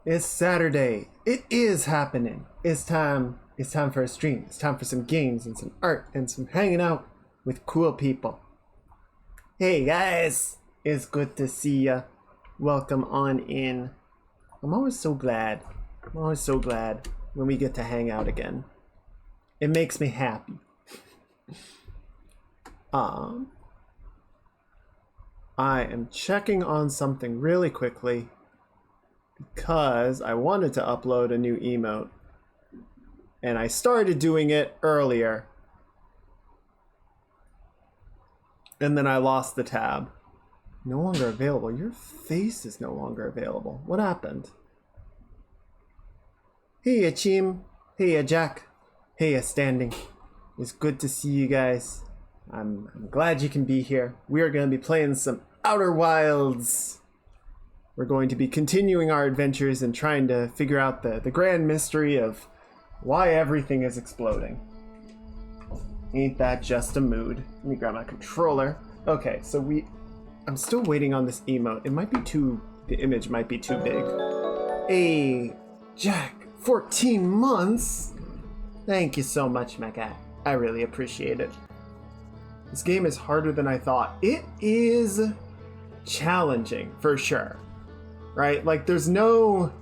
It's Saturday. It is happening. It's time. It's time for a stream. It's time for some games and some art and some hanging out with cool people. Hey guys, it's good to see ya. Welcome on in. I'm always so glad when we get to hang out again. It makes me happy. I am checking on something really quickly because I wanted to upload a new emote and I started doing it earlier and then I lost the tab. No longer available. Your face is no longer available. What happened? Hey, Chim. Hey, Jack. Hey, Standing. It's good to see you guys. I'm glad you can be here. We are going to be playing some Outer Wilds. We're going to be continuing our adventures and trying to figure out the grand mystery of why everything is exploding. Ain't that just a mood? Let me grab my controller. Okay, so I'm still waiting on this emote. It might be the image might be too big. Hey, Jack, 14 months? Thank you so much, my guy. I really appreciate it. This game is harder than I thought. It is challenging, for sure. Right? Like, there's no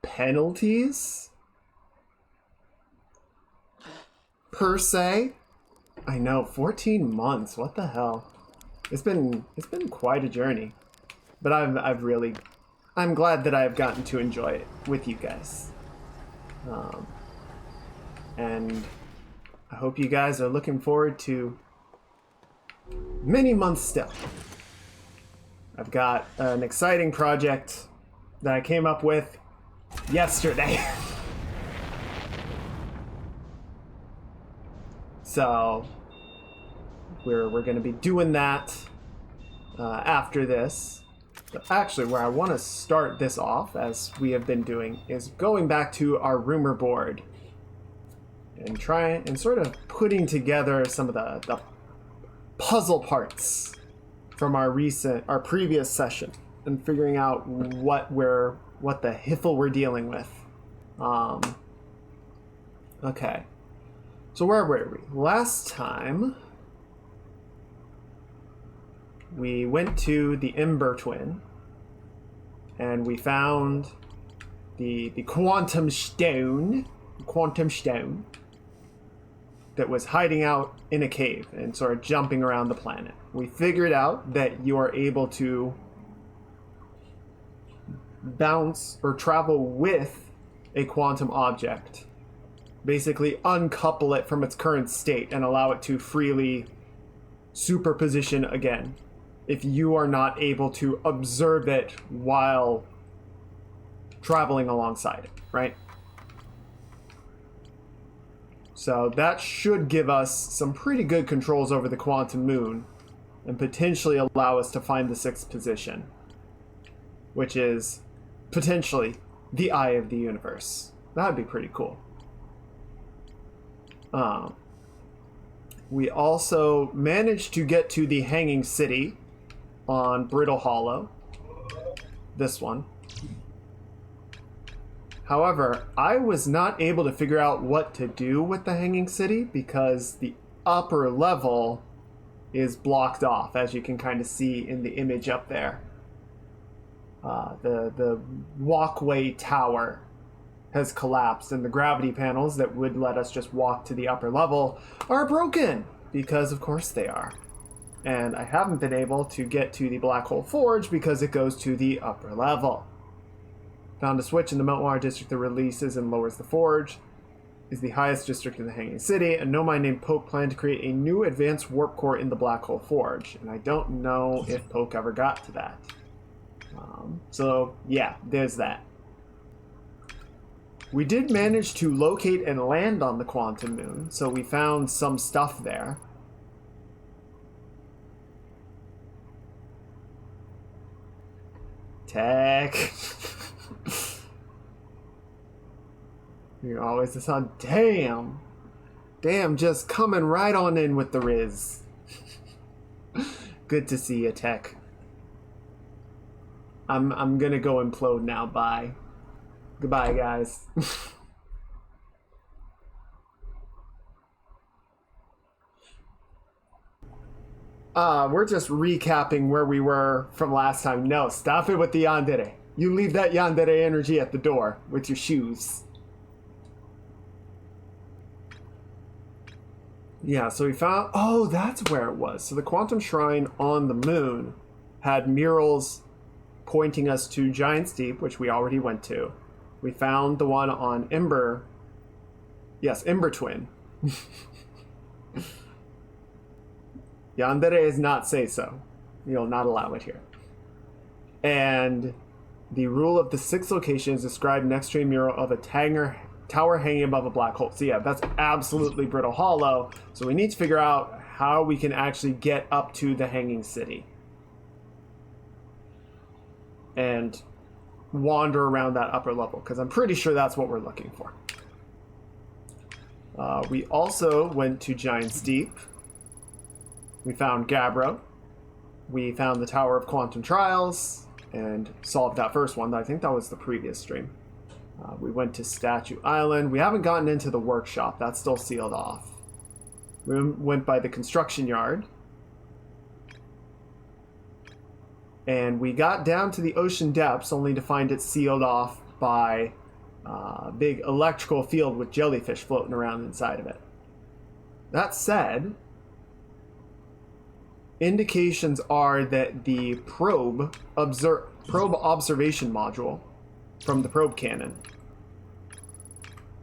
penalties per se. I know, 14 months. What the hell? It's been quite a journey. But I'm glad that I've gotten to enjoy it with you guys. And I hope you guys are looking forward to many months still. I've got an exciting project that I came up with yesterday. So we're going to be doing that after this. But actually, where I want to start this off, as we have been doing, is going back to our rumor board and trying and sort of putting together some of the puzzle parts from our previous session and figuring out what the hiffle we're dealing with. Okay. So where were we? Last time we went to the Ember Twin and we found the quantum stone that was hiding out in a cave and sort of jumping around the planet. We figured out that you are able to bounce or travel with a quantum object. Basically uncouple it from its current state and allow it to freely superposition again if you are not able to observe it while traveling alongside it, right? So that should give us some pretty good controls over the quantum moon and potentially allow us to find the sixth position, which is potentially the eye of the universe. That'd be pretty cool. We also managed to get to the Hanging City on Brittle Hollow. This one. However, I was not able to figure out what to do with the Hanging City because the upper level is blocked off, as you can kind of see in the image up there. The walkway tower has collapsed, and the gravity panels that would let us just walk to the upper level are broken, because of course they are. And I haven't been able to get to the Black Hole Forge because it goes to the upper level. Found a switch in the Meltwater district that releases and lowers the forge. Is the highest district in the Hanging City. A no-mind named Poke planned to create a new advanced warp core in the Black Hole Forge. And I don't know if Poke ever got to that. So yeah, there's that. We did manage to locate and land on the quantum moon, so we found some stuff there. Tech. You're always the sun. Damn, just coming right on in with the Riz. Good to see you, Tech. I'm gonna go implode now. Bye. Goodbye, guys. We're just recapping where we were from last time. No, stop it with the yandere. You leave that yandere energy at the door with your shoes. Yeah, so we found... Oh, that's where it was. So the Quantum Shrine on the moon had murals pointing us to Giant's Deep, which we already went to. We found the one on Ember... Yes, Ember Twin. Yandere is not say so. You'll not allow it here. And the rule of the 6 locations described next to a mural of a tower hanging above a black hole. So yeah, that's absolutely Brittle Hollow. So we need to figure out how we can actually get up to the Hanging City. And wander around that upper level, because I'm pretty sure that's what we're looking for. We also went to Giant's Deep. We found Gabbro. We found the Tower of Quantum Trials and solved that first one. I think that was the previous stream. We went to Statue Island. We haven't gotten into the workshop. That's still sealed off. We went by the construction yard. And we got down to the ocean depths only to find it sealed off by a big electrical field with jellyfish floating around inside of it. That said, indications are that the probe observation module from the probe cannon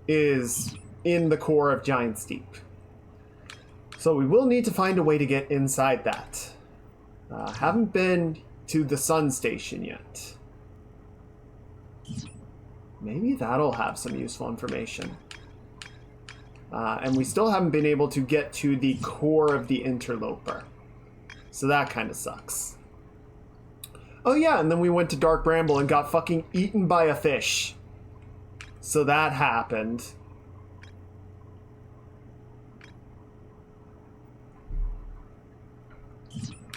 is in the core of Giant's Deep. So we will need to find a way to get inside that. Haven't been to the sun station yet. Maybe that'll have some useful information. And we still haven't been able to get to the core of the interloper. So that kind of sucks. Oh yeah, and then we went to Dark Bramble and got fucking eaten by a fish. So that happened.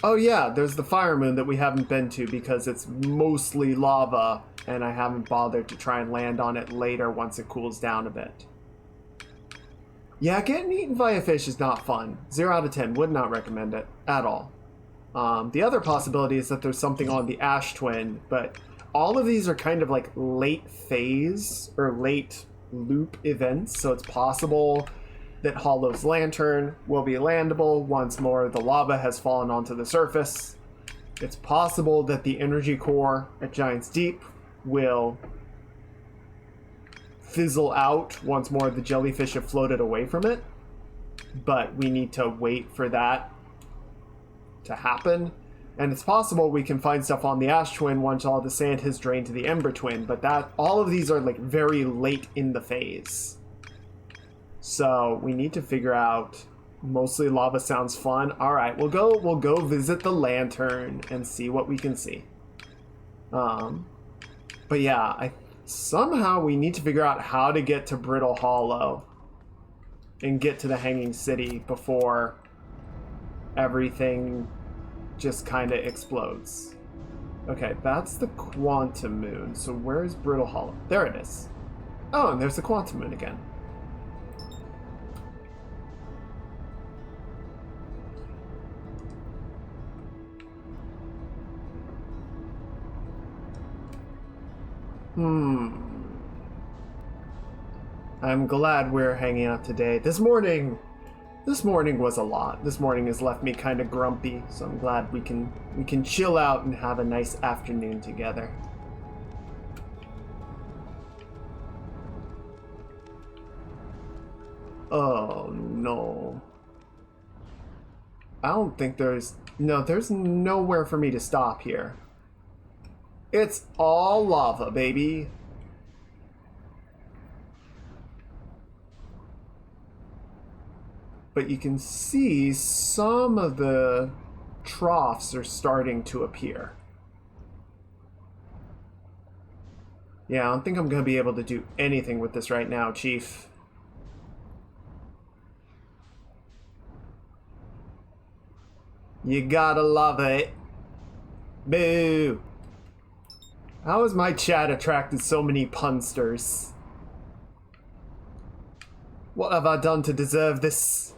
Oh yeah, there's the Fire Moon that we haven't been to because it's mostly lava and I haven't bothered to try and land on it later once it cools down a bit. Yeah, getting eaten by a fish is not fun. 0 out of 10, would not recommend it at all. The other possibility is that there's something on the Ash Twin, but all of these are kind of like late phase or late loop events, so it's possible that Hollow's Lantern will be landable once more the lava has fallen onto the surface. It's possible that the energy core at Giant's Deep will fizzle out once more the jellyfish have floated away from it, but we need to wait for that to happen. And it's possible we can find stuff on the Ash Twin once all the sand has drained to the Ember Twin, but that all of these are like very late in the phase. So we need to figure out. Mostly lava sounds fun. All right, we'll go visit the lantern and see what we can see. But yeah, somehow we need to figure out how to get to Brittle Hollow and get to the Hanging City before everything just kind of explodes. Okay, that's the Quantum Moon. So where's Brittle Hollow? There it is. Oh, and there's the Quantum Moon again. I'm glad we're hanging out today. This morning was a lot. This morning has left me kind of grumpy, so I'm glad we can chill out and have a nice afternoon together. Oh no. I don't think there's nowhere for me to stop here. It's all lava, baby. But you can see some of the troughs are starting to appear. Yeah, I don't think I'm going to be able to do anything with this right now, Chief. You gotta love it. Boo. How has my chat attracted so many punsters? What have I done to deserve this?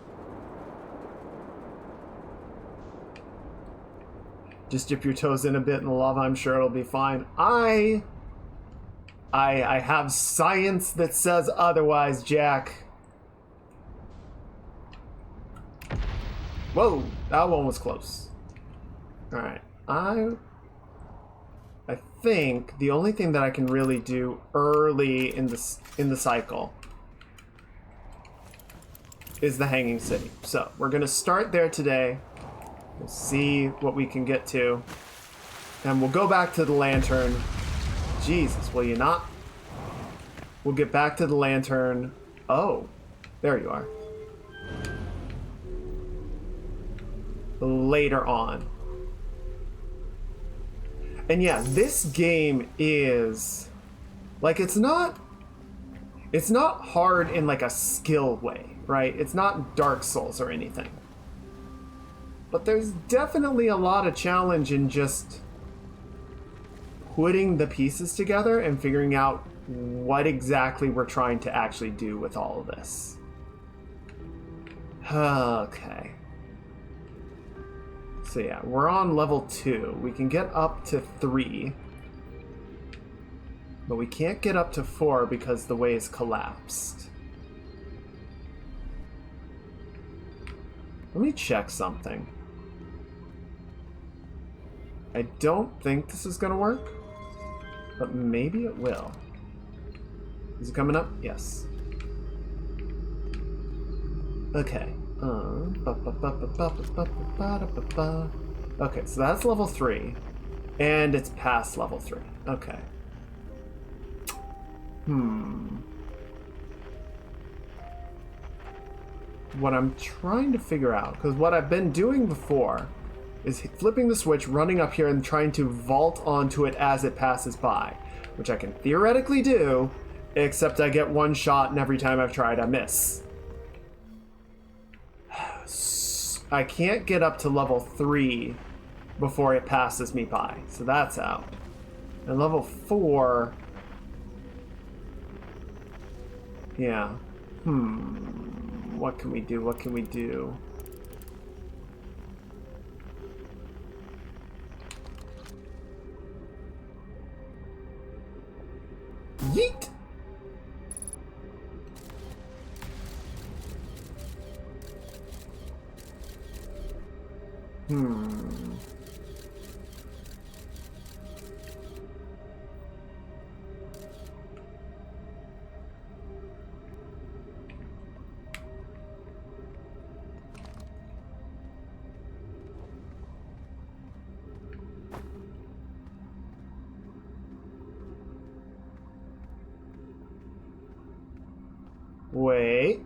Just dip your toes in a bit in the lava, I'm sure it'll be fine. I have science that says otherwise, Jack. Whoa, that one was close. Alright, I think the only thing that I can really do early in the cycle is the Hanging City. So we're gonna start there today. We'll see what we can get to. And we'll go back to the lantern. Jesus, will you not? We'll get back to the lantern. Oh, there you are. Later on. And yeah, this game is like, it's not hard in like a skill way, right? It's not Dark Souls or anything. But there's definitely a lot of challenge in just putting the pieces together and figuring out what exactly we're trying to actually do with all of this. Okay. So yeah, we're on level 2. We can get up to 3. But we can't get up to 4 because the way is collapsed. Let me check something. I don't think this is gonna work, but maybe it will. Is it coming up? Yes. Okay. Okay, so that's level 3. And it's past level 3. Okay. What I'm trying to figure out, because what I've been doing before is flipping the switch, running up here, and trying to vault onto it as it passes by, which I can theoretically do, except I get one shot, and every time I've tried, I miss. I can't get up to level 3 before it passes me by, so that's out. And level 4... yeah. What can we do? What can we do? Yeet! Wait.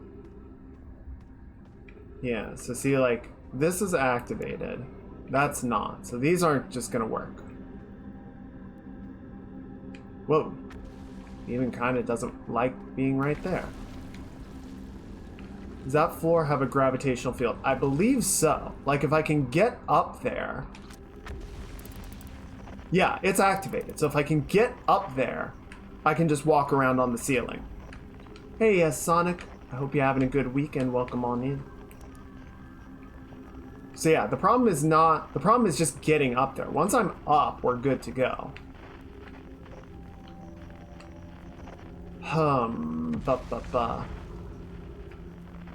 Yeah, so see, like, this is activated. That's not. So these aren't just gonna work. Whoa. Even kind of doesn't like being right there. Does that floor have a gravitational field? I believe so. Like, if I can get up there... yeah, it's activated. So if I can get up there, I can just walk around on the ceiling. Hey, yes, Sonic. I hope you're having a good weekend. Welcome on in. So yeah, the problem is just getting up there. Once I'm up, we're good to go.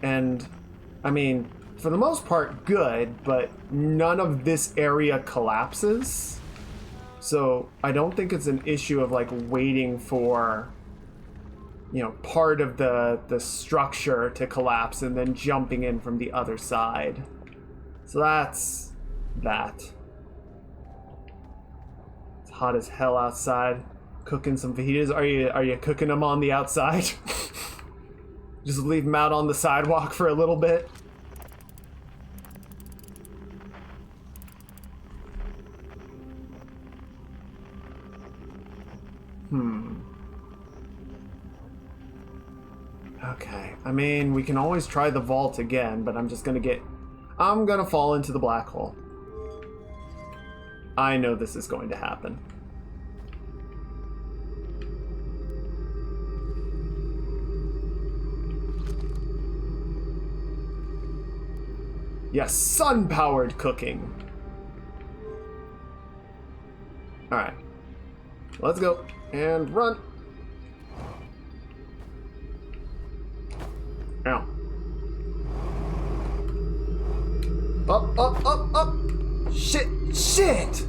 And, I mean, for the most part, good, but none of this area collapses. So I don't think it's an issue of, like, waiting for, you know, part of the structure to collapse and then jumping in from the other side. So that's that. It's hot as hell outside. Cooking some fajitas. Are you cooking them on the outside? Just leave them out on the sidewalk for a little bit. Okay. I mean, we can always try the vault again, but I'm gonna fall into the black hole. I know this is going to happen. Yes, sun-powered cooking. Alright. Let's go. And run. Ow. Up, up, up, up. Shit, shit.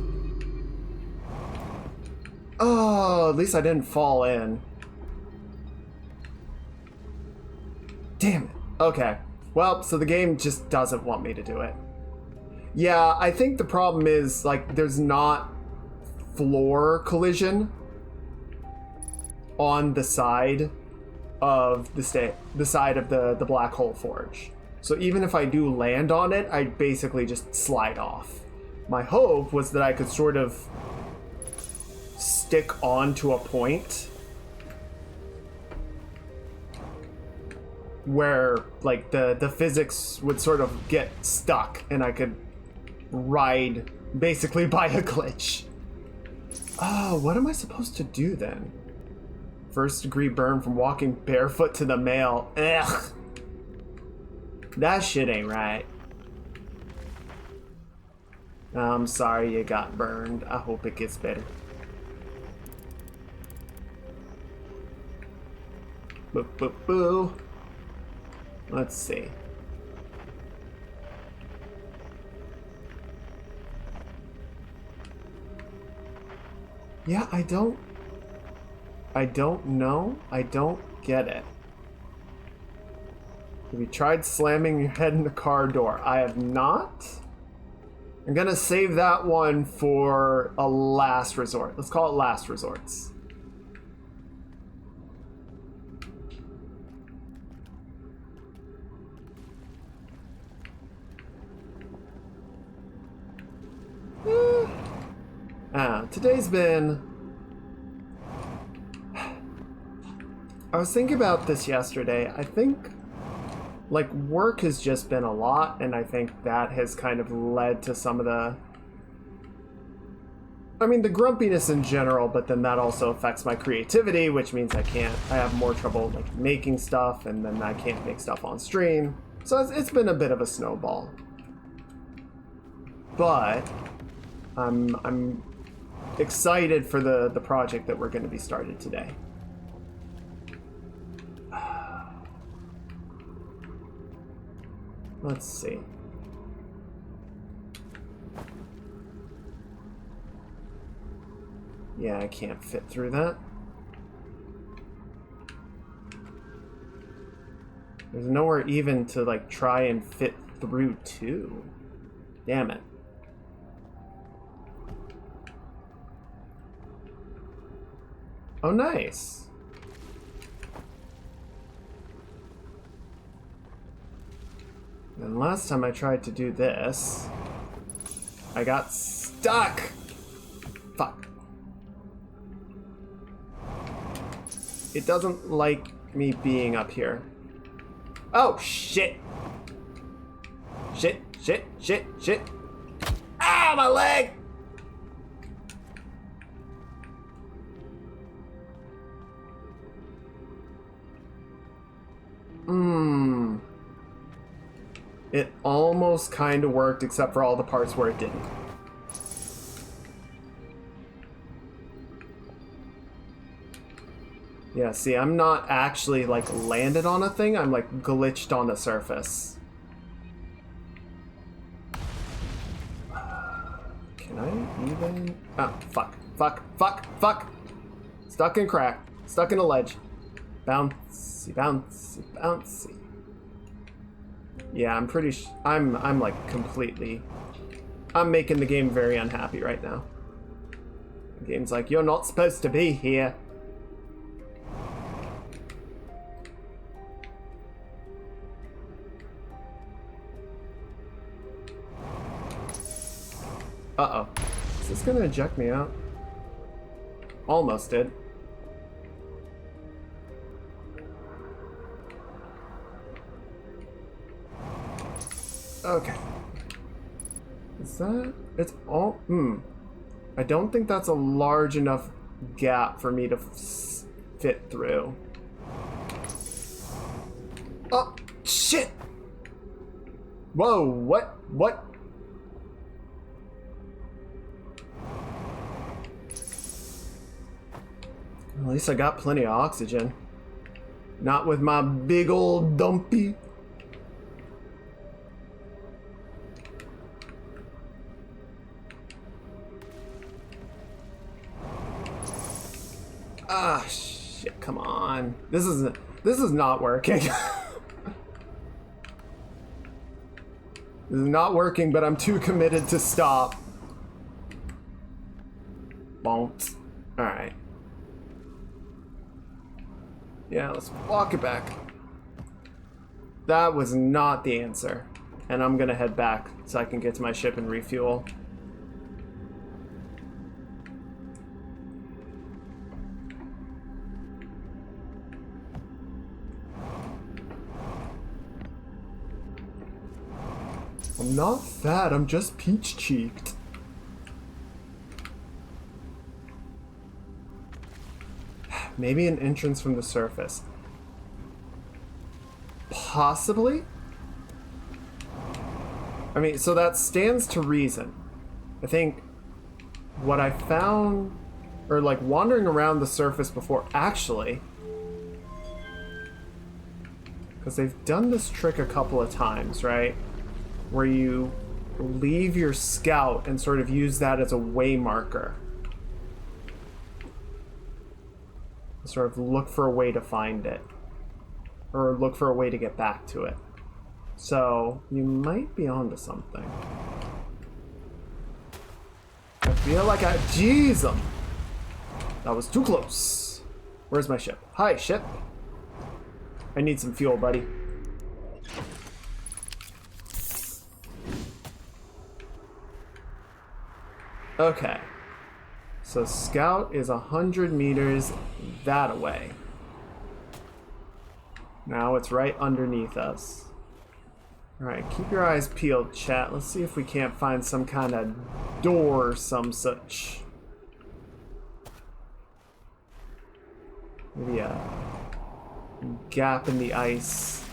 Oh, at least I didn't fall in. Damn it. Okay. Well, so the game just doesn't want me to do it. Yeah, I think the problem is, like, there's not floor collision on the side of the side of the black hole forge. So even if I do land on it, I basically just slide off. My hope was that I could sort of stick onto a point where, like, the physics would sort of get stuck and I could ride basically by a glitch. Oh, what am I supposed to do then? First degree burn from walking barefoot to the mail. Ugh. That shit ain't right. I'm sorry you got burned. I hope it gets better. Boo, boo, boo. Let's see. Yeah, I don't know. I don't get it. Have you tried slamming your head in the car door? I have not. I'm gonna save that one for a last resort. Let's call it last resorts. Today's been... I was thinking about this yesterday. I think, like, work has just been a lot, and I think that has kind of led to some of the... I mean, the grumpiness in general, but then that also affects my creativity, which means I have more trouble, like, making stuff, and then I can't make stuff on stream. So it's been a bit of a snowball. But I'm excited for the project that we're going to be started today. Let's see. Yeah, I can't fit through that. There's nowhere even to, like, try and fit through to. Damn it. Oh, nice. And last time I tried to do this, I got stuck. Fuck. It doesn't like me being up here. Oh, shit. Shit, shit, shit, shit. Ah, my leg! It almost kind of worked, except for all the parts where it didn't. Yeah, see, I'm not actually, like, landed on a thing. I'm, like, glitched on the surface. Can I even... Oh, fuck, fuck, fuck, fuck! Stuck in crack. Stuck in a ledge. Bouncy, bouncy, bouncy. Yeah, I'm pretty I'm like completely... I'm making the game very unhappy right now. The game's like, you're not supposed to be here. Uh-oh. Is this gonna eject me out? Almost did. Okay. Is that... It's all... I don't think that's a large enough gap for me to fit through. Oh, shit! Whoa, what? What? At least I got plenty of oxygen. Not with my big old dumpy. Ah, shit, come on. This is not working. This is not working, but I'm too committed to stop. Won't. Alright. Yeah, let's walk it back. That was not the answer. And I'm gonna head back so I can get to my ship and refuel. I'm not fat, I'm just peach-cheeked. Maybe an entrance from the surface. Possibly? I mean, so that stands to reason. I think what I found, or like wandering around the surface before, actually, because they've done this trick a couple of times, right? Where you leave your scout and sort of use that as a way marker. Sort of look for a way to find it. Or look for a way to get back to it. So, you might be onto something. I feel like I... Jeez! That was too close. Where's my ship? Hi, ship. I need some fuel, buddy. Okay. So Scout is 100 meters that way. Now it's right underneath us. Alright, keep your eyes peeled, chat. Let's see if we can't find some kind of door or some such. Maybe a gap in the ice.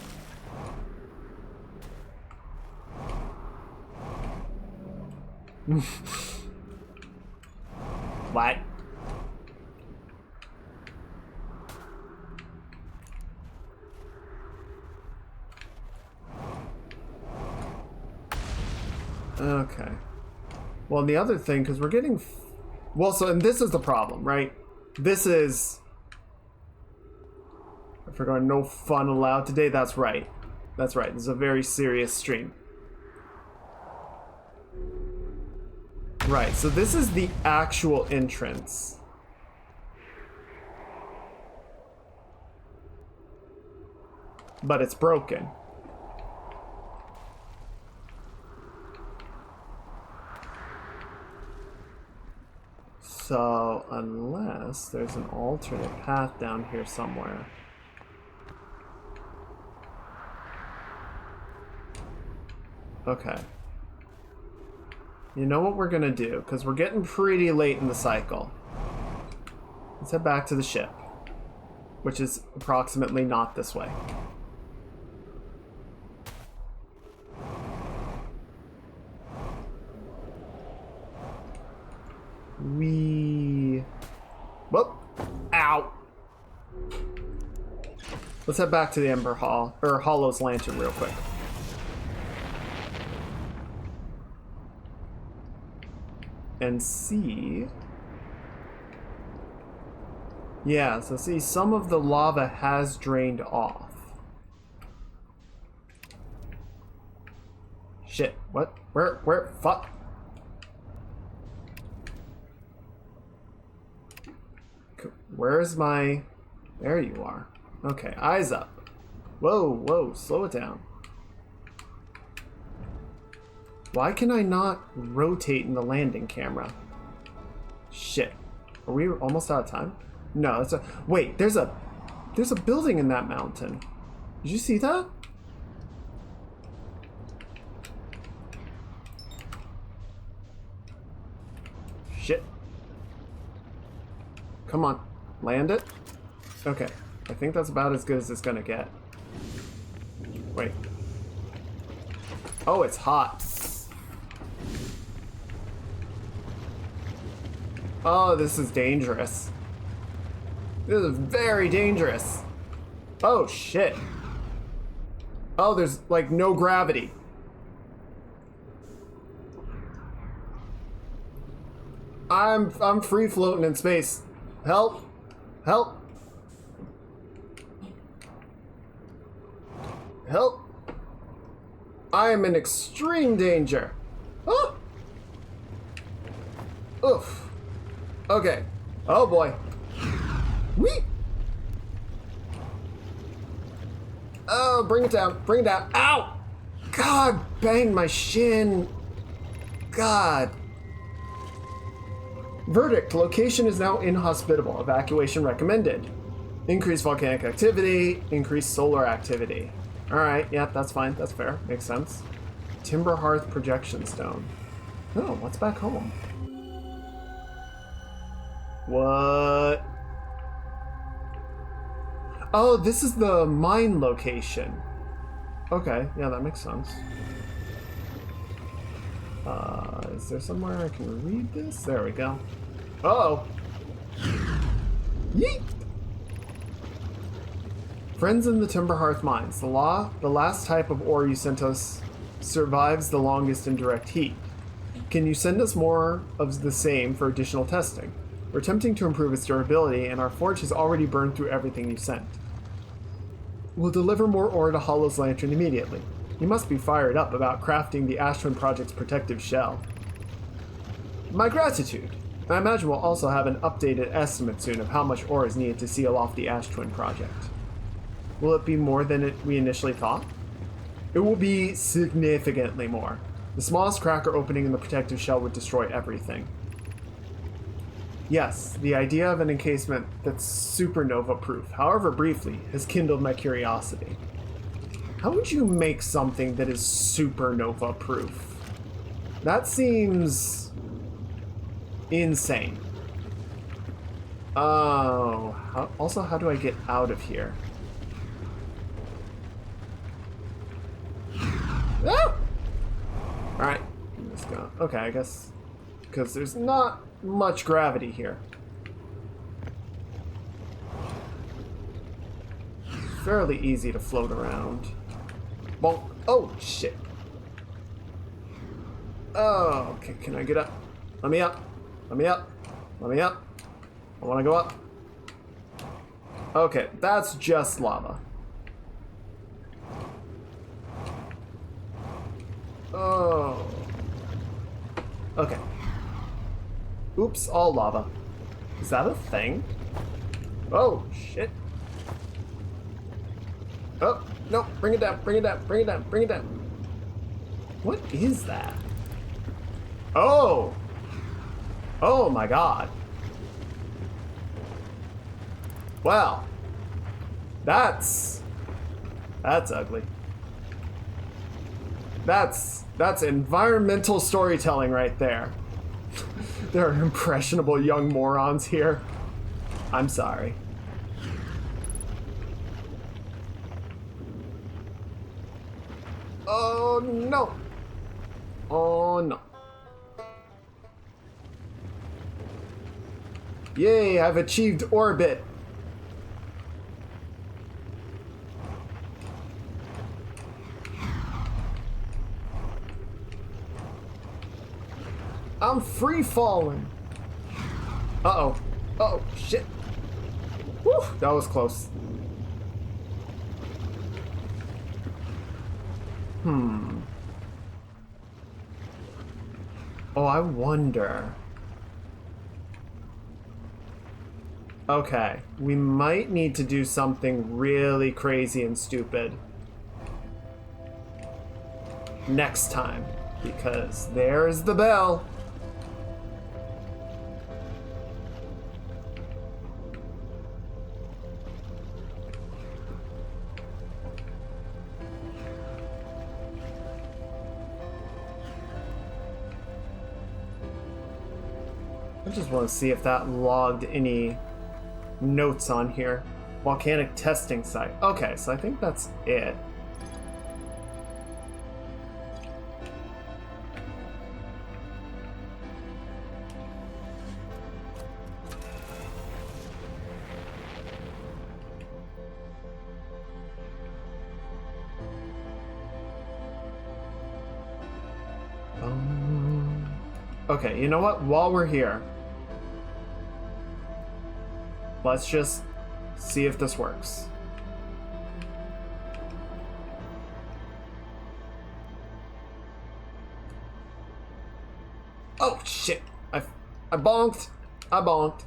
What? Okay. Well, the other thing, because we're getting... Well, so, and this is the problem, right? This is... I forgot, no fun allowed today. That's right. That's right. This is a very serious stream. Right, so this is the actual entrance. But it's broken. So, unless there's an alternate path down here somewhere. Okay. You know what we're gonna do, because we're getting pretty late in the cycle. Let's head back to the ship, which is approximately not this way. Whoop! Ow! Let's head back to the Ember Hall, or Hollow's Lantern real quick. And see... Yeah, so see, some of the lava has drained off. Shit, what? Where, fuck? Where's my... There you are. Okay, eyes up. Whoa, slow it down. Why can I not rotate in the landing camera? Shit. Are we almost out of time? No, that's a... Wait, there's a building in that mountain. Did you see that? Shit. Come on. Land it? Okay. I think that's about as good as it's gonna get. Wait. Oh, it's hot. Oh, this is dangerous. This is very dangerous. Oh, shit. Oh, there's like no gravity. I'm free floating in space. Help. Help. Help. I am in extreme danger. Oh. Oof. Okay. Oh boy. Whee! Oh, bring it down. Bring it down. Ow! God, bang my shin. God. Verdict. Location is now inhospitable. Evacuation recommended. Increased volcanic activity. Increased solar activity. Alright, yeah, that's fine. That's fair. Makes sense. Timber Hearth Projection Stone. Oh, what's back home? What? Oh, this is the mine location. Okay, yeah, that makes sense. Is there somewhere I can read this? There we go. Uh-oh. Yeet! Friends in the Timber Hearth Mines. The last type of ore you sent us survives the longest in direct heat. Can you send us more of the same for additional testing? We're attempting to improve its durability, and our forge has already burned through everything you sent. We'll deliver more ore to Hollow's Lantern immediately. You must be fired up about crafting the Ash Twin Project's protective shell. My gratitude. I imagine we'll also have an updated estimate soon of how much ore is needed to seal off the Ash Twin Project. Will it be more than we initially thought? It will be significantly more. The smallest crack or opening in the protective shell would destroy everything. Yes, the idea of an encasement that's supernova-proof, however briefly, has kindled my curiosity. How would you make something that is supernova-proof? That seems insane. Oh, also, how do I get out of here? Ah! Alright, let's go. Okay, I guess, because there's not much gravity here. Fairly easy to float around. Bonk. Oh, shit. Oh, okay, can I get up? Let me up. Let me up. Let me up. I want to go up. Okay, that's just lava. Oh. Okay. Oops, all lava. Is that a thing? Oh, shit. Oh, no, bring it down, bring it down, bring it down, bring it down. What is that? Oh! Oh my god. Wow. That's ugly. That's environmental storytelling right there. There are impressionable young morons here. I'm sorry. Oh no. Oh no. Yay, I've achieved orbit. I'm free falling. Uh-oh. Uh-oh, shit. Whew, that was close. Oh, I wonder. Okay, we might need to do something really crazy and stupid next time, because there's the bell. I just want to see if that logged any notes on here. Volcanic testing site. Okay, so I think that's it. Okay, you know what? While we're here, let's just see if this works. Oh, shit. I bonked. I bonked.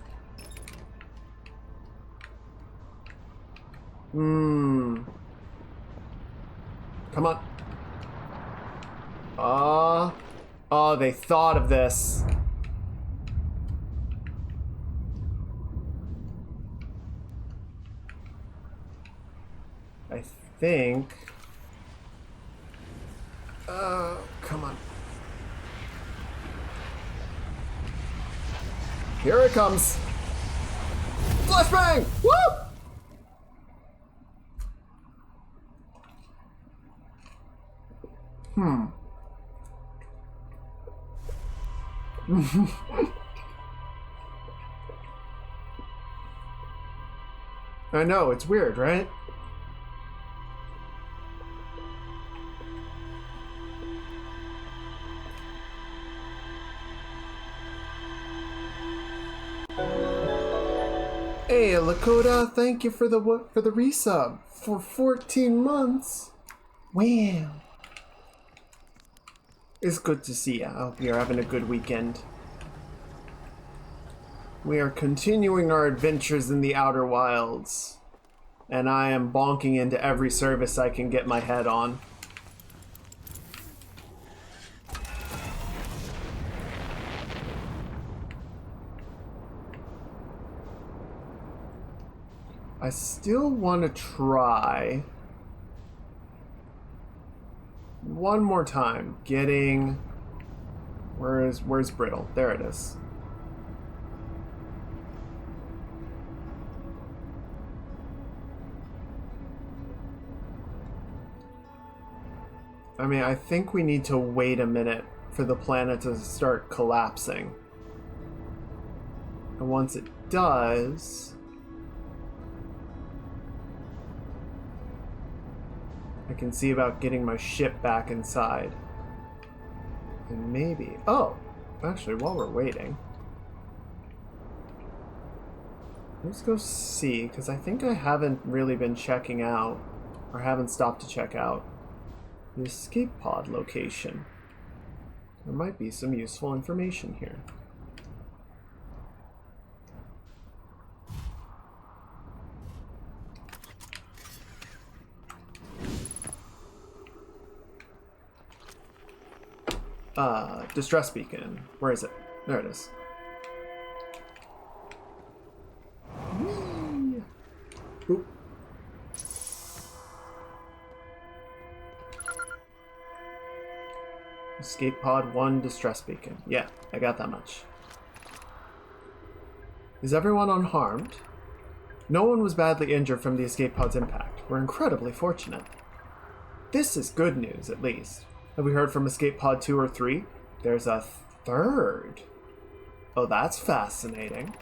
Come on. Oh, they thought of this. I think... come on. Here it comes. Flashbang! Woo! I know, it's weird, right? Hey, Lakota, thank you for the resub for 14 months. Wow. It's good to see you. I hope you're having a good weekend. We are continuing our adventures in the Outer Wilds, and I am bonking into every service I can get my head on. I still want to try one more time getting... Where's Brittle? There it is. I mean, I think we need to wait a minute for the planet to start collapsing. And once it does... I can see about getting my ship back inside. And maybe... Oh! Actually, while we're waiting... Let's go see, because I think I haven't really been checking out, or haven't stopped to check out, the escape pod location. There might be some useful information here. Distress beacon. Where is it? There it is. Whee! Oop. Escape pod 1 distress beacon. Yeah, I got that much. Is everyone unharmed? No one was badly injured from the escape pod's impact. We're incredibly fortunate. This is good news, at least. Have we heard from escape pod 2 or 3? There's a third. Oh, that's fascinating.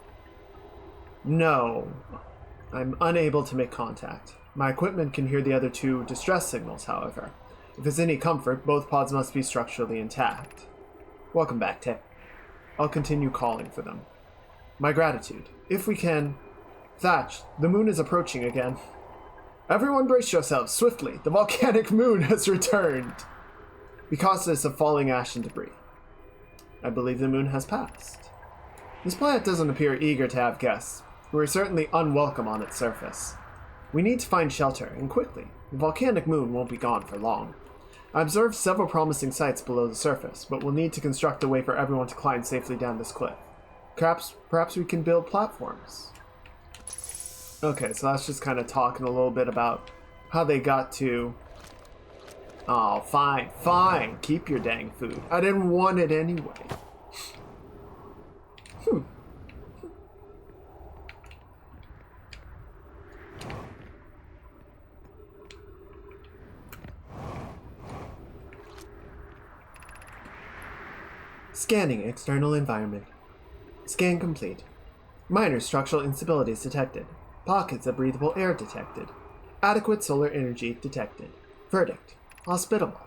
No. I'm unable to make contact. My equipment can hear the other 2 distress signals, however. If it's any comfort, both pods must be structurally intact. Welcome back, Tech. I'll continue calling for them. My gratitude. If we can... Thatch, the moon is approaching again. Everyone brace yourselves, swiftly. The volcanic moon has returned. Because of falling ash and debris. I believe the moon has passed. This planet doesn't appear eager to have guests. We're certainly unwelcome on its surface. We need to find shelter, and quickly. The volcanic moon won't be gone for long. I observed several promising sites below the surface, but we'll need to construct a way for everyone to climb safely down this cliff. Perhaps we can build platforms. Okay, so that's just kind of talking a little bit about how they got to... Oh, fine. Keep your dang food. I didn't want it anyway. Scanning external environment. Scan complete. Minor structural instabilities detected. Pockets of breathable air detected. Adequate solar energy detected. Verdict. Hospitable.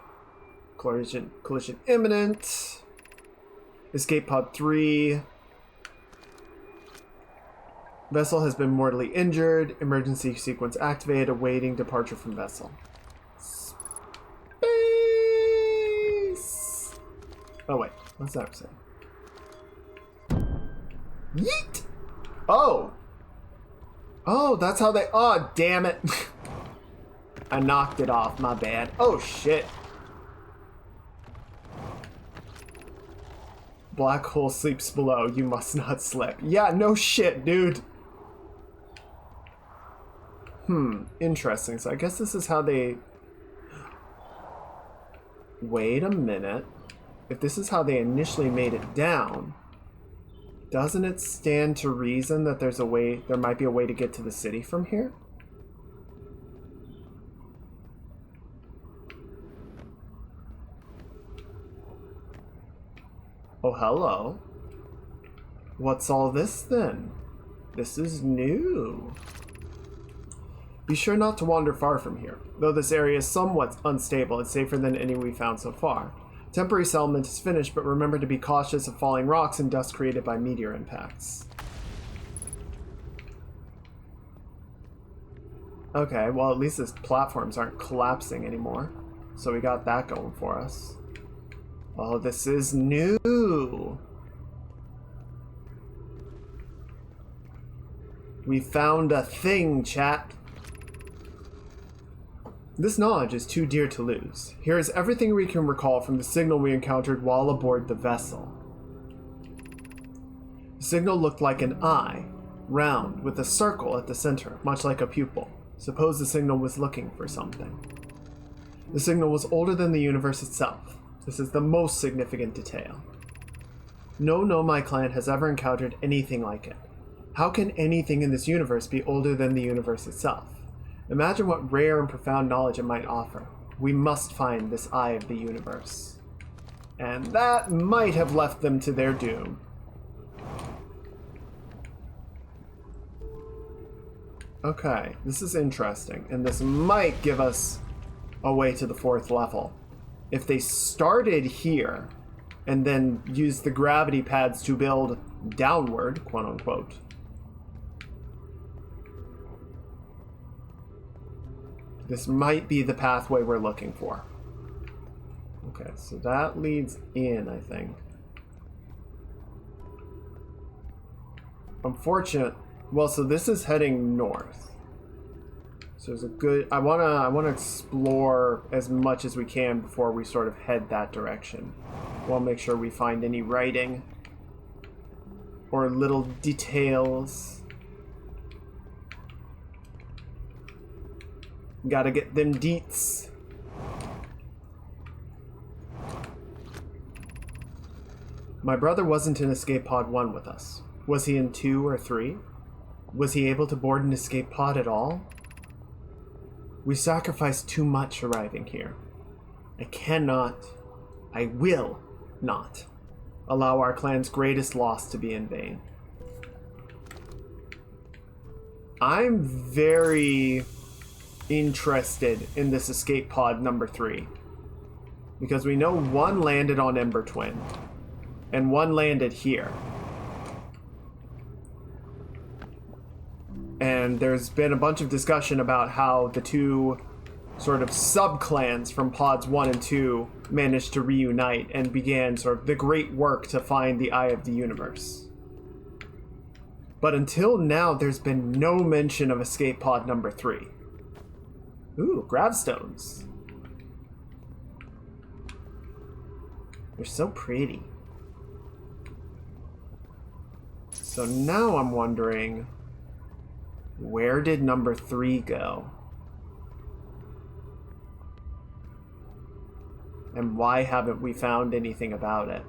Collision imminent. Escape pod 3. Vessel has been mortally injured. Emergency sequence activated. Awaiting departure from vessel. Space. Oh wait, what's that say? Yeet! Oh! Oh, that's how they... Oh, damn it. I knocked it off, my bad. Oh, shit. Black hole sleeps below. You must not slip. Yeah, no shit, dude. Interesting. So I guess this is how they... Wait a minute. If this is how they initially made it down, doesn't it stand to reason that there's a way, there might be a way to get to the city from here? Oh, hello. What's all this then? This is new. Be sure not to wander far from here. Though this area is somewhat unstable, it's safer than any we've found so far. Temporary settlement is finished, but remember to be cautious of falling rocks and dust created by meteor impacts. Okay, well at least the platforms aren't collapsing anymore. So we got that going for us. Oh, this is new! We found a thing, chat. This knowledge is too dear to lose. Here is everything we can recall from the signal we encountered while aboard the vessel. The signal looked like an eye, round, with a circle at the center, much like a pupil. Suppose the signal was looking for something. The signal was older than the universe itself. This is the most significant detail. No Nomai clan has ever encountered anything like it. How can anything in this universe be older than the universe itself? Imagine what rare and profound knowledge it might offer. We must find this eye of the universe. And that might have left them to their doom. Okay, this is interesting, and this might give us a way to the 4th level. If they started here, and then used the gravity pads to build downward, quote unquote, this might be the pathway we're looking for. Okay, so that leads in, I think. Unfortunate. Well, so this is heading north. So there's a good... I wanna explore as much as we can before we sort of head that direction. We'll make sure we find any writing or little details. Gotta get them deets. My brother wasn't in Escape Pod 1 with us. Was he in 2 or 3? Was he able to board an escape pod at all? We sacrificed too much arriving here. I will not allow our clan's greatest loss to be in vain. I'm very interested in this escape pod number 3. Because we know one landed on Ember Twin. And one landed here. And there's been a bunch of discussion about how the two sort of sub-clans from pods 1 and 2 managed to reunite and began sort of the great work to find the Eye of the Universe. But until now, there's been no mention of escape pod number 3. Ooh, gravestones. They're so pretty. So now I'm wondering, where did number 3 go? And why haven't we found anything about it?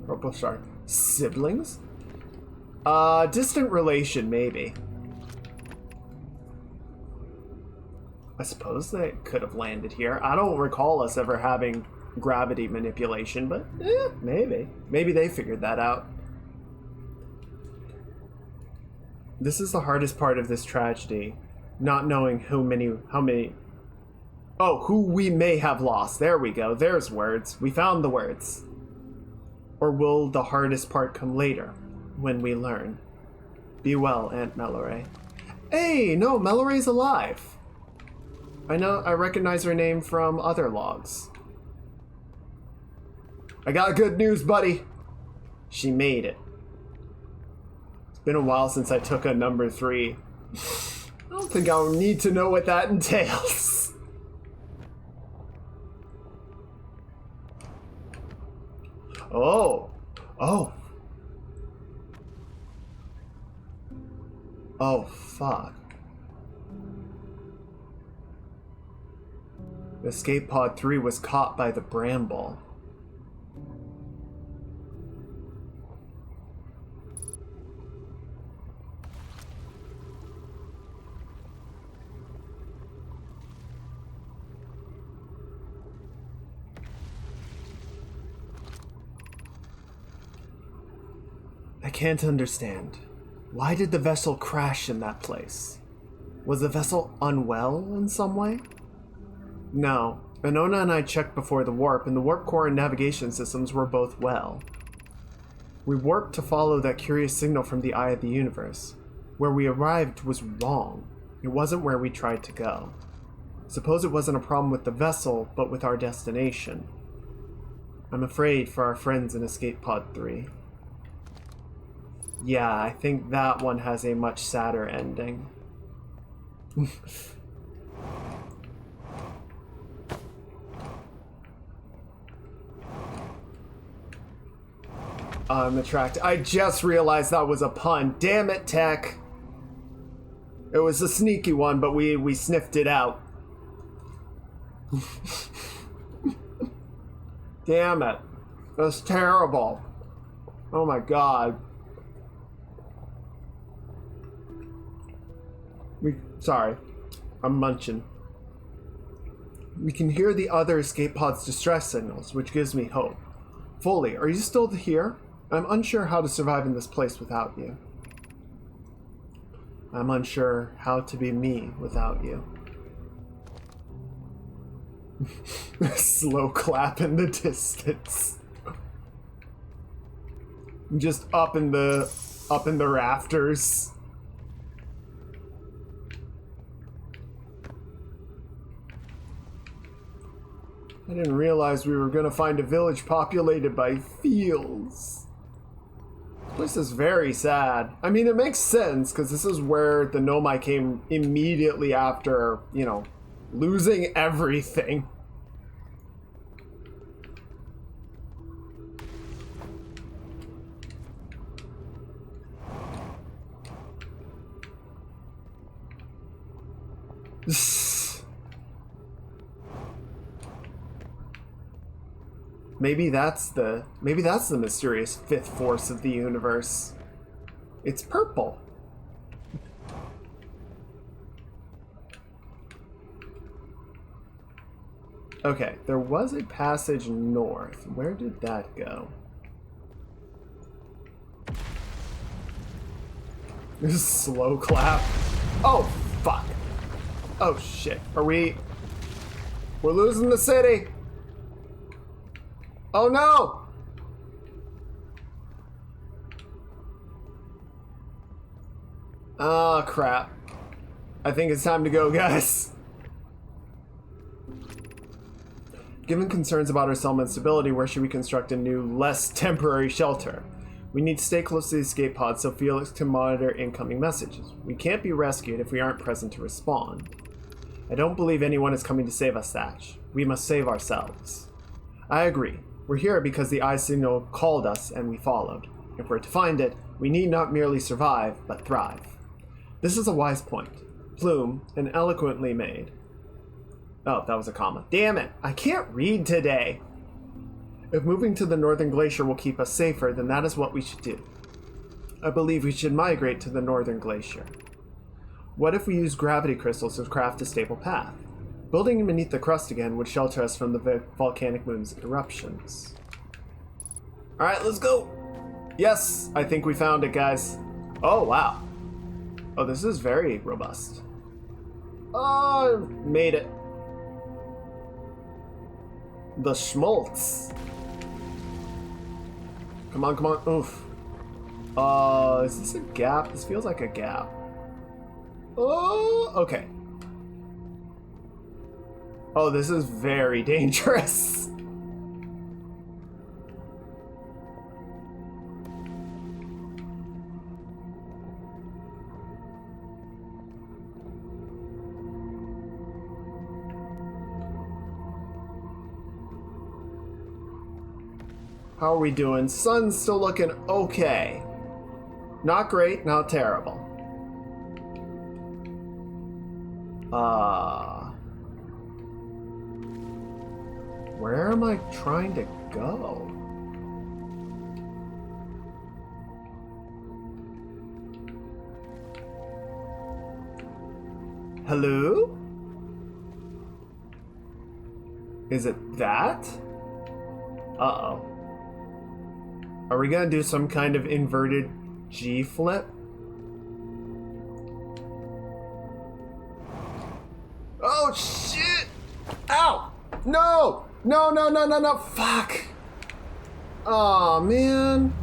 Purple shark. Siblings? Distant relation, maybe. I suppose they could have landed here. I don't recall us ever having gravity manipulation, but maybe. Maybe they figured that out. This is the hardest part of this tragedy. not knowing how many... Oh, who we may have lost. There we go. There's words. We found the words. Or will the hardest part come later, when we learn? Be well, Aunt Melloray. Hey, no, Melloray's alive. I recognize her name from other logs. I got good news, buddy. She made it. It's been a while since I took a number 3. I don't think I'll need to know what that entails. Oh. Oh. Oh, fuck. Escape pod 3 was caught by the bramble. I can't understand. Why did the vessel crash in that place? Was the vessel unwell in some way? No. Venona and I checked before the warp, and the warp core and navigation systems were both well. We warped to follow that curious signal from the eye of the universe. Where we arrived was wrong. It wasn't where we tried to go. Suppose it wasn't a problem with the vessel, but with our destination. I'm afraid for our friends in Escape Pod 3. Yeah, I think that one has a much sadder ending. I'm attracted. I just realized that was a pun. Damn it, Tech. It was a sneaky one, but we sniffed it out. Damn it. That's terrible. Oh my god. Sorry. I'm munching. We can hear the other escape pod's distress signals, which gives me hope. Foley, are you still here? I'm unsure how to survive in this place without you. I'm unsure how to be me without you. Slow clap in the distance. Just up in the rafters. I didn't realize we were gonna find a village populated by feels. This place is very sad. I mean, it makes sense, because this is where the Nomai came immediately after, you know, losing everything. Maybe that's the mysterious fifth force of the universe. It's purple. Okay, there was a passage north. Where did that go? This is slow clap. Oh, fuck. Oh, shit. We're losing the city. Oh, no. Oh, crap. I think it's time to go, guys. Given concerns about our settlement stability, where should we construct a new, less temporary shelter? We need to stay close to the escape pod so Felix can monitor incoming messages. We can't be rescued if we aren't present to respond. I don't believe anyone is coming to save us, Thatch. We must save ourselves. I agree. We're here because the eye signal called us and we followed. If we're to find it, we need not merely survive, but thrive. This is a wise point. Plume, and eloquently made. Oh, that was a comma. Damn it! I can't read today! If moving to the northern glacier will keep us safer, then that is what we should do. I believe we should migrate to the northern glacier. What if we use gravity crystals to craft a stable path? Building beneath the crust again would shelter us from the volcanic moon's eruptions. Alright, let's go! Yes, I think we found it, guys. Oh, wow. Oh, this is very robust. Oh, made it. The schmaltz. Come on, come on. Oof. Is this a gap? This feels like a gap. Oh, okay. Oh, this is very dangerous. How are we doing? Sun's still looking okay. Not great, not terrible. Where am I trying to go? Hello? Is it that? Uh-oh. Are we gonna do some kind of inverted G flip? Oh shit! Ow! No! No, no, no, no, no! Fuck! Aw, man.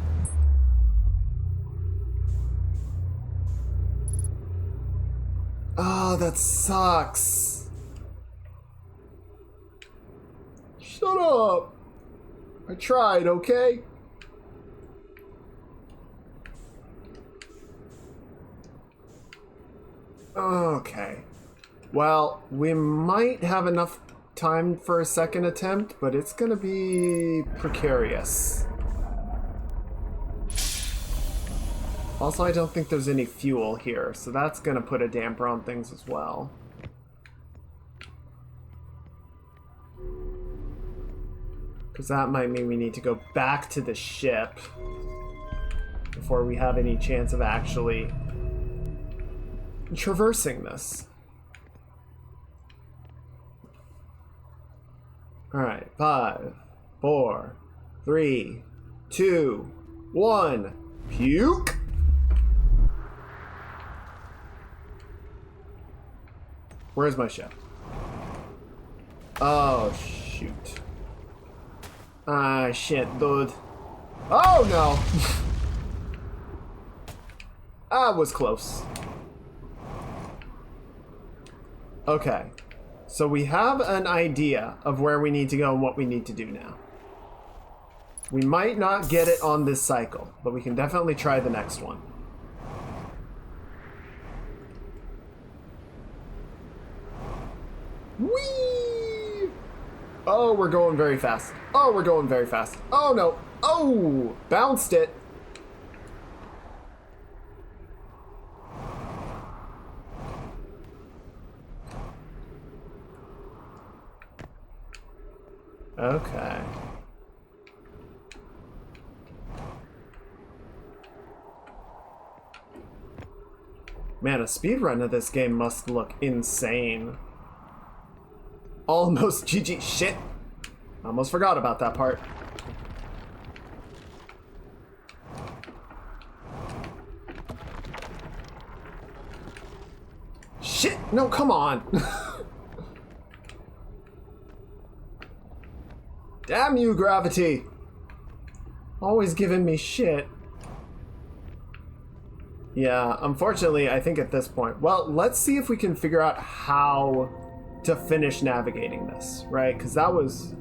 Oh, that sucks. Shut up! I tried, okay? Okay. Well, we might have enough time for a second attempt, but it's gonna be precarious. Also, I don't think there's any fuel here, so that's gonna put a damper on things as well. Because that might mean we need to go back to the ship before we have any chance of actually traversing this. Alright, 5, 4, 3, 2, 1, puke! Where's my ship? Oh, shoot. Ah, shit, dude. Oh, no! That was close. Okay. So we have an idea of where we need to go and what we need to do now. We might not get it on this cycle, but we can definitely try the next one. Whee! Oh, we're going very fast. Oh, we're going very fast. Oh, no. Oh, bounced it. Okay. Man, a speedrun of this game must look insane. Almost GG. Shit. Almost forgot about that part. Shit! No, come on! Damn you, gravity! Always giving me shit. Yeah, unfortunately, I think at this point... Well, let's see if we can figure out how to finish navigating this, right? Because that was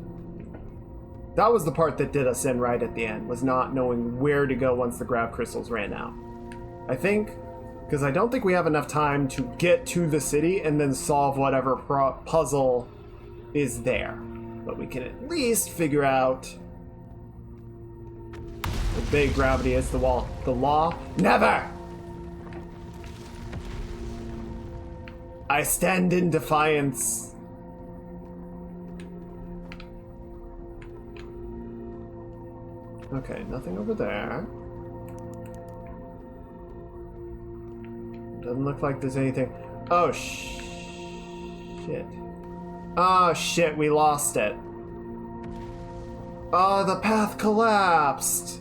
the part that did us in right at the end, was not knowing where to go once the grav crystals ran out. I think, because I don't think we have enough time to get to the city and then solve whatever puzzle is there. But we can at least figure out the big gravity is the wall. The law? Never! I stand in defiance. Okay, nothing over there. Doesn't look like there's anything. Oh, shit. Oh, shit, we lost it. Oh, the path collapsed.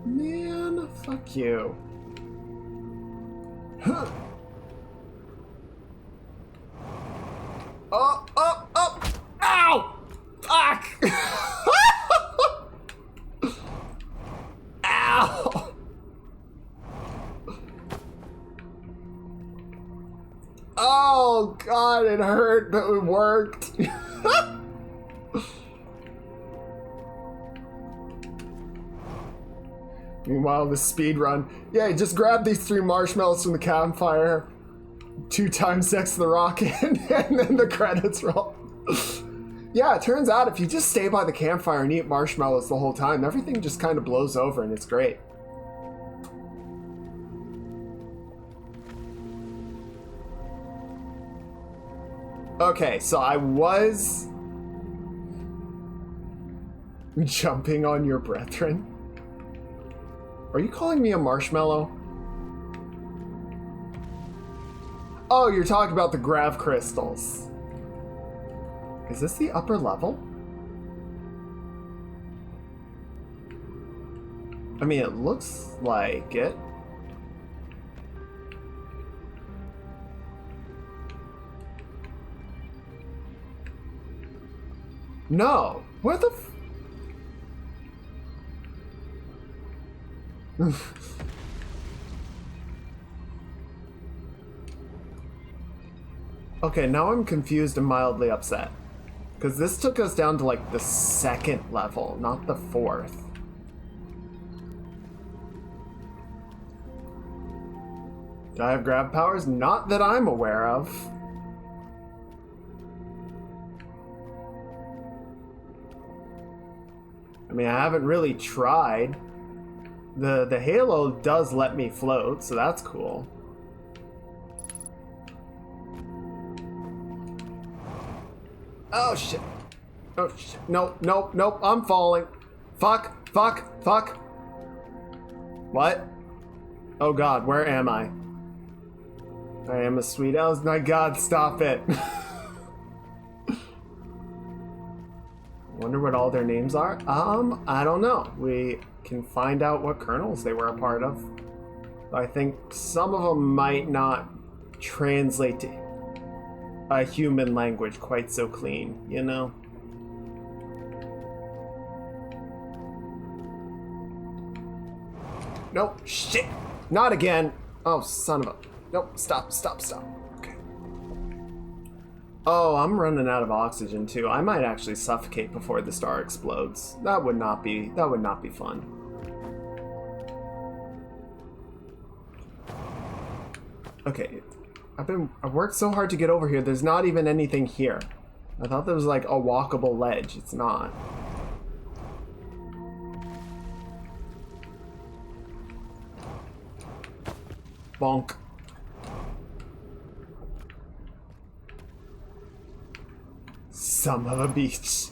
Man, fuck you. Huh. Oh, oh, oh! Ow! Fuck! Ow! Oh god, it hurt, but it worked. Meanwhile, the speed run. Yeah, just grab these 3 marshmallows from the campfire 2 times next to the rocket, and then the credits roll. Yeah, it turns out if you just stay by the campfire and eat marshmallows the whole time, everything just kind of blows over and it's great. Okay, so I was jumping on your brethren. Are you calling me a marshmallow? Oh, you're talking about the grav crystals. Is this the upper level? I mean, it looks like it. No. What the Okay, now I'm confused and mildly upset. Because this took us down to like the 2nd level, not the 4th. Do I have grab powers? Not that I'm aware of. I mean, I haven't really tried. The halo does let me float, so that's cool. Oh shit. Oh shit. Nope, nope, nope, I'm falling. Fuck, fuck, fuck. What? Oh god, where am I? I am a sweet elf. My god, stop it. Wonder what all their names are? I don't know. We can find out what kernels they were a part of. I think some of them might not translate to a human language quite so clean, you know? Nope, shit! Not again! Oh, son of a... Nope, stop, stop, stop. Okay. Oh, I'm running out of oxygen too. I might actually suffocate before the star explodes. That would not be fun. Okay, I worked so hard to get over here. There's not even anything here. I thought there was like a walkable ledge. It's not. Bonk. Son of a beach.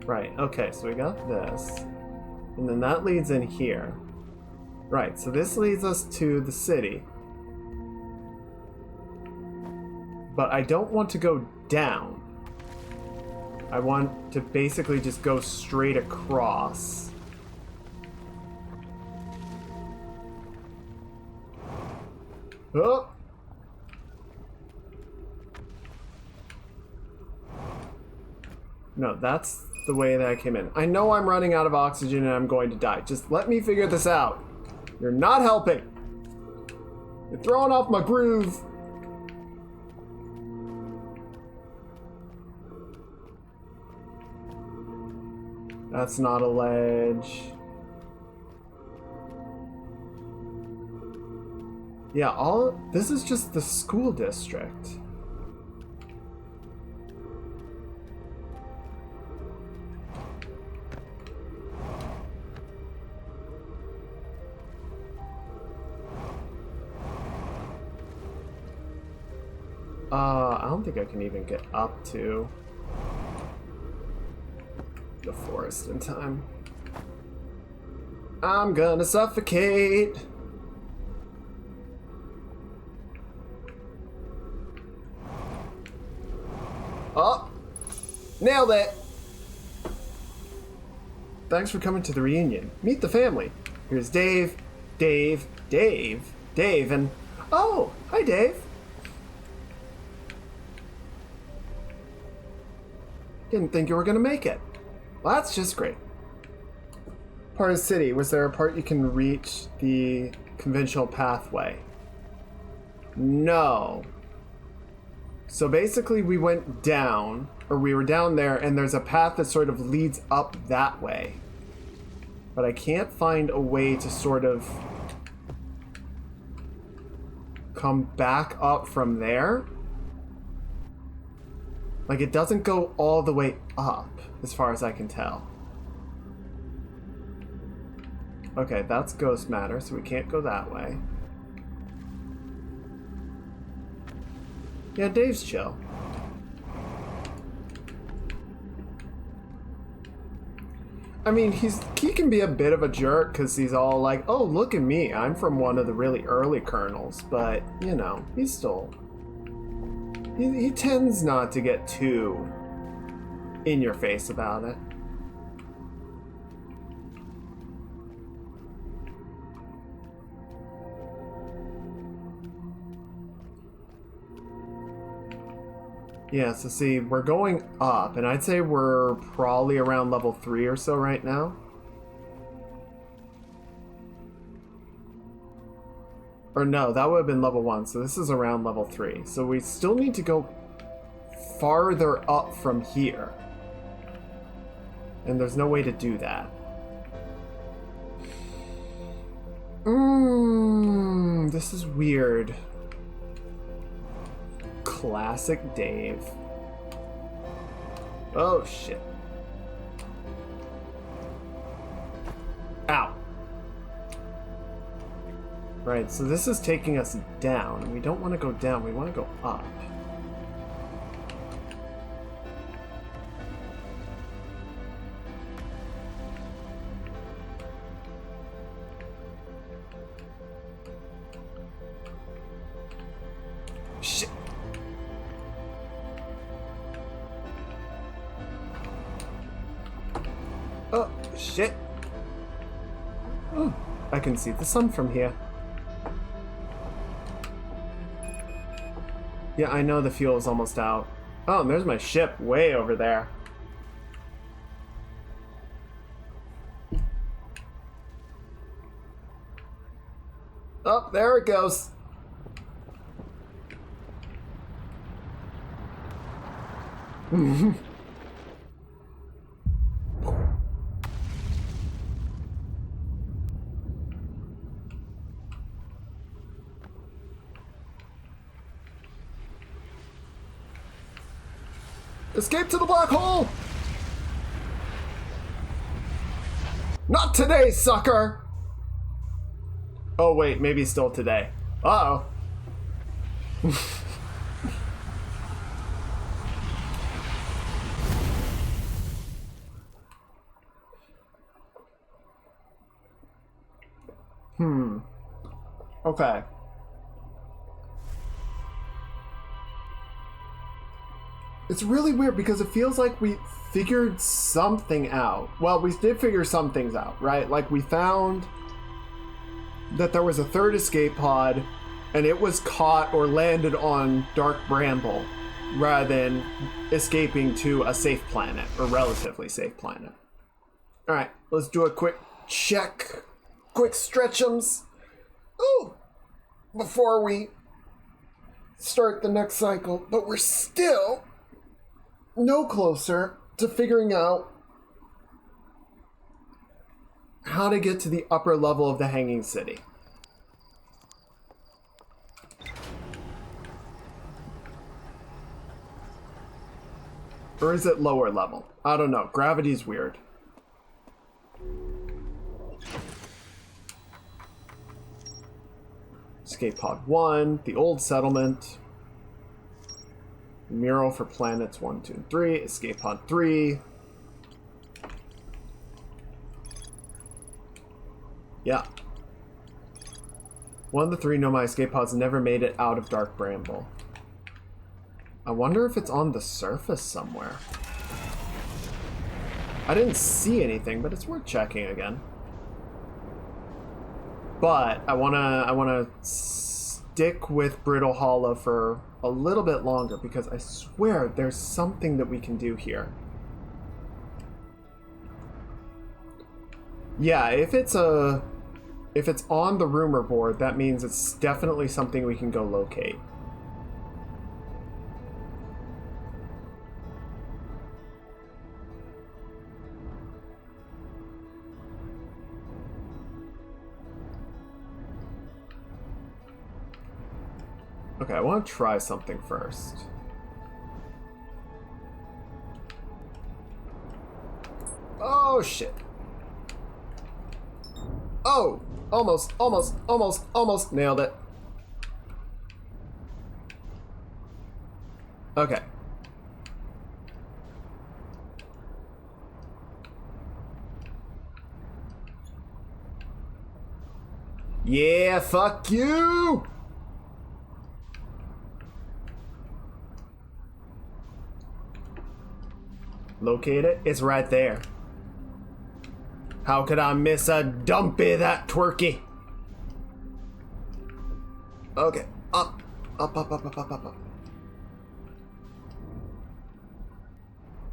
Right, okay, so we got this. And then that leads in here. Right, so this leads us to the city. But I don't want to go down. I want to basically just go straight across. Oh! No, that's the way that I came in. I know I'm running out of oxygen and I'm going to die. Just let me figure this out. You're not helping. You're throwing off my groove. That's not a ledge. Yeah, this is just the school district. I don't think I can even get up to the forest in time. I'm gonna suffocate. Oh, nailed it. Thanks for coming to the reunion. Meet the family. Here's Dave, Dave, and... Oh, hi, Dave. Didn't think you were gonna make it. Well, that's just great. Part of the city, was there a part you can reach the conventional pathway? No. So basically we went down, or we were down there, and there's a path that sort of leads up that way. But I can't find a way to sort of come back up from there. Like, it doesn't go all the way up, as far as I can tell. Okay, that's ghost matter, so we can't go that way. Yeah, Dave's chill. I mean, he can be a bit of a jerk because he's all like, oh, look at me, I'm from one of the really early kernels, but, you know, he's still... He tends not to get too in your face about it. Yeah, so see, we're going up, and I'd say we're probably around level 3 or so right now. Or no, that would have been level 1, so this is around level 3. So we still need to go farther up from here. And there's no way to do that. This is weird. Classic Dave. Oh, shit. Ow. Right, so this is taking us down. We don't want to go down, we want to go up. Shit. Oh, shit. Oh, I can see the sun from here. Yeah, I know the fuel is almost out. Oh, and there's my ship way over there. Oh, there it goes. Escape to the black hole! Not today, sucker! Oh wait, maybe still today. Uh-oh. Okay. It's really weird because it feels like we figured something out. Well, we did figure some things out, right? Like, we found that there was a third escape pod and it was caught or landed on Dark Bramble rather than escaping to a safe planet, or relatively safe planet. Alright, let's do a quick check. Quick stretchums. Ooh! Before we start the next cycle. But we're still no closer to figuring out how to get to the upper level of the Hanging City. Or is it lower level? I don't know. Gravity's weird. Escape pod 1, the old settlement. Mural for planets 1, 2, and 3. Escape pod 3. Yeah. One of the 3 Nomai escape pods never made it out of Dark Bramble. I wonder if it's on the surface somewhere. I didn't see anything, but it's worth checking again. But I wanna stick with Brittle Hollow for a little bit longer because I swear there's something that we can do here. Yeah, if it's on the rumor board, that means it's definitely something we can go locate. Okay, I want to try something first. Oh, shit. Oh! Almost nailed it. Okay. Yeah, fuck you! Locate it? It's right there. How could I miss a dumpy that twerky? Okay, up.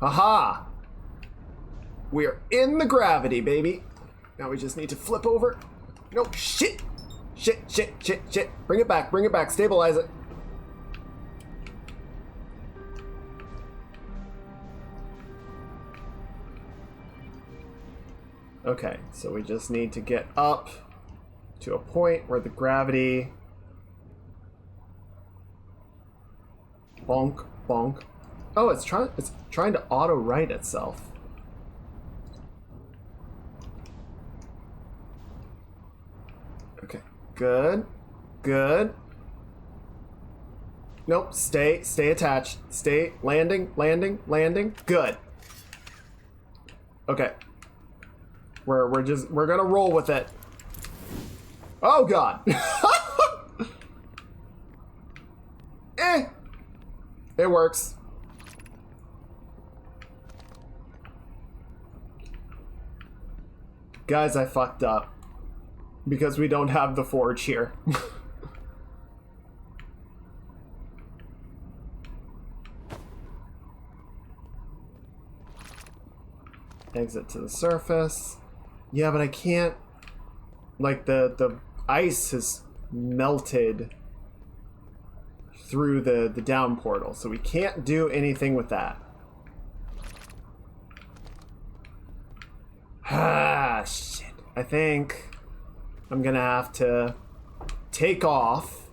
Aha! We're in the gravity, baby. Now we just need to flip over. No, shit! Shit. Bring it back, stabilize it. Okay, so we just need to get up to a point where the gravity... Bonk. Oh, it's trying to auto-right itself. Okay, good. Nope, stay attached. Stay, landing. Good. Okay. We're gonna roll with it. Oh god. It works. Guys, I fucked up. Because we don't have the forge here. Exit to the surface. Yeah, but I can't... Like, the ice has melted through the down portal, so we can't do anything with that. Ah, shit. I think I'm gonna have to take off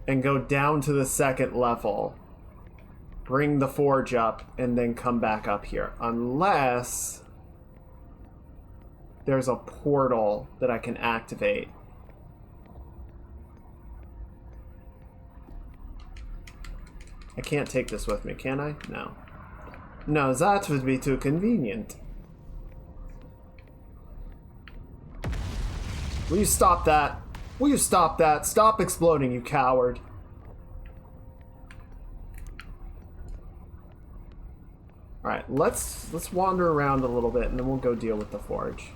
and go down to the second level, bring the forge up, and then come back up here. Unless there's a portal that I can activate. I can't take this with me, can I? No. No, that would be too convenient. Will you stop that? Will you stop that? Stop exploding, you coward. Alright, let's wander around a little bit and then we'll go deal with the forge.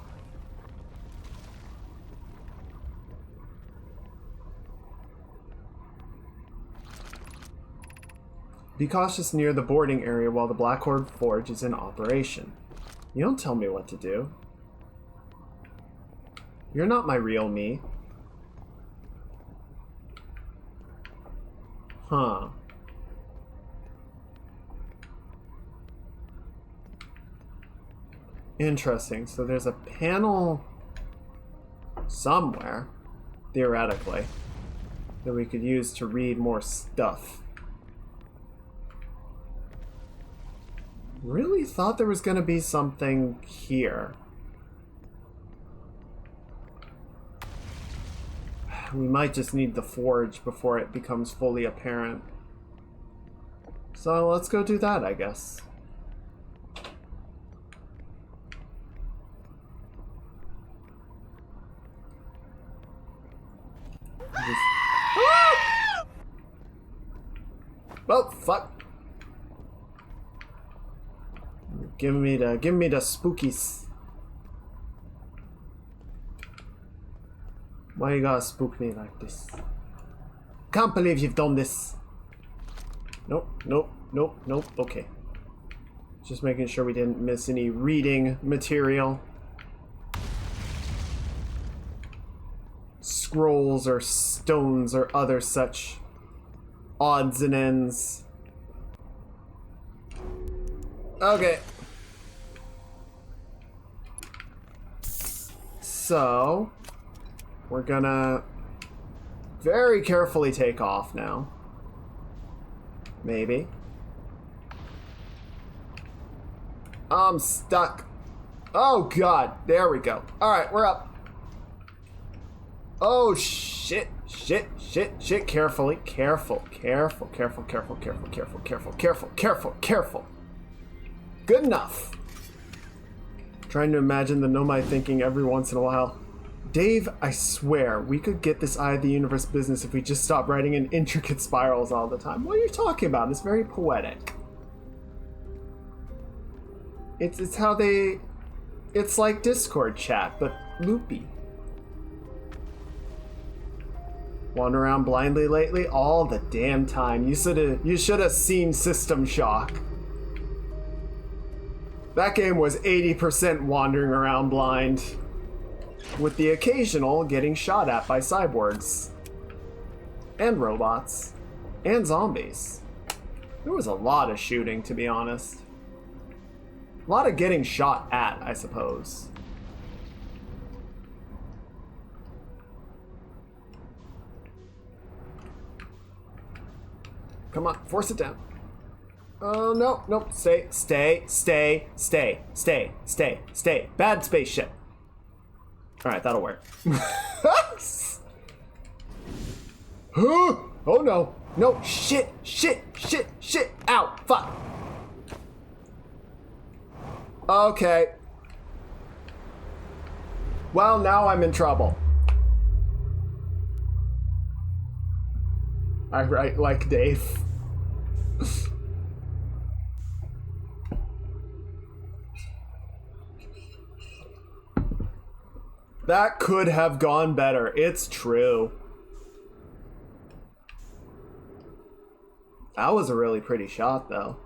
Be cautious near the boarding area while the Black Horde Forge is in operation. You don't tell me what to do. You're not my real me. Huh. Interesting. So there's a panel somewhere, theoretically, that we could use to read more stuff. Really thought there was going to be something here. We might just need the forge before it becomes fully apparent. So let's go do that, I guess. Oh, fuck. Give me the spookies. Why you gotta spook me like this? Can't believe you've done this. Nope, nope, nope, nope. Okay. Just making sure we didn't miss any reading material. Scrolls or stones or other such odds and ends. Okay. So, we're gonna very carefully take off now. Maybe. I'm stuck. Oh god, there we go. Alright, we're up. Oh shit, shit, shit, shit. Carefully, careful, careful, careful, careful, careful, careful, careful, careful, careful, careful. Good enough. Trying to imagine the Nomai thinking every once in a while, Dave, I swear, we could get this Eye of the Universe business if we just stop writing in intricate spirals all the time. What are you talking about? It's very poetic. It's how they... It's like Discord chat, but loopy. Wander around blindly lately? All the damn time. You should have seen System Shock. That game was 80% wandering around blind, with the occasional getting shot at by cyborgs. And robots. And zombies. There was a lot of shooting, to be honest. A lot of getting shot at, I suppose. Come on, force it down. Oh, no, nope. Stay, stay, stay, stay, stay, stay, stay. Bad spaceship. Alright, that'll work. Oh, no. No, shit, shit, shit, shit. Ow, fuck. Okay. Well, now I'm in trouble. I write like Dave. That could have gone better. It's true. That was a really pretty shot, though.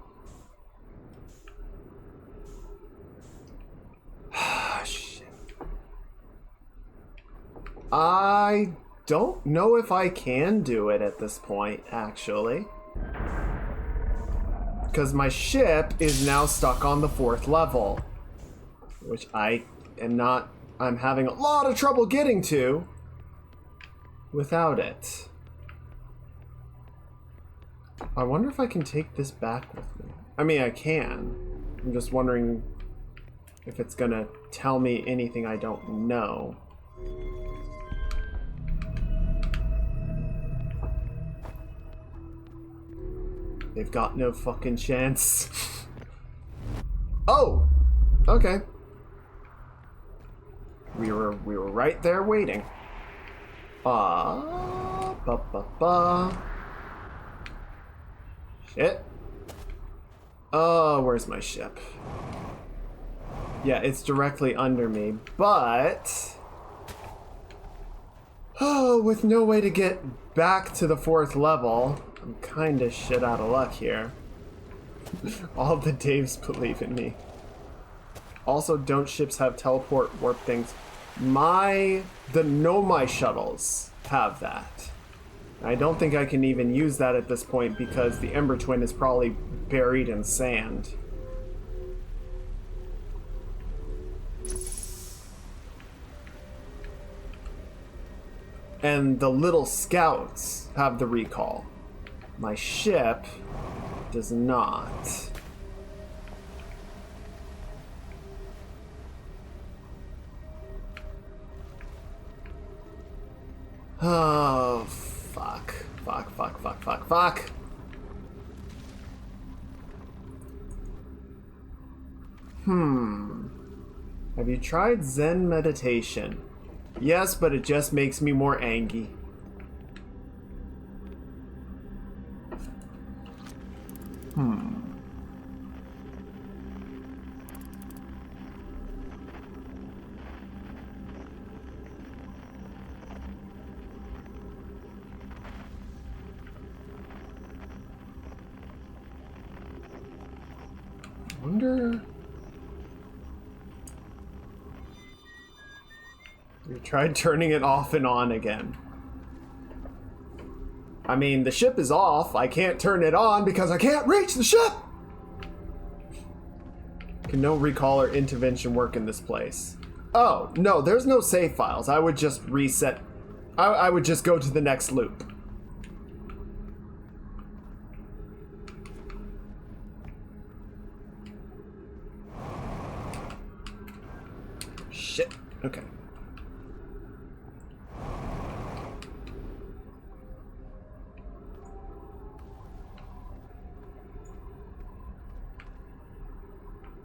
Shit. I don't know if I can do it at this point, actually. Because my ship is now stuck on the 4th level. Which I am not... I'm having a lot of trouble getting to without it. I wonder if I can take this back with me. I mean, I can. I'm just wondering if it's gonna tell me anything I don't know. They've got no fucking chance. Oh! Okay. We were right there waiting. Shit. Oh, where's my ship? Yeah, it's directly under me, but... Oh, with no way to get back to the 4th level, I'm kinda shit out of luck here. All the Daves believe in me. Also, don't ships have teleport warp things? The Nomai shuttles have that. I don't think I can even use that at this point because the Ember Twin is probably buried in sand. And the little scouts have the recall. My ship does not. Oh, fuck. Fuck, fuck, fuck, fuck, fuck. Have you tried Zen meditation? Yes, but it just makes me more angry. wonder... We tried turning it off and on again. I mean, the ship is off. I can't turn it on because I can't reach the ship! Can no recall or intervention work in this place? Oh, no, there's no save files. I would just reset. I would just go to the next loop. Shit. Okay.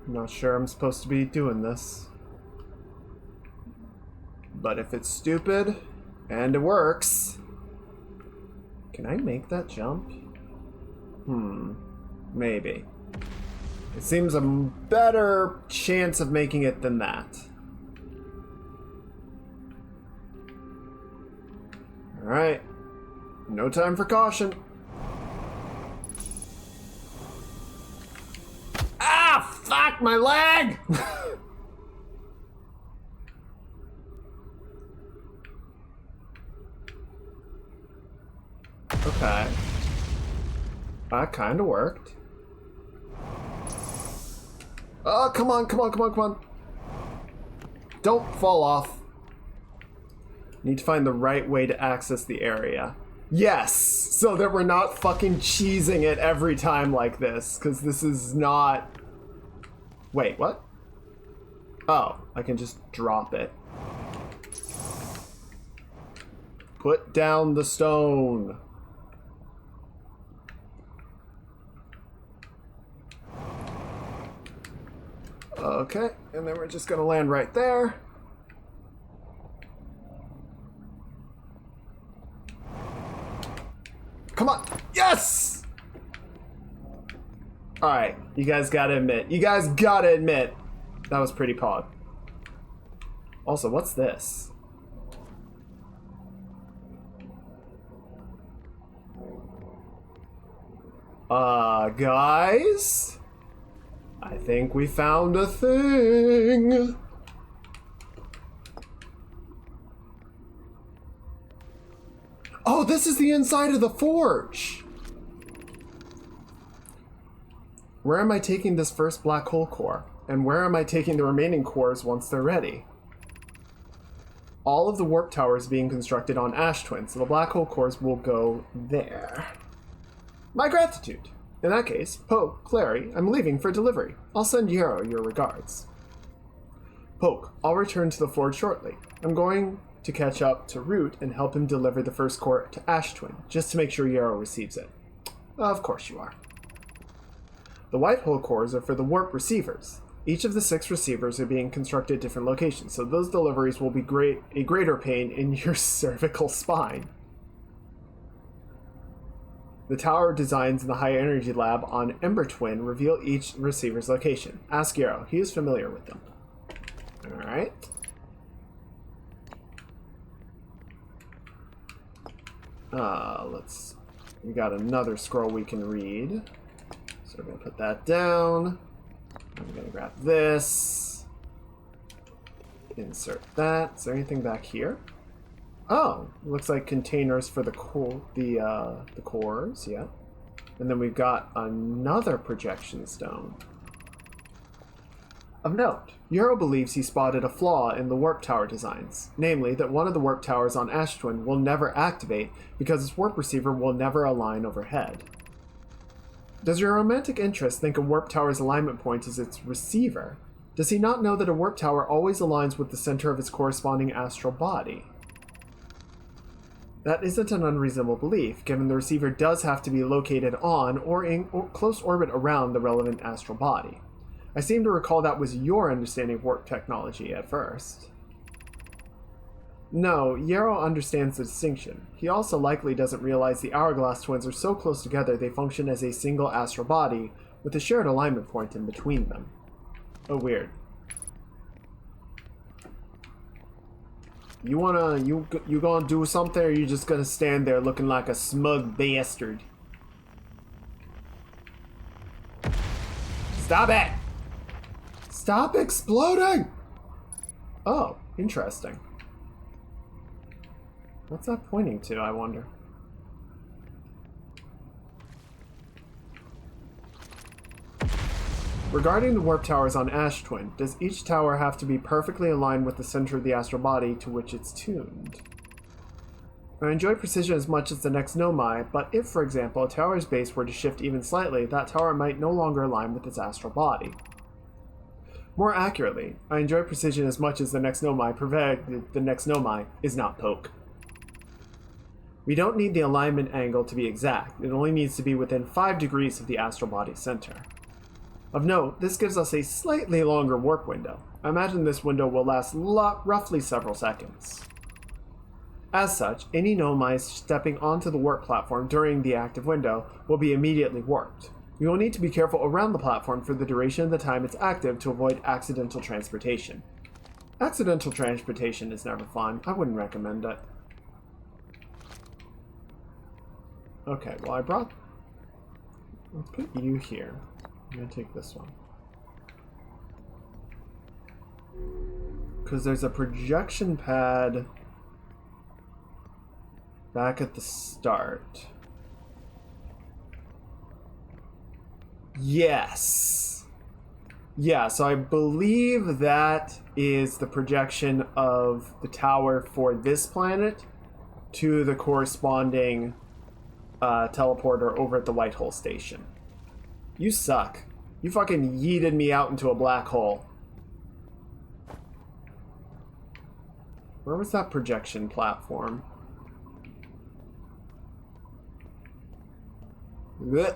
I'm not sure I'm supposed to be doing this. But if it's stupid and it works, can I make that jump? Maybe. It seems a better chance of making it than that. Alright. No time for caution. Ah, fuck my leg! Okay. That kind of worked. Oh, come on, come on, come on, come on. Don't fall off. Need to find the right way to access the area. Yes! So that we're not fucking cheesing it every time like this, because this is not... Wait, what? Oh, I can just drop it. Put down the stone. Okay, and then we're just gonna land right there. Come on! Yes! Alright, you guys gotta admit. That was pretty pog. Also, what's this? Guys? I think we found a thing. Oh, this is the inside of the forge. Where am I taking this first black hole core? And where am I taking the remaining cores once they're ready? All of the warp towers being constructed on Ash Twin, so the black hole cores will go there. My gratitude. In that case, Poke, Clary, I'm leaving for delivery. I'll send Yarrow your regards. Poke, I'll return to the forge shortly. I'm going to catch up to Root and help him deliver the first core to Ash Twin, just to make sure Yarrow receives it. Of course you are. The white hole cores are for the warp receivers. Each of the 6 receivers are being constructed at different locations, so those deliveries will be a greater pain in your cervical spine. The tower designs in the High Energy Lab on Ember Twin reveal each receiver's location. Ask Yarrow, he is familiar with them. Alright. We got another scroll we can read. So we're gonna put that down. I'm gonna grab this. Insert that. Is there anything back here? Oh, looks like containers for the cores, yeah. And then we've got another projection stone. Of note, Yarrow believes he spotted a flaw in the warp tower designs, namely that one of the warp towers on Ash Twin will never activate because its warp receiver will never align overhead. Does your romantic interest think a warp tower's alignment point is its receiver? Does he not know that a warp tower always aligns with the center of its corresponding astral body? That isn't an unreasonable belief, given the receiver does have to be located on or in close orbit around the relevant astral body. I seem to recall that was your understanding of warp technology at first. No, Yarrow understands the distinction. He also likely doesn't realize the Hourglass twins are so close together they function as a single astral body, with a shared alignment point in between them. Oh, weird. You gonna do something, or you just gonna stand there looking like a smug bastard? Stop it! Stop exploding! Oh, interesting. What's that pointing to, I wonder? Regarding the warp towers on Ash Twin, does each tower have to be perfectly aligned with the center of the astral body to which it's tuned? I enjoy precision as much as the next Nomai, but if, for example, a tower's base were to shift even slightly, that tower might no longer align with its astral body. More accurately, I enjoy precision as much as the next Nomai, provided the next Nomai is not poke. We don't need the alignment angle to be exact, it only needs to be within 5 degrees of the astral body's center. Of note, this gives us a slightly longer warp window. I imagine this window will last roughly several seconds. As such, any Nomai stepping onto the warp platform during the active window will be immediately warped. You will need to be careful around the platform for the duration of the time it's active to avoid accidental transportation. Accidental transportation is never fun. I wouldn't recommend it. Okay, well let's put you here. I'm gonna take this one. Because there's a projection pad back at the start. Yes. Yeah, so I believe that is the projection of the tower for this planet to the corresponding teleporter over at the White Hole Station. You suck. You fucking yeeted me out into a black hole. Where was that projection platform? Blech.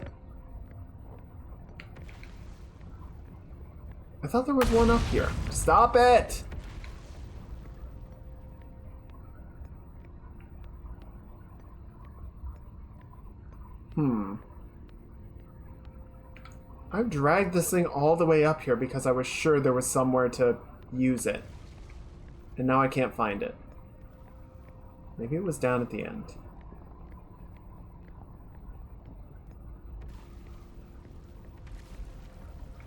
I thought there was one up here. Stop it! I've dragged this thing all the way up here because I was sure there was somewhere to use it. And now I can't find it. Maybe it was down at the end.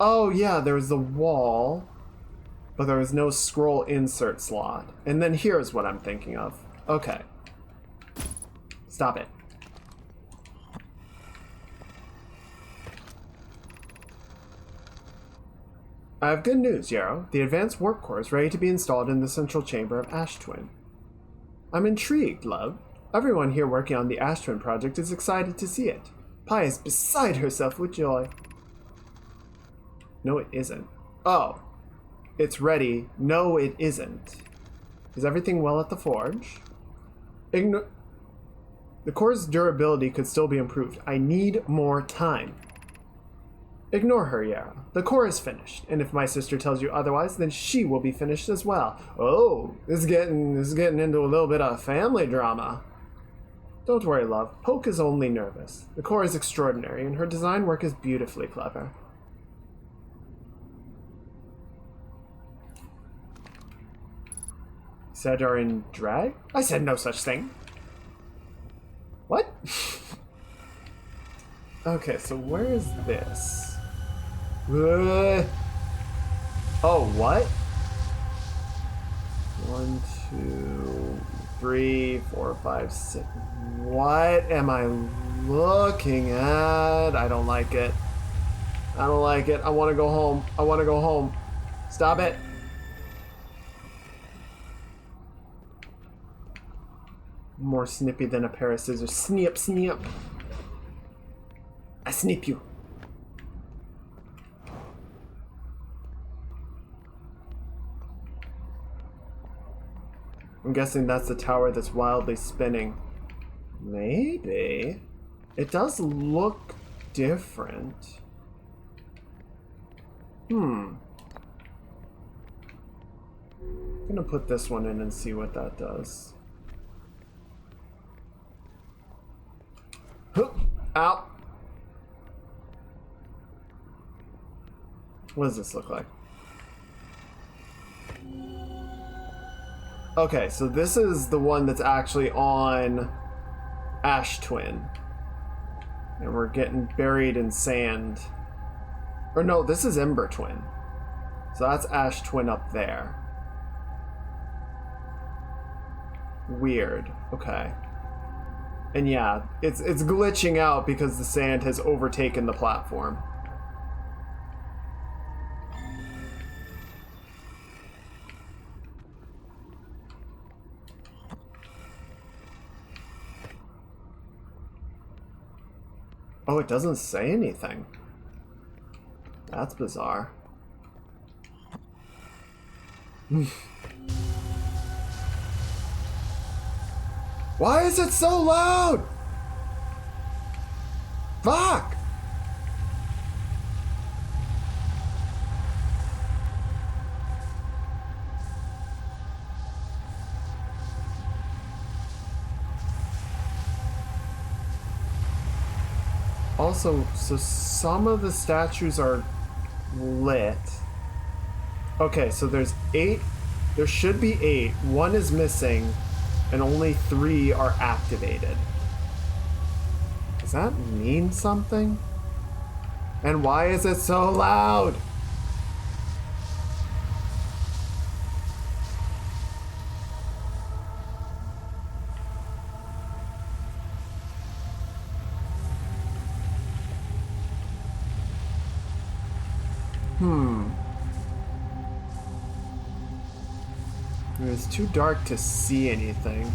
Oh yeah, there was the wall, but there was no scroll insert slot. And then here's what I'm thinking of. Okay. Stop it. I have good news, Yarrow. The advanced warp core is ready to be installed in the central chamber of Ash Twin. I'm intrigued, love. Everyone here working on the Ash Twin project is excited to see it. Pi is beside herself with joy. No, it isn't. Oh. It's ready. No, it isn't. Is everything well at the forge? The core's durability could still be improved. I need more time. Ignore her, Yarrow. The core is finished, and if my sister tells you otherwise, then she will be finished as well. Oh, this is getting into a little bit of family drama. Don't worry, love. Poke is only nervous. The core is extraordinary, and her design work is beautifully clever. Said are in drag? I said no such thing. What? Okay, so where is this? Oh, what? 1, 2, 3, 4, 5, 6. What am I looking at? I don't like it. I don't like it. I want to go home. I want to go home. Stop it. More snippy than a pair of scissors. Snip, snip. I snip you. I'm guessing that's the tower that's wildly spinning. Maybe. It does look different. I'm gonna put this one in and see what that does. Ow. What does this look like? Okay, so this is the one that's actually on Ash Twin. And we're getting buried in sand. Or no, this is Ember Twin. So that's Ash Twin up there. Weird. Okay. And yeah, it's glitching out because the sand has overtaken the platform. Oh, it doesn't say anything. That's bizarre. Why is it so loud? Fuck! Also, so some of the statues are lit. Okay, so there's 8. There should be 8. 1 is missing, and only 3 are activated. Does that mean something? And why is it so loud? It's too dark to see anything.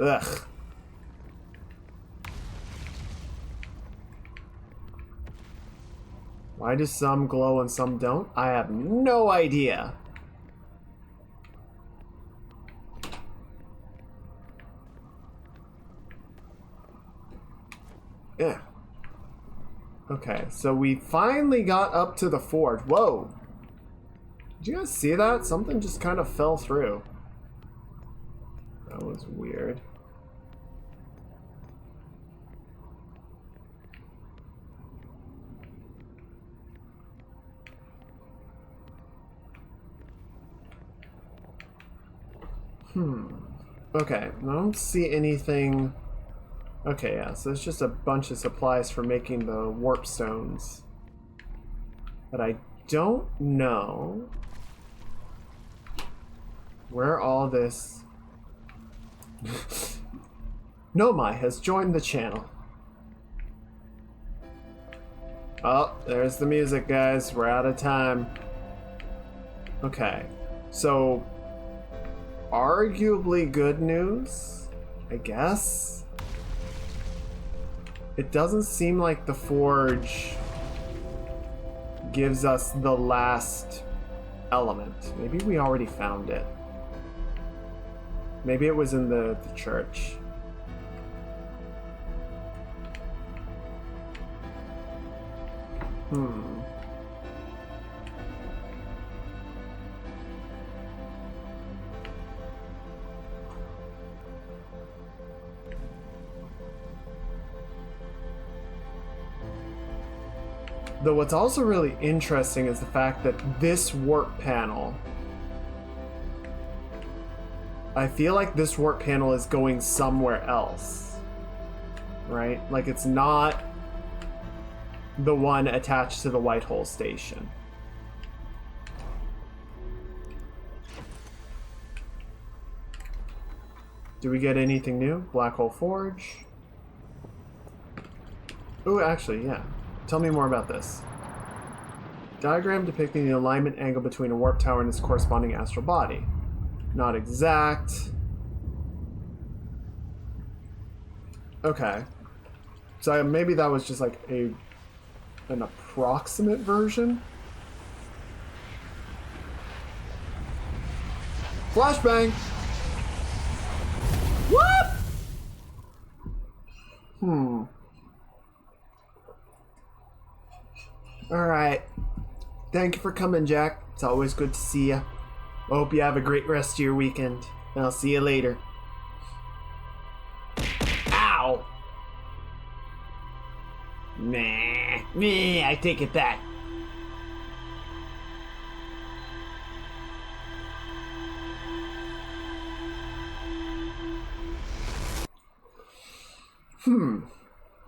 Ugh. Why do some glow and some don't? I have no idea. Yeah. Okay, so we finally got up to the forge. Whoa. Did you guys see that? Something just kind of fell through. That was weird. Okay, I don't see anything. Okay, yeah, so it's just a bunch of supplies for making the warp stones. But I don't know where all this... Nomai has joined the channel. Oh, there's the music, guys. We're out of time. Okay, so... arguably good news, I guess. It doesn't seem like the forge gives us the last element. Maybe we already found it. Maybe it was in the church. Though what's also really interesting is the fact that this warp panel, I feel like this warp panel is going somewhere else, right? Like it's not the one attached to the Whitehole station. Do we get anything new? Black Hole Forge. Oh, actually, yeah. Tell me more about this. Diagram depicting the alignment angle between a warp tower and its corresponding astral body. Not exact. Okay. So maybe that was just like an approximate version? Flashbang! What? Alright. Thank you for coming, Jack. It's always good to see you. I hope you have a great rest of your weekend. And I'll see you later. Ow! I take it back.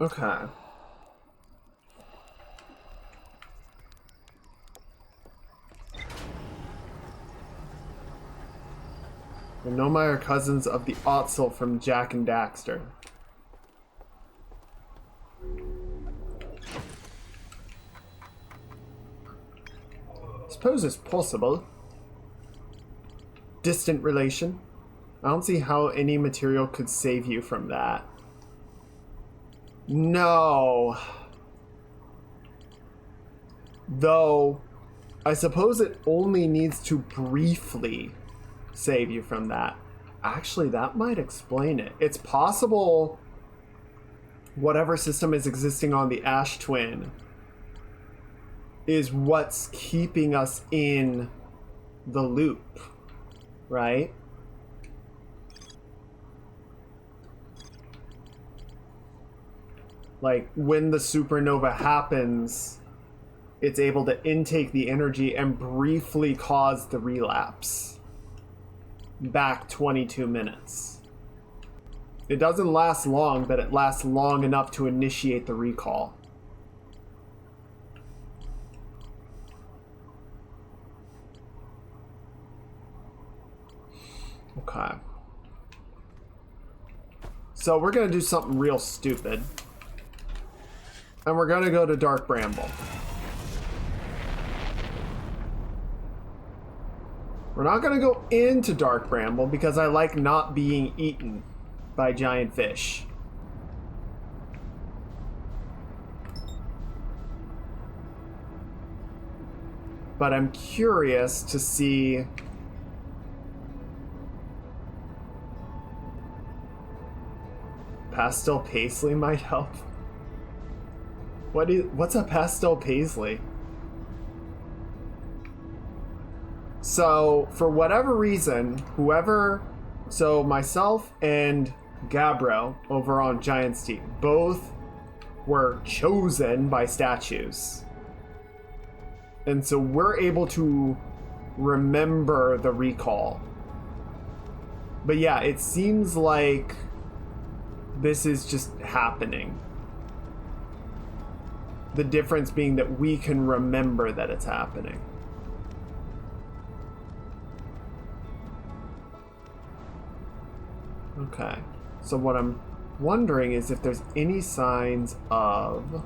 Okay. The Nomai are cousins of the Otzel from Jack and Daxter. Suppose it's possible. Distant relation. I don't see how any material could save you from that. No. Though, I suppose it only needs to briefly save you from that. Actually, that might explain it. It's possible whatever system is existing on the Ash Twin is what's keeping us in the loop, right? Like, when the supernova happens, it's able to intake the energy and briefly cause the relapse. Back 22 minutes. It doesn't last long, but it lasts long enough to initiate the recall. Okay. So we're gonna do something real stupid. And we're gonna go to Dark Bramble. We're not gonna go into Dark Bramble because I like not being eaten by giant fish. But I'm curious to see pastel paisley might help. What's a pastel paisley? So, for whatever reason, so myself and Gabbro over on Giant's team, both were chosen by statues. And so we're able to remember the recall. But yeah, it seems like this is just happening. The difference being that we can remember that it's happening. Okay. So what I'm wondering is if there's any signs of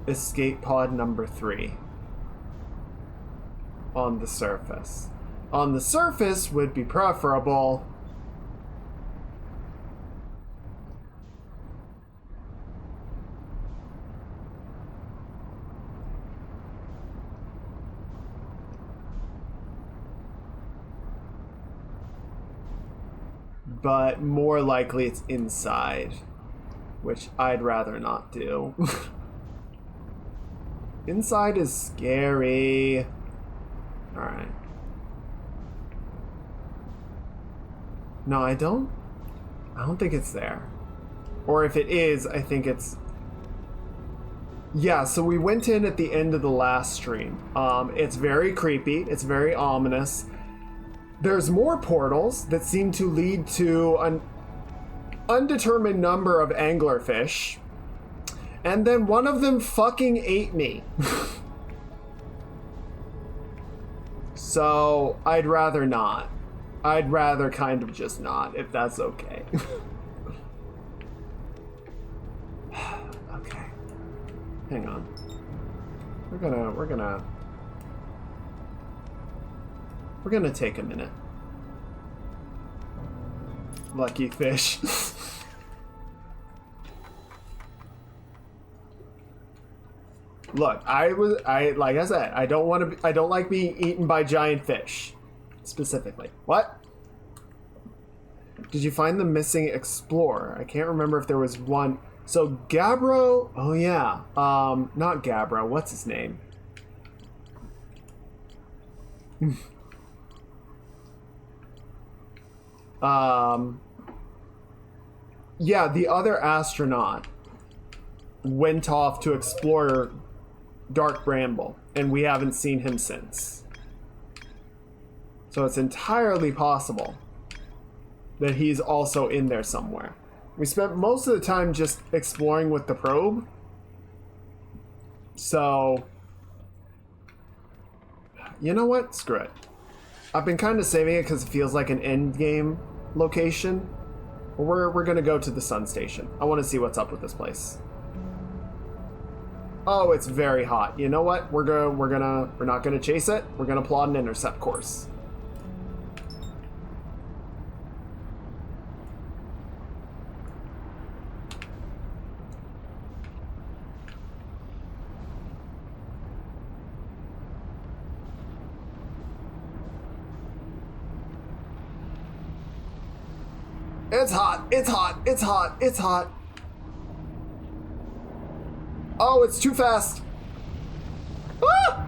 escape pod number 3 on the surface. On the surface would be preferable. But more likely it's inside, which I'd rather not do. Inside is scary. Alright. No, I don't think it's there. Or if it is, I think it's... Yeah, so we went in at the end of the last stream. It's very creepy. It's very ominous. There's more portals that seem to lead to an undetermined number of anglerfish. And then one of them fucking ate me. So, I'd rather not. I'd rather kind of just not, if that's okay. Okay. Hang on. We're gonna take a minute. Lucky fish. Look, like I said, I don't like being eaten by giant fish. Specifically. What? Did you find the missing explorer? I can't remember if there was one. So Gabbro, oh yeah. Not Gabbro, what's his name? Yeah, the other astronaut went off to explore Dark Bramble, and we haven't seen him since. So it's entirely possible that he's also in there somewhere. We spent most of the time just exploring with the probe. So, you know what? Screw it. I've been kind of saving it because it feels like an end game location. We're gonna go to the sun station. I want to see what's up with this place. Oh, it's very hot. You know what? We're not gonna chase it. We're gonna plot an intercept course. It's hot, it's hot, it's hot, it's hot. Oh, it's too fast. Ah!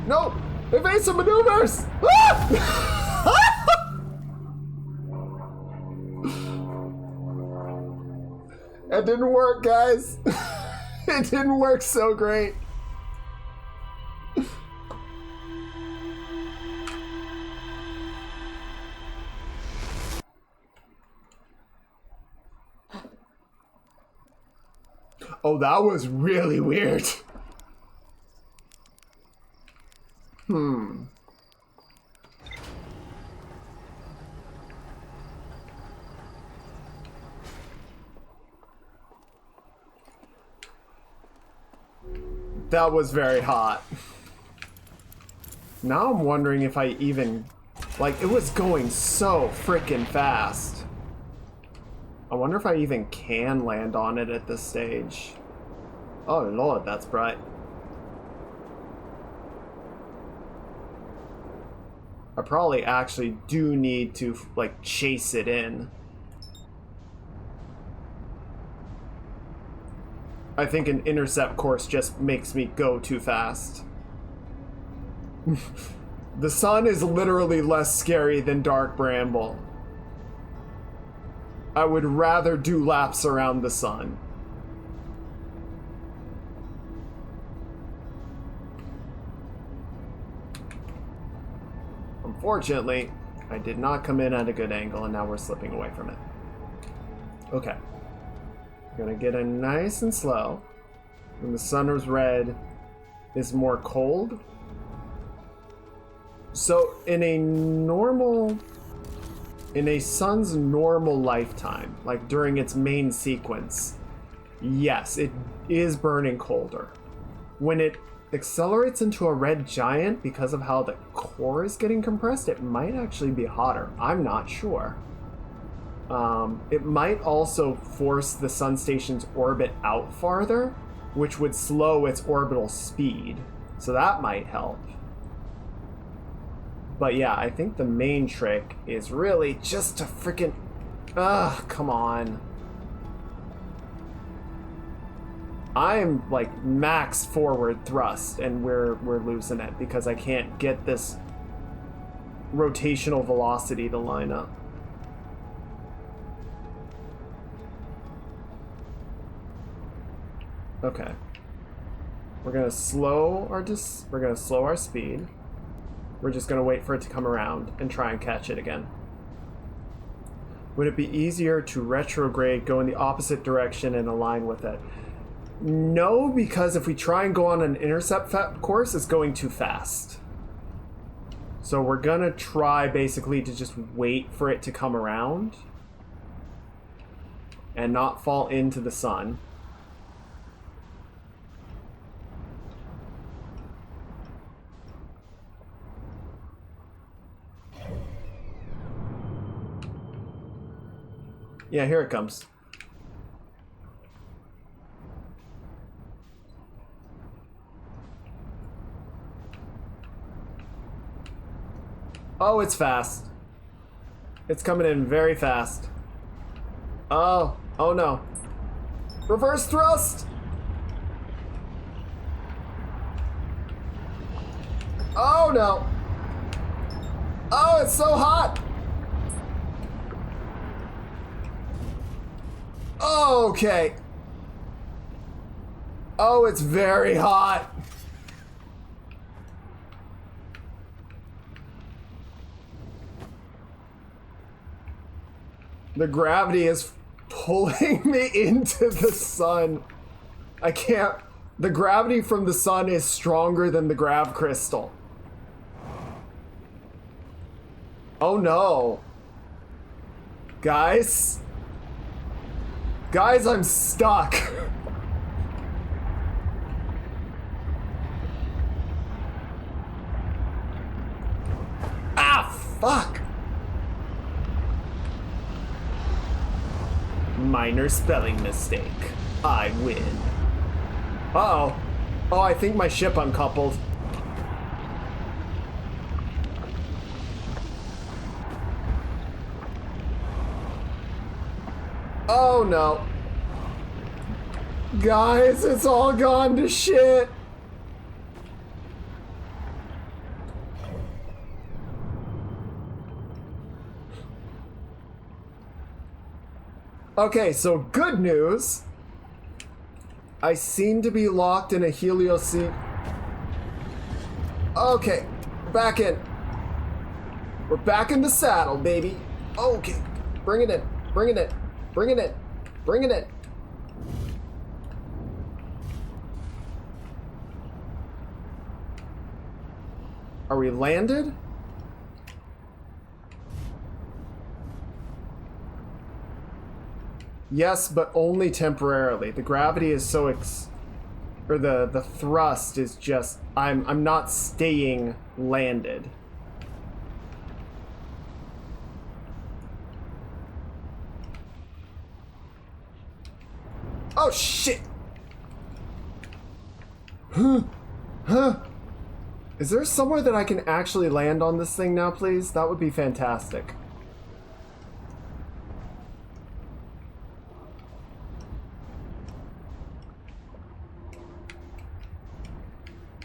No, evasive maneuvers. Ah! It didn't work, guys. It didn't work so great. Oh, that was really weird. That was very hot. Now I'm wondering if I even... Like, it was going so freaking fast. I wonder if I even can land on it at this stage. Oh lord, that's bright. I probably actually do need to, like, chase it in. I think an intercept course just makes me go too fast. The sun is literally less scary than Dark Bramble. I would rather do laps around the sun. Unfortunately, I did not come in at a good angle, and now we're slipping away from it. Okay. Gonna get in nice and slow. When the sun is red, is more cold. So in a sun's normal lifetime, like during its main sequence, yes, it is burning colder. When it accelerates into a red giant because of how the core is getting compressed, it might actually be hotter. I'm not sure. It might also force the sun station's orbit out farther, which would slow its orbital speed. So that might help. But yeah, I think the main trick is really just to freaking... Ugh, come on. I'm like max forward thrust, and we're losing it because I can't get this rotational velocity to line up. Okay. We're gonna slow our speed. We're just gonna wait for it to come around and try and catch it again. Would it be easier to retrograde, go in the opposite direction and align with it? No, because if we try and go on an intercept course, it's going too fast. So we're gonna try basically to just wait for it to come around and not fall into the sun. Yeah, here it comes. Oh, it's fast. It's coming in very fast. Oh no. Reverse thrust! Oh no. Oh, it's so hot! Okay. Oh, it's very hot. The gravity is pulling me into the sun. I can't. The gravity from the sun is stronger than the grav crystal. Oh no. Guys? Guys, I'm stuck. Ah, fuck. Minor spelling mistake. I win. Uh-oh. Oh, I think my ship uncoupled. Oh no. Guys, it's all gone to shit. Okay, so good news. I seem to be locked in a helio seat. Okay, back in. We're back in the saddle, baby. Okay, bring it in, bring it in, bring it in, bring it in. Are we landed? Yes, but only temporarily. The gravity is so or the thrust is just I'm not staying landed. Oh shit. Huh? Is there somewhere that I can actually land on this thing now, please? That would be fantastic.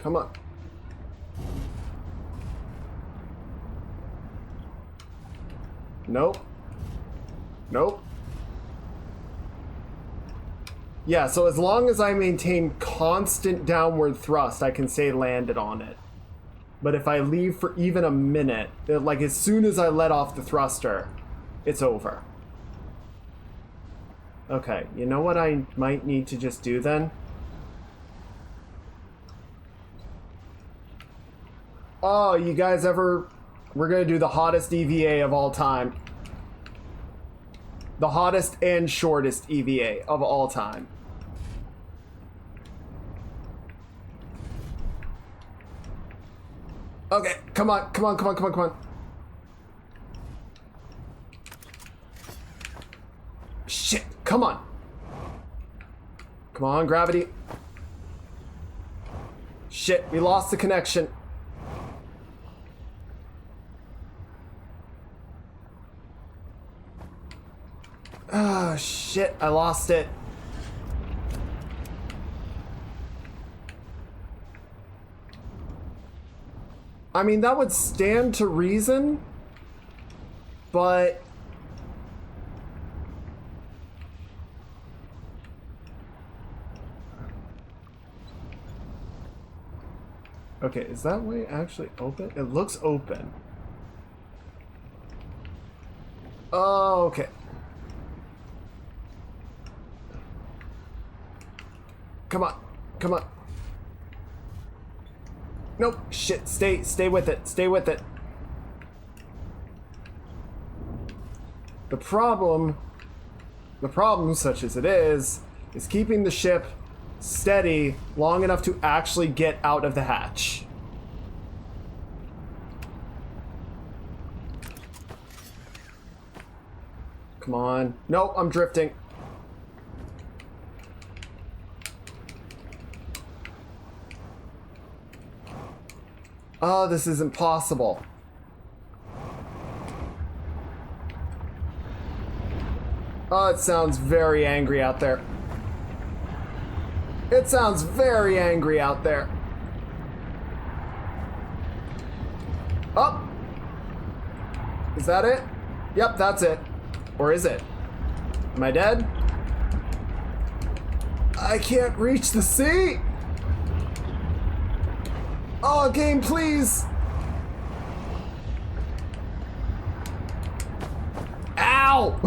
Come on. Nope. Nope. Yeah, so as long as I maintain constant downward thrust, I can say landed on it. But if I leave for even a minute, like as soon as I let off the thruster, it's over. Okay, you know what I might need to just do then? Oh, you guys ever... We're gonna do the hottest EVA of all time. The hottest and shortest EVA of all time. Okay, come on, come on, come on, come on, come on. Shit, come on. Come on, gravity. Shit, we lost the connection. Ah, shit, I lost it. I mean, that would stand to reason, but... Okay, is that way actually open? It looks open. Oh, okay. Come on, come on. Nope, shit, stay with it, stay with it. The problem, such as it is keeping the ship steady long enough to actually get out of the hatch. Come on. No, I'm drifting. Oh, this isn't possible. Oh, it sounds very angry out there. It sounds very angry out there. Oh! Is that it? Yep, that's it. Or is it? Am I dead? I can't reach the seat! Oh, game, please! Ow!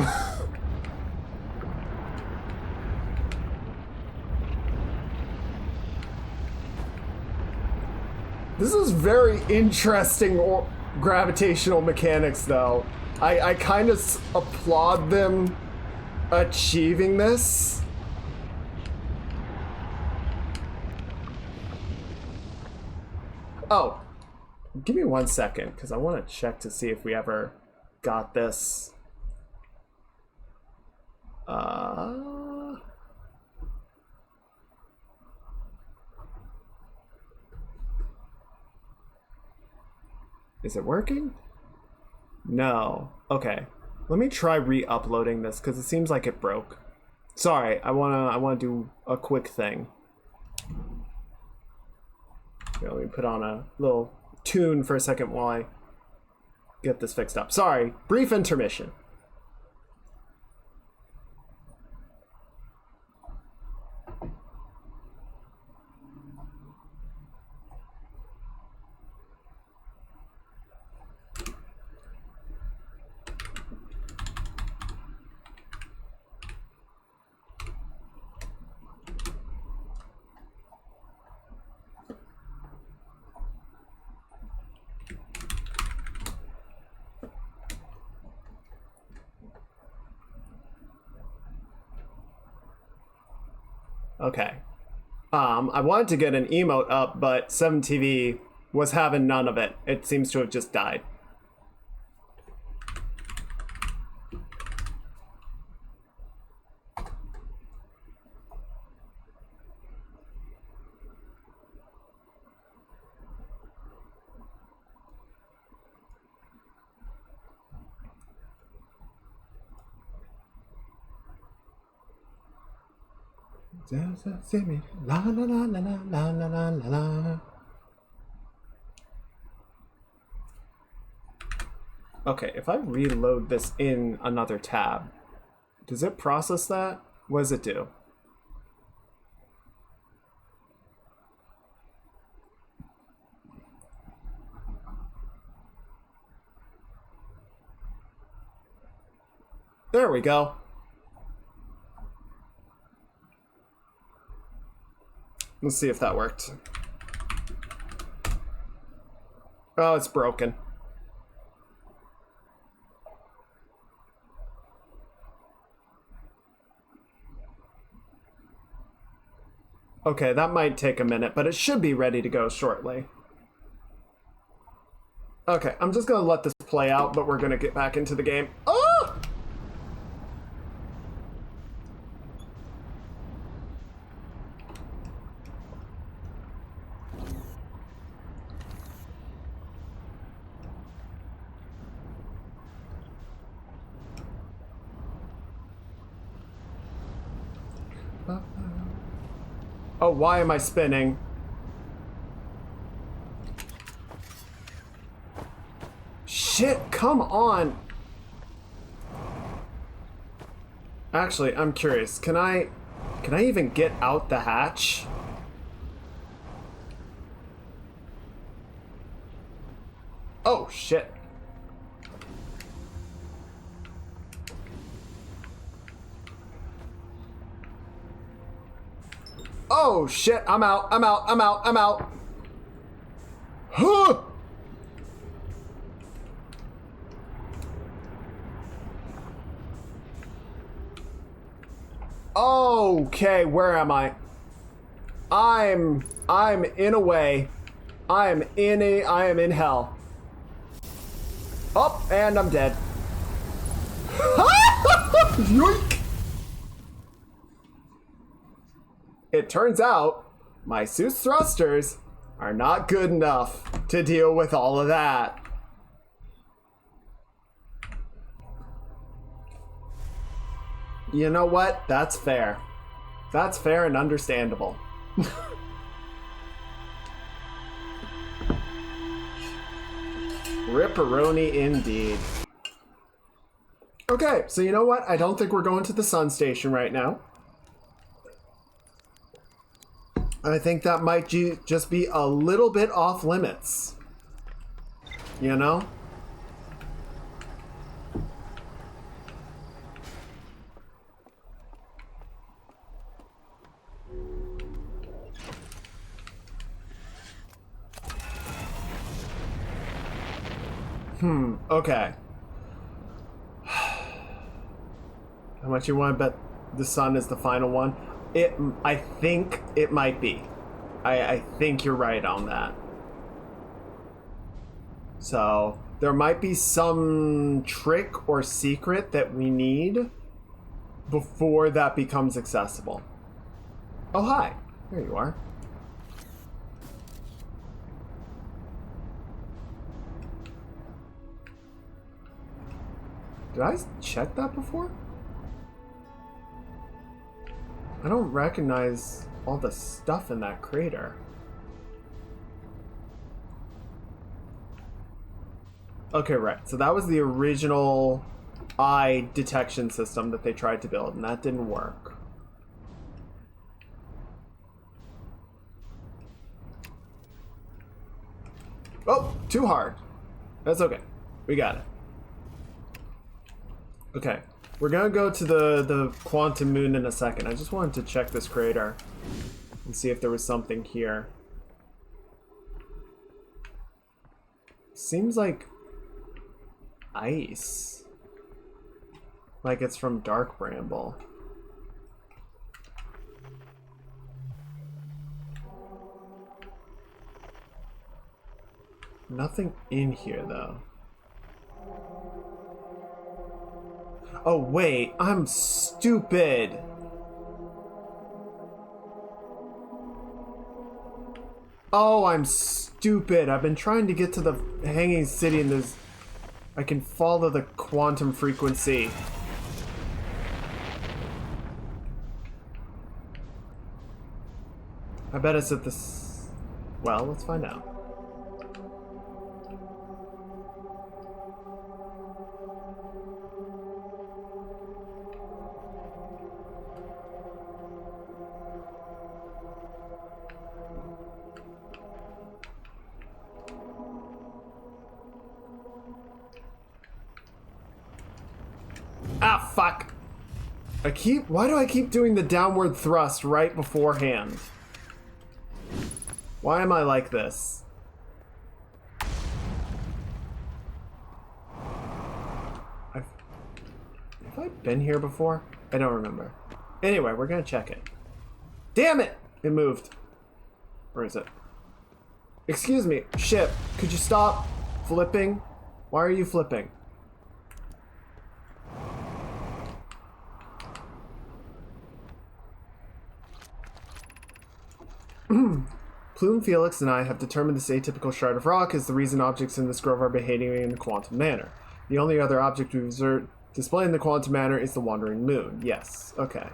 This is very interesting gravitational mechanics, though. I kind of applaud them achieving this. Oh, give me 1 second, because I want to check to see if we ever got this. Is it working? No. Okay. Let me try re-uploading this because it seems like it broke. Sorry, I wanna do a quick thing. Here, let me put on a little tune for a second while I get this fixed up. Sorry, brief intermission. Okay. I wanted to get an emote up, but 7TV was having none of it. It seems to have just died. La la la la la la la la la. Okay, if I reload this in another tab, does it process that? What does it do? There we go. Let's see if that worked. Oh, it's broken. Okay, that might take a minute, but it should be ready to go shortly. Okay, I'm just gonna let this play out, but we're gonna get back into the game. Oh! Oh, why am I spinning? Shit, come on. Actually, I'm curious. Can I even get out the hatch? Oh, shit. Oh shit, I'm out. Huh! Okay, where am I? I'm in a way. I am in hell. Oh, and I'm dead. Yoink! It turns out my Zeus thrusters are not good enough to deal with all of that. You know what? That's fair. That's fair and understandable. Ripperoni indeed. Okay, so you know what? I don't think we're going to the sun station right now. I think that might just be a little bit off limits. You know? Okay. How much you want to bet the sun is the final one? I think it might be. I think you're right on that. So, there might be some trick or secret that we need before that becomes accessible. Oh, hi. There you are. Did I check that before? I don't recognize all the stuff in that crater. Okay, right. So that was the original eye detection system that they tried to build, and that didn't work. Oh, too hard. That's okay. We got it. Okay. We're gonna go to the quantum moon in a second. I just wanted to check this crater and see if there was something here. Seems like ice. Like it's from Dark Bramble. Nothing in here though. Oh wait, I'm stupid. Oh, I'm stupid. I've been trying to get to the hanging city and there's... I can follow the quantum frequency. I bet it's at this... Well, let's find out. Ah, fuck. Why do I keep doing the downward thrust right beforehand? Why am I like this? Have I been here before? I don't remember. Anyway, we're gonna check it. Damn it! It moved. Where is it? Excuse me, ship. Could you stop flipping? Why are you flipping? Plume, Felix, and I have determined this atypical shard of rock is the reason objects in this grove are behaving in the quantum manner. The only other object we observe displaying the quantum manner is the wandering moon. Yes, okay.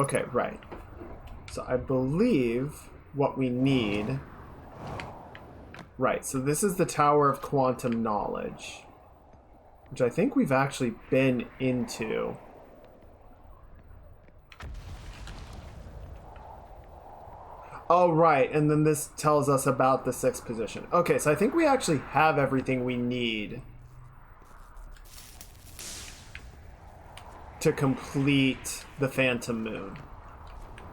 Okay, right. So I believe what we need... Right, so this is the Tower of Quantum Knowledge, which I think we've actually been into. Oh, right, and then this tells us about the sixth position. Okay, so I think we actually have everything we need to complete the Phantom Moon.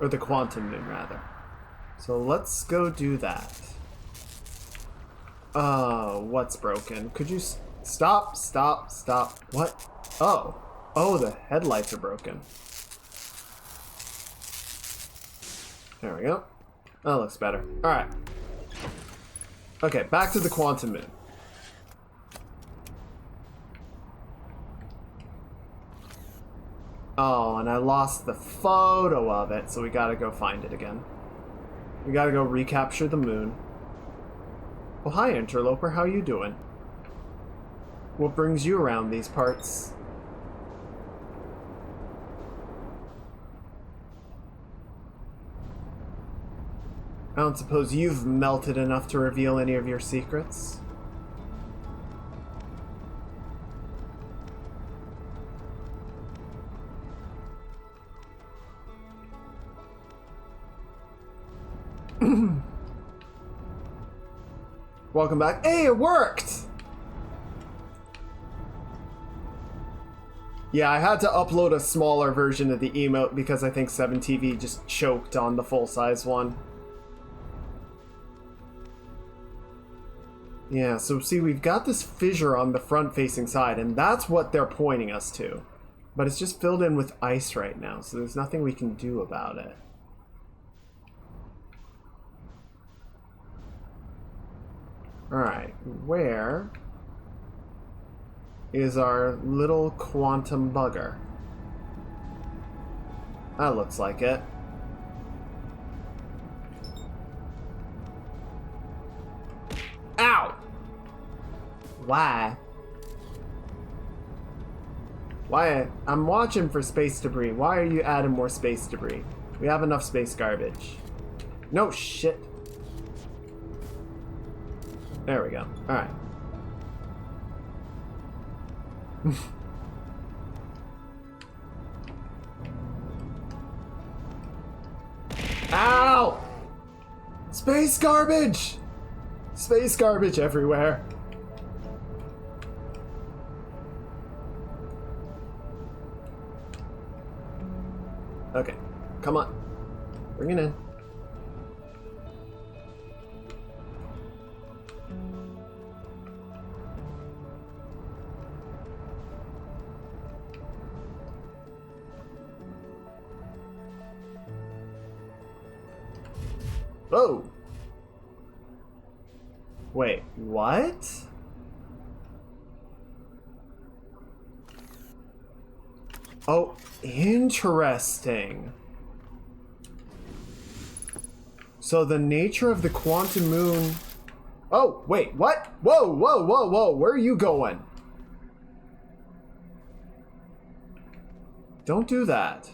Or the Quantum Moon, rather. So let's go do that. What's broken? Could you stop? What? Oh, the headlights are broken. There we go. That looks better. Alright. Okay, back to the Quantum Moon. Oh, and I lost the photo of it, so we gotta go find it again. We gotta go recapture the moon. Oh, hi, interloper. How you doing? What brings you around these parts? I don't suppose you've melted enough to reveal any of your secrets? Welcome back. Hey, it worked! Yeah, I had to upload a smaller version of the emote because I think 7TV just choked on the full-size one. Yeah, so see, we've got this fissure on the front-facing side, and that's what they're pointing us to. But it's just filled in with ice right now, so there's nothing we can do about it. Alright, where is our little quantum bugger? That looks like it. Ow! Why? Why? I'm watching for space debris. Why are you adding more space debris? We have enough space garbage. No shit. There we go. Alright. Ow! Space garbage! Space garbage everywhere. Okay, come on. Bring it in. Whoa! Wait, what? Oh, interesting. So the nature of the quantum moon... Oh, wait, what? Whoa, whoa, whoa, whoa, where are you going? Don't do that.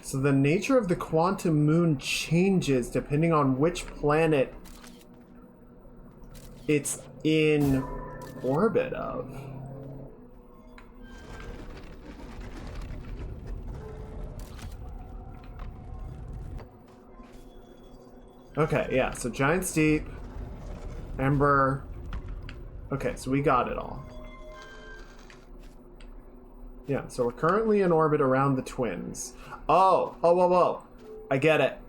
So the nature of the quantum moon changes depending on which planet it's in orbit of. Okay, yeah, so Giant Steep, Ember. Okay, so we got it all. Yeah, so we're currently in orbit around the twins. Oh, oh, whoa, whoa. I get it.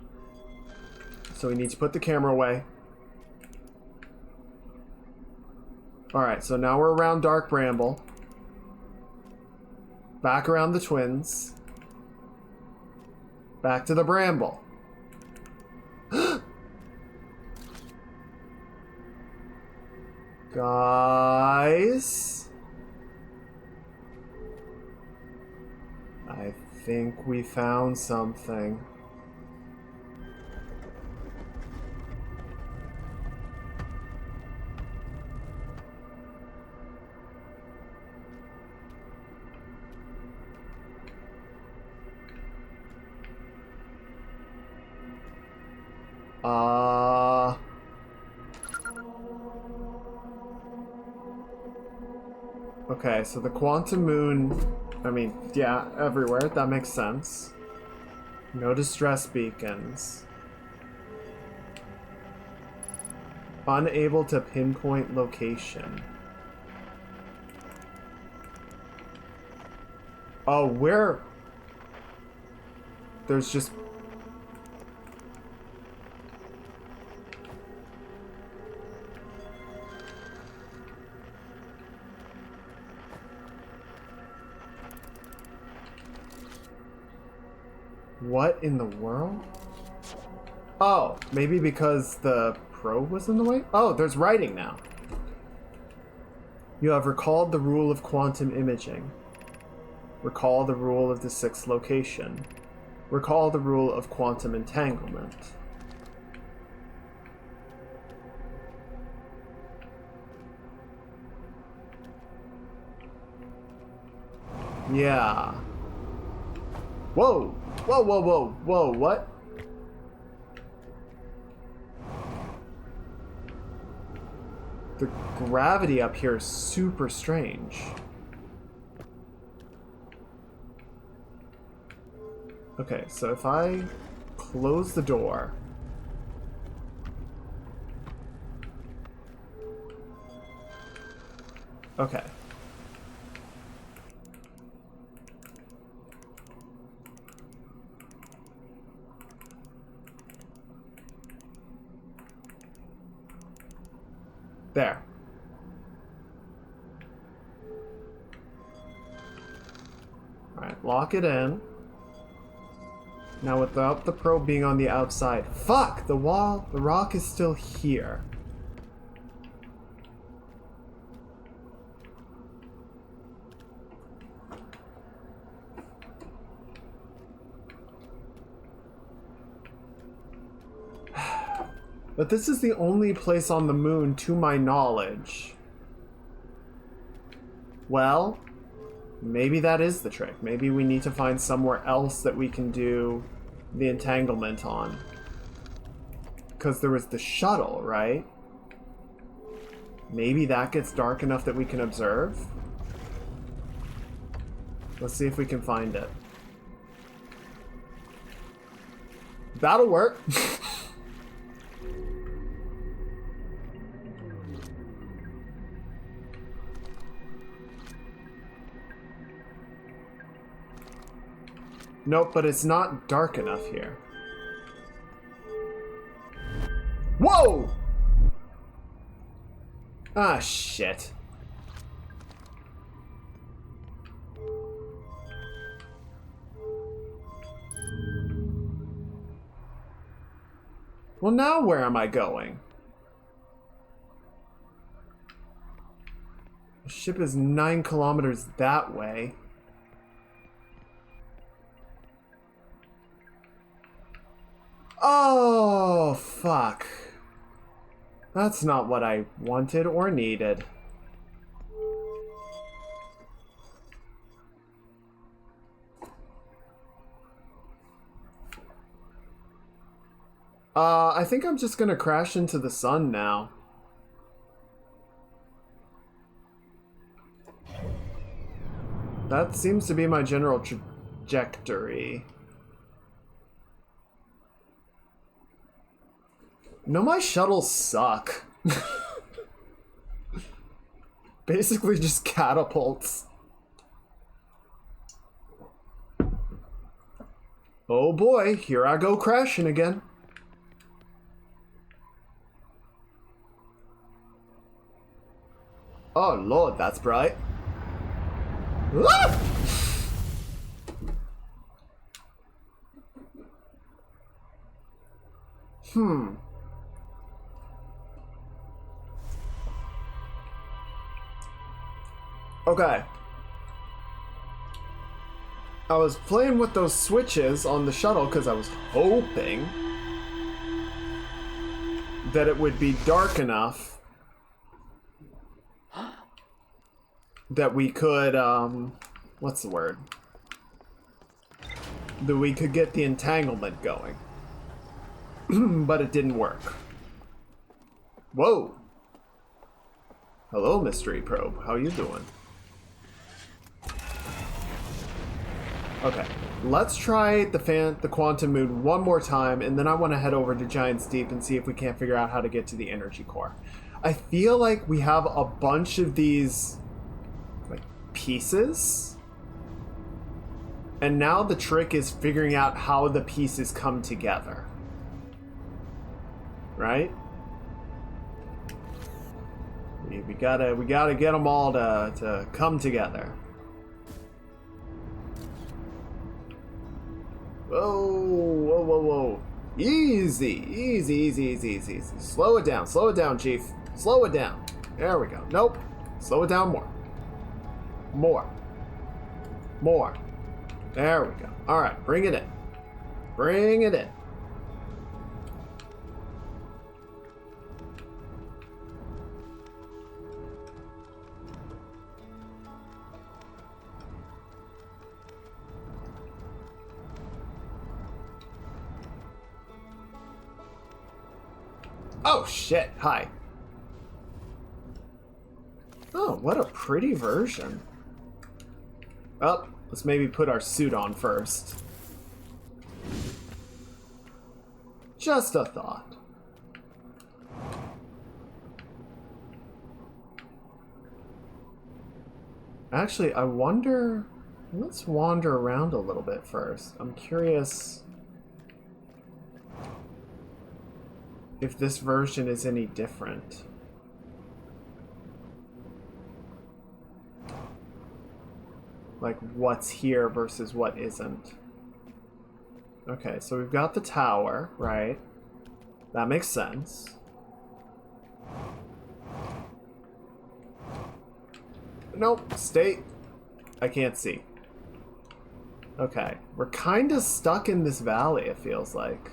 So we need to put the camera away. Alright, so now we're around Dark Bramble. Back around the twins. Back to the Bramble. Guys, I think we found something. Okay, so the quantum moon, I mean, yeah, everywhere, that makes sense. No distress beacons. Unable to pinpoint location. Oh, where? There's just... What in the world? Oh, maybe because the probe was in the way? Oh, there's writing now. You have recalled the rule of quantum imaging. Recall the rule of the sixth location. Recall the rule of quantum entanglement. Yeah. Whoa! Whoa, whoa, whoa, whoa, what? The gravity up here is super strange. Okay, so if I close the door... Okay. There. Alright, lock it in. Now without the probe being on the outside. Fuck! The rock is still here. But this is the only place on the moon, to my knowledge. Well, maybe that is the trick. Maybe we need to find somewhere else that we can do the entanglement on. Because there was the shuttle, right? Maybe that gets dark enough that we can observe? Let's see if we can find it. That'll work. Nope, but it's not dark enough here. Whoa! Ah, shit. Well, now where am I going? The ship is 9 kilometers that way. Oh, fuck. That's not what I wanted or needed. I think I'm just gonna crash into the sun now. That seems to be my general trajectory. No, my shuttles suck. Basically just catapults. Oh boy, here I go crashing again. Oh lord, that's bright. Ah! Okay. I was playing with those switches on the shuttle because I was hoping that it would be dark enough that we could, what's the word? That we could get the entanglement going. But it didn't work. Whoa. Hello, mystery probe. How you doing? Okay, let's try the quantum moon one more time, and then I want to head over to Giant's Deep and see if we can't figure out how to get to the energy core. I feel like we have a bunch of these like pieces, and now the trick is figuring out how the pieces come together. Right? We gotta get them all to come together. Whoa, whoa, whoa, whoa. Easy, easy, easy, easy, easy, easy. Slow it down, Chief. Slow it down. There we go. Nope. Slow it down more. More. More. There we go. Alright, bring it in. Bring it in. Oh shit, hi. Oh, what a pretty version. Oh, let's maybe put our suit on first. Just a thought. Actually, I wonder... Let's wander around a little bit first. I'm curious if this version is any different. Like, what's here versus what isn't. Okay, so we've got the tower, right? That makes sense. Nope, stay. I can't see. Okay, we're kind of stuck in this valley, it feels like.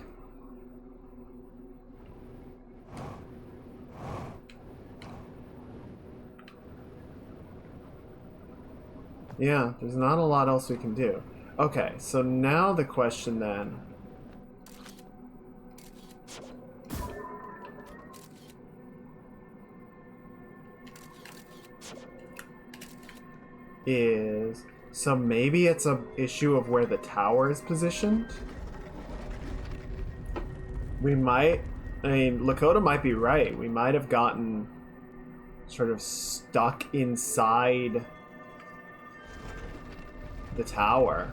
Yeah, there's not a lot else we can do. Okay, so now the question then is, so maybe it's a issue of where the tower is positioned. We might, I mean, Lakota might be right. We might have gotten sort of stuck inside the tower.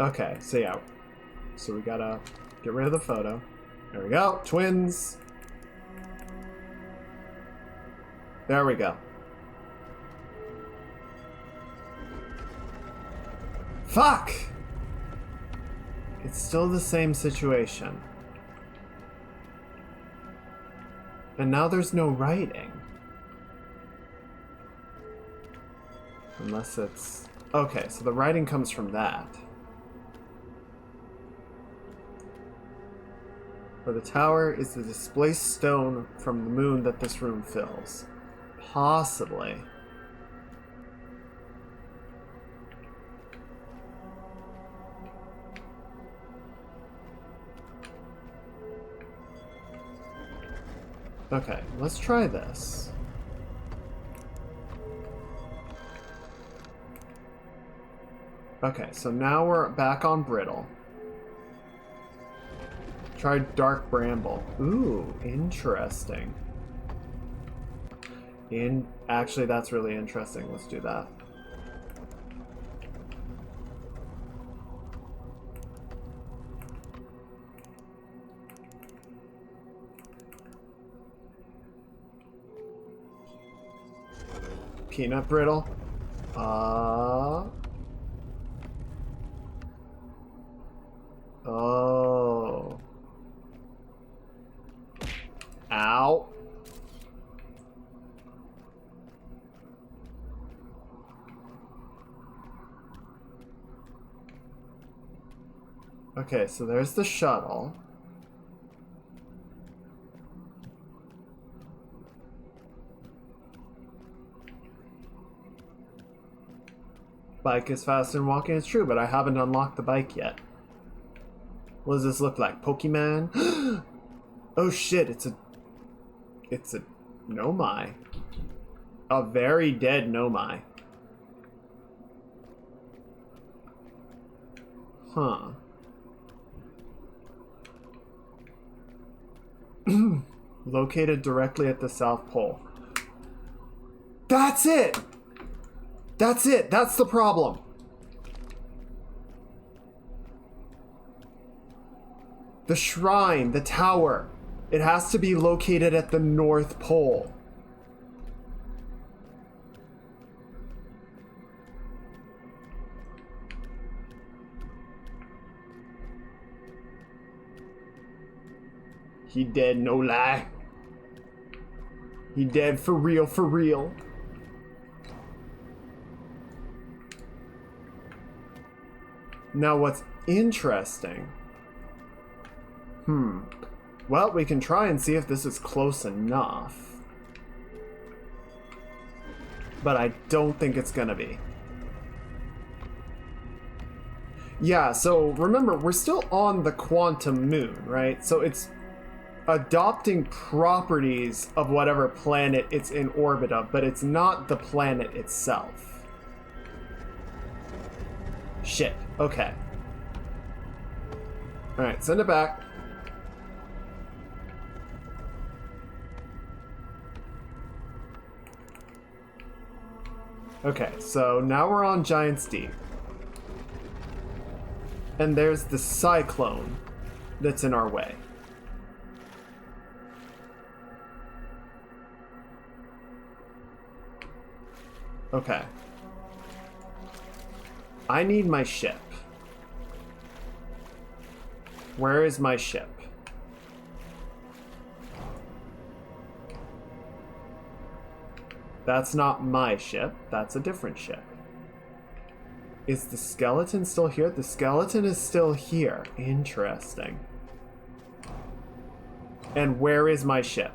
Okay, so yeah. So we gotta get rid of the photo. There we go. Twins. There we go. Fuck! It's still the same situation. And now there's no writing. Unless it's... Okay, so the writing comes from that. For the tower is the displaced stone from the moon that this room fills. Possibly. Okay, let's try this. Okay, so now we're back on brittle. Try dark bramble. Ooh, interesting. Actually, that's really interesting. Let's do that. Peanut brittle. Oh. Ow. Okay, so there's the shuttle. Bike is faster than walking, it's true, but I haven't unlocked the bike yet. What does this look like? Pokemon? Oh shit, it's a Nomai. A very dead Nomai. Huh. Located directly at the South Pole. That's it! That's it! That's the problem! The shrine, the tower. It has to be located at the North Pole. He dead, no lie. He dead for real, for real. Now what's interesting... Well, we can try and see if this is close enough. But I don't think it's gonna be. Yeah, so remember, we're still on the quantum moon, right? So it's adopting properties of whatever planet it's in orbit of, but it's not the planet itself. Shit. Okay. Alright, send it back. Okay, so now we're on Giant's Deep. And there's the cyclone that's in our way. Okay. I need my ship. Where is my ship? That's not my ship. That's a different ship. Is the skeleton still here? The skeleton is still here. Interesting. And where is my ship?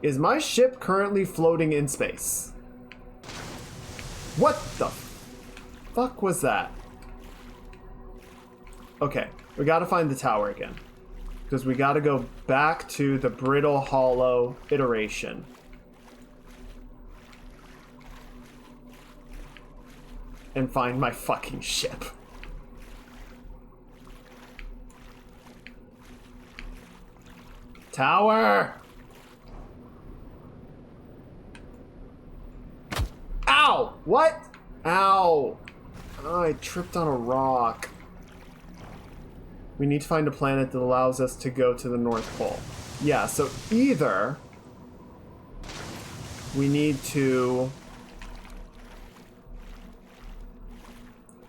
Is my ship currently floating in space? What the fuck was that? Okay, we gotta find the tower again. Because we gotta go back to the brittle hollow iteration. And find my fucking ship. Tower! Ow! What? Ow! Oh, I tripped on a rock. We need to find a planet that allows us to go to the North Pole. Yeah, so either we need to...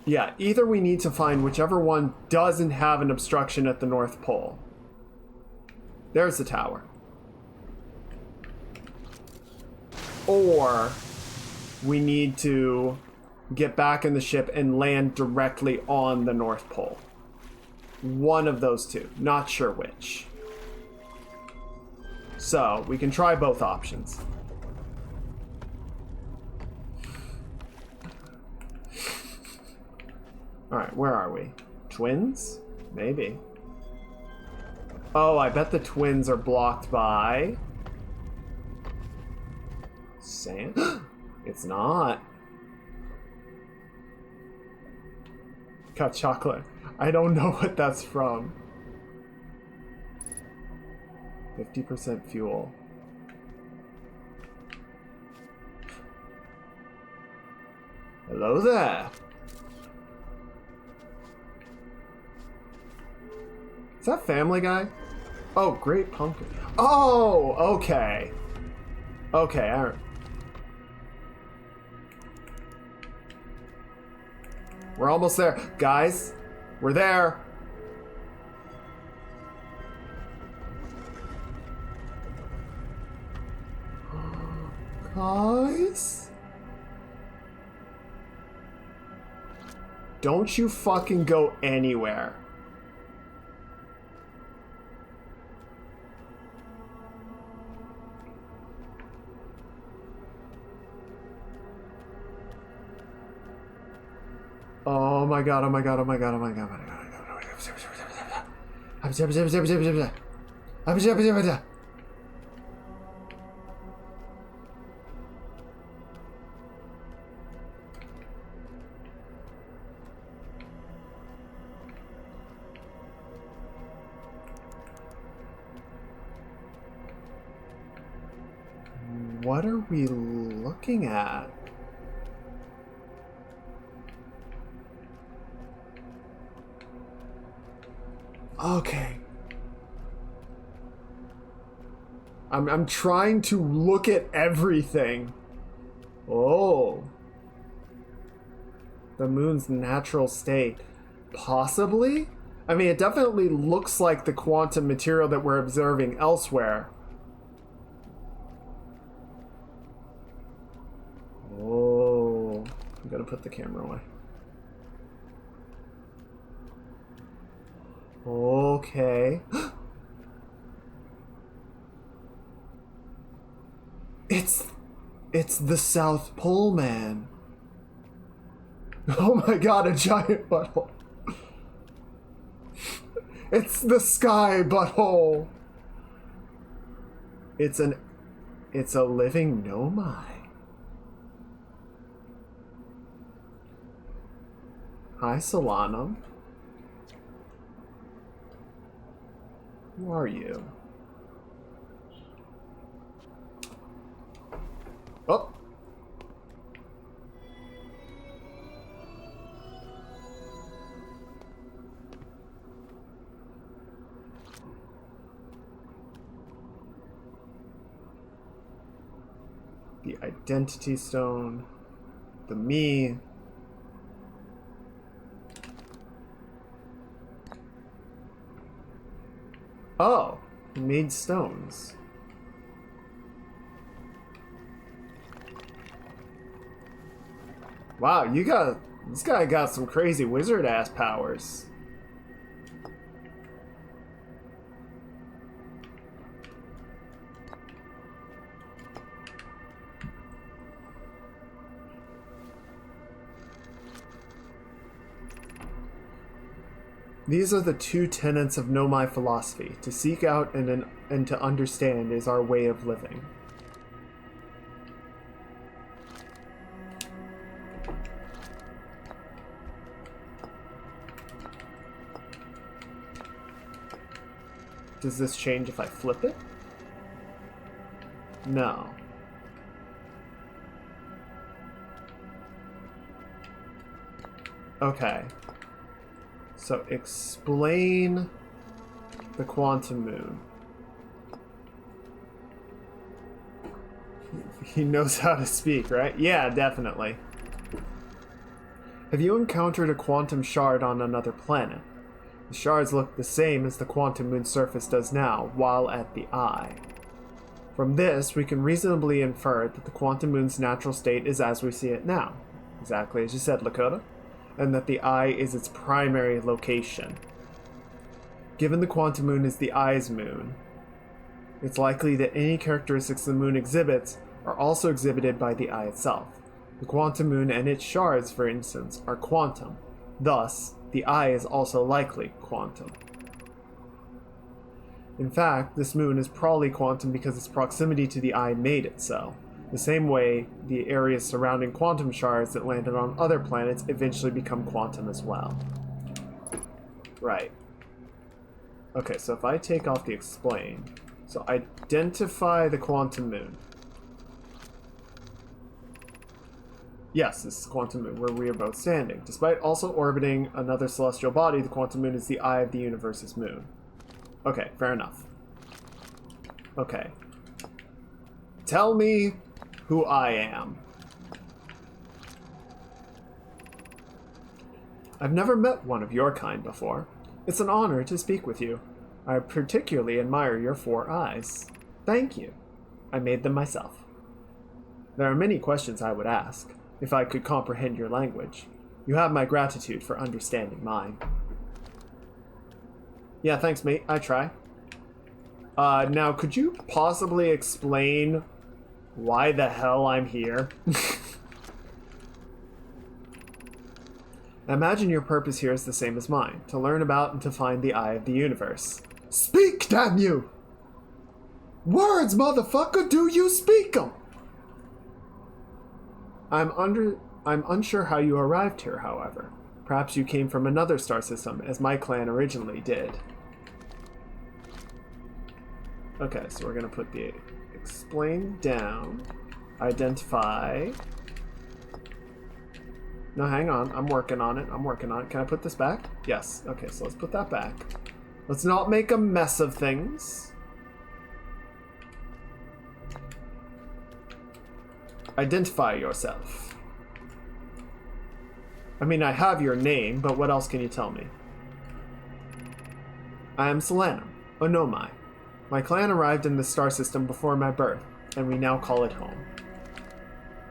Yeah, either we need to find whichever one doesn't have an obstruction at the North Pole. There's the tower. Or we need to get back in the ship and land directly on the North Pole. One of those two. Not sure which. So, we can try both options. Alright, where are we? Twins? Maybe. Oh, I bet the twins are blocked by... sand? It's not. Got chocolate. I don't know what that's from. 50% fuel. Hello there. Is that Family Guy? Oh, Great Pumpkin. Oh, okay. Okay, all right. We're almost there. Guys, we're there. Guys? Don't you fucking go anywhere. Oh my god, oh my god, oh my god, oh my god, oh my god, oh my god, oh my god. What are we looking at? Okay. I'm trying to look at everything. Oh. The moon's natural state. Possibly? I mean, it definitely looks like the quantum material that we're observing elsewhere. Oh. I'm gonna put the camera away. Okay. It's the South Pole, man. Oh my god, a giant butthole. It's the sky, butthole! It's a living Nomai. Hi, Solanum. Who are you? Oh! The identity stone. The me. Oh, he made stones. Wow, this guy got some crazy wizard ass powers. These are the two tenets of Nomai philosophy. To seek out and to understand is our way of living. Does this change if I flip it? No. Okay. So explain the quantum moon. He knows how to speak, right? Yeah, definitely. Have you encountered a quantum shard on another planet? The shards look the same as the quantum moon's surface does now, while at the eye. From this, we can reasonably infer that the quantum moon's natural state is as we see it now. Exactly as you said, Lakota. And that the eye is its primary location. Given the quantum moon is the eye's moon, it's likely that any characteristics the moon exhibits are also exhibited by the eye itself. The quantum moon and its shards, for instance, are quantum. Thus, the eye is also likely quantum. In fact, this moon is probably quantum because its proximity to the eye made it so. The same way, the areas surrounding quantum shards that landed on other planets eventually become quantum as well. Right. Okay, so if I take off the explain, so identify the quantum moon. Yes, this is quantum moon, where we are both standing. Despite also orbiting another celestial body, the quantum moon is the eye of the universe's moon. Okay, fair enough. Okay. Tell me who I am. I've never met one of your kind before. It's an honor to speak with you. I particularly admire your 4 eyes. Thank you. I made them myself. There are many questions I would ask, if I could comprehend your language. You have my gratitude for understanding mine. Yeah, thanks, mate. I try. Now, could you possibly explain why the hell I'm here? I imagine your purpose here is the same as mine, to learn about and to find the eye of the universe. Speak, damn you! Words, motherfucker, do you speak them? I'm unsure how you arrived here, however. Perhaps you came from another star system, as my clan originally did. Okay, so we're gonna put the explain down. Identify. No, hang on. I'm working on it. Can I put this back? Yes. Okay, so let's put that back. Let's not make a mess of things. Identify yourself. I mean, I have your name, but what else can you tell me? I am Solanum, a Nomai. My clan arrived in the star system before my birth, and we now call it home.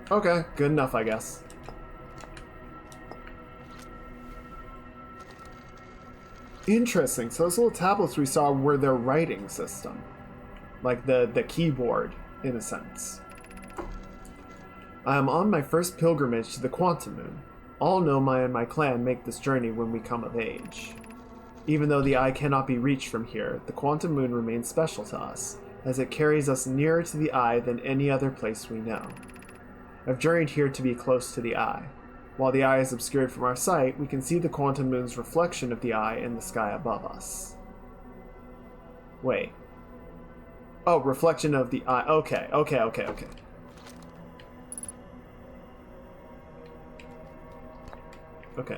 Okay, good enough, I guess. Interesting, so those little tablets we saw were their writing system. Like the keyboard, in a sense. I am on my first pilgrimage to the Quantum Moon. All Nomai and my clan make this journey when we come of age. Even though the eye cannot be reached from here, the quantum moon remains special to us, as it carries us nearer to the eye than any other place we know. I've journeyed here to be close to the eye. While the eye is obscured from our sight, we can see the quantum moon's reflection of the eye in the sky above us. Wait. Oh, reflection of the eye. Okay. Okay,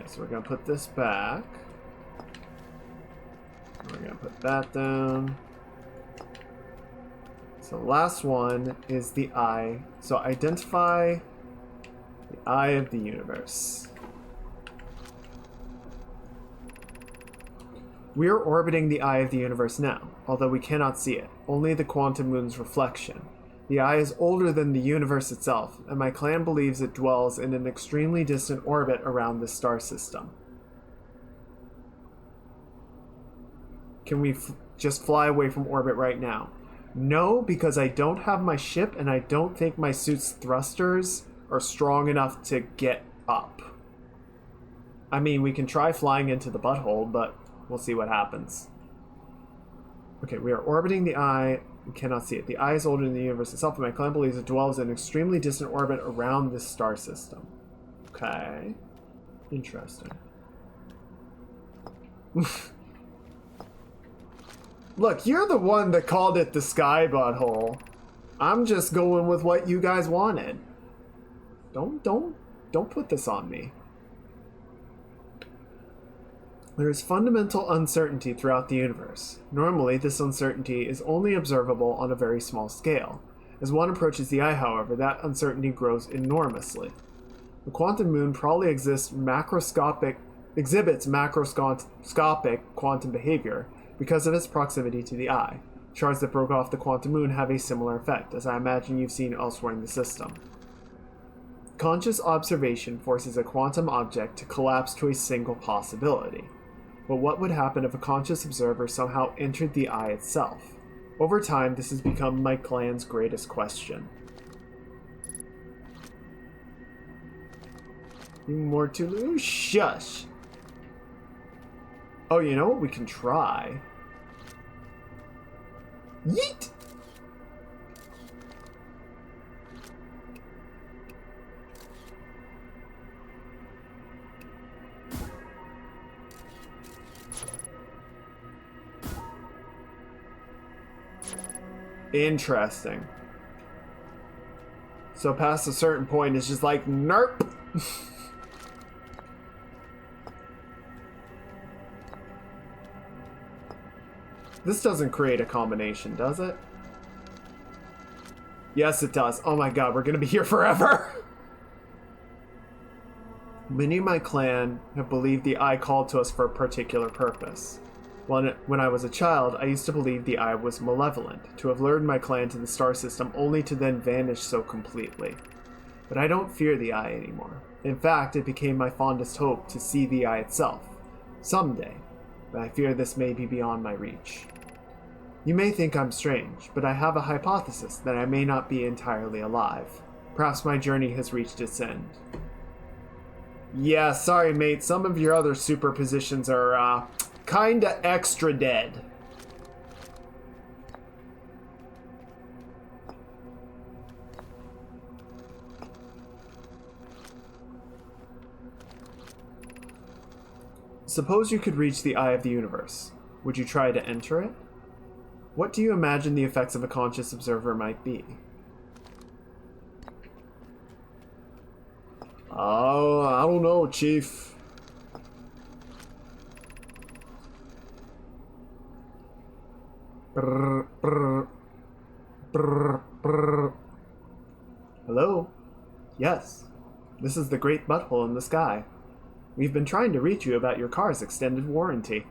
so we're gonna put this back. We're gonna put that down. So the last one is the eye. So identify the eye of the universe. We are orbiting the eye of the universe now, although we cannot see it, only the quantum moon's reflection. The eye is older than the universe itself, and my clan believes it dwells in an extremely distant orbit around this star system. Can we just fly away from orbit right now? No, because I don't have my ship, and I don't think my suit's thrusters are strong enough to get up. I mean, we can try flying into the butthole, but we'll see what happens. Okay, we are orbiting the eye. We cannot see it. The eye is older than the universe itself, and my clan believes it dwells in an extremely distant orbit around this star system. Okay. Interesting. Look, you're the one that called it the sky butthole. I'm just going with what you guys wanted. Don't put this on me. There is fundamental uncertainty throughout the universe. Normally, this uncertainty is only observable on a very small scale. As one approaches the eye, however, that uncertainty grows enormously. The quantum moon probably exhibits macroscopic quantum behavior because of its proximity to the eye. Shards that broke off the quantum moon have a similar effect, as I imagine you've seen elsewhere in the system. Conscious observation forces a quantum object to collapse to a single possibility. But what would happen if a conscious observer somehow entered the eye itself? Over time, this has become my clan's greatest question. More to shush. Oh, you know what we can try? Yeet! Interesting. So past a certain point, it's just like, nerp. This doesn't create a combination, does it? Yes, it does. Oh my god, we're gonna be here forever. Many of my clan have believed the eye called to us for a particular purpose. When I was a child, I used to believe the eye was malevolent, to have lured my clan to the star system only to then vanish so completely. But I don't fear the eye anymore. In fact, it became my fondest hope to see the eye itself. Someday. But I fear this may be beyond my reach. You may think I'm strange, but I have a hypothesis that I may not be entirely alive. Perhaps my journey has reached its end. Yeah, sorry mate, some of your other superpositions are, kinda extra dead. Suppose you could reach the eye of the universe. Would you try to enter it? What do you imagine the effects of a conscious observer might be? Oh, I don't know, Chief. Brr, brr, brr, brr. Hello? Yes. This is the great butthole in the sky. We've been trying to reach you about your car's extended warranty.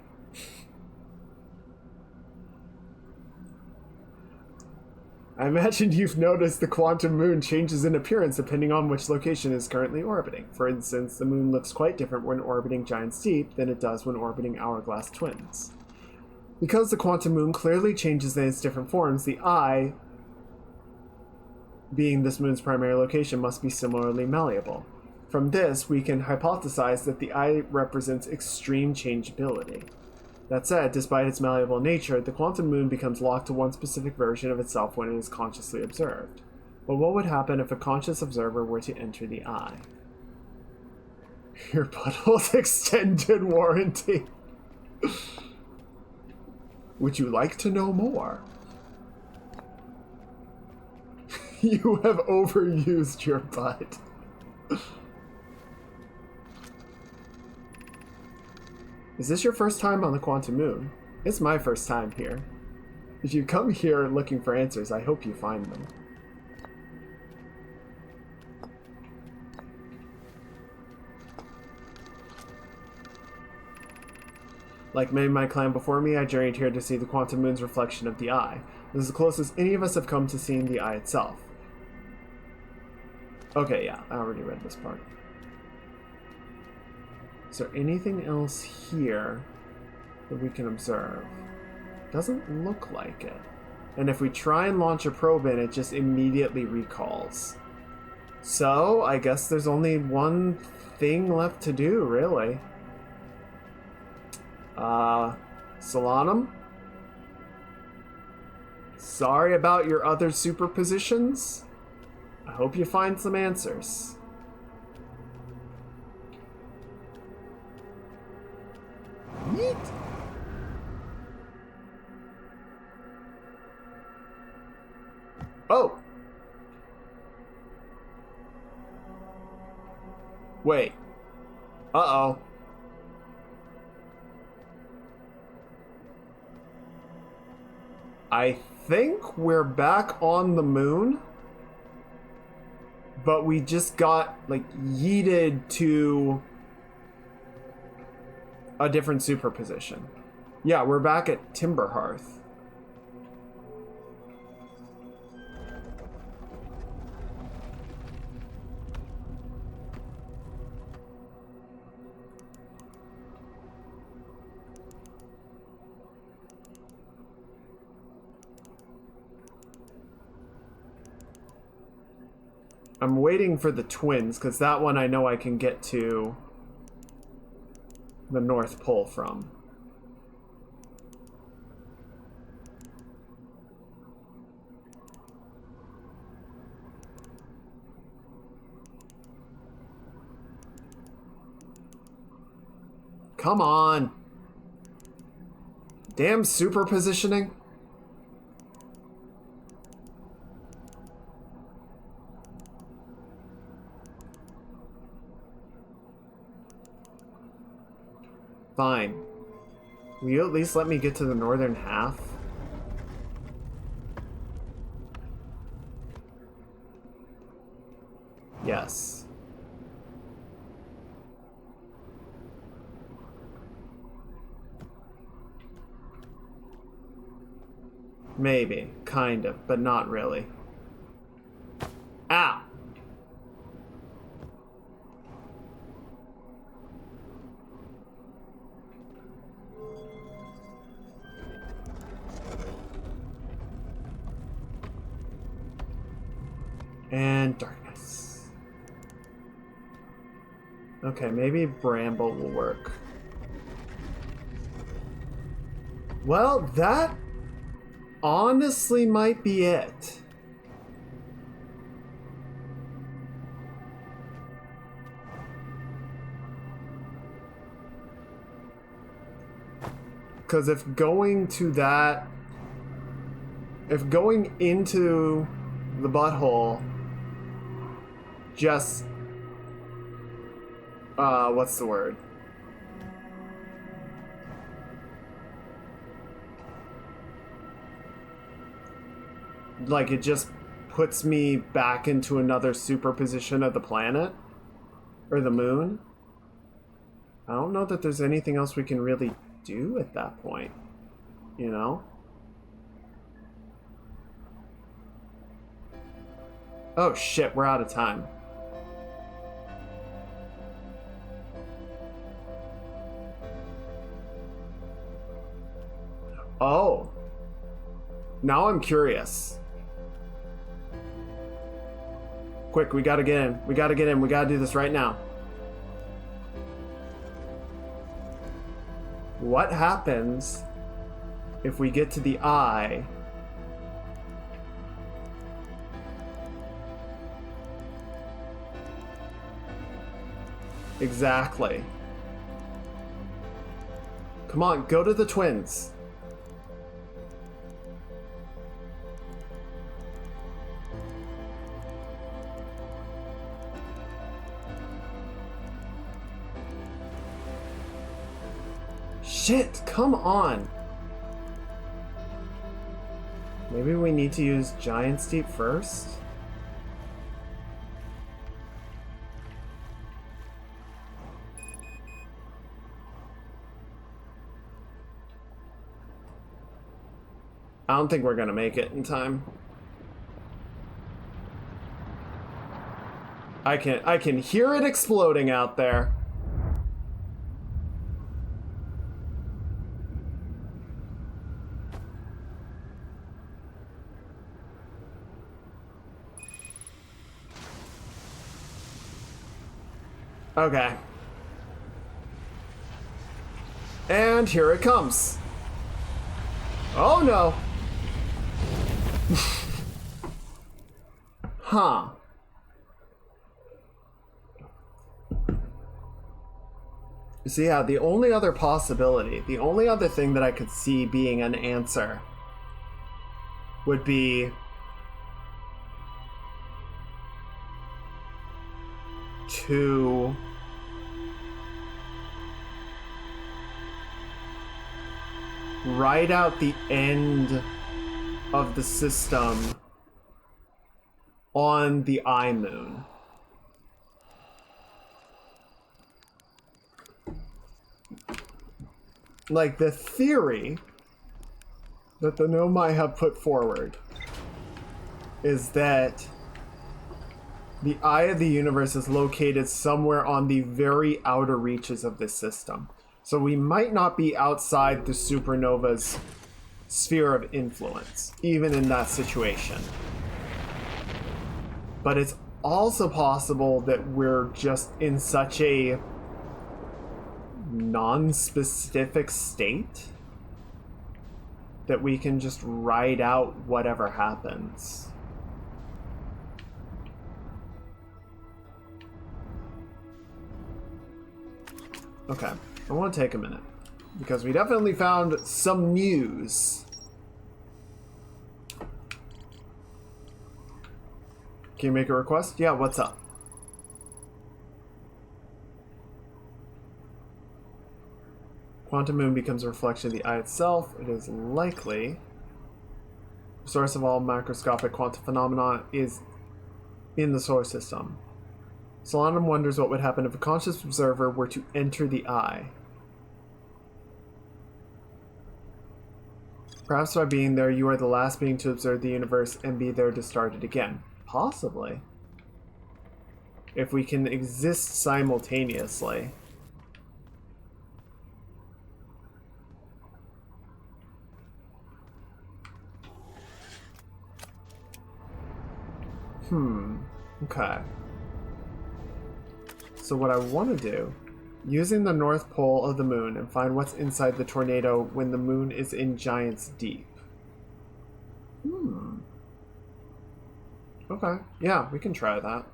I imagine you've noticed the quantum moon changes in appearance depending on which location it is currently orbiting. For instance, the moon looks quite different when orbiting Giant's Deep than it does when orbiting Hourglass Twins. Because the quantum moon clearly changes in its different forms, the eye, being this moon's primary location, must be similarly malleable. From this, we can hypothesize that the eye represents extreme changeability. That said, despite its malleable nature, the quantum moon becomes locked to one specific version of itself when it is consciously observed. But what would happen if a conscious observer were to enter the eye? Your butthole's extended warranty. Would you like to know more? You have overused your butt. Is this your first time on the Quantum Moon? It's my first time here. If you come here looking for answers, I hope you find them. Like many of my clan before me, I journeyed here to see the Quantum Moon's reflection of the eye. This is the closest any of us have come to seeing the eye itself. Okay, yeah, I already read this part. Is there anything else here that we can observe? Doesn't look like it. And if we try and launch a probe in, it just immediately recalls. So, I guess there's only one thing left to do, really. Solanum? Sorry about your other superpositions. I hope you find some answers. Neat. Oh. Wait. Uh-oh. I think we're back on the moon, but we just got, like, yeeted to a different superposition. Yeah, we're back at Timberhearth. I'm waiting for the twins, because that one I know I can get to the North Pole from. Come on. Damn superpositioning. Fine. Will you at least let me get to the northern half? Yes. Maybe. Kind of, but not really. Ow! And darkness. Okay, maybe Bramble will work. Well, that honestly might be it. Because if going into the butthole just what's the word? Like, it just puts me back into another superposition of the planet or the moon. I don't know that there's anything else we can really do at that point, you know? Oh shit, we're out of time. Oh. Now I'm curious. Quick, we gotta get in. We gotta get in. We gotta do this right now. what happens if we get to the eye? Exactly. Come on, go to the twins. Shit, come on. Maybe we need to use Giant Steep first? I don't think we're gonna make it in time. I can hear it exploding out there. Okay. And here it comes. Oh no. Huh. So yeah, the only other possibility, the only other thing that I could see being an answer would be to ride out the end of the system on the eye moon. Like, the theory that the Nomai have put forward is that the eye of the universe is located somewhere on the very outer reaches of this system. So we might not be outside the supernova's sphere of influence, even in that situation. But it's also possible that we're just in such a non-specific state that we can just ride out whatever happens. Okay, I want to take a minute because we definitely found some news. Can you make a request? Yeah, what's up? Quantum moon becomes a reflection of the eye itself. It is likely the source of all macroscopic quantum phenomena is in the solar system. Solanum wonders what would happen if a conscious observer were to enter the eye. Perhaps by being there, you are the last being to observe the universe and be there to start it again. Possibly. If we can exist simultaneously. Okay. So what I want to do, using the north pole of the moon and find what's inside the tornado when the moon is in Giant's Deep. Okay, yeah, we can try that.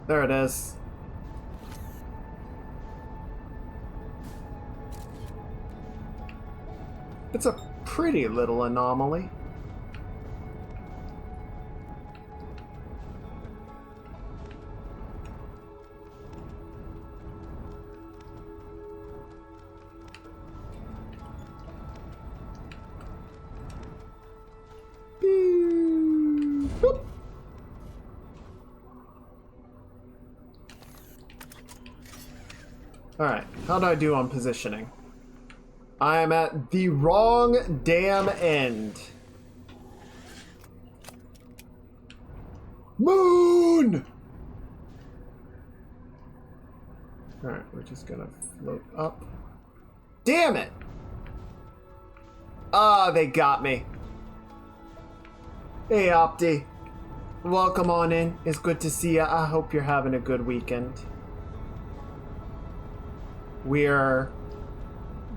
There it is. It's a pretty little anomaly. Alright, how do I do on positioning? I am at the wrong damn end. Moon! Alright, we're just gonna float up. Damn it! Ah, they got me. Hey, Opti. Welcome on in. It's good to see ya. I hope you're having a good weekend. We're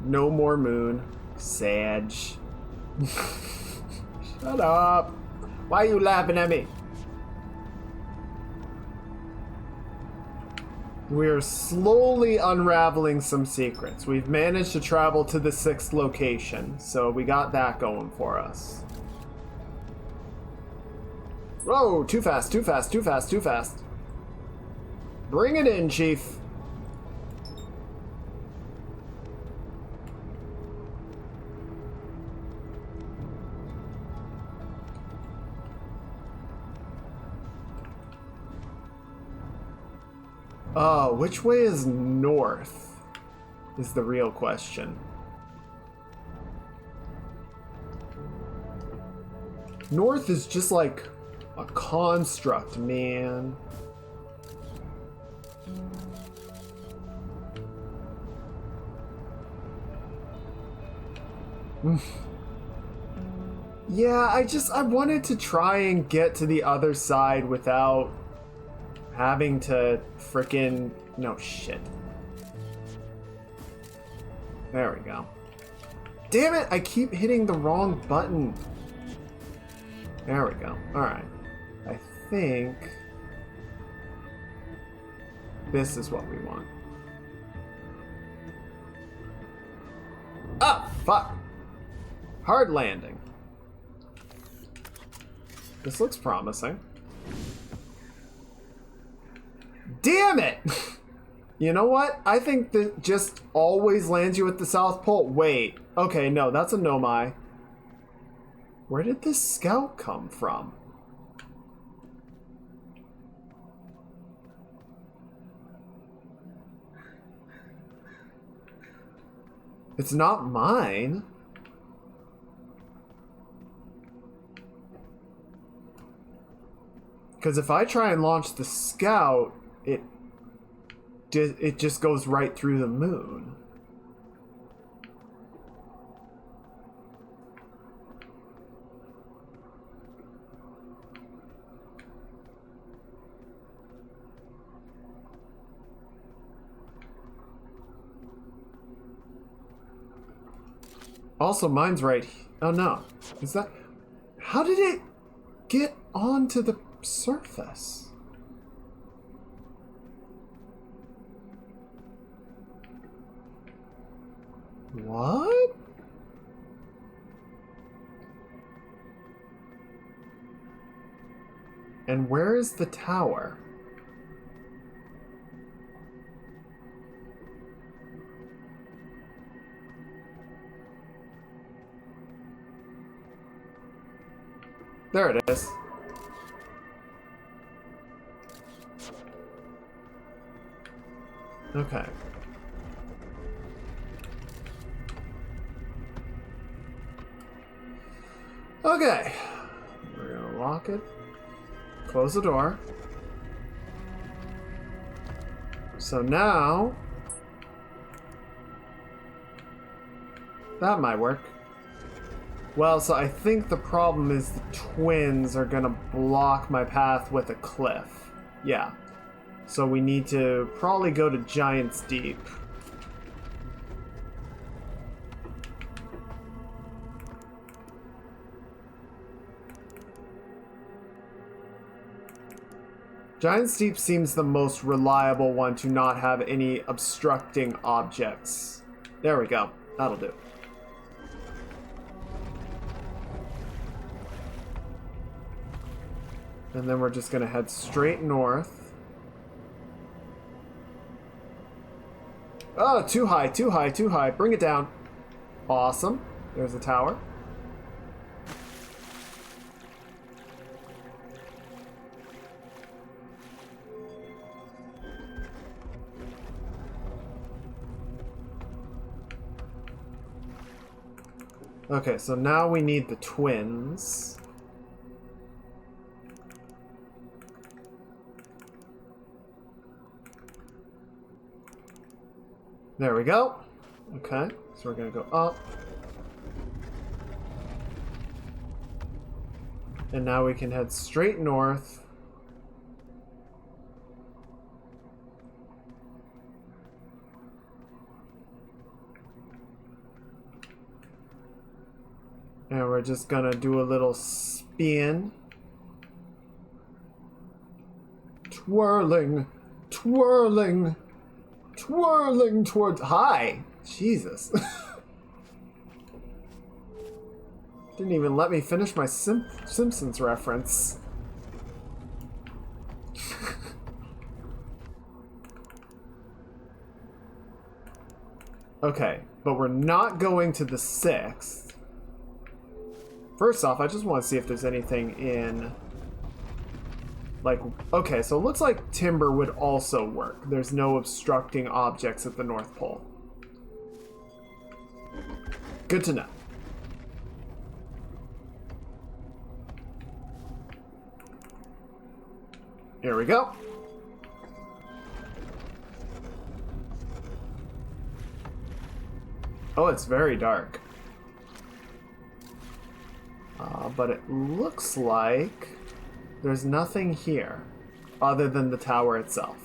no more moon. Sag. Shut up. Why are you laughing at me? We're slowly unraveling some secrets. We've managed to travel to the 6th location, so we got that going for us. Whoa, too fast, too fast, too fast, too fast. Bring it in, Chief. Which way is north? Is the real question. North is just like a construct, man. Yeah, I wanted to try and get to the other side without having to frickin'... No, shit. There we go. Damn it, I keep hitting the wrong button. There we go. Alright. I think this is what we want. Ah, fuck. Hard landing. This looks promising. Damn it! You know what? I think that just always lands you at the South Pole. Wait. Okay, no, that's a Nomai. Where did this scout come from? It's not mine. Because if I try and launch the scout, it just goes right through the moon. Also, mine's right. Oh no. Is that... How did it get onto the surface? What? And where is the tower? There it is. Okay. Okay. We're gonna lock it. Close the door. So now... that might work. Well, so I think the problem is the twins are gonna block my path with a cliff. Yeah. So we need to probably go to Giant's Deep. Giant's Deep seems the most reliable one to not have any obstructing objects. There we go. That'll do. And then we're just gonna head straight north. Oh, too high, too high, too high. Bring it down. Awesome. There's the tower. Okay, so now we need the twins. There we go. Okay, so we're gonna go up. And now we can head straight north. And we're just gonna do a little spin. Twirling, twirling, twirling towards... Hi! Jesus. Didn't even let me finish my Simpsons reference. Okay, but we're not going to the 6th. First off, I just want to see if there's anything in... Like, okay, so it looks like timber would also work. There's no obstructing objects at the North Pole. Good to know. Here we go. Oh, it's very dark. But it looks like there's nothing here other than the tower itself.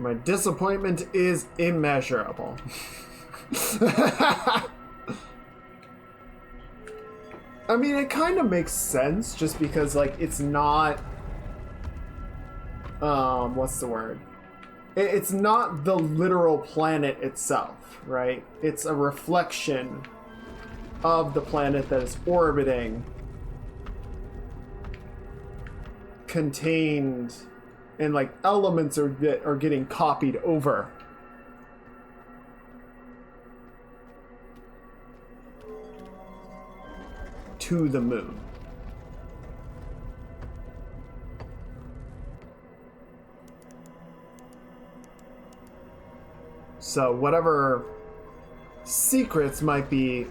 My disappointment is immeasurable. I mean, it kind of makes sense just because, like, it's not... what's the word? It's not the literal planet itself, right? It's a reflection of the planet that is orbiting, contained, and like elements are getting copied over. To the moon. So whatever secrets might be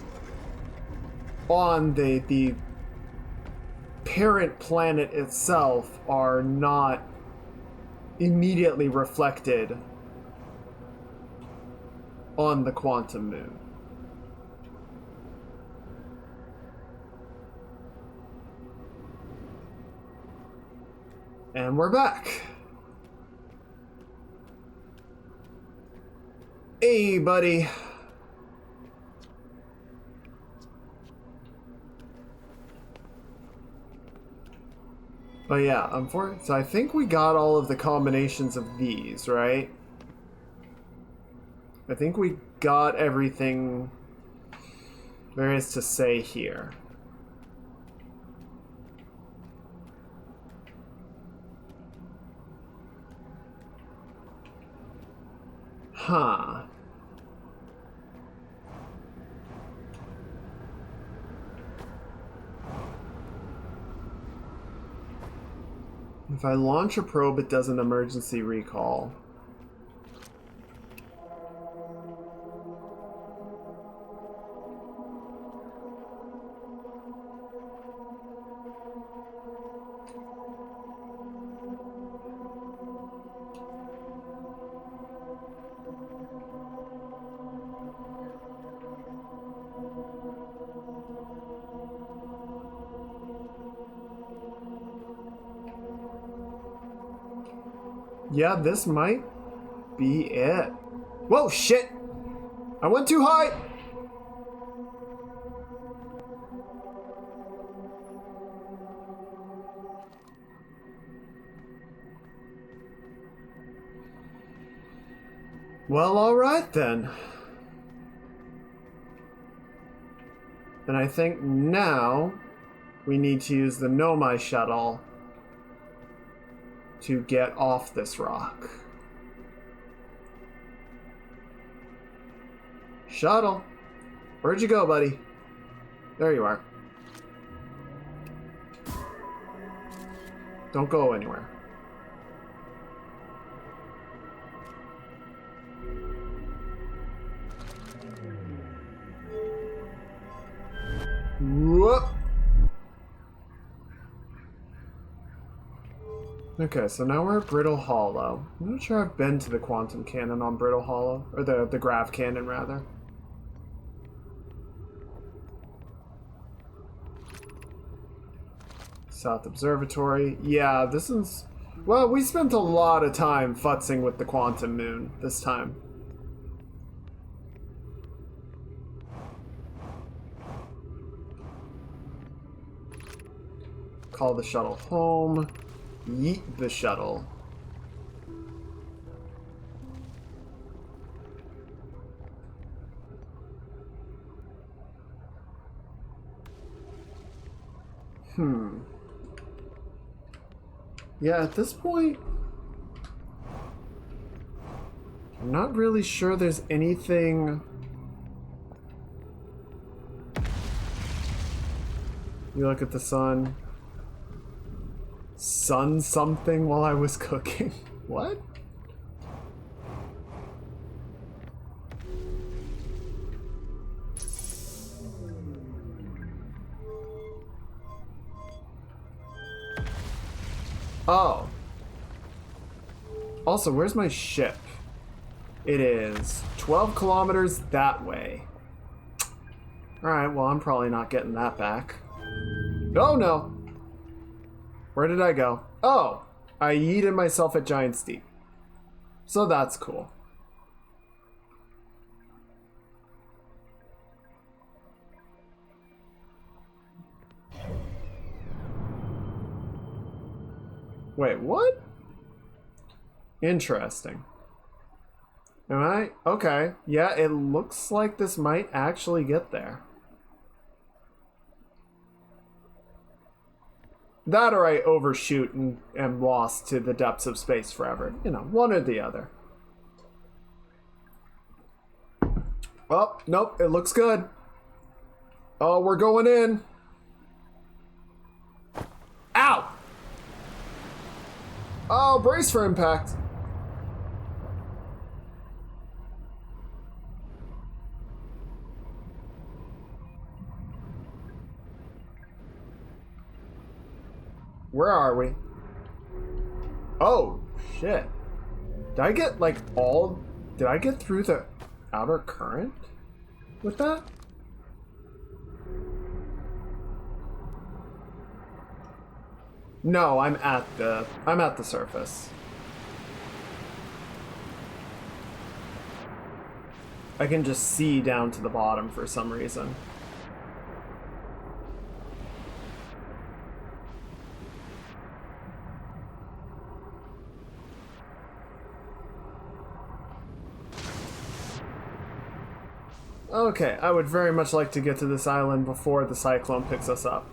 on the parent planet itself are not immediately reflected on the quantum moon. And we're back. Hey, buddy. But yeah, so I think we got all of the combinations of these, right? I think we got everything there is to say here. Huh. If I launch a probe, it does an emergency recall. Yeah, this might be it. Whoa, shit! I went too high! Well, alright then. Then I think now we need to use the Nomai shuttle to get off this rock. Shuttle, where'd you go, buddy? There you are. Don't go anywhere. Whoop. Okay, so now we're at Brittle Hollow. I'm not sure I've been to the quantum cannon on Brittle Hollow. Or the grav cannon, rather. South Observatory. Yeah, this is... Well, we spent a lot of time futzing with the quantum moon this time. Call the shuttle home. Yeet the shuttle. Yeah, at this point, I'm not really sure there's anything... You look at the sun. Sun something while I was cooking. What? Oh. Also, where's my ship? It is 12 kilometers that way. Alright, well, I'm probably not getting that back. Oh, no. Where did I go? Oh, I yeeted myself at Giant Steep. So that's cool. Wait, what? Interesting. Am I? Okay. Yeah, it looks like this might actually get there. That or I overshoot and am lost to the depths of space forever. You know, one or the other. Oh, nope, it looks good. Oh, we're going in. Ow! Oh, brace for impact. Where are we? Oh, shit. Did I get, like, all... Did I get through the outer current with that? No, I'm at the surface. I can just see down to the bottom for some reason. Okay, I would very much like to get to this island before the cyclone picks us up.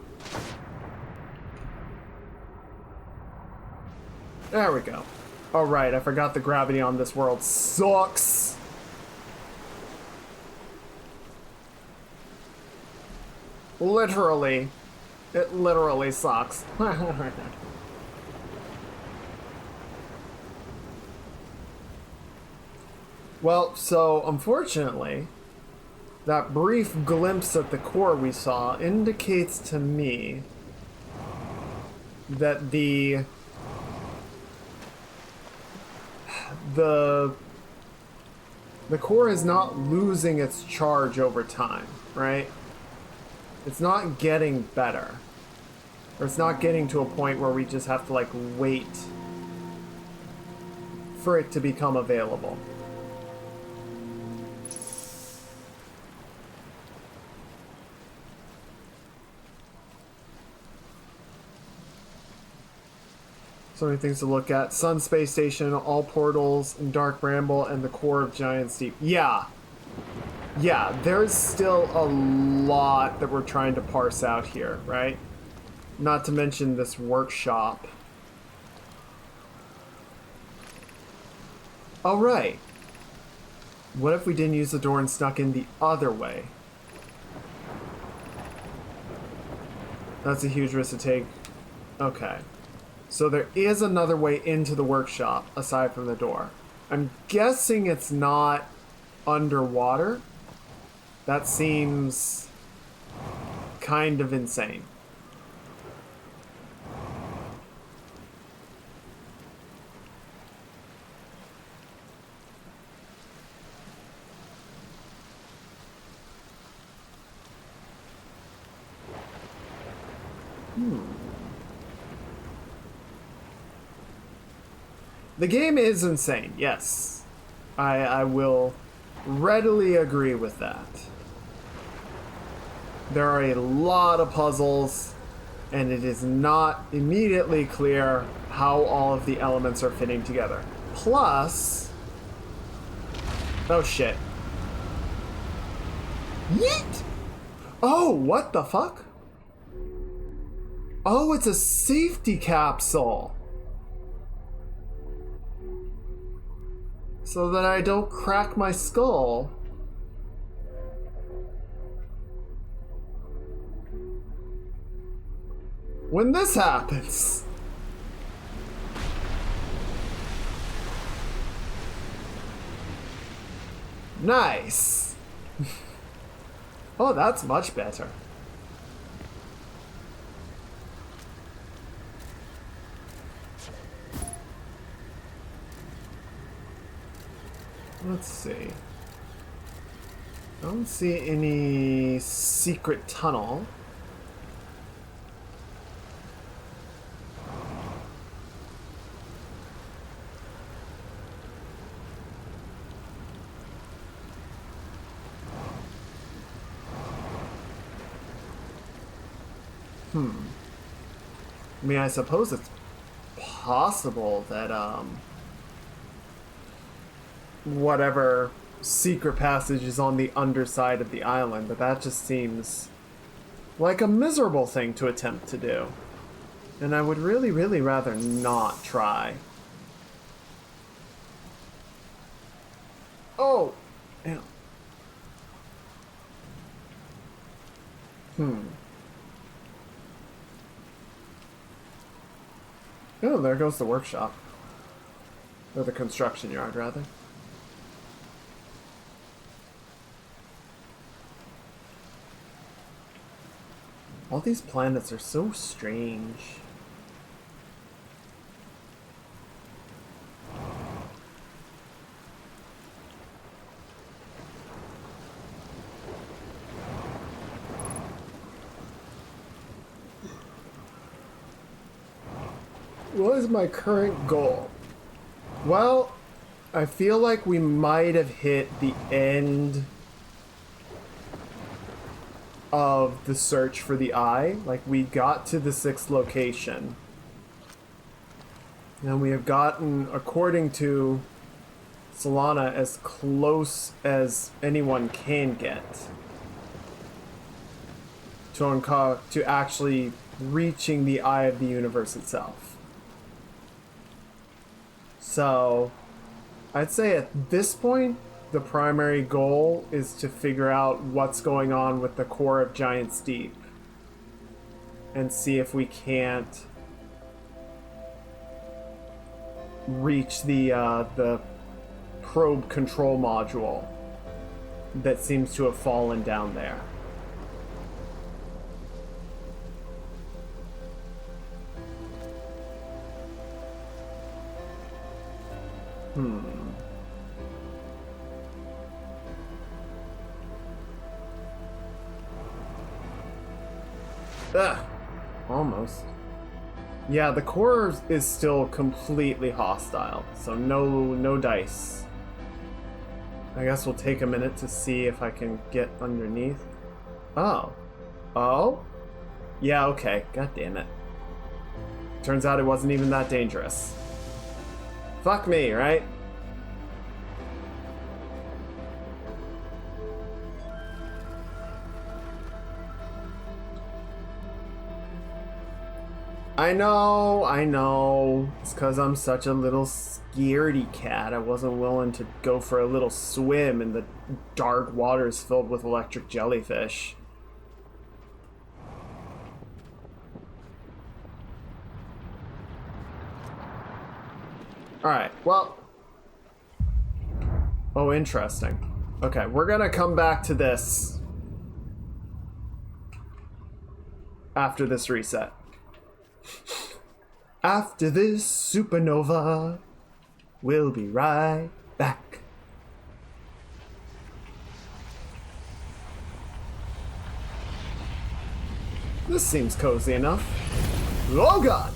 There we go. Alright, I forgot the gravity on this world sucks. Literally. It literally sucks. Well, so unfortunately, that brief glimpse at the core we saw indicates to me that the core is not losing its charge over time, right? It's not getting better. Or it's not getting to a point where we just have to, like, wait for it to become available. So many things to look at. Sun Space Station, all portals, and Dark Bramble, and the core of Giant Steep. Yeah. Yeah, there's still a lot that we're trying to parse out here, right? Not to mention this workshop. Oh, right. What if we didn't use the door and snuck in the other way? That's a huge risk to take. Okay. So there is another way into the workshop aside from the door. I'm guessing it's not underwater. That seems kind of insane. The game is insane, yes. I will readily agree with that. There are a lot of puzzles, and it is not immediately clear how all of the elements are fitting together. Plus... Oh shit. Yeet! Oh, what the fuck? Oh, it's a safety capsule. So that I don't crack my skull. When this happens. Nice. Oh, that's much better. Let's see. I don't see any secret tunnel. I mean, I suppose it's possible that, whatever secret passage is on the underside of the island, but that just seems like a miserable thing to attempt to do. And I would really, really rather not try. Oh! Damn. Oh, there goes the workshop. Or the construction yard, rather. All these planets are so strange. What is my current goal? Well, I feel like we might have hit the end of the search for the eye. Like, we got to the 6th location. And we have gotten, according to Solana, as close as anyone can get to actually reaching the eye of the universe itself. So, I'd say at this point, the primary goal is to figure out what's going on with the core of Giant's Deep. And see if we can't reach the probe control module that seems to have fallen down there. Ugh. Almost. Yeah, the core is still completely hostile, so no dice. I guess we'll take a minute to see if I can get underneath. Oh. Oh? Yeah, okay. God damn it. Turns out it wasn't even that dangerous. Fuck me, right? I know. It's because I'm such a little scaredy cat. I wasn't willing to go for a little swim in the dark waters filled with electric jellyfish. Alright, well... Oh, interesting. Okay, we're gonna come back to this after this reset. After this supernova, we'll be right back. This seems cozy enough. Oh god!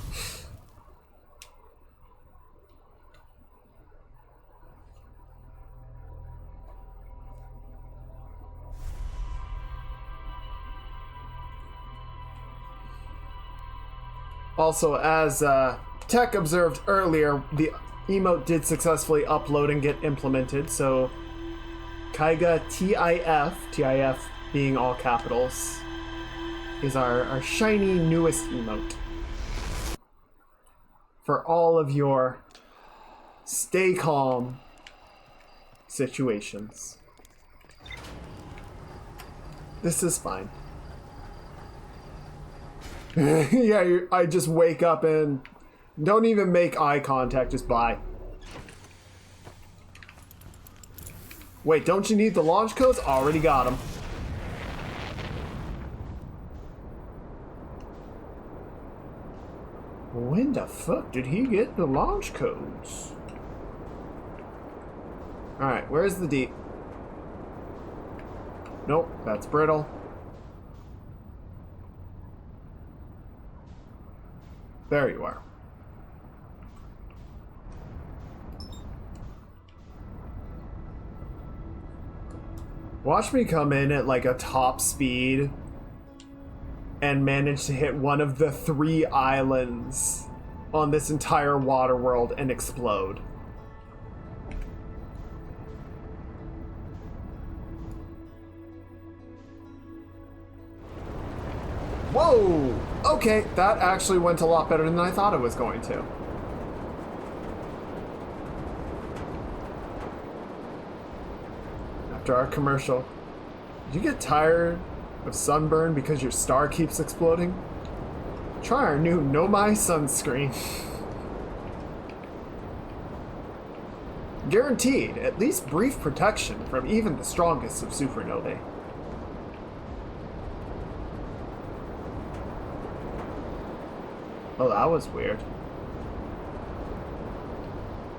Also, as Tech observed earlier, the emote did successfully upload and get implemented, so Kaiga TIF being all capitals, is our shiny newest emote. For all of your stay calm situations. This is fine. Yeah, I just wake up and don't even make eye contact, just bye. Wait, don't you need the launch codes? Already got them. When the fuck did he get the launch codes? Alright, where's the deep? Nope, that's brittle. There you are. Watch me come in at like a top speed and manage to hit one of the 3 islands on this entire water world and explode. Whoa! Okay, that actually went a lot better than I thought it was going to. After our commercial, did you get tired of sunburn because your star keeps exploding? Try our new Nomai sunscreen. Guaranteed at least brief protection from even the strongest of supernovae. Oh, that was weird.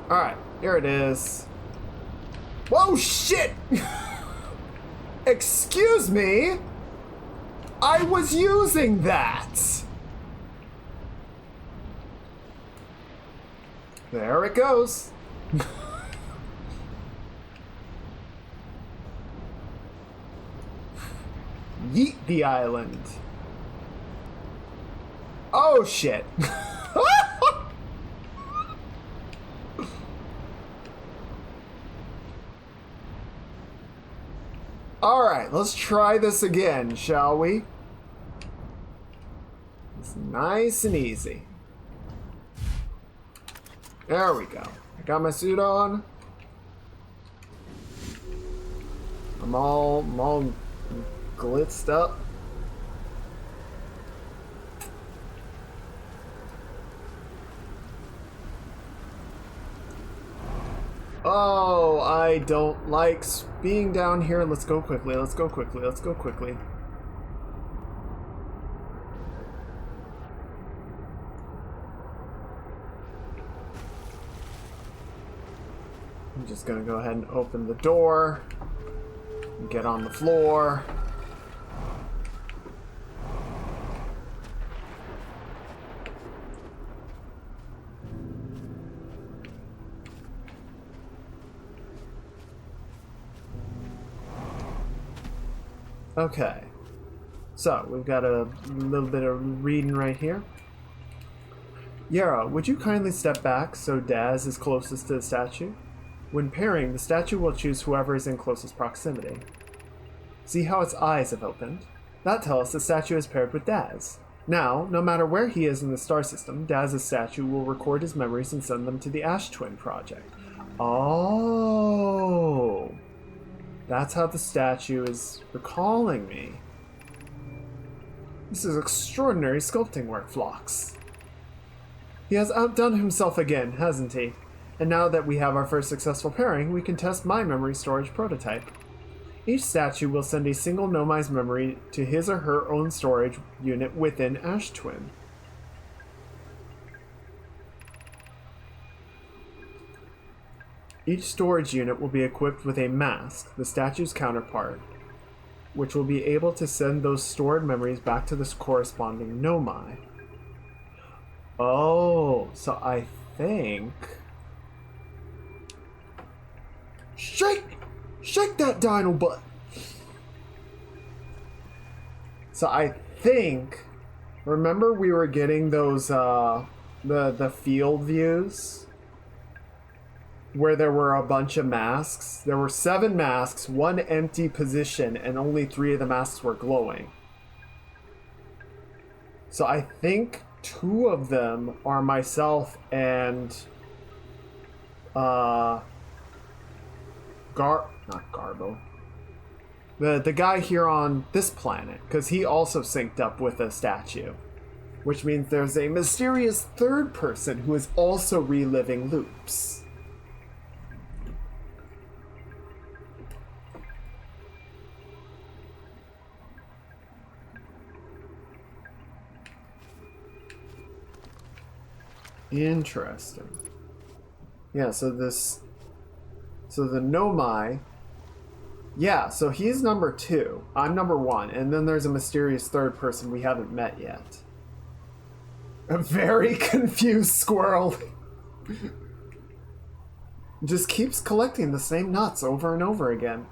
Alright, here it is. Whoa, shit! Excuse me? I was using that! There it goes. Yeet the island. Oh shit. Alright, let's try this again, shall we? It's nice and easy. There we go. I got my suit on. I'm all glitzed up. Oh, I don't like being down here. Let's go quickly, let's go quickly, let's go quickly. I'm just gonna go ahead and open the door and get on the floor. Okay, so we've got a little bit of reading right here. Yara, would you kindly step back so Daz is closest to the statue? When pairing, the statue will choose whoever is in closest proximity. See how its eyes have opened? That tells us the statue is paired with Daz. Now, no matter where he is in the star system, Daz's statue will record his memories and send them to the Ash Twin Project. Oh! That's how the statue is recalling me. This is extraordinary sculpting work, Phlox. He has outdone himself again, hasn't he? And now that we have our first successful pairing, we can test my memory storage prototype. Each statue will send a single Nomai's memory to his or her own storage unit within Ash Twin. Each storage unit will be equipped with a mask, the statue's counterpart, which will be able to send those stored memories back to this corresponding nomai. Oh, so I think... Shake that dino butt! So I think... Remember we were getting those, the field views? Where there were a bunch of masks? There were 7 masks, 1 empty position, and only 3 of the masks were glowing. So I think 2 of them are myself and... not Garbo. The guy here on this planet, because he also synced up with a statue. Which means there's a mysterious third person who is also reliving loops. Interesting. Yeah, so the nomai... Yeah, so he's number 2. I'm number 1. And then there's a mysterious third person we haven't met yet. A very confused squirrel. Just keeps collecting the same nuts over and over again.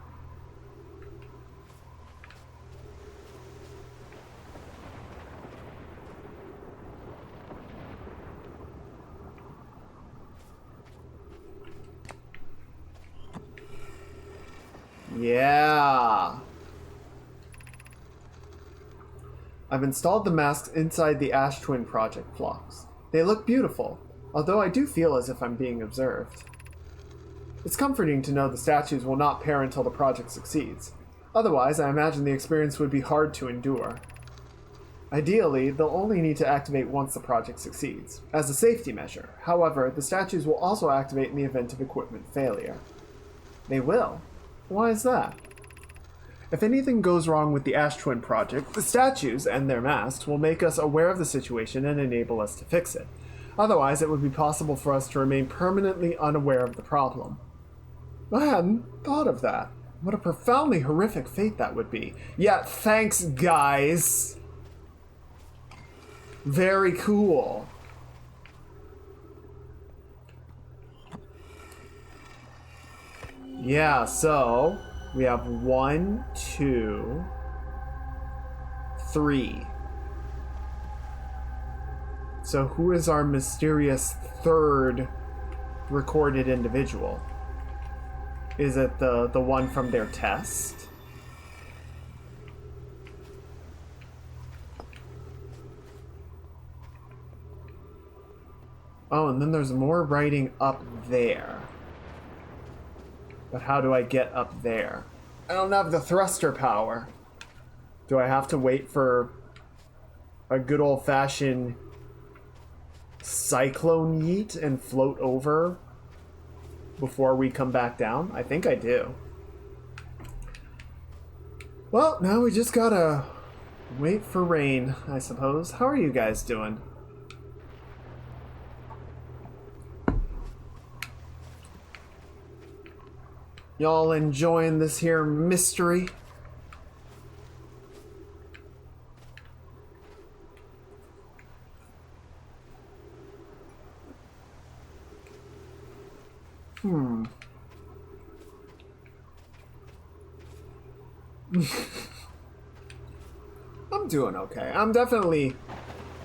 Yeah. I've installed the masks inside the Ash Twin project blocks. They look beautiful, although I do feel as if I'm being observed. It's comforting to know the statues will not pair until the project succeeds. Otherwise, I imagine the experience would be hard to endure. Ideally, they'll only need to activate once the project succeeds, as a safety measure. However, the statues will also activate in the event of equipment failure. They will? Why is that? If anything goes wrong with the Ash Twin project, the statues and their masks will make us aware of the situation and enable us to fix it. Otherwise, it would be possible for us to remain permanently unaware of the problem. I hadn't thought of that. What a profoundly horrific fate that would be. Yeah, thanks, guys. Very cool. Yeah, so we have 1, 2, 3. So who is our mysterious third recorded individual? Is it the one from their test? Oh, and then there's more writing up there. But how do I get up there? I don't have the thruster power. Do I have to wait for a good old-fashioned cyclone yeet and float over before we come back down? I think I do. Well, now we just gotta wait for rain, I suppose. How are you guys doing? Y'all enjoying this here mystery? I'm doing okay. I'm definitely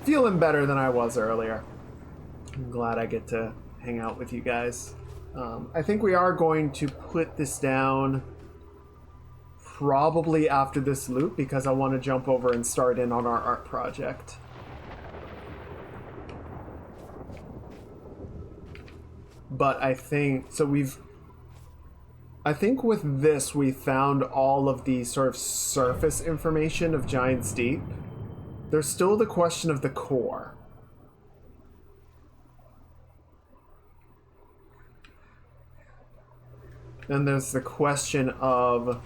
feeling better than I was earlier. I'm glad I get to hang out with you guys. I think we are going to put this down probably after this loop because I want to jump over and start in on our art project. But I think, so I think with this we found all of the sort of surface information of Giant's Deep. There's still the question of the core. Then there's the question of,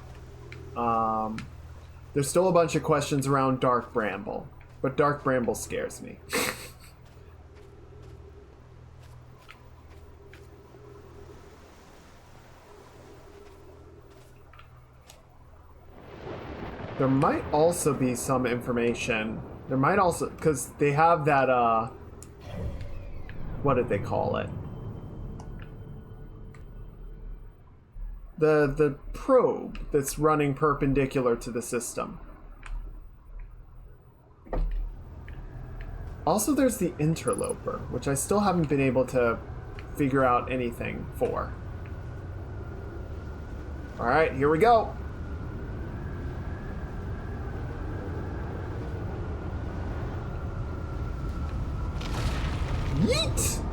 there's still a bunch of questions around Dark Bramble, but Dark Bramble scares me. There might also be some information. There might also, because they have that, what did they call it? The probe that's running perpendicular to the system. Also, there's the interloper, which I still haven't been able to figure out anything for. Alright, here we go. Yeet!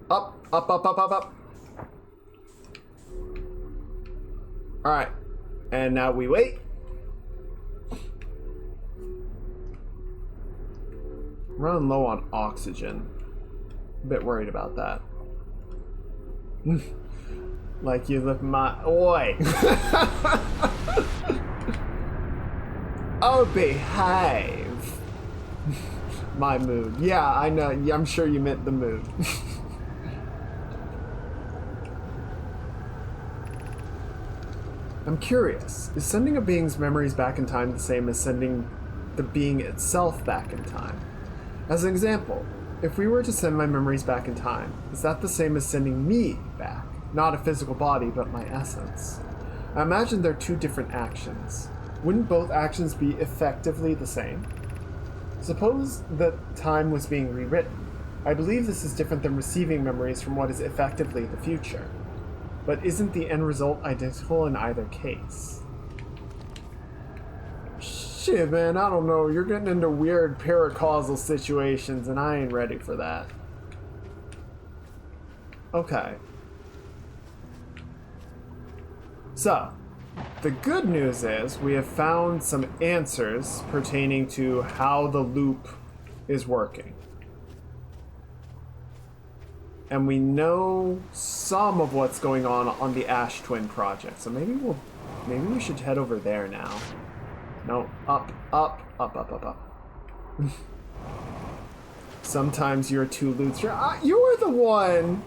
Up, up, up, up, up, up. Alright. And now we wait. Running low on oxygen. A bit worried about that. Like you lift my... Oi! Oh, behave. My mood. Yeah, I know. I'm sure you meant the mood. I'm curious. Is sending a being's memories back in time the same as sending the being itself back in time? As an example, if we were to send my memories back in time, is that the same as sending me back? Not a physical body, but my essence. I imagine they're two different actions. Wouldn't both actions be effectively the same? Suppose that time was being rewritten. I believe this is different than receiving memories from what is effectively the future. But isn't the end result identical in either case? Shit, man, I don't know. You're getting into weird paracausal situations, and I ain't ready for that. Okay. So, the good news is we have found some answers pertaining to how the loop is working. And we know some of what's going on the Ash Twin project. So maybe we should head over there now. No, up, up, up, up, up, up. Sometimes you're too loose. You're the one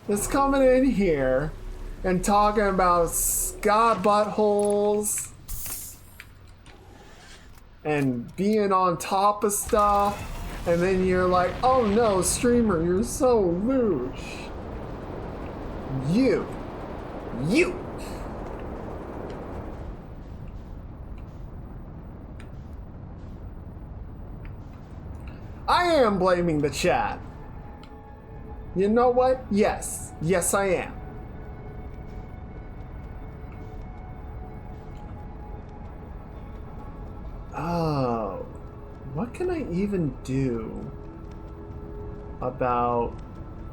that's coming in here and talking about sky buttholes and being on top of stuff. And then you're like, oh no, streamer, you're so louche. You. I am blaming the chat. You know what? Yes. Yes, I am. Oh. What can I even do about...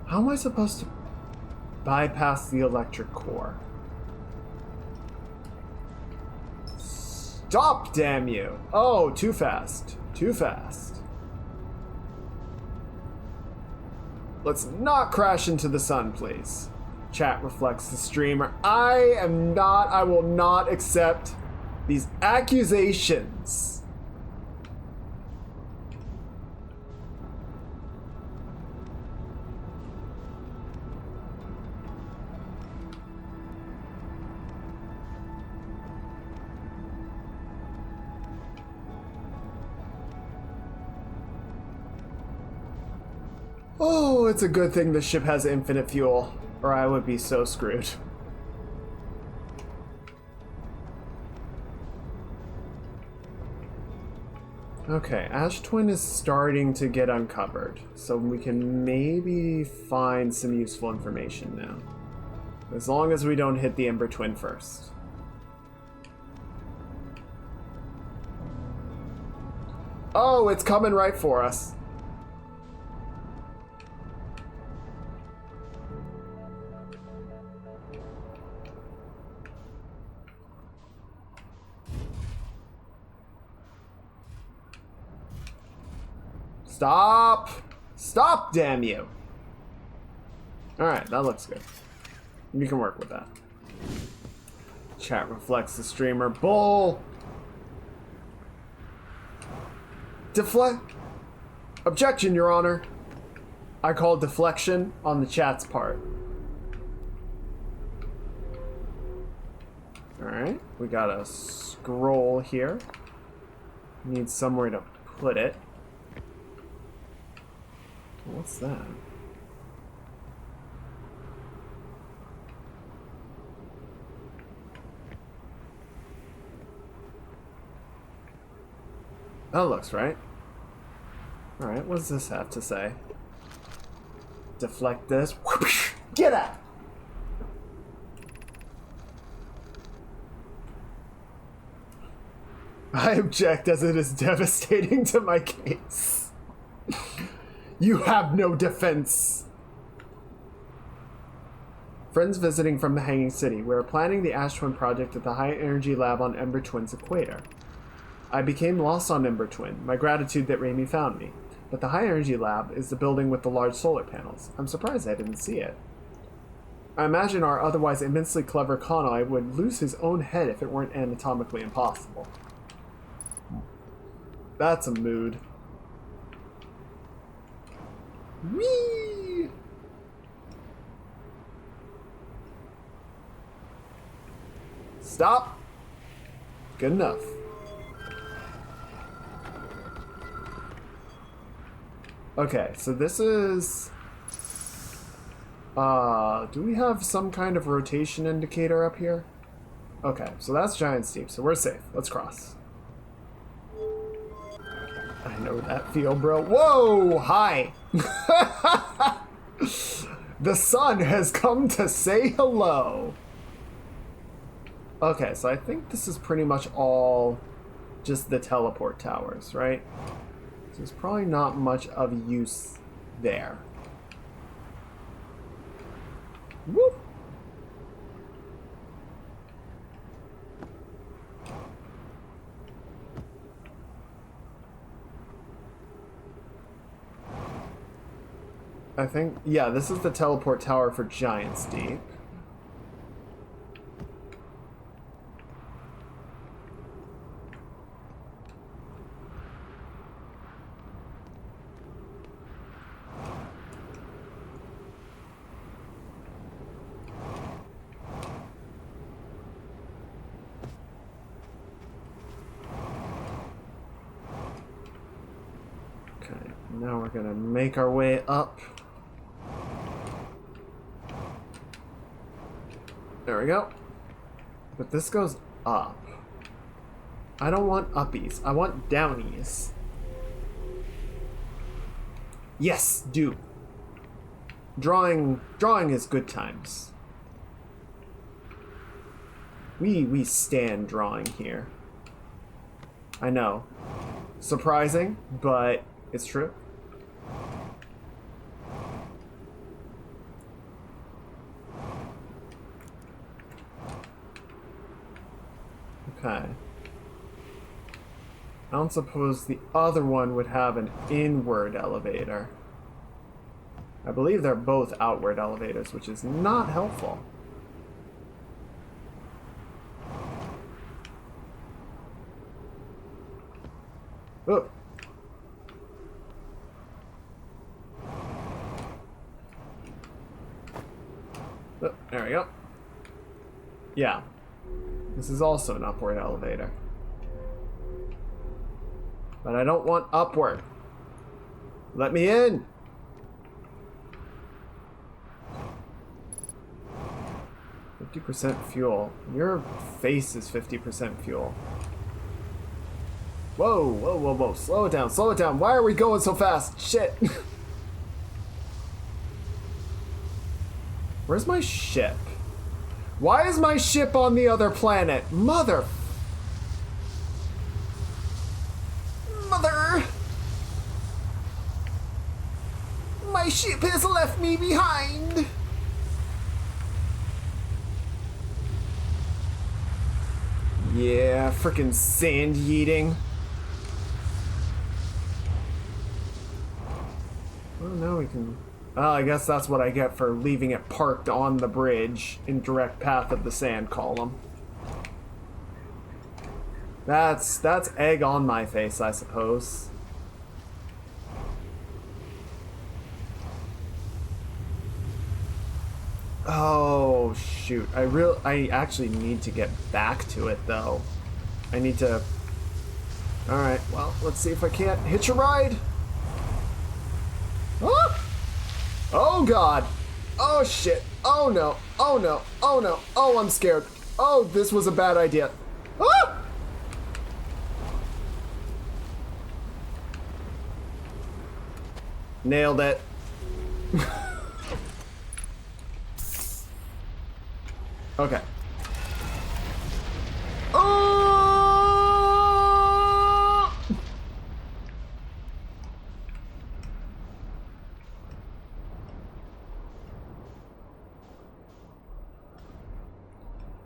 How am I supposed to bypass the electric core? Stop, damn you! Oh, too fast. Too fast. Let's not crash into the sun, please. Chat reflects the streamer. I will not accept these accusations. Oh, it's a good thing the ship has infinite fuel, or I would be so screwed. Okay, Ash Twin is starting to get uncovered, so we can maybe find some useful information now. As long as we don't hit the Ember Twin first. Oh, it's coming right for us. Stop! Stop, damn you! Alright, that looks good. You can work with that. Chat reflects the streamer. Bull! Deflect. Objection, Your Honor. I call deflection on the chat's part. Alright, we got a scroll here. Need somewhere to put it. What's that? That looks right. Alright, what does this have to say? Deflect this. Get out! I object as it is devastating to my case. You have no defense. Friends visiting from the Hanging City. We are planning the Ash Twin project at the High Energy Lab on Ember Twin's equator. I became lost on Ember Twin, my gratitude that Raimi found me. But the High Energy Lab is the building with the large solar panels. I'm surprised I didn't see it. I imagine our otherwise immensely clever Kanai would lose his own head if it weren't anatomically impossible. That's a mood. Whee! Stop! Good enough. Okay, so this is... do we have some kind of rotation indicator up here? Okay, so that's Giant Steep, so we're safe. Let's cross. I know that feel, bro. Whoa! Hi! The sun has come to say hello. Okay, so I think this is pretty much all just the teleport towers, right? So there's probably not much of use there. Whoop! I think, yeah, this is the teleport tower for Giant's Deep. Okay, now we're gonna make our way up. There we go. But this goes up. I don't want uppies. I want downies. Yes, do. Drawing is good times. We stand drawing here. I know. Surprising, but it's true. Okay. I don't suppose the other one would have an inward elevator. I believe they're both outward elevators, which is not helpful. Oh. Oh, there we go. Yeah. This is also an upward elevator. But I don't want upward. Let me in! %50 fuel. Your face is 50% fuel. Whoa, whoa, whoa, whoa. Slow it down, slow it down. Why are we going so fast? Shit. Where's my ship? Why is my ship on the other planet? Mother... Mother... My ship has left me behind! Yeah, frickin' sand yeeting. Well, now we can... Well, I guess that's what I get for leaving it parked on the bridge in direct path of the sand column. That's egg on my face, I suppose. Oh, shoot. I actually need to get back to it, though. I need to... Alright, well, let's see if I can't hitch a ride. Ah! Oh, God. Oh, shit. Oh, no. Oh, no. Oh, no. Oh, I'm scared. Oh, this was a bad idea. Ah! Nailed it. Okay. Oh!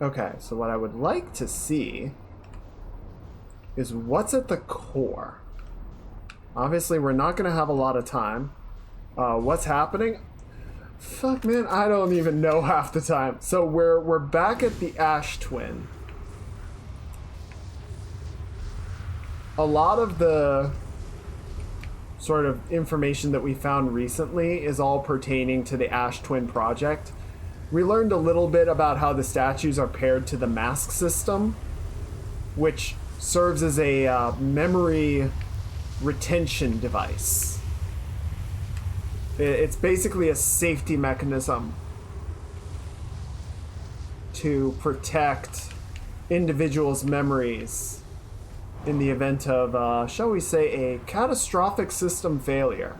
Okay, so what I would like to see is what's at the core. Obviously, we're not going to have a lot of time. What's happening? Fuck, man, I don't even know half the time. So we're back at the Ash Twin. A lot of the sort of information that we found recently is all pertaining to the Ash Twin project. We learned a little bit about how the statues are paired to the mask system, which serves as a memory retention device. It's basically a safety mechanism to protect individuals' memories in the event of, shall we say, a catastrophic system failure.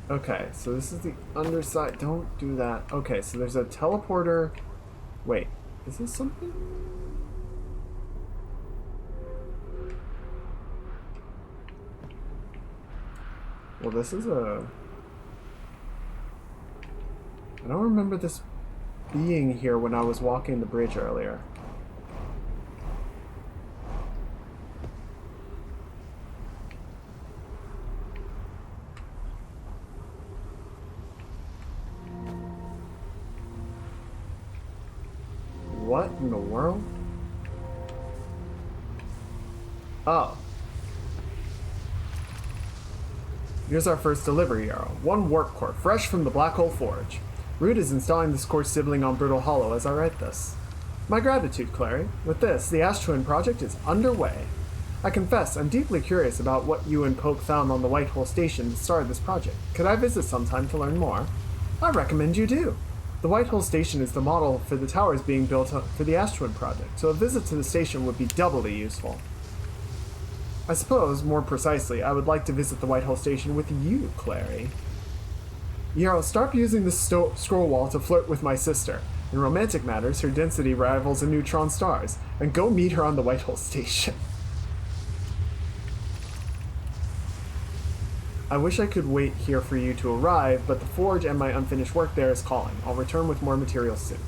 Okay, so this is the underside. Don't do that. Okay, so there's a teleporter. Wait, is this something? Well, this is a... I don't remember this being here when I was walking the bridge earlier. What in the world? Oh. Here's our first delivery arrow. One warp core, fresh from the Black Hole Forge. Root is installing this core sibling on Brittle Hollow as I write this. My gratitude, Clary. With this, the Ash Twin project is underway. I confess, I'm deeply curious about what you and Poke found on the White Hole Station that started this project. Could I visit sometime to learn more? I recommend you do. The White Hole Station is the model for the towers being built for the Ash Twin project, so a visit to the station would be doubly useful. I suppose, more precisely, I would like to visit the White Hole Station with you, Clary. Yarrow, stop using the scroll wall to flirt with my sister. In romantic matters, her density rivals a neutron star's, and go meet her on the White Hole Station. I wish I could wait here for you to arrive, but the forge and my unfinished work there is calling. I'll return with more materials soon.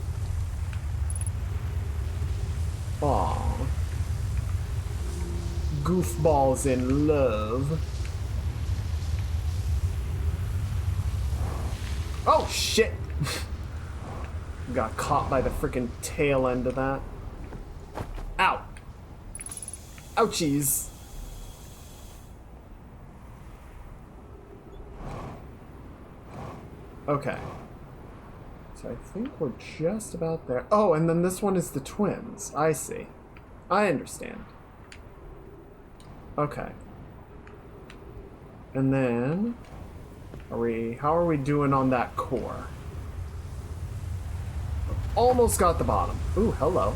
Aww. Goofballs in love. Oh, shit! Got caught by the frickin' tail end of that. Ow! Ouchies! Okay. So I think we're just about there. Oh, and then this one is the twins. I see. I understand. Okay. And then... how are we doing on that core? Almost got the bottom. Ooh, hello.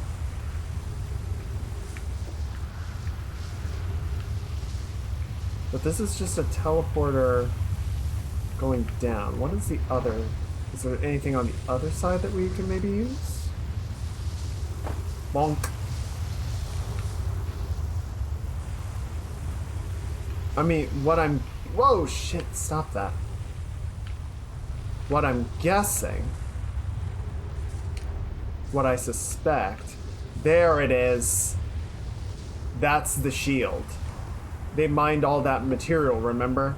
But this is just a teleporter going down. What is the other? Is there anything on the other side that we can maybe use? Bonk. I mean, what I'm... Whoa, shit, stop that. What I'm guessing... What I suspect... There it is. That's the shield. They mined all that material, remember?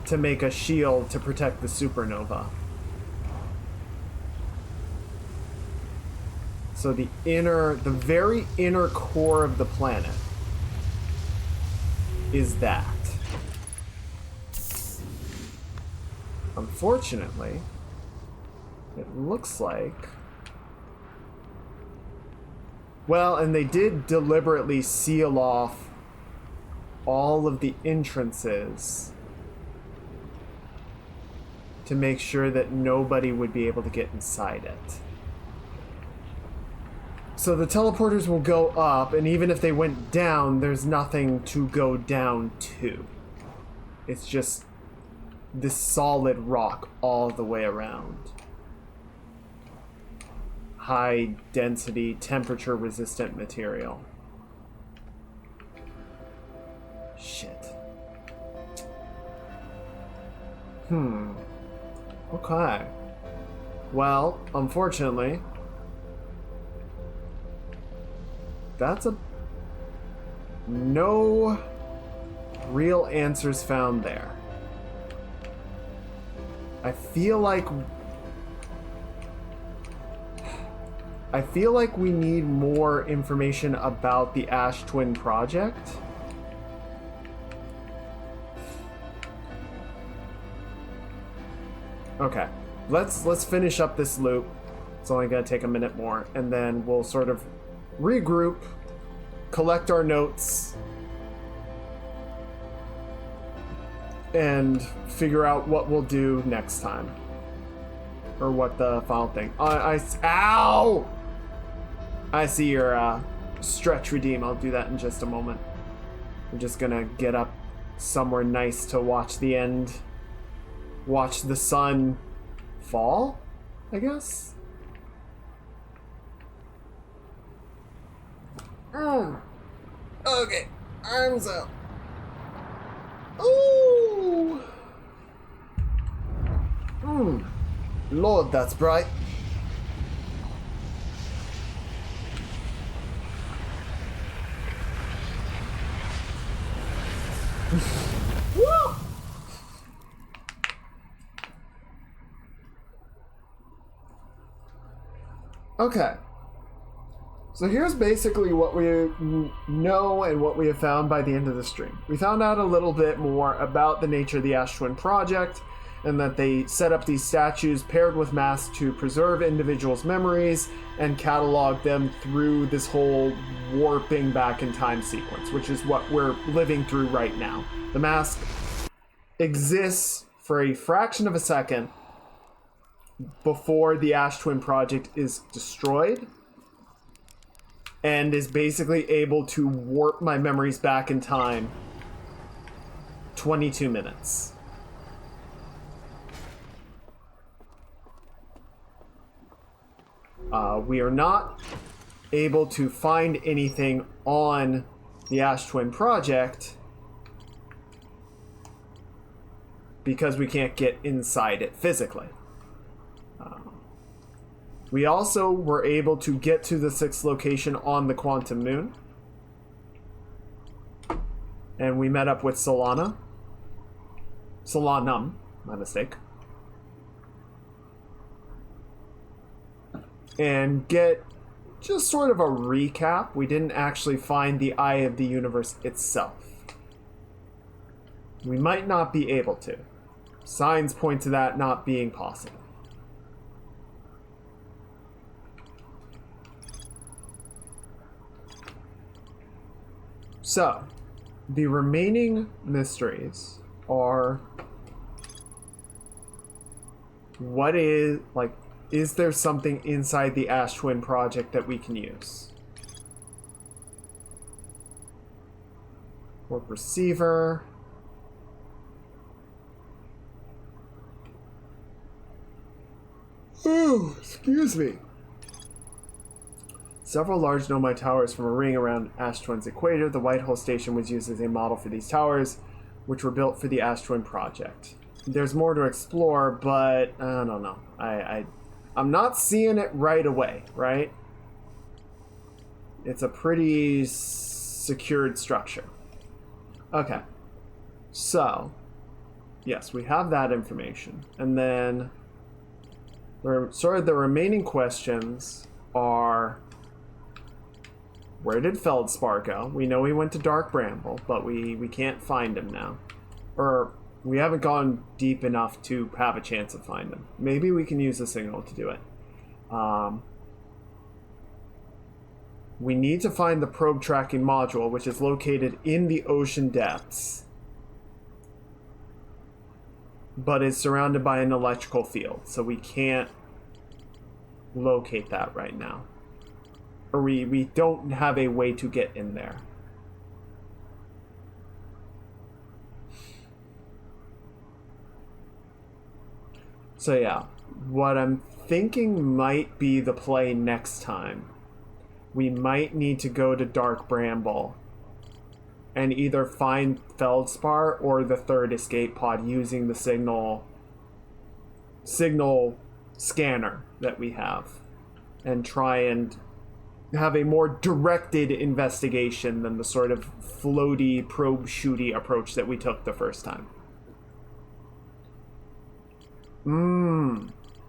To make a shield to protect the supernova. So the very inner core of the planet is that. Unfortunately, it looks like... Well, and they did deliberately seal off all of the entrances to make sure that nobody would be able to get inside it. So the teleporters will go up, and even if they went down, there's nothing to go down to. It's just this solid rock all the way around. High density, temperature resistant material. Shit. Okay. Well, unfortunately, that's no real answers found there. I feel like we need more information about the Ash Twin project. Okay, let's finish up this loop. It's only gonna take a minute more, and then we'll sort of regroup, collect our notes, and figure out what we'll do next time. Or what the final thing. Ow! I see your stretch redeem. I'll do that in just a moment. I'm just gonna get up somewhere nice to watch the end. Watch the sun fall, I guess? Okay, arms up. Ooh! Lord, that's bright. Woo! Okay. So here's basically what we know and what we have found by the end of the stream. We found out a little bit more about the nature of the Ash Twin project, and that they set up these statues paired with masks to preserve individuals' memories and catalog them through this whole warping back in time sequence, which is what we're living through right now. The mask exists for a fraction of a second before the Ash Twin project is destroyed, and is basically able to warp my memories back in time 22 minutes. We are not able to find anything on the Ash Twin project because we can't get inside it physically. We also were able to get to the 6th location on the Quantum Moon. And we met up with Solanum, my mistake. And get just sort of a recap. We didn't actually find the Eye of the Universe itself. We might not be able to. Signs point to that not being possible. So, the remaining mysteries are... What is, like, is there something inside the Ash Twin project that we can use? Warp receiver. Oh, excuse me. Several large nomai towers from a ring around Ash Twin's equator. The White Hole Station was used as a model for these towers, which were built for the Ash Twin project. There's more to explore, but I don't know. I'm not seeing it right away, right? It's a pretty secured structure. Okay. So, yes, we have that information. And then, sort of the remaining questions are... Where did Feldspar go? We know he went to Dark Bramble, but we can't find him now. Or we haven't gone deep enough to have a chance of finding him. Maybe we can use the signal to do it. We need to find the probe tracking module, which is located in the ocean depths, but is surrounded by an electrical field, so we can't locate that right now. Or we don't have a way to get in there. So yeah, what I'm thinking might be the play next time. We might need to go to Dark Bramble and either find Feldspar or the third escape pod using the signal scanner that we have, and try and have a more directed investigation than the sort of floaty, probe shooty approach that we took the first time.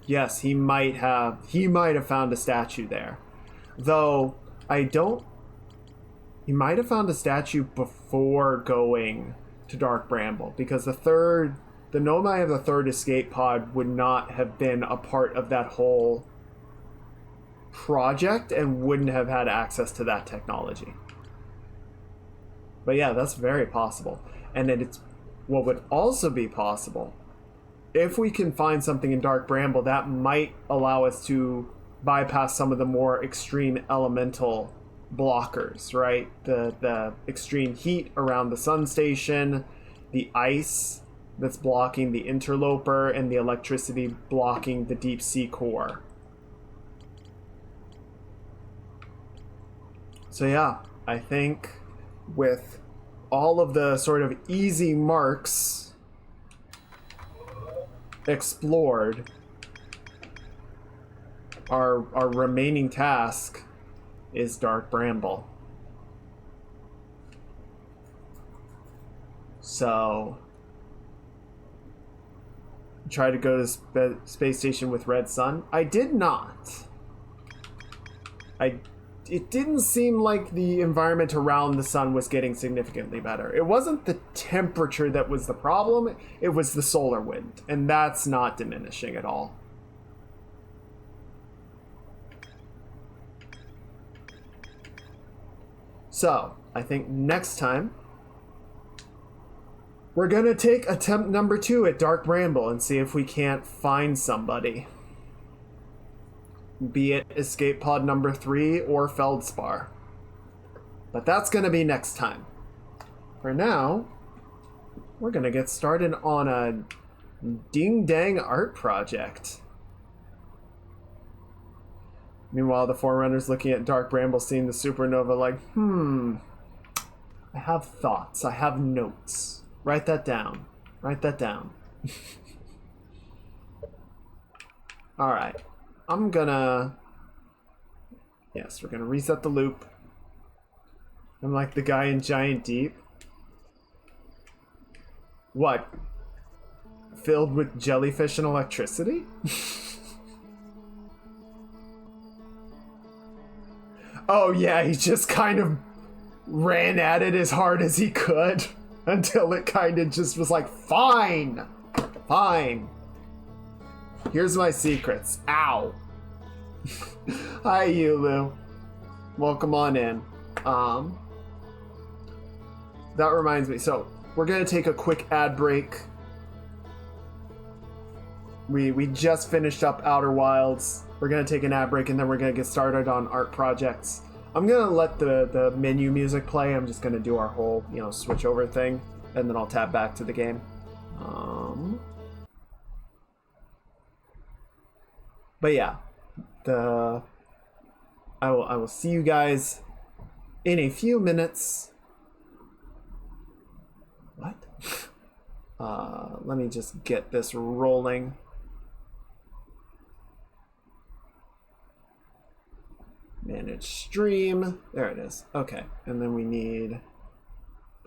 Yes, he might have found a statue there. Though, he might have found a statue before going to Dark Bramble, because the Nomai of the third escape pod would not have been a part of that whole project and wouldn't have had access to that technology. But yeah, that's very possible. And then it's what would also be possible, if we can find something in Dark Bramble, that might allow us to bypass some of the more extreme elemental blockers, right? The extreme heat around the sun station, the ice that's blocking the interloper, and the electricity blocking the deep sea core. So yeah, I think with all of the sort of easy marks explored, our remaining task is Dark Bramble. So try to go to space station with Red Sun. I did not. It didn't seem like the environment around the sun was getting significantly better. It wasn't the temperature that was the problem, it was the solar wind, and that's not diminishing at all. So, I think next time, we're gonna take attempt number 2 at Dark Bramble and see if we can't find somebody. Be it escape pod number 3 or Feldspar. But that's gonna be next time. For now, we're gonna get started on a ding-dang art project. Meanwhile, the Forerunner's looking at Dark Bramble, seeing the supernova like, I have thoughts, I have notes. Write that down. Write that down. Alright. I'm gonna... Yes, we're gonna reset the loop. I'm like the guy in Giant Deep. What? Filled with jellyfish and electricity? Oh yeah, he just kind of ran at it as hard as he could until it kind of just was like, fine, fine. Here's my secrets. Ow. Hi, Yulu. Welcome on in. That reminds me. So we're gonna take a quick ad break. We just finished up Outer Wilds. We're gonna take an ad break and then we're gonna get started on art projects. I'm gonna let the menu music play. I'm just gonna do our whole, switch over thing, and then I'll tap back to the game. But yeah, I will see you guys in a few minutes. What? Let me just get this rolling. Manage stream. There it is. Okay. And then we need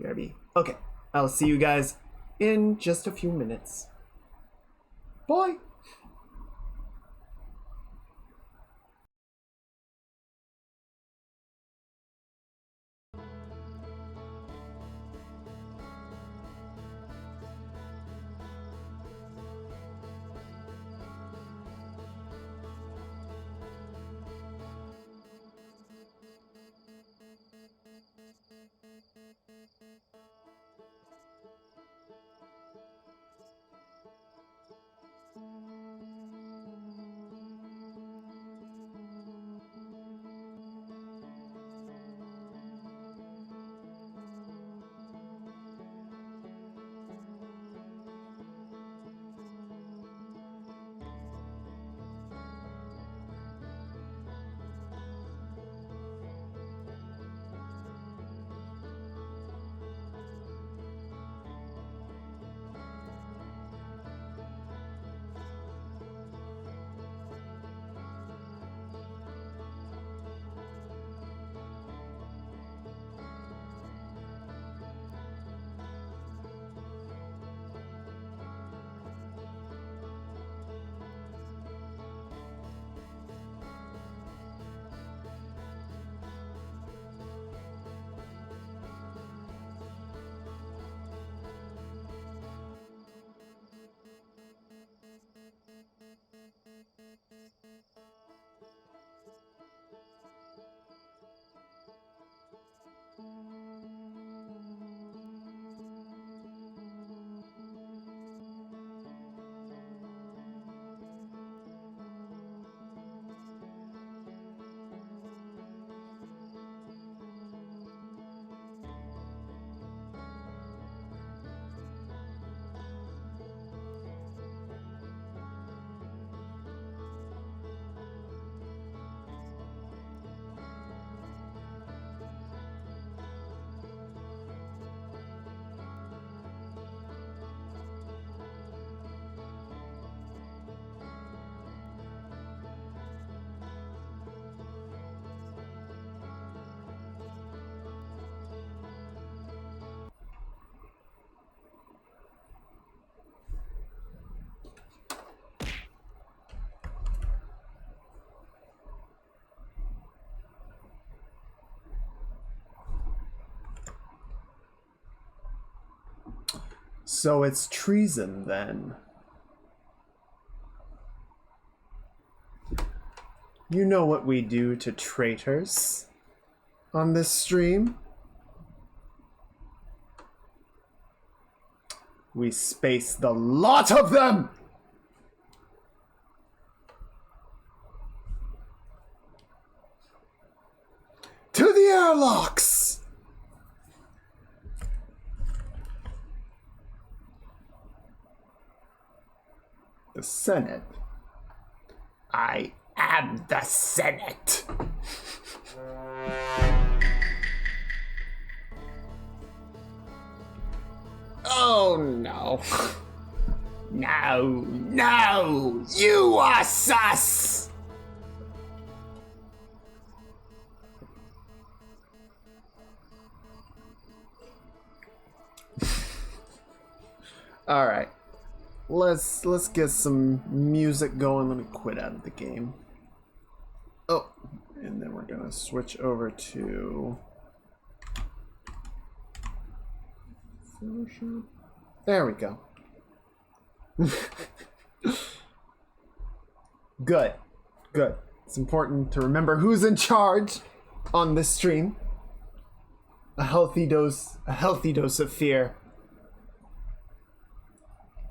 BRB. Okay. I'll see you guys in just a few minutes. Bye. So it's treason then. You know what we do to traitors on this stream? We space the lot of them! To the airlocks! The Senate. I am the Senate. Oh no. No, you are sus! Alright. Let's get some music going. Let me quit out of the game. Oh, and then we're gonna switch over to Photoshop. There we go. Good. It's important to remember who's in charge on this stream. A healthy dose of fear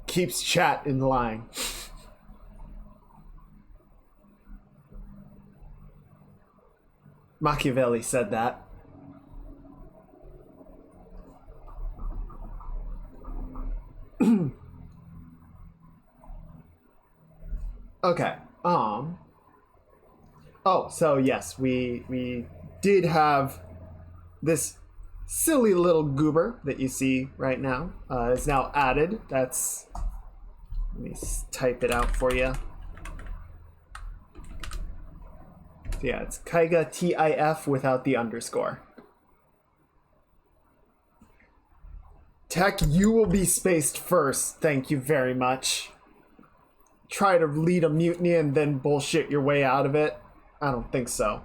keeps chat in line. Machiavelli said that. Okay. Oh, so yes, we did have this silly little goober that you see right now is now added. Let me type it out for you. So yeah, it's Kaiga TIF without the underscore. Tech, you will be spaced first. Thank you very much. Try to lead a mutiny and then bullshit your way out of it? I don't think so.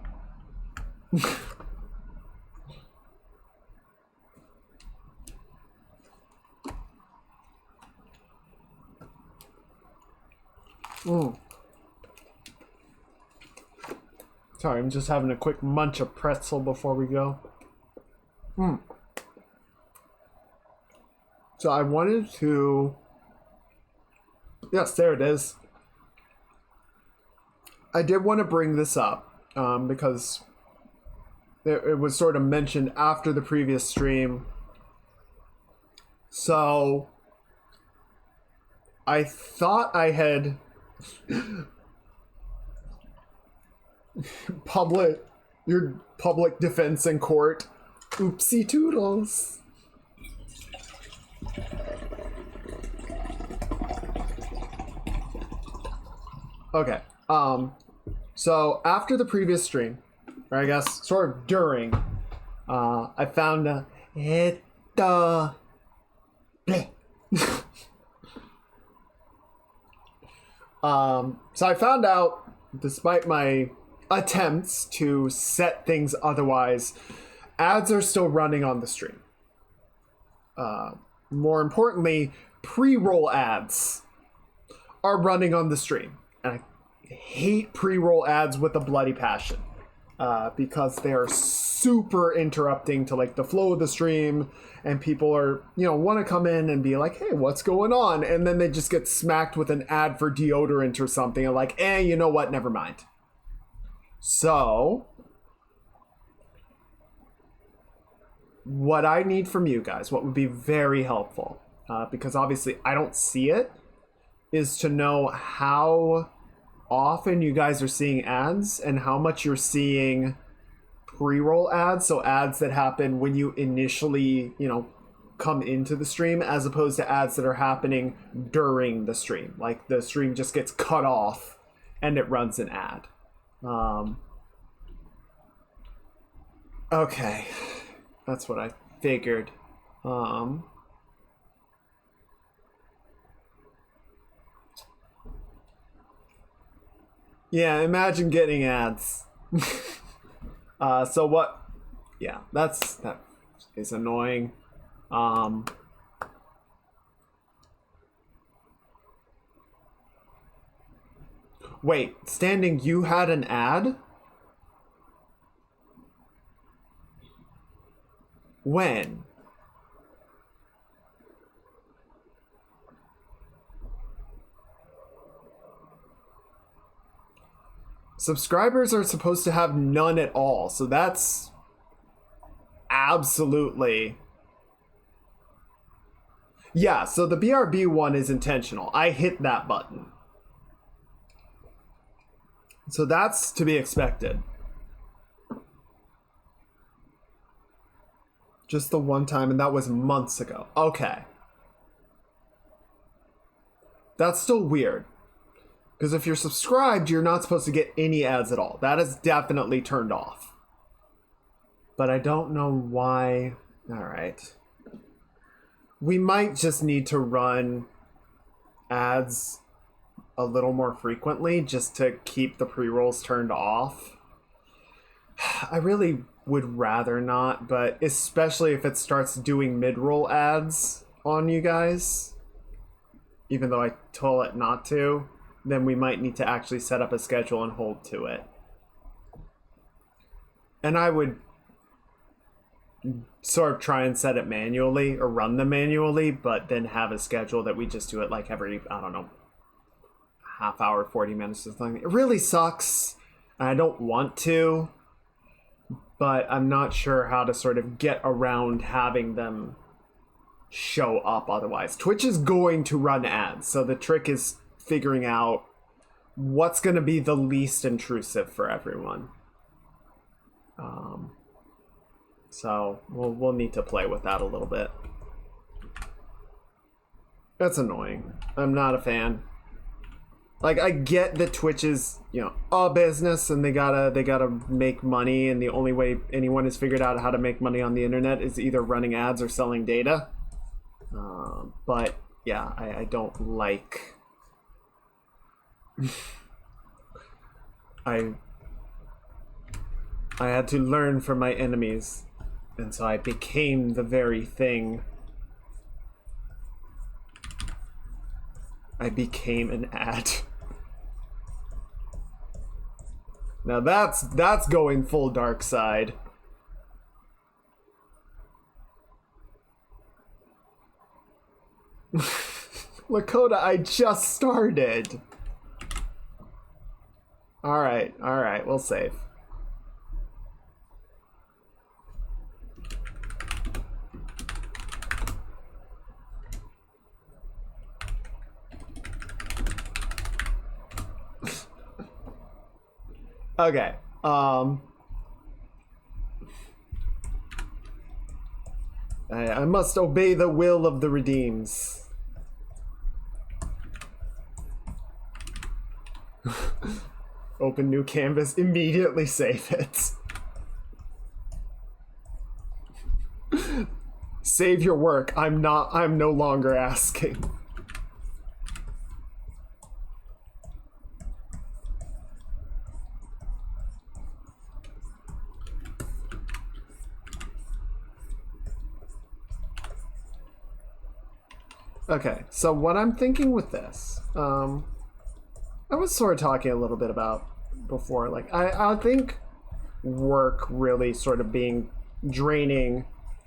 Sorry, I'm just having a quick munch of pretzel before we go. So I wanted to... Yes, there it is. I did want to bring this up because it was sort of mentioned after the previous stream. So I thought I had public defense in court. Oopsie toodles. Okay. So after the previous stream, or I guess sort of during, I found so I found out, despite my attempts to set things otherwise, ads are still running on the stream. More importantly, pre-roll ads are running on the stream. And I hate pre-roll ads with a bloody passion because they are super interrupting to like the flow of the stream, and people are, want to come in and be like, hey, what's going on? And then they just get smacked with an ad for deodorant or something and like, you know what? Never mind. So what I need from you guys, what would be very helpful, because obviously I don't see it, is to know how often you guys are seeing ads and how much you're seeing pre-roll ads, so ads that happen when you initially, come into the stream, as opposed to ads that are happening during the stream. Like the stream just gets cut off and it runs an ad. Okay, that's what I figured. Yeah, imagine getting ads. So what? Yeah, that is annoying. Wait, Standing, you had an ad? When? Subscribers are supposed to have none at all, so that's absolutely... Yeah, so the BRB one is intentional. I hit that button. So that's to be expected. Just the one time, and that was months ago. Okay. That's still weird. Because if you're subscribed, you're not supposed to get any ads at all. That is definitely turned off. But I don't know why. Alright. We might just need to run ads a little more frequently just to keep the pre-rolls turned off. I really would rather not, but especially if it starts doing mid-roll ads on you guys, even though I told it not to, then we might need to actually set up a schedule and hold to it. And I would sort of try and set it manually or run them manually, but then have a schedule that we just do it like every, I don't know, half hour, 40 minutes or something. It really sucks. And I don't want to, but I'm not sure how to sort of get around having them show up otherwise. Twitch is going to run ads, so the trick is figuring out what's going to be the least intrusive for everyone. So we'll need to play with that a little bit. That's annoying. I'm not a fan. Like, I get that Twitch is, you know, a business and they gotta make money, and the only way anyone has figured out how to make money on the internet is either running ads or selling data. But yeah, I don't like. I had to learn from my enemies, and so I became the very thing. I became an ad. Now that's going full dark side. Lakota, I just started. Alright, we'll save. Okay, I must obey the will of the redeems. Open new canvas, immediately save it. Save your work. I'm no longer asking. Okay, so what I'm thinking with this, I was sort of talking a little bit about before, like, I think work really sort of being draining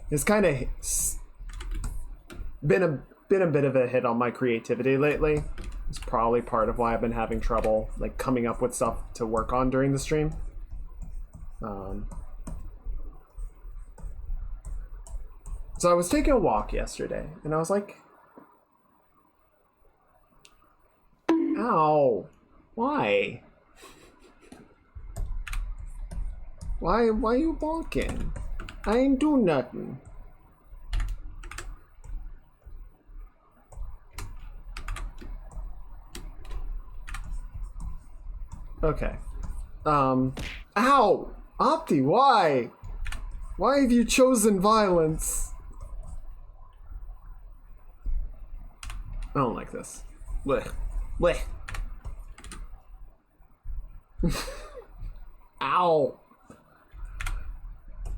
has kind of been a bit of a hit on my creativity lately. It's probably part of why I've been having trouble, like, coming up with stuff to work on during the stream. So I was taking a walk yesterday, and I was like, ow, why? Why you barking? I ain't do nothing. Okay. Ow! Opti, why? Why have you chosen violence? I don't like this. Blech. Blech. Ow.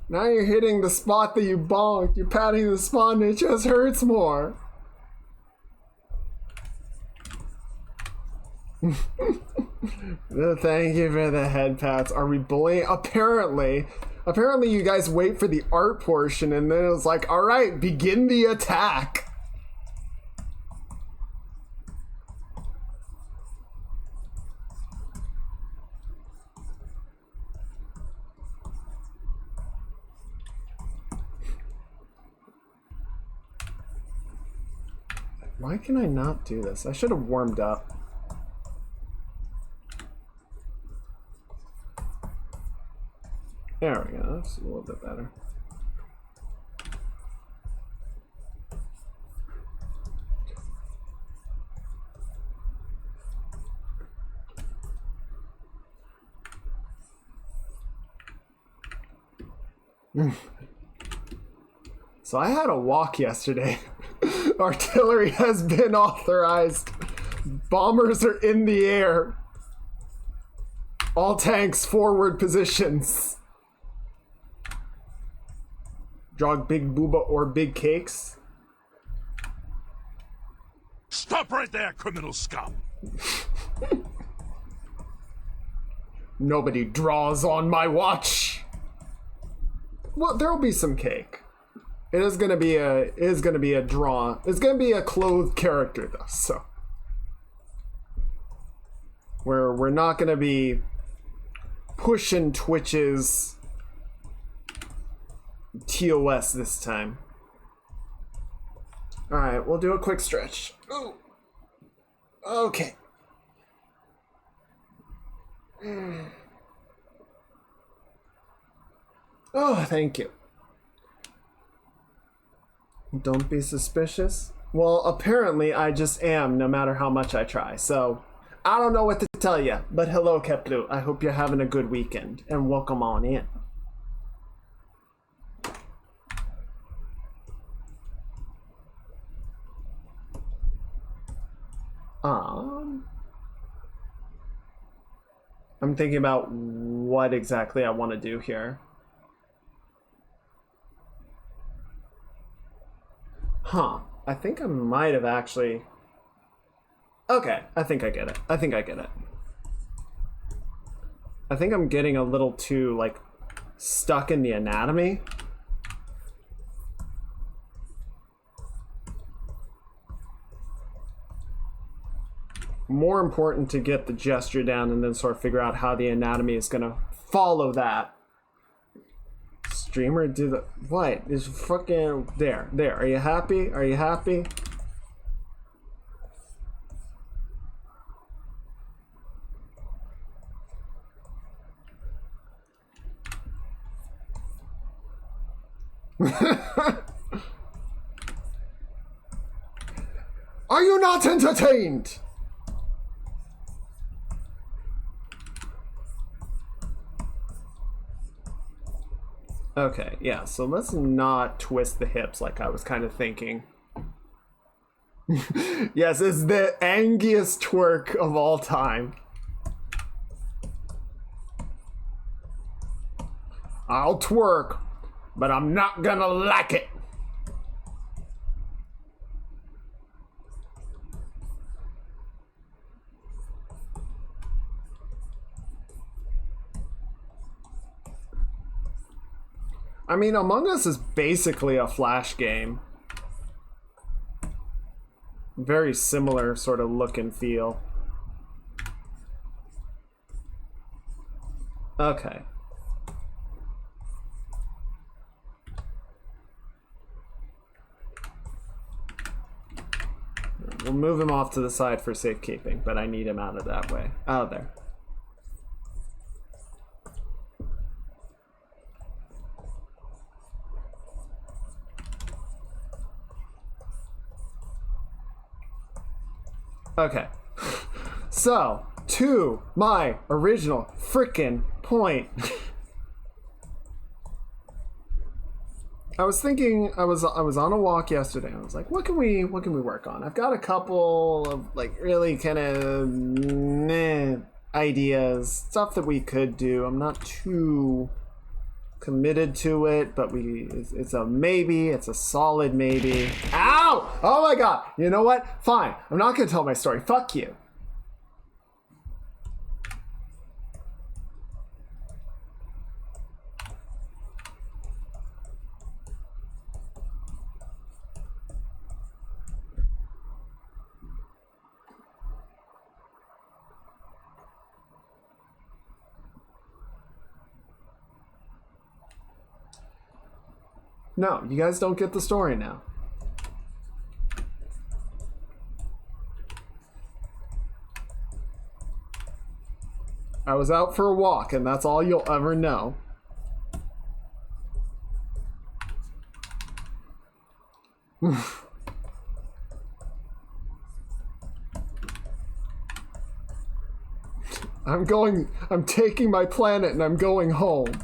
Now you're hitting the spot that you bonked. You're patting the spot and it just hurts more. Thank you for the head pats. Are we bullying? Apparently you guys wait for the art portion and then it's like, all right, begin the attack. Why can I not do this? I should have warmed up. There we go, that's a little bit better. So I had a walk yesterday. Artillery has been authorized. Bombers are in the air. All tanks forward positions. Jog big booba or big cakes. Stop right there, criminal scum. Nobody draws on my watch. Well, there'll be some cake. It is gonna be a draw. It's gonna be a clothed character though, so we're not gonna be pushing Twitch's TOS this time. Alright, we'll do a quick stretch. Ooh. Okay. Oh, thank you. Don't be suspicious. Well, apparently I just am, no matter how much I try. So, I don't know what to tell you. But hello, Keplu. I hope you're having a good weekend. And welcome on in. I'm thinking about what exactly I want to do here. Huh. I think I might have actually... Okay, I think I get it. I think I'm getting a little too, like, stuck in the anatomy. More important to get the gesture down and then sort of figure out how the anatomy is gonna follow that. Streamer do the what is fucking there. Are you happy? Are you happy? Are you not entertained? Okay, yeah, so let's not twist the hips like I was kind of thinking. Yes, it's the angiest twerk of all time. I'll twerk, but I'm not gonna like it. I mean, Among Us is basically a Flash game. Very similar sort of look and feel. Okay. We'll move him off to the side for safekeeping, but I need him out of that way. Out of there. Okay, so to my original frickin' point. I was thinking, I was on a walk yesterday. I was like, what can we work on? I've got a couple of like really kind of meh ideas, stuff that we could do. I'm not too committed to it, but it's a maybe. It's a solid maybe. Ow! Oh my god! You know what? Fine. I'm not gonna tell my story. Fuck you. No, you guys don't get the story now. I was out for a walk, and that's all you'll ever know. I'm taking my planet and I'm going home.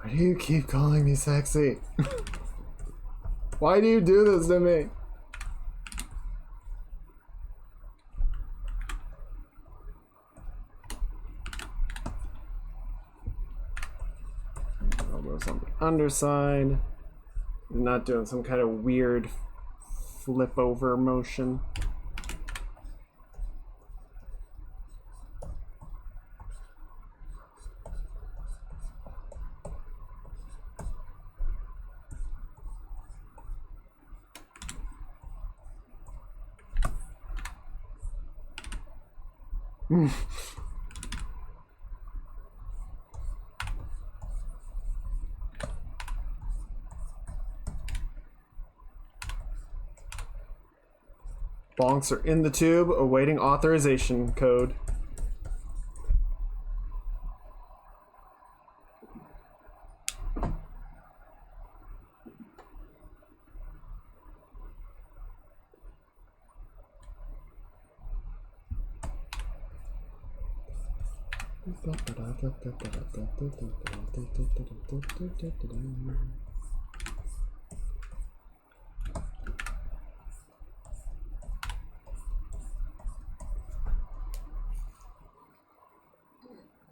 Why do you keep calling me sexy? Why do you do this to me? Elbows on the underside. I'm not doing some kind of weird flip over motion. Bonks are in the tube, awaiting authorization code.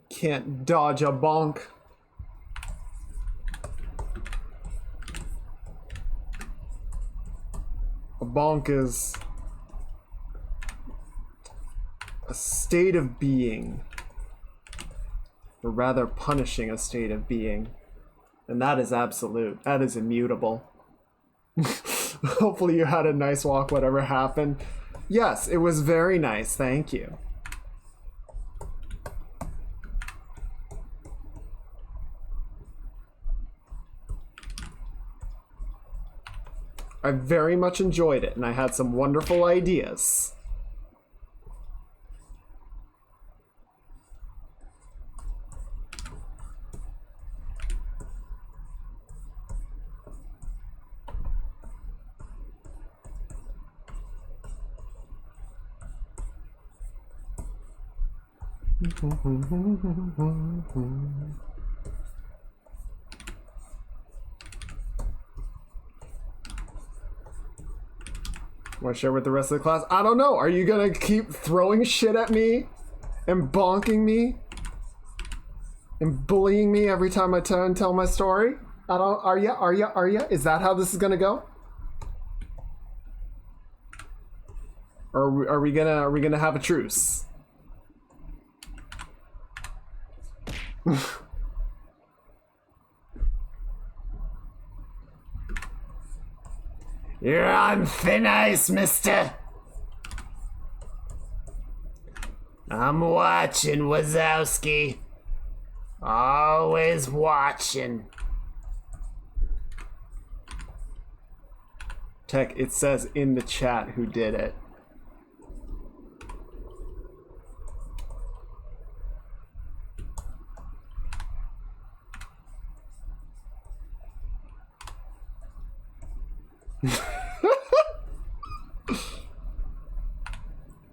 Can't dodge a bonk. A bonk is a state of being, or rather punishing a state of being. And that is absolute. That is immutable. Hopefully you had a nice walk, whatever happened. Yes, it was very nice. Thank you. I very much enjoyed it, and I had some wonderful ideas. Want to share with the rest of the class? I don't know. Are you gonna keep throwing shit at me and bonking me and bullying me every time I turn and tell my story? I don't. Are ya? Is that how this is gonna go? Or are we gonna have a truce? You're on thin ice, mister. I'm watching, Wazowski. Always watching. Tech, it says in the chat who did it.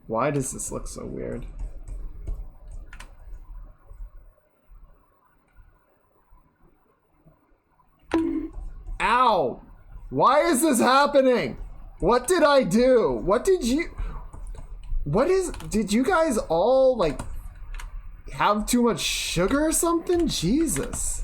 Why does this look so weird? Ow! Why is this happening? What did I do? Did you guys all, like, have too much sugar or something? Jesus.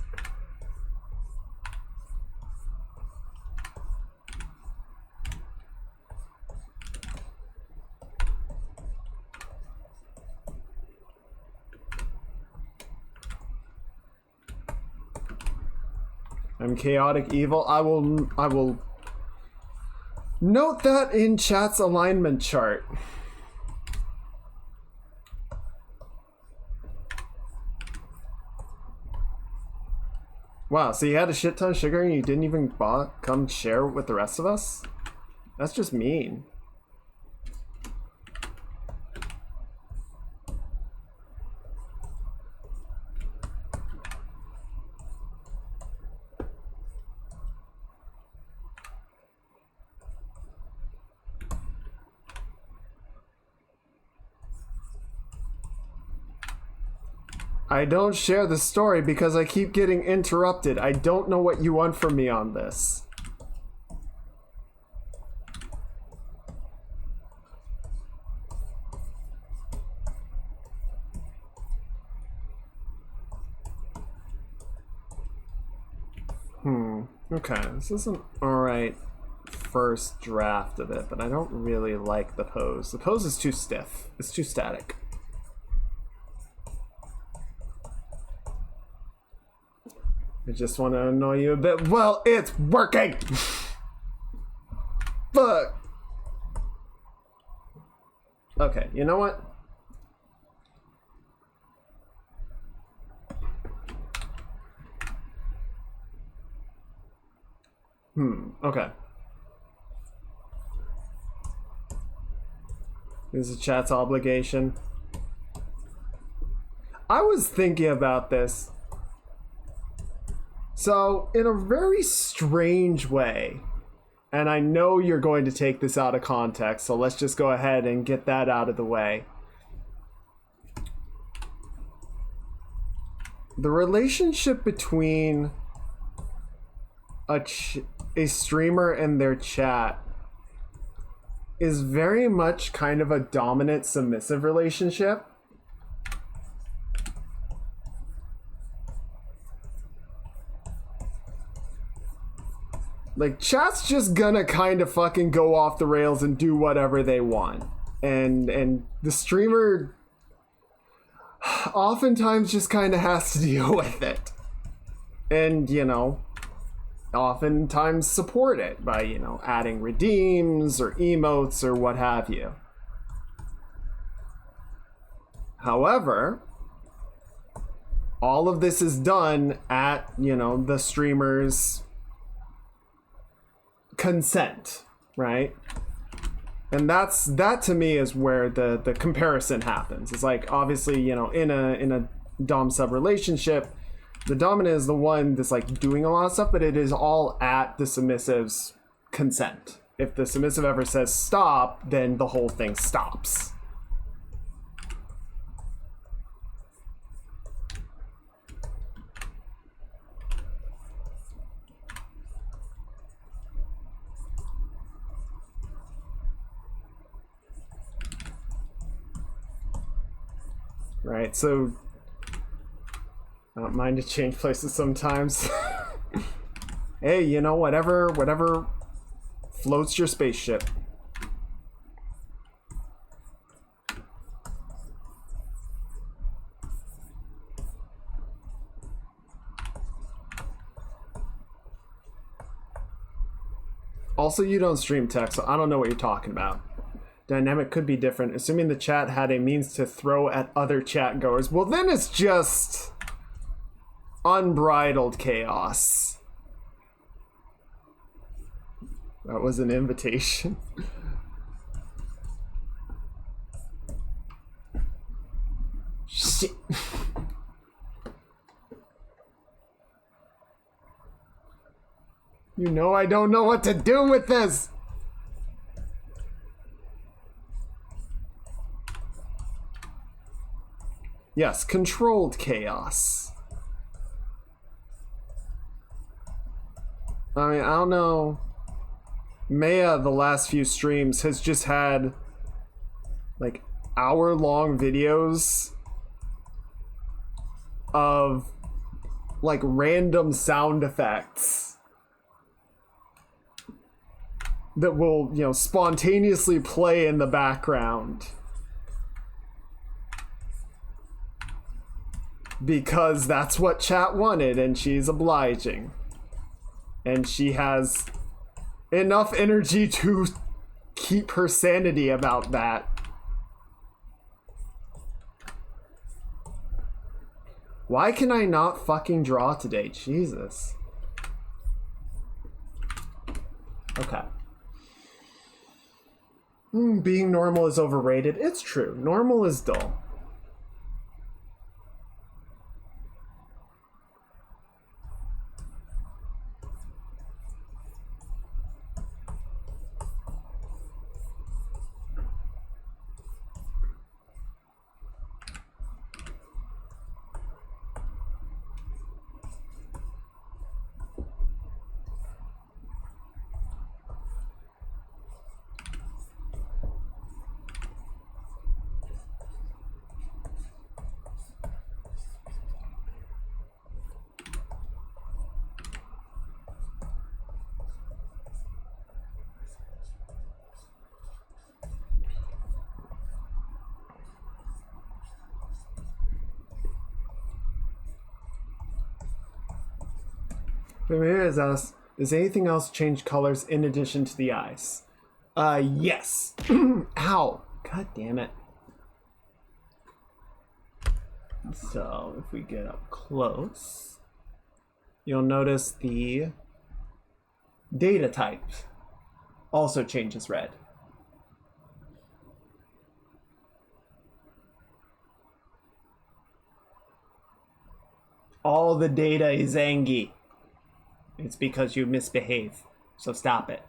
I'm chaotic evil. I will note that in chat's alignment chart. Wow, so you had a shit ton of sugar and you didn't even come share it with the rest of us? That's just mean. I don't share the story because I keep getting interrupted. I don't know what you want from me on this. Okay, this is an alright first draft of it, but I don't really like the pose. The pose is too stiff. It's too static. I just want to annoy you a bit. Well, it's working! Fuck! Okay, you know what? Okay. This is chat's obligation. I was thinking about this. So, in a very strange way, and I know you're going to take this out of context, so let's just go ahead and get that out of the way. The relationship between a streamer and their chat is very much kind of a dominant submissive relationship. Like, chat's just gonna kind of fucking go off the rails and do whatever they want. And the streamer oftentimes just kind of has to deal with it. And, you know, oftentimes support it by, you know, adding redeems or emotes or what have you. However, all of this is done at, you know, the streamer's consent, right? And that to me is where the comparison happens. It's like, obviously, you know, in a dom sub relationship, the dominant is the one that's like doing a lot of stuff, but it is all at the submissive's consent. If the submissive ever says stop, then the whole thing stops. Right, so I don't mind to change places sometimes. Hey, you know, whatever floats your spaceship. Also, you don't stream text, so I don't know what you're talking about. Dynamic could be different, assuming the chat had a means to throw at other chat goers. Well, then it's just unbridled chaos. That was an invitation. Shit. You know I don't know what to do with this. Yes, controlled chaos. I mean, I don't know. Maya, the last few streams, has just had like hour-long videos of like random sound effects that will, you know, spontaneously play in the background. Because that's what chat wanted, and she's obliging. And she has enough energy to keep her sanity about that. Why can I not fucking draw today? Jesus. Okay. Being normal is overrated. It's true. Normal is dull. Ramirez asks, does anything else change colors in addition to the eyes? Yes. Ow. God damn it. So, if we get up close, you'll notice the data type also changes red. All the data is angry. It's because you misbehave. So stop it.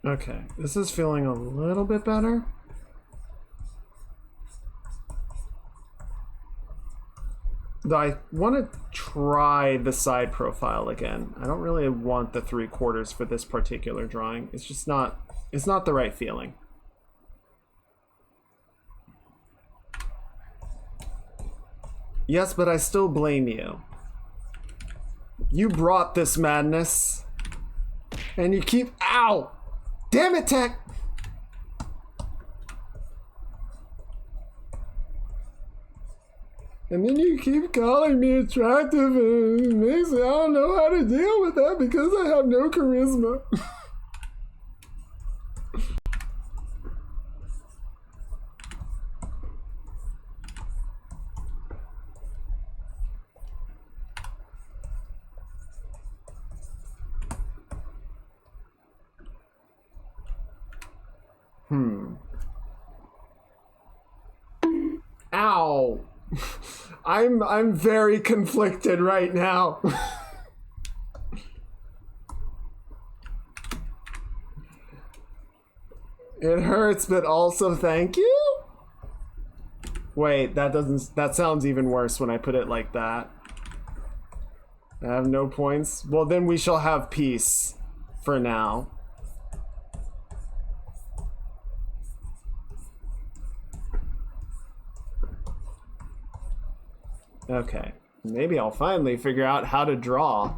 Okay, this is feeling a little bit better. Though I want to try the side profile again. I don't really want the 3/4 for this particular drawing. It's just not, it's not the right feeling. Yes, but I still blame you. You brought this madness. And you keep, ow! Damn it, Tech! And then you keep calling me attractive, and it makes me, I don't know how to deal with that because I have no charisma. Ow. I'm very conflicted right now. It hurts, but also thank you? Wait, that sounds even worse when I put it like that. I have no points. Well, then we shall have peace for now. Okay, maybe I'll finally figure out how to draw.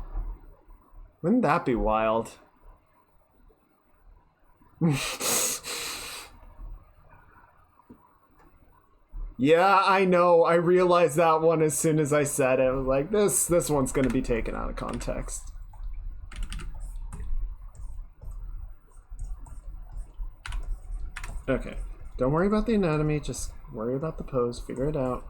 Wouldn't that be wild? Yeah, I know. I realized that one as soon as I said it. I was like, this one's gonna be taken out of context. Okay, don't worry about the anatomy, just worry about the pose, figure it out.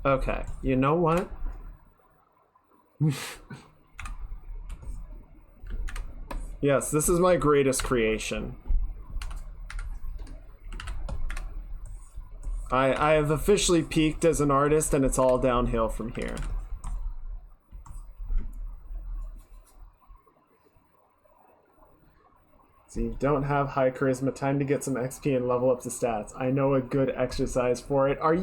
Okay, you know what? Yes, this is my greatest creation. I have officially peaked as an artist, and it's all downhill from here. So you don't have high charisma. Time to get some XP and level up the stats. I know a good exercise for it. Are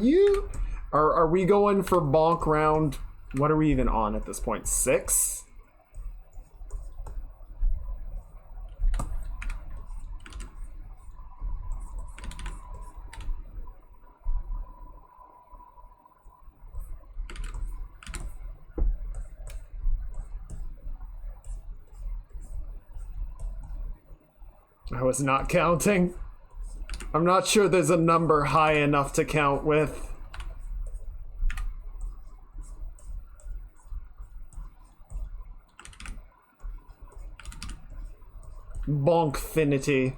we going for bonk round? What are we even on at this point? 6? I was not counting. I'm not sure there's a number high enough to count with. Bonkfinity.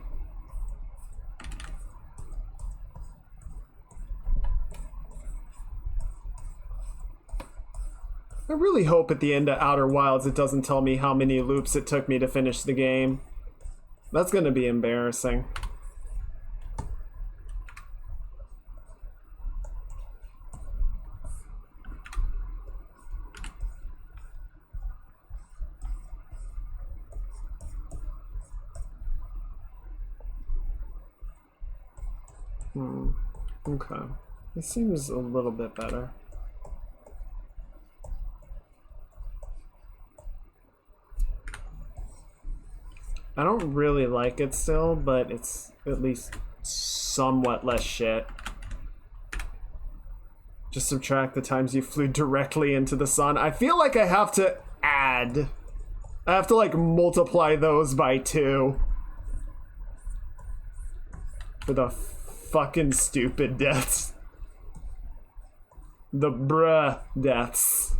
I really hope at the end of Outer Wilds it doesn't tell me how many loops it took me to finish the game. That's gonna be embarrassing. Okay. This seems a little bit better. I don't really like it still, but it's at least somewhat less shit. Just subtract the times you flew directly into the sun. I feel like I have to add. I have to like multiply those by 2. For the fucking stupid deaths. The bruh deaths.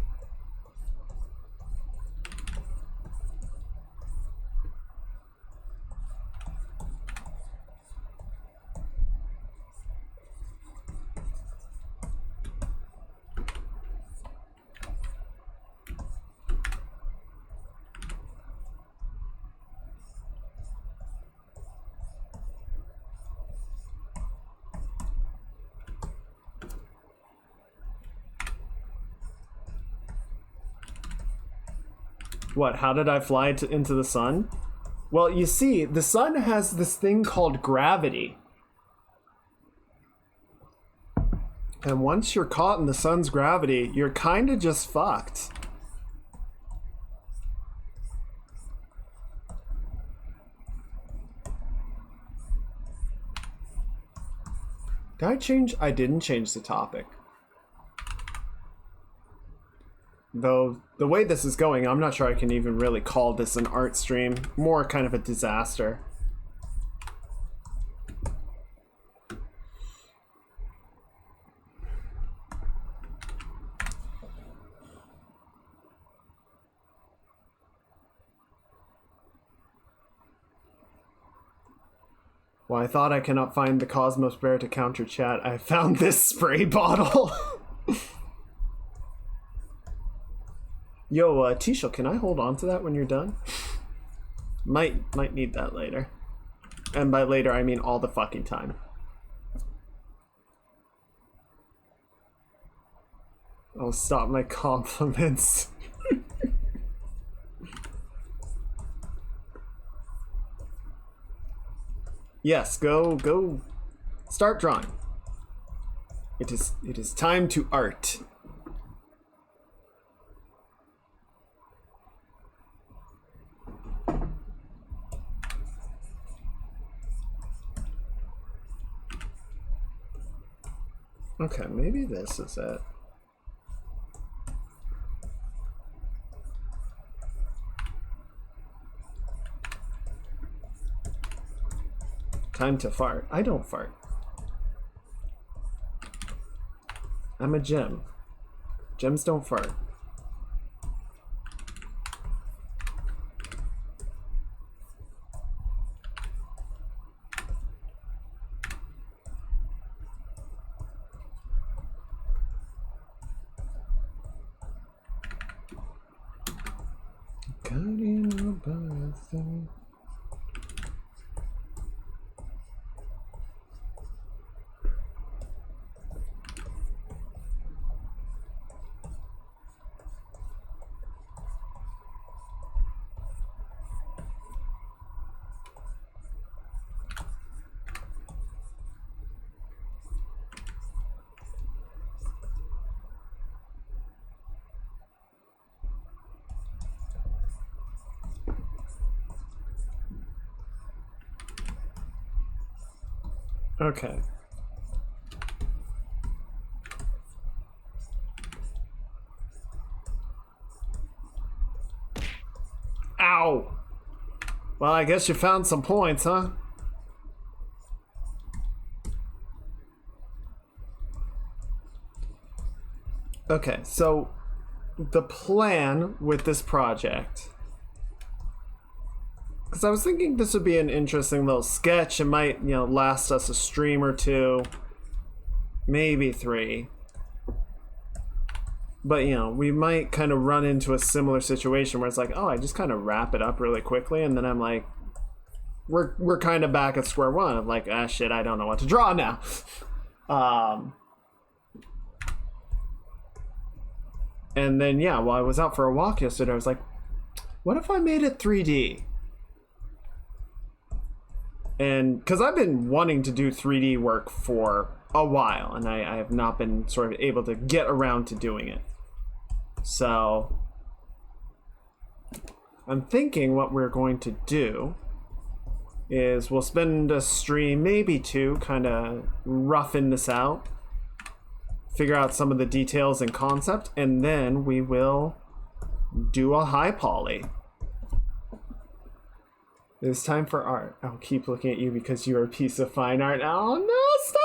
What, how did I fly into the sun? Well, you see, the sun has this thing called gravity. And once you're caught in the sun's gravity, you're kind of just fucked. Did I change? I didn't change the topic. Though, the way this is going, I'm not sure I can even really call this an art stream. More kind of a disaster. Well, I thought I cannot find the Cosmos Bear to counter chat. I found this spray bottle. Yo, Tishel, can I hold on to that when you're done? Might need that later. And by later, I mean all the fucking time. I'll stop my compliments. Yes, go. Start drawing. It is time to art. Okay, maybe this is it. Time to fart. I don't fart. I'm a gem. Gems don't fart. Okay. Ow! Well, I guess you found some points, huh? Okay, so the plan with this project, because I was thinking this would be an interesting little sketch. It might, last us a stream or two, maybe 3. But, we might kind of run into a similar situation where it's like, oh, I just kind of wrap it up really quickly, and then I'm like, we're kind of back at square one of like, ah, shit, I don't know what to draw now. And then, yeah, while I was out for a walk yesterday, I was like, what if I made it 3D? And because I've been wanting to do 3D work for a while, and I have not been sort of able to get around to doing it. So I'm thinking what we're going to do is we'll spend a stream, maybe 2, kind of roughing this out, figure out some of the details and concept, and then we will do a high poly. It's time for art. I'll keep looking at you because you're a piece of fine art. Oh no, stop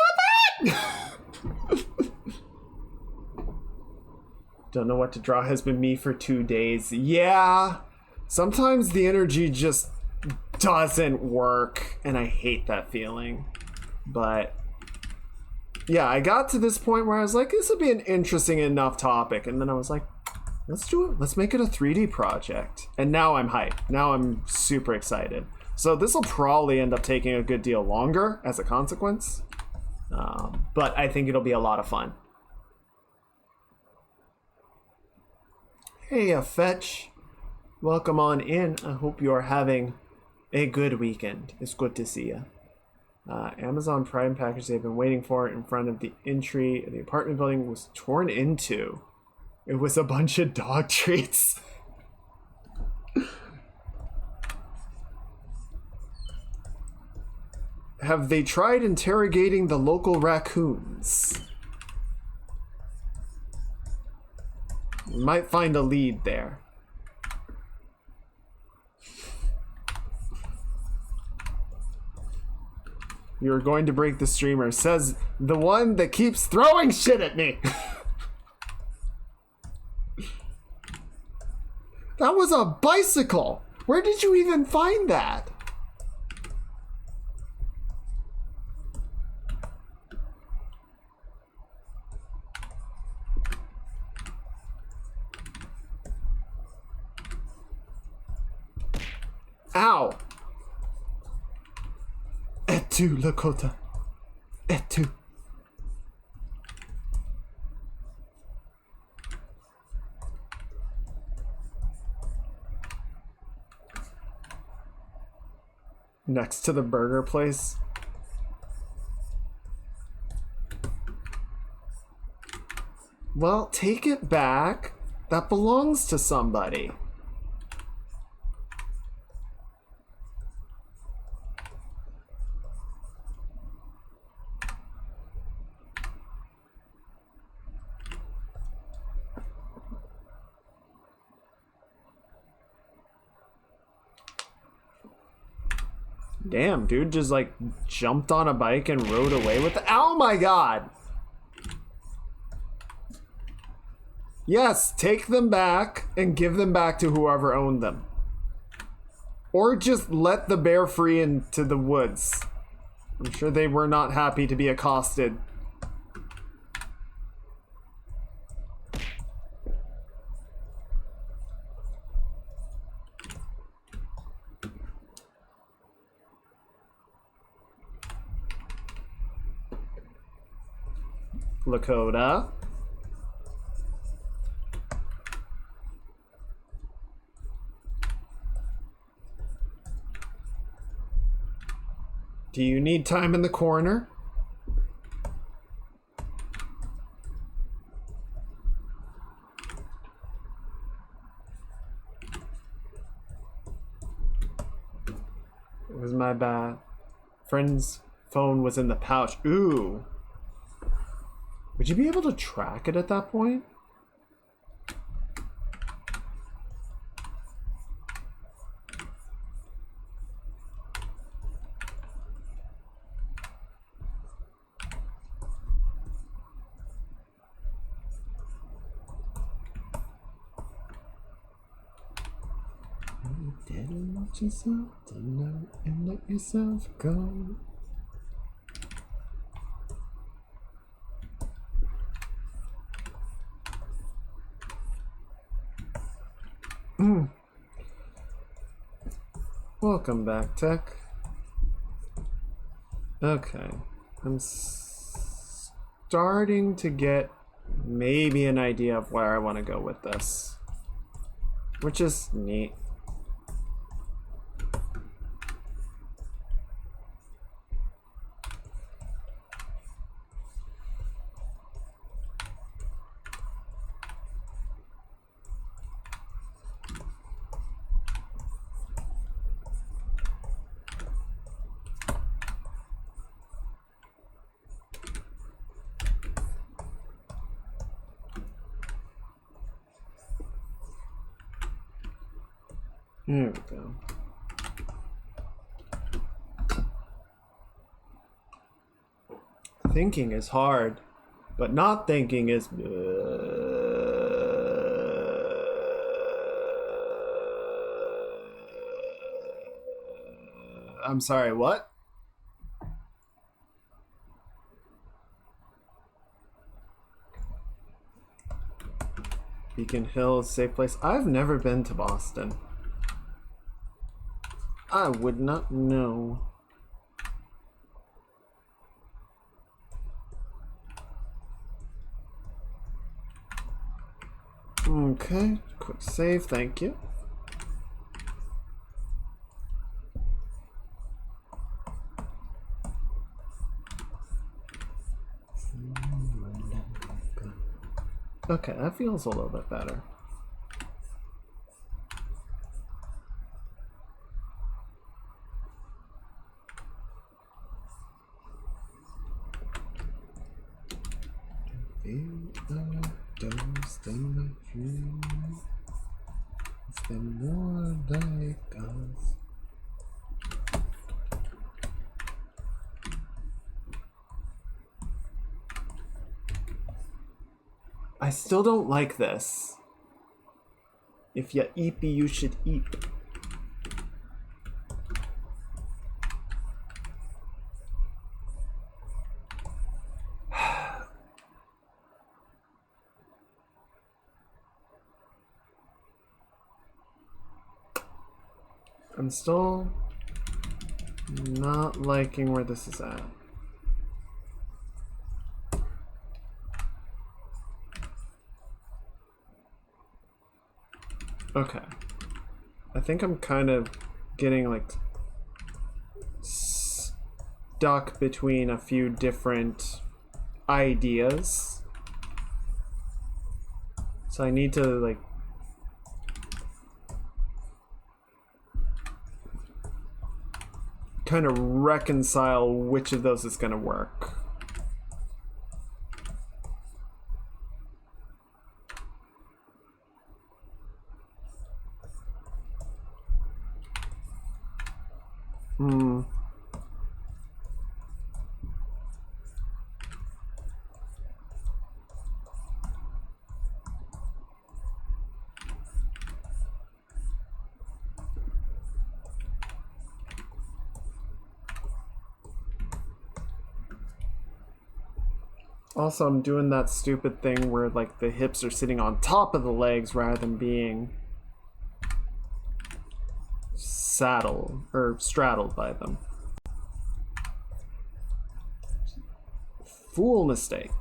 it! Don't know what to draw has been me for 2 days. Yeah, sometimes the energy just doesn't work, and I hate that feeling. But yeah, I got to this point where I was like, this would be an interesting enough topic, and then I was like, let's do it. Let's make it a 3D project. And now I'm hyped. Now I'm super excited. So this will probably end up taking a good deal longer as a consequence. But I think it'll be a lot of fun. Hey, Fetch. Welcome on in. I hope you're having a good weekend. It's good to see you. Amazon Prime package they've been waiting for in front of the entry of the apartment building was torn into. It was a bunch of dog treats. Have they tried interrogating the local raccoons? We might find a lead there. You're going to break the streamer, says the one that keeps throwing shit at me. That was a bicycle. Where did you even find that? Ow. Et tu, Lakota. Et tu. Next to the burger place. Well, take it back. That belongs to somebody. Damn, dude just like jumped on a bike and rode away with it. Oh my god! Yes, take them back and give them back to whoever owned them. Or just let the bear free into the woods. I'm sure they were not happy to be accosted. Lakota. Do you need time in the corner? It was my bad. Friends phone was in the pouch. Ooh. Would you be able to track it at that point? Didn't let yourself to know and let yourself go. Welcome back, Tech. Okay, I'm starting to get maybe an idea of where I want to go with this, which is neat. There we go. Thinking is hard, but not thinking is... I'm sorry, what? Beacon Hill is a safe place. I've never been to Boston. I would not know. Okay, quick save, thank you. Okay, that feels a little bit better. I still don't like this. If you eepy, you should eat. I'm still not liking where this is at. Okay. I think I'm kind of getting like stuck between a few different ideas. So I need to like kind of reconcile which of those is going to work. Also, I'm doing that stupid thing where like the hips are sitting on top of the legs rather than being saddled or straddled by them. Fool mistake.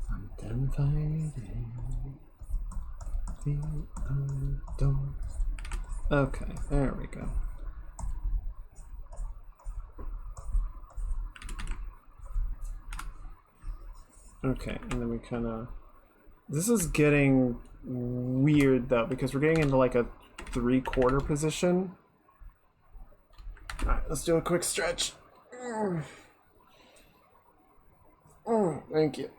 I'm Inviting the door. Okay, there we go. Okay, and then we kind of... This is getting weird, though, because we're getting into, like, a 3/4 position. Alright, let's do a quick stretch. Thank you.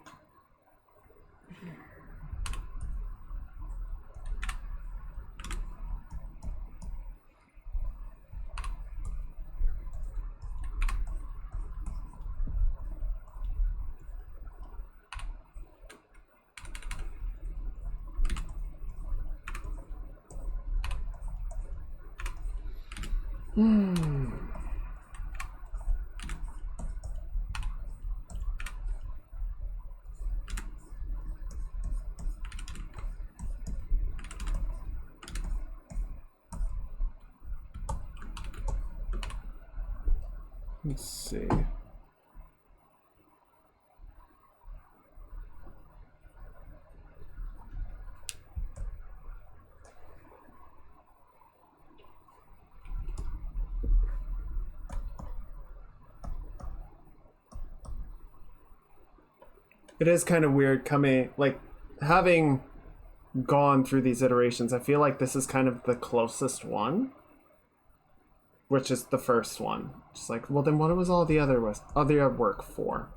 Let's see. It is kind of weird coming, like, having gone through these iterations. I feel like this is kind of the closest one, which is the first one. Just like, well, then what was all the other work for?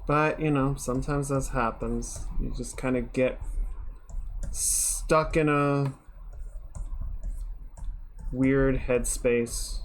But, you know, sometimes that happens. You just kind of get stuck in a weird headspace.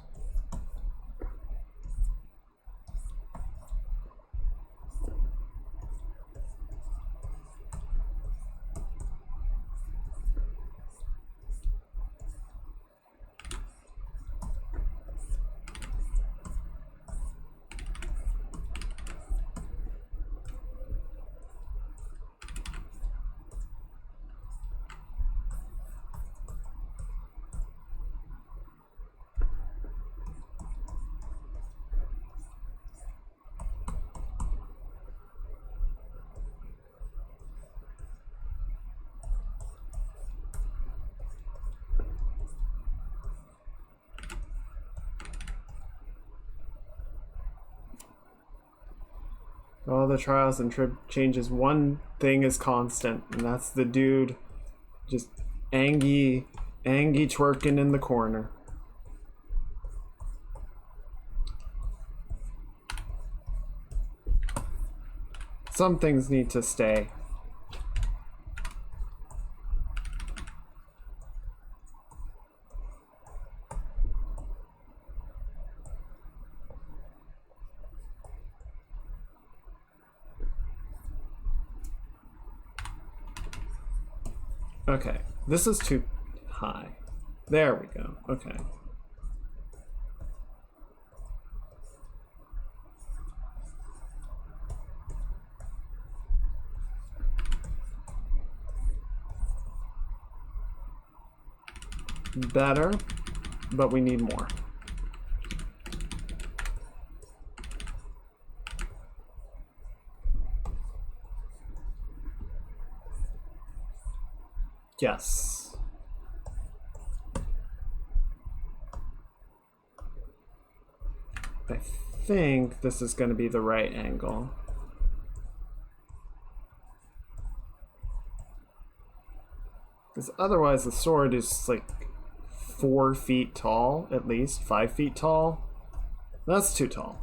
All the trials and changes, one thing is constant, and that's the dude just Angie twerking in the corner. Some things need to stay. Okay, this is too high. There we go. Okay. Better, but we need more. Yes. I think this is going to be the right angle. Because otherwise the sword is like 4 feet tall, at least 5 feet tall. That's too tall.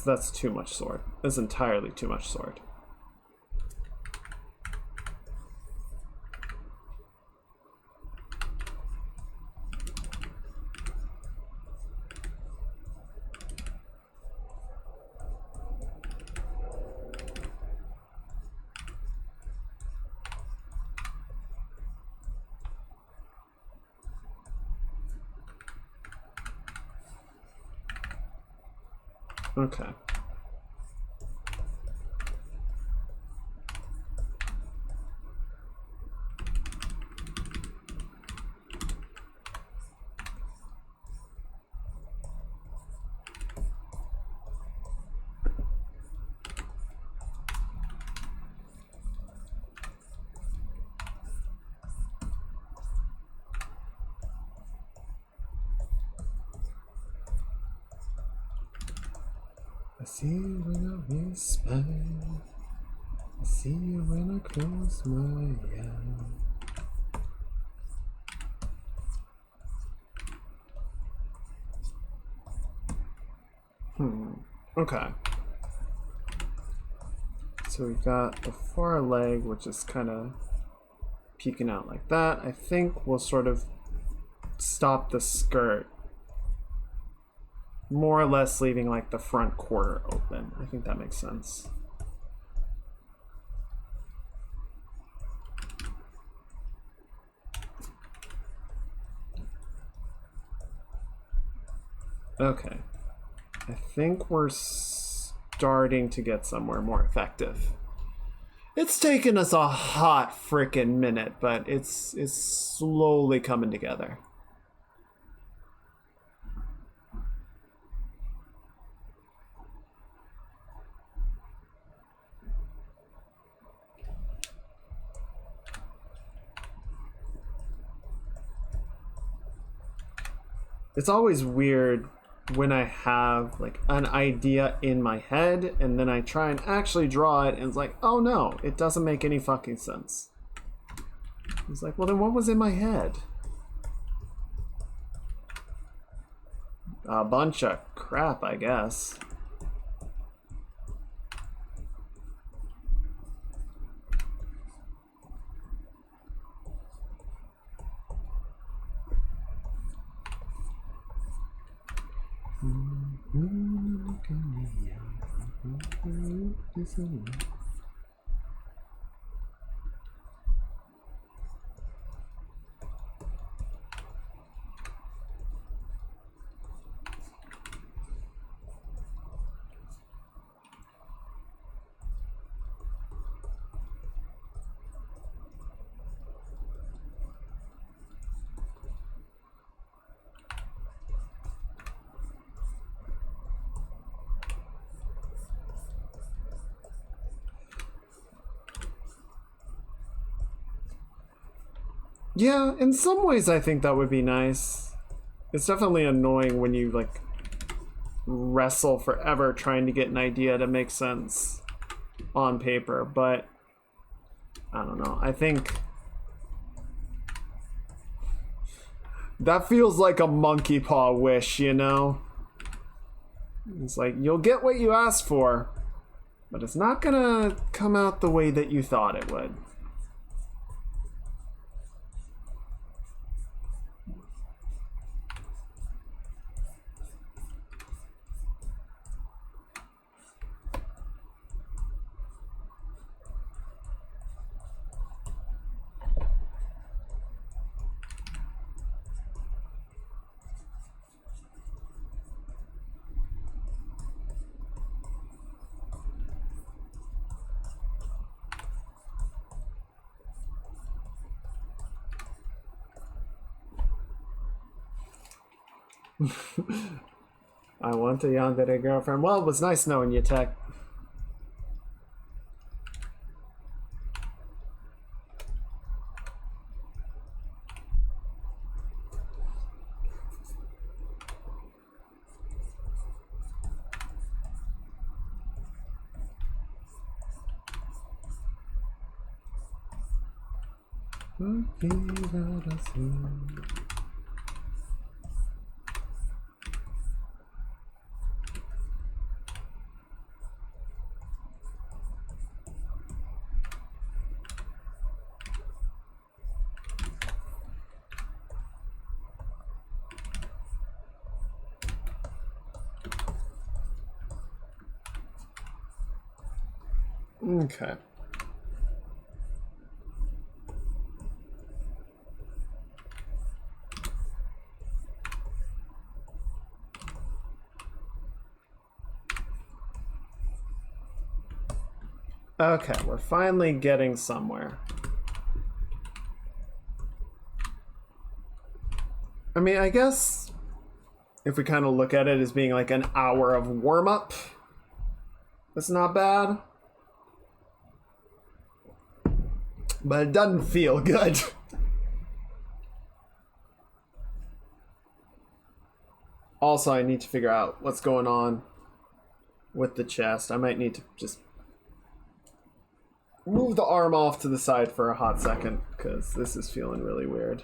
That's too much sword. That's entirely too much sword. Okay. I see you when I whisper. I see you when I close my eyes. Okay. So we've got the far leg, which is kind of peeking out like that. I think we'll sort of stop the skirt, more or less leaving like the front quarter open. I think that makes sense. Okay. I think we're starting to get somewhere more effective. It's taken us a hot frickin' minute, but it's slowly coming together. It's always weird when I have like an idea in my head and then I try and actually draw it and it's like, oh no, it doesn't make any fucking sense. It's like, well then what was in my head? A bunch of crap, I guess. Yeah, in some ways I think that would be nice. It's definitely annoying when you like wrestle forever trying to get an idea to make sense on paper, but I don't know. I think that feels like a monkey paw wish, you know? It's like you'll get what you asked for, but it's not gonna come out the way that you thought it would. I want a yandere girlfriend. Well, it was nice knowing you, Tech. Okay. Okay, we're finally getting somewhere. I mean, I guess if we kind of look at it as being like an hour of warm-up, it's not bad. But it doesn't feel good. Also, I need to figure out what's going on with the chest. I might need to just move the arm off to the side for a hot second, because this is feeling really weird.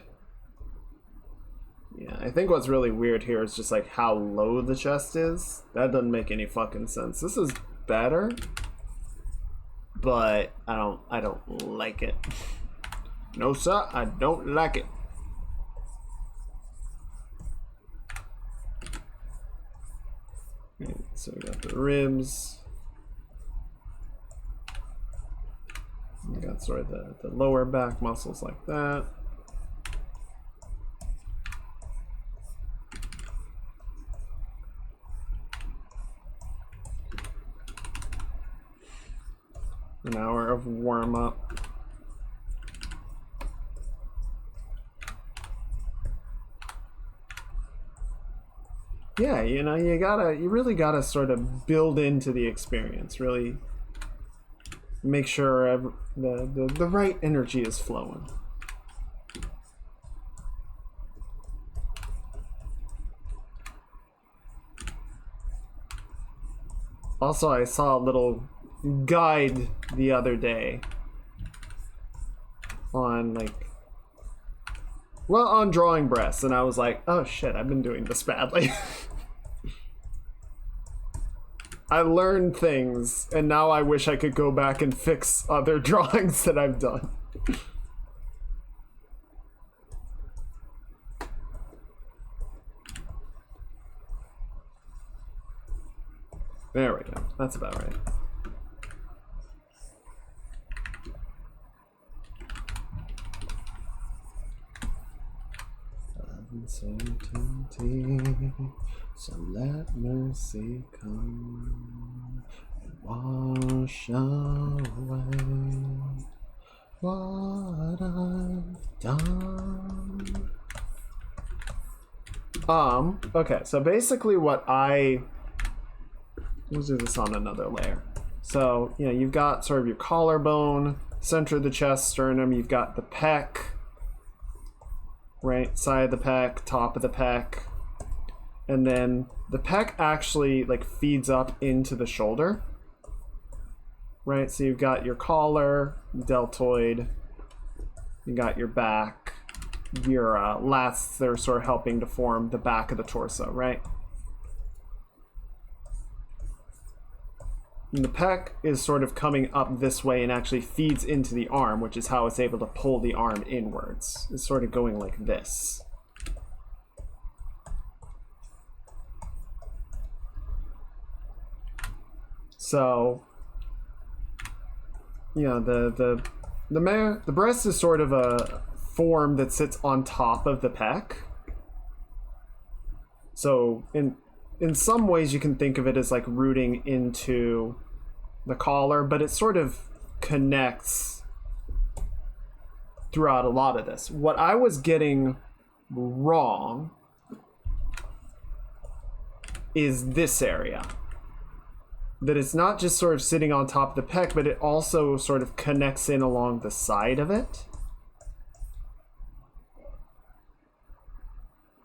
Yeah, I think what's really weird here is just like how low the chest is. That doesn't make any fucking sense. This is better, but I don't like it. No sir, I don't like it. Okay, so we got the ribs. We got sort of the lower back muscles like that. An hour of warm-up. Yeah, you know, you really gotta sort of build into the experience, really make sure the right energy is flowing. Also, I saw a little guide the other day on on drawing breasts, and I was like, oh shit, I've been doing this badly. I learned things, and now I wish I could go back and fix other drawings that I've done. There we go. That's about right. Uncertainty, so let mercy come and wash away what I've done. Okay, so basically let's do this on another layer. So, you know, you've got sort of your collarbone, center of the chest, sternum, you've got the pec, right side of the pec, top of the pec, and then the pec actually like feeds up into the shoulder, right? So you've got your collar, deltoid, you got your back, your lats that are sort of helping to form the back of the torso, right? And the pec is sort of coming up this way and actually feeds into the arm, which is how it's able to pull the arm inwards. It's sort of going like this. So, you know, the breast is sort of a form that sits on top of the pec. So in some ways you can think of it as like rooting into the collar, but it sort of connects throughout a lot of this. What I was getting wrong is this area. That it's not just sort of sitting on top of the pec, but it also sort of connects in along the side of it.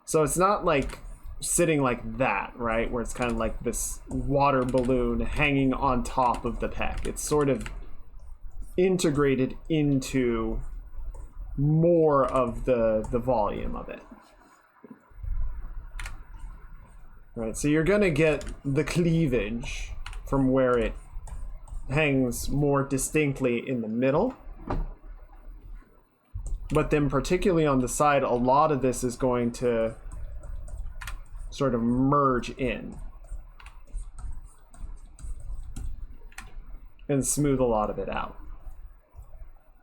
So it's not like sitting like that, right? Where it's kind of like this water balloon hanging on top of the pec. It's sort of integrated into more of the volume of it. Right, so you're gonna get the cleavage from where it hangs more distinctly in the middle. But then particularly on the side, a lot of this is going to sort of merge in and smooth a lot of it out.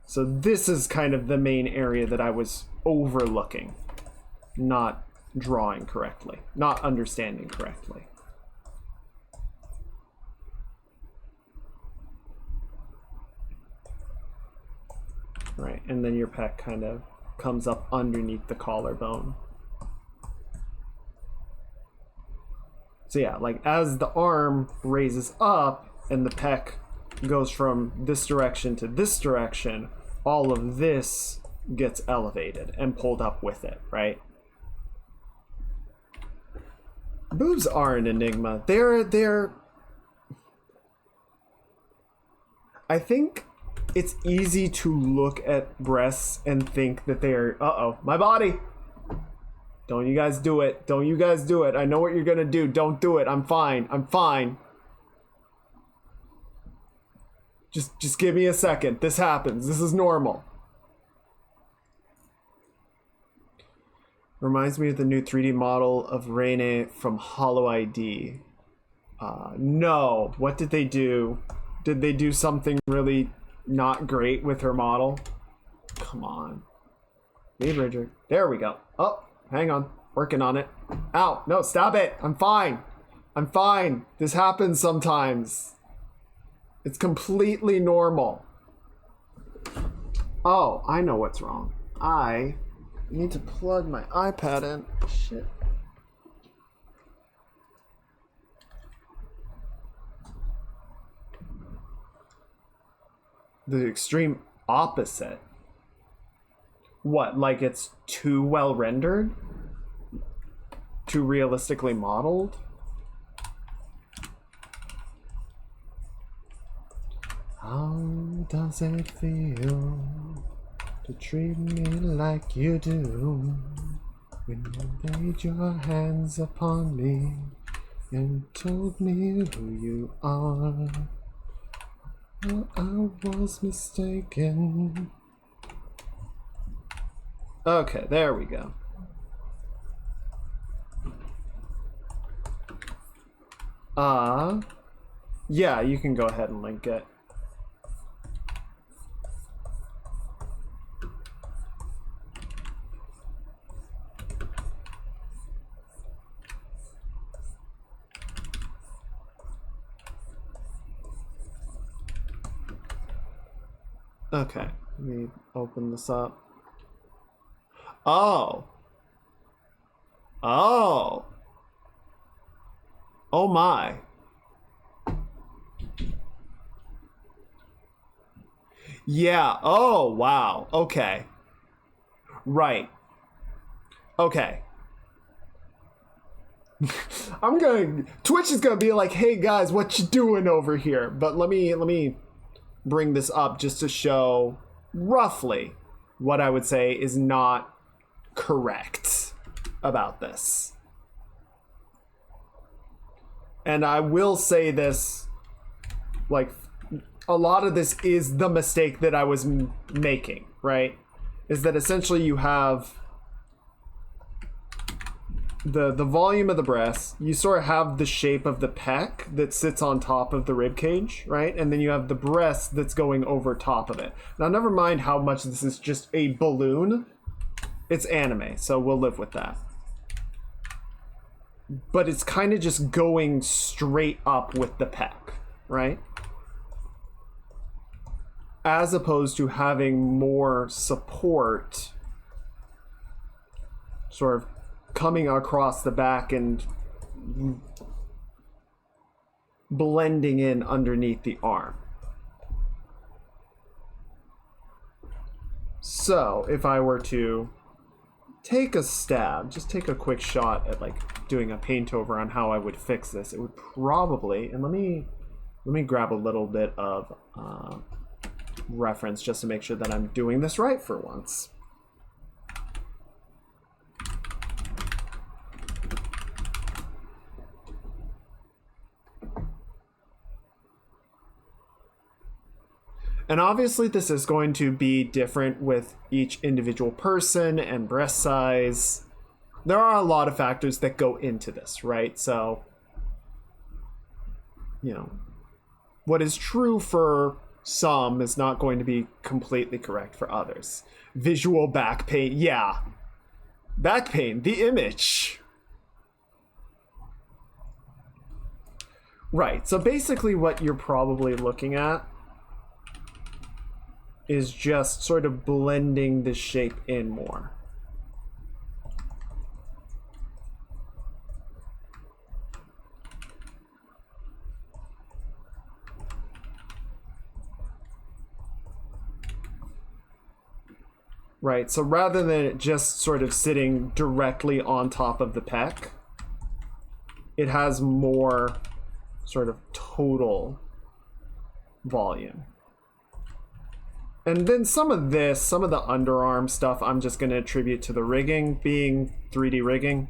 So this is kind of the main area that I was overlooking, not drawing correctly, not understanding correctly. right? And then your pec kind of comes up underneath the collarbone. So yeah, like as the arm raises up and the pec goes from this direction to this direction, all of this gets elevated and pulled up with it, right? Boobs are an enigma. They're I think it's easy to look at breasts and think that they're, uh-oh, my body. Don't you guys do it. Don't you guys do it. I know what you're gonna do. Don't do it. I'm fine. I'm fine. Just give me a second. This happens. This is normal. Reminds me of the new 3D model of Rene from Hollow ID. No. What did they do? Did they do something really not great with her model? Come on. Leave Richard. There we go. Oh, hang on. Working on it. Ow. No, stop it. I'm fine. I'm fine. This happens sometimes. It's completely normal. Oh, I know what's wrong. I need to plug my iPad in. Shit. The extreme opposite. What, like it's too well rendered? Too realistically modeled? How does it feel to treat me like you do when you laid your hands upon me and told me who you are? Oh, I was mistaken. Okay, there we go. Yeah, you can go ahead and link it. Okay, let me open this up. Oh. Oh. Oh my. Yeah. Oh, wow. Okay. Right. Okay. Twitch is gonna be like, hey guys, what you doing over here? But let me bring this up just to show roughly what I would say is not correct about this. And I will say this, like, a lot of this is the mistake that I was making, right? Is that essentially you have the volume of the breast, you sort of have the shape of the pec that sits on top of the rib cage, right? And then you have the breast that's going over top of it. Now, never mind how much this is just a balloon. It's anime, so we'll live with that. But it's kind of just going straight up with the pec, right? As opposed to having more support sort of coming across the back and blending in underneath the arm. So if I were to take a stab, just take a quick shot at like doing a paint over on how I would fix this, it would probably, and let me grab a little bit of reference just to make sure that I'm doing this right for once. And obviously this is going to be different with each individual person and breast size. There are a lot of factors that go into this, right? So, you know, what is true for some is not going to be completely correct for others. Visual back pain, yeah. Back pain, the image. Right, so basically what you're probably looking at is just sort of blending the shape in more. Right, so rather than it just sort of sitting directly on top of the pec, it has more sort of total volume. And then some of the underarm stuff, I'm just going to attribute to the rigging being 3D rigging.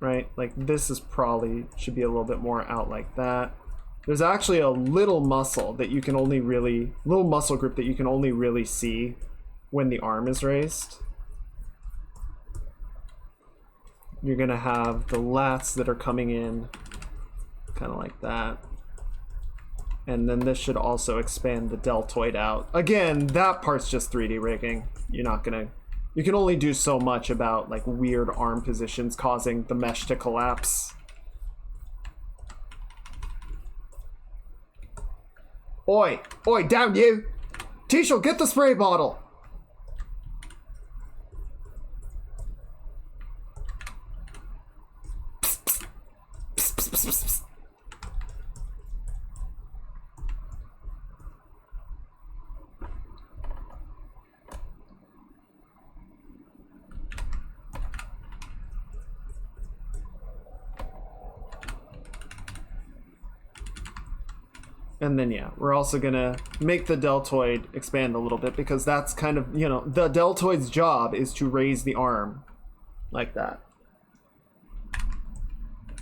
Right, like this is probably, should be a little bit more out like that. There's actually a little muscle that you can only really, little muscle group that you can only really see when the arm is raised. You're gonna have the lats that are coming in kind of like that. And then this should also expand the deltoid out. Again, that part's just 3D rigging. You're not gonna, you can only do so much about like weird arm positions causing the mesh to collapse. Oi! Oi, down you! Tisha, get the spray bottle! And then, yeah, we're also gonna make the deltoid expand a little bit because that's kind of, you know, the deltoid's job is to raise the arm like that.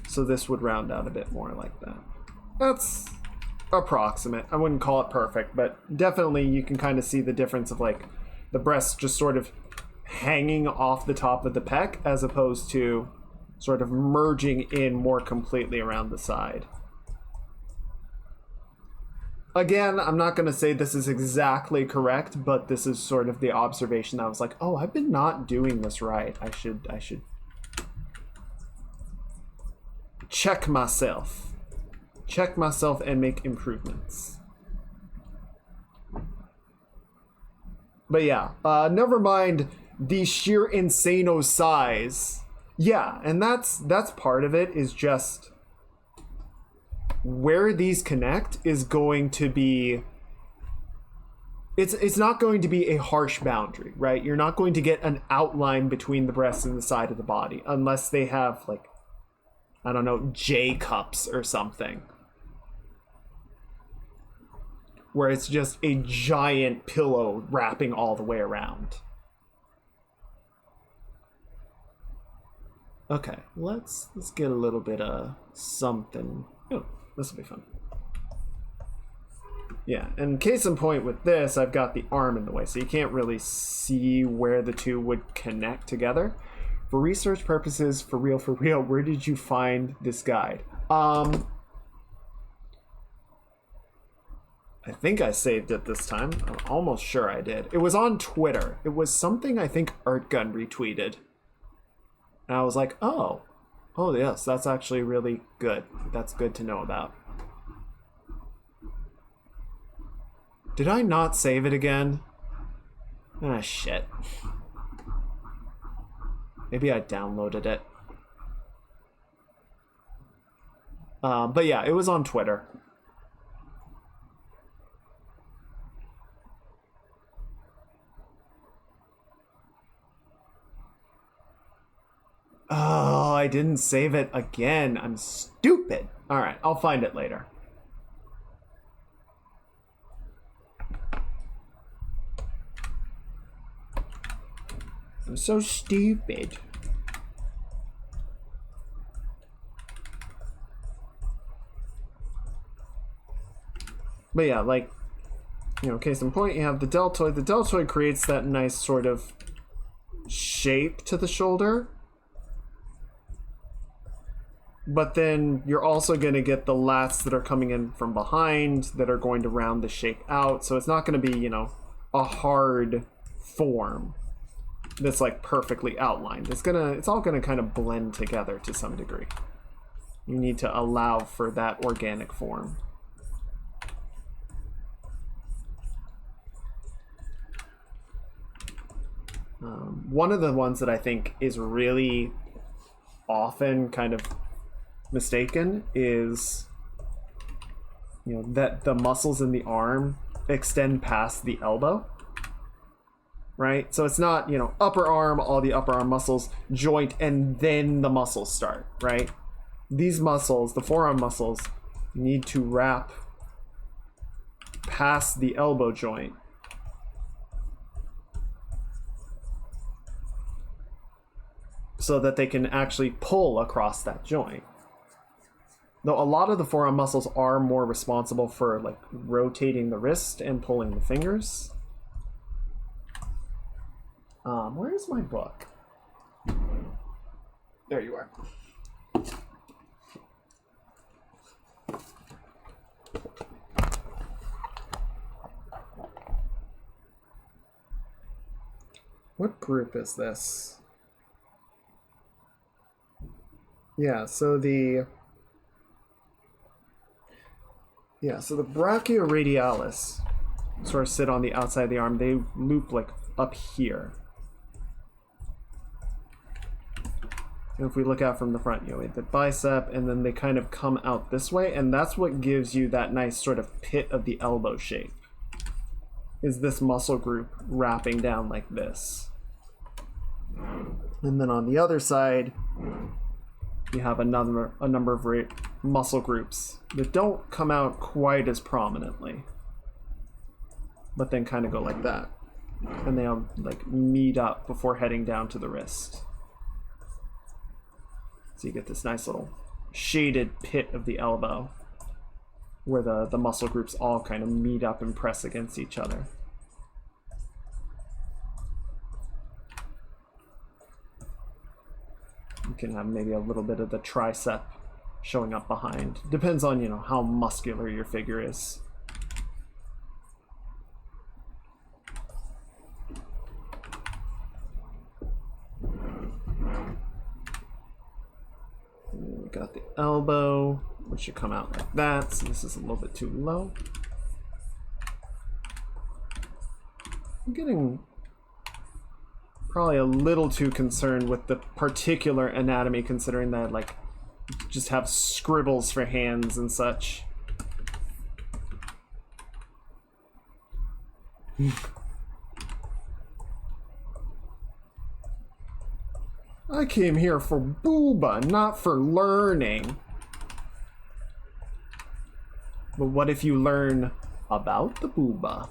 So this would round out a bit more like that. That's approximate. I wouldn't call it perfect, but definitely you can kind of see the difference of like the breast just sort of hanging off the top of the pec as opposed to sort of merging in more completely around the side. Again, I'm not going to say this is exactly correct, but this is sort of the observation that I was like, oh, I've been not doing this right. I should check myself. Check myself and make improvements. But yeah, never mind the sheer insano size. Yeah, and that's part of it is just where these connect is going to be, it's not going to be a harsh boundary, right? You're not going to get an outline between the breast and the side of the body unless they have like, I don't know, J cups or something, where it's just a giant pillow wrapping all the way around. Okay, let's get a little bit of something. Oh, this will be fun. Yeah, and case in point with this, I've got the arm in the way, so you can't really see where the two would connect together. For research purposes, for real, where did you find this guide? I think I saved it this time. I'm almost sure I did. It was on Twitter. It was something I think Artgun retweeted. And I was like, oh yes, that's actually really good. That's good to know about. Did I not save it again? Ah, shit. Maybe I downloaded it. But yeah, it was on Twitter. Oh, I didn't save it again. I'm stupid. All right, I'll find it later. I'm so stupid. But yeah, like, you know, case in point, you have the deltoid. The deltoid creates that nice sort of shape to the shoulder. But then you're also going to get the lats that are coming in from behind that are going to round the shape out. So it's not going to be, you know, a hard form that's like perfectly outlined. It's all going to kind of blend together to some degree. You need to allow for that organic form. One of the ones that I think is really often kind of mistaken is, you know, that the muscles in the arm extend past the elbow, right? So it's not, you know, upper arm, all the upper arm muscles, joint, and then the muscles start, right? These muscles, the forearm muscles, need to wrap past the elbow joint so that they can actually pull across that joint. Though a lot of the forearm muscles are more responsible for like rotating the wrist and pulling the fingers. Where's my book? There you are. What group is this? Yeah, so the brachioradialis sort of sit on the outside of the arm. They loop like up here. And if we look out from the front, you know, we have the bicep, and then they kind of come out this way, and that's what gives you that nice sort of pit of the elbow shape. Is this muscle group wrapping down like this. And then on the other side, you have a number of muscle groups that don't come out quite as prominently, but then kind of go like that, and they all like meet up before heading down to the wrist. So you get this nice little shaded pit of the elbow where the muscle groups all kind of meet up and press against each other. You can have maybe a little bit of the tricep showing up behind. Depends on, you know, how muscular your figure is. And we got the elbow, which should come out like that. So this is a little bit too low. I'm getting probably a little too concerned with the particular anatomy, considering that like just have scribbles for hands and such. I came here for booba, not for learning. But what if you learn about the booba?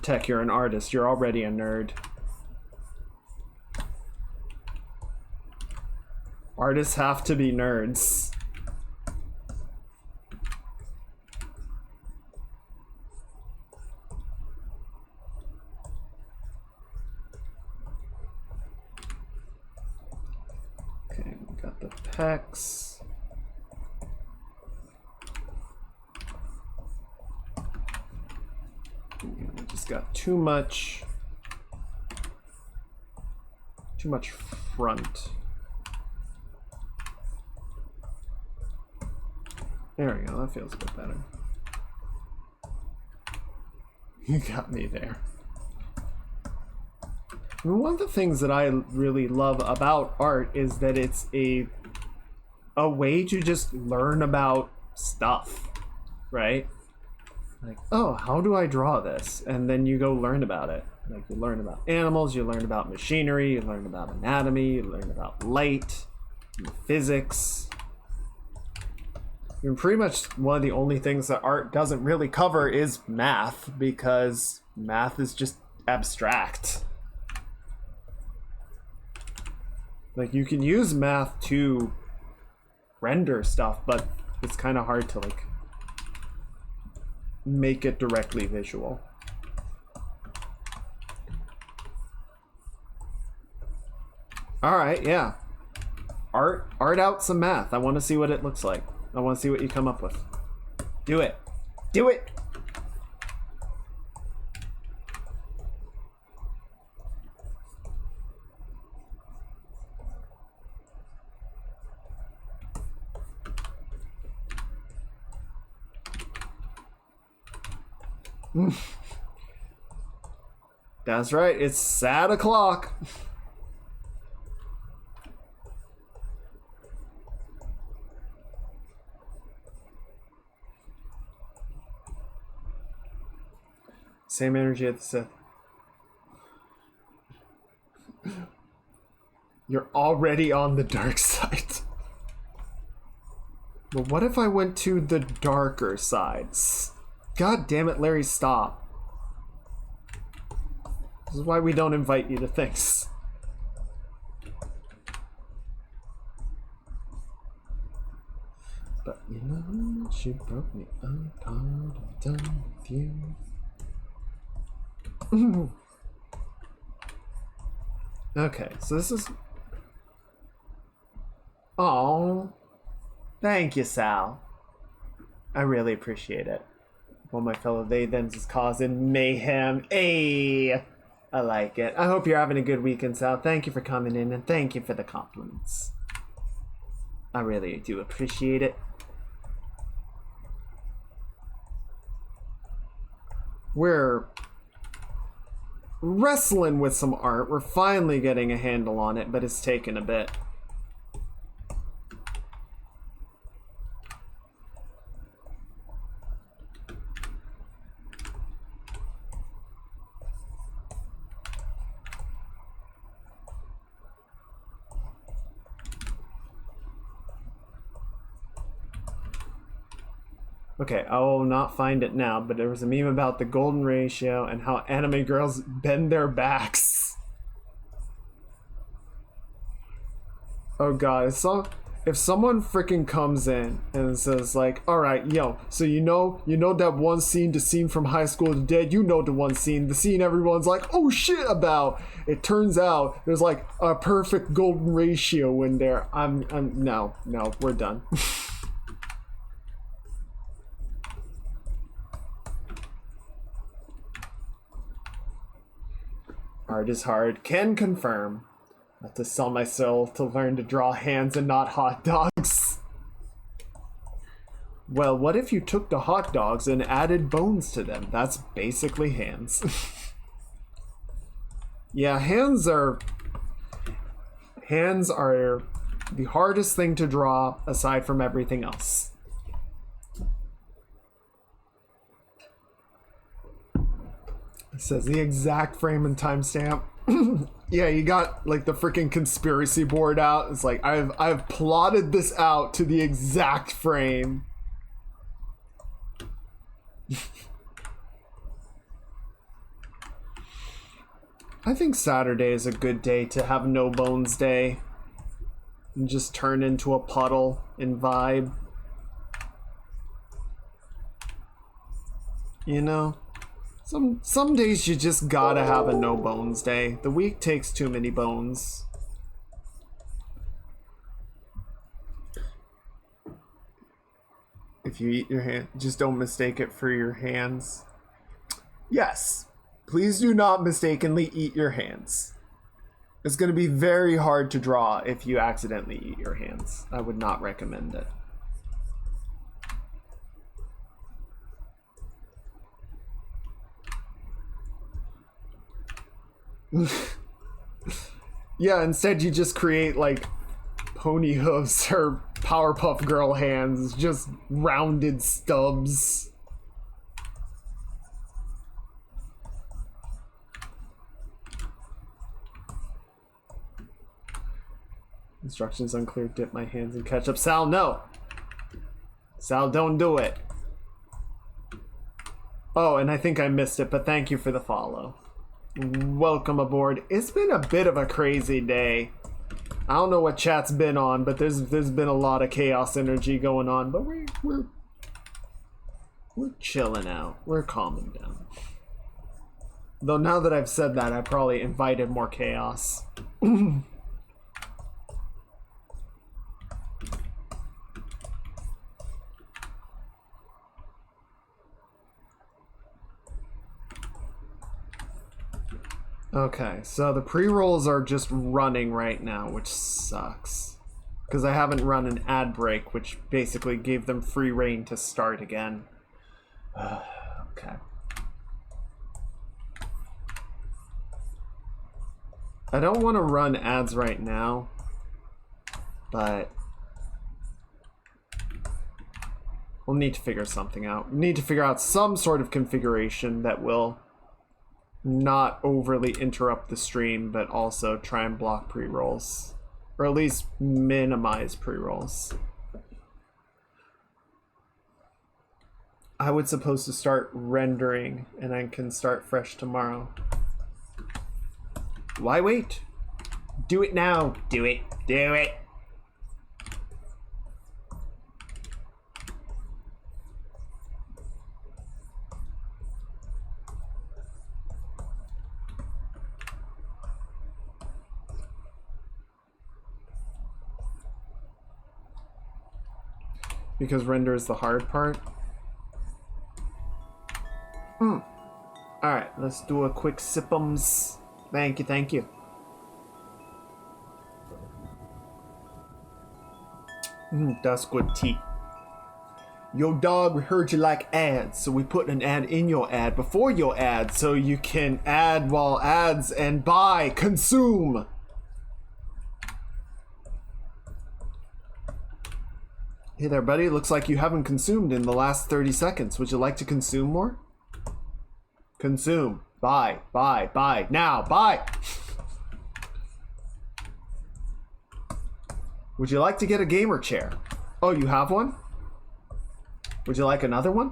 Tech, you're an artist. You're already a nerd. Artists have to be nerds. Okay, we got the pecs. We just got too much front. There we go, that feels a bit better. You got me there. I mean, one of the things that I really love about art is that it's a way to just learn about stuff, right? Like, oh, how do I draw this? And then you go learn about it. Like, you learn about animals, you learn about machinery, you learn about anatomy, you learn about light, physics. I mean, pretty much one of the only things that art doesn't really cover is math, because math is just abstract. Like, you can use math to render stuff, but it's kind of hard to, like, make it directly visual. All right, yeah. Art out some math. I want to see what it looks like. I want to see what you come up with. Do it. Do it. That's right, it's sad o'clock. Same energy at the Sith. You're already on the dark side. But what if I went to the darker side? God damn it, Larry, stop. This is why we don't invite you to things. But you know, she broke me apart. I'm done with you. Okay, so this is... Oh, thank you, Sal. I really appreciate it. One of my fellow they-thems is causing mayhem. Ayy! I like it. I hope you're having a good weekend, Sal. Thank you for coming in, and thank you for the compliments. I really do appreciate it. We're wrestling with some art. We're finally getting a handle on it, but it's taken a bit. Okay, I will not find it now, but there was a meme about the golden ratio and how anime girls bend their backs. Oh god, if someone freaking comes in and says like, alright, yo, so you know that one scene, the scene from High School to Dead, you know the one scene, the scene everyone's like, oh shit about. It turns out there's like a perfect golden ratio in there. No, we're done. Art is hard. Can confirm. I have to sell my soul to learn to draw hands and not hot dogs. Well, what if you took the hot dogs and added bones to them? That's basically hands. Yeah, hands are the hardest thing to draw aside from everything else. It says the exact frame and timestamp. Yeah, you got like the freaking conspiracy board out. It's like I've plotted this out to the exact frame. I think Saturday is a good day to have no bones day and just turn into a puddle and vibe. You know? Some days you just gotta have a no bones day. The week takes too many bones. If you eat your hand, just don't mistake it for your hands. Yes, please do not mistakenly eat your hands. It's gonna be very hard to draw if you accidentally eat your hands. I would not recommend it. Yeah, instead you just create like pony hooves or Powerpuff Girl hands, just rounded stubs. Instructions unclear. Dip my hands in ketchup. Sal, no! Sal, don't do it. Oh, and I think I missed it, but thank you for the follow. Welcome aboard. It's been a bit of a crazy day. I don't know what chat's been on, but there's been a lot of chaos energy going on, but we're chilling out. We're calming down. Though now that I've said that, I probably invited more chaos. Okay, so the pre-rolls are just running right now, which sucks. Because I haven't run an ad break, which basically gave them free reign to start again. Okay. I don't want to run ads right now, but we'll need to figure something out. We need to figure out some sort of configuration that will not overly interrupt the stream, but also try and block pre-rolls. Or at least minimize pre-rolls. I was supposed to start rendering, and I can start fresh tomorrow. Why wait? Do it now. Do it. Do it. Because render is the hard part. Alright, let's do a quick sip'ems. Thank you, thank you. That's good tea. Yo dog, we heard you like ads, so we put an ad in your ad before your ad so you can ad while ads and buy, consume. Hey there, buddy. Looks like you haven't consumed in the last 30 seconds. Would you like to consume more? Consume. Buy. Buy. Buy. Now. Buy. Would you like to get a gamer chair? Oh, you have one? Would you like another one?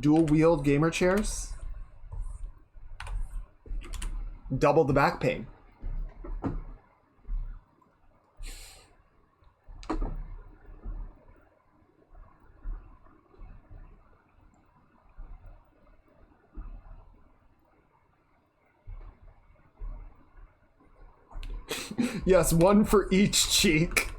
Dual wield gamer chairs? Double the back pain. Yes, one for each cheek.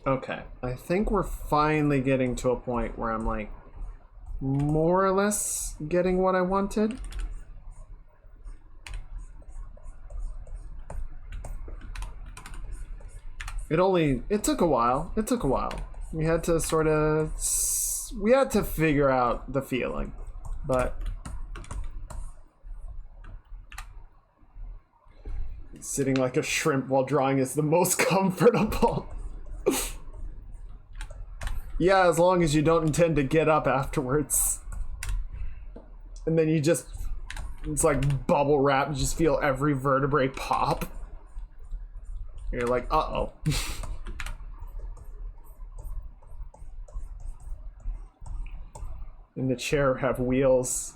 Okay, I think we're finally getting to a point where I'm like more or less getting what I wanted. It took a while. It took a while. We had to figure out the feeling, but sitting like a shrimp while drawing is the most comfortable. Yeah, as long as you don't intend to get up afterwards. And then it's like bubble wrap, you just feel every vertebrae pop. You're like, uh-oh. And the chair have wheels.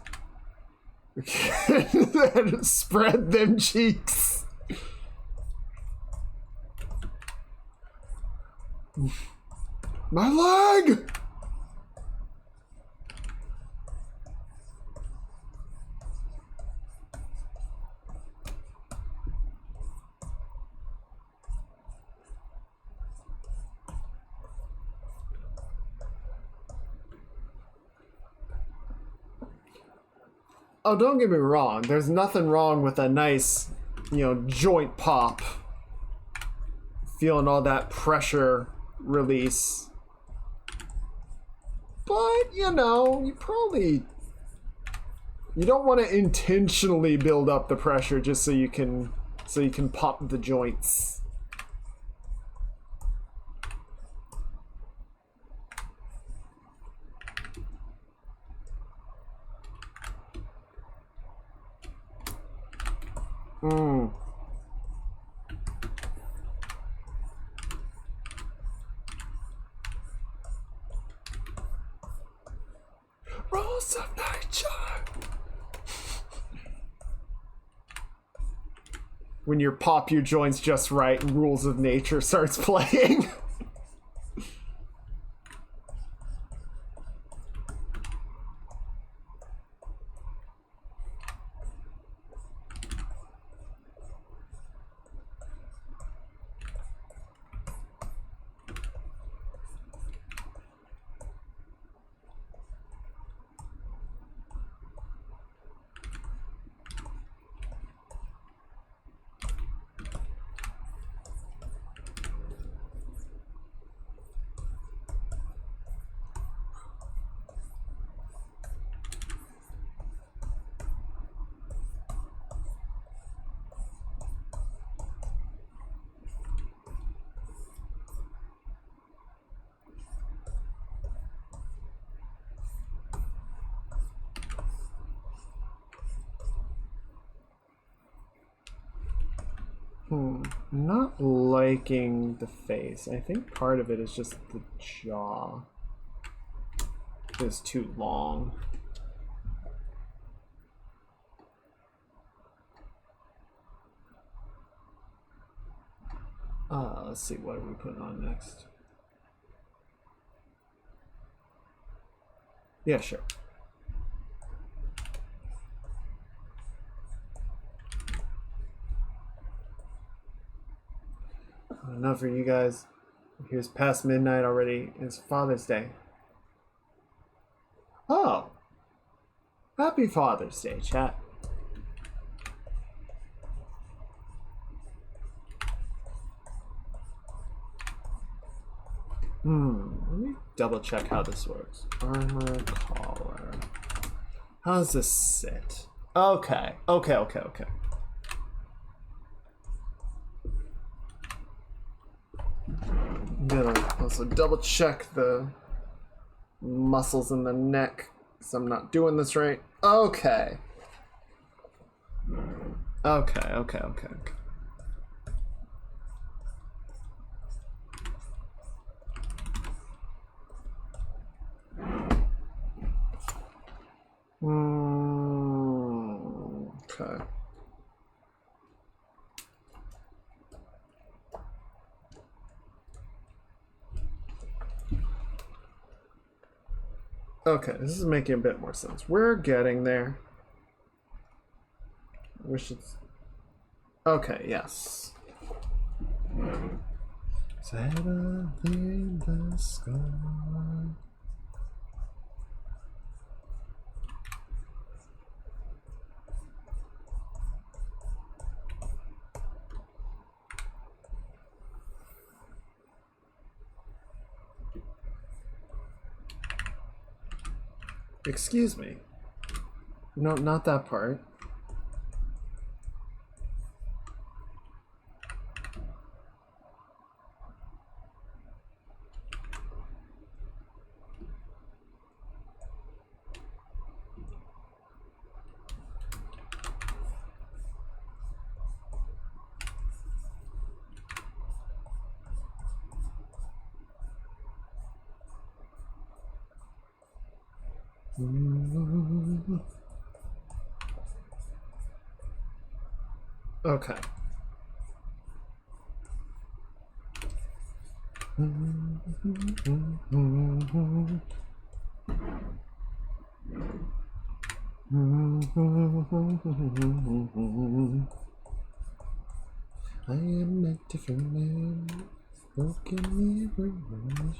Spread them cheeks. My leg! Oh, don't get me wrong. There's nothing wrong with a nice, joint pop. Feeling all that pressure release. But, you don't want to intentionally build up the pressure just so you can pop the joints. Rules of nature. When you pop your joints just right and Rules of Nature starts playing. I'm not liking the face. I think part of it is just the jaw is too long. Let's see, what are we putting on next? Yeah, sure. Enough for you guys. Here's past midnight already. It's Father's Day. Oh! Happy Father's Day, chat. Let me double check how this works. Armor collar. How does this sit? Okay. I'm gonna also double check the muscles in the neck because I'm not doing this right. Okay. Okay. Okay, this is making a bit more sense. We're getting there. I wish it's... Okay, yes. Settle in the sky. Excuse me. No, not that part. Okay. I am a different man. Broken mirror.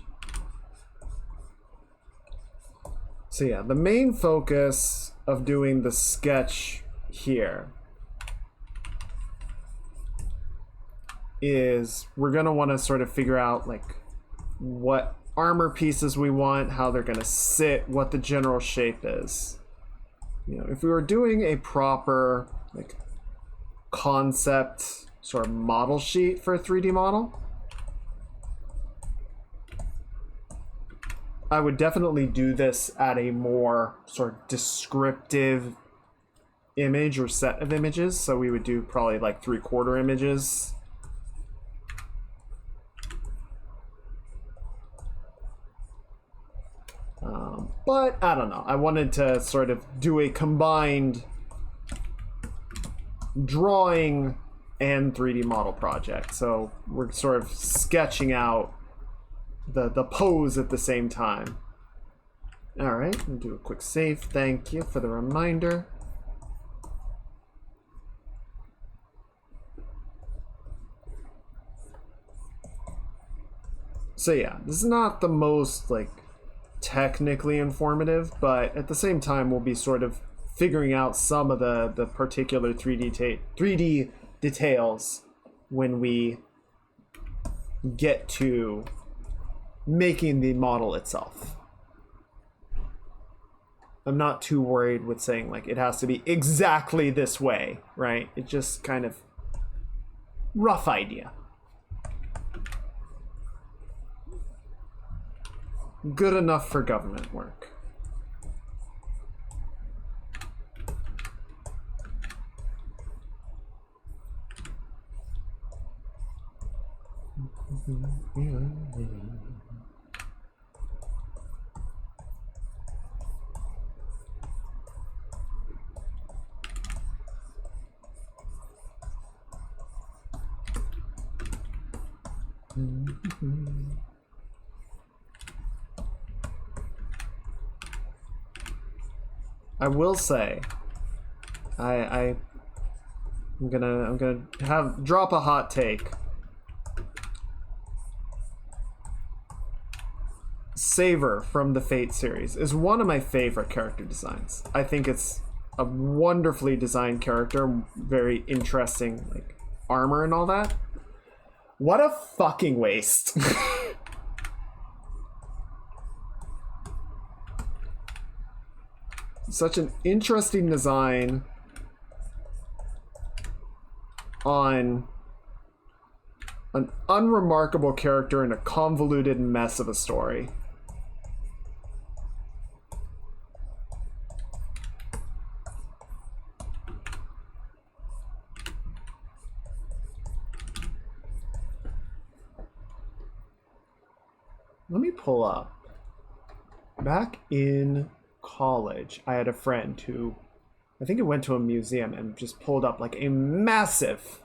So yeah, the main focus of doing the sketch here is we're gonna want to sort of figure out like what armor pieces we want, how they're gonna sit, what the general shape is. You know, if we were doing a proper like concept sort of model sheet for a 3D model, I would definitely do this at a more sort of descriptive image or set of images. So we would do probably like 3/4 images. But I don't know. I wanted to sort of do a combined drawing and 3D model project. So we're sort of sketching out the pose at the same time. All right, we'll do a quick save. Thank you for the reminder. So yeah, this is not the most like technically informative, but at the same time we'll be sort of figuring out some of the particular 3D details when we get to making the model itself. I'm not too worried with saying like it has to be exactly this way, right? It's just kind of rough idea. Good enough for government work. I will say, I'm gonna drop a hot take. Saber from the Fate series is one of my favorite character designs. I think it's a wonderfully designed character, very interesting, like armor and all that. What a fucking waste. Such an interesting design on an unremarkable character in a convoluted mess of a story. Let me pull up. Back in college, I had a friend who, I think he went to a museum and just pulled up like a massive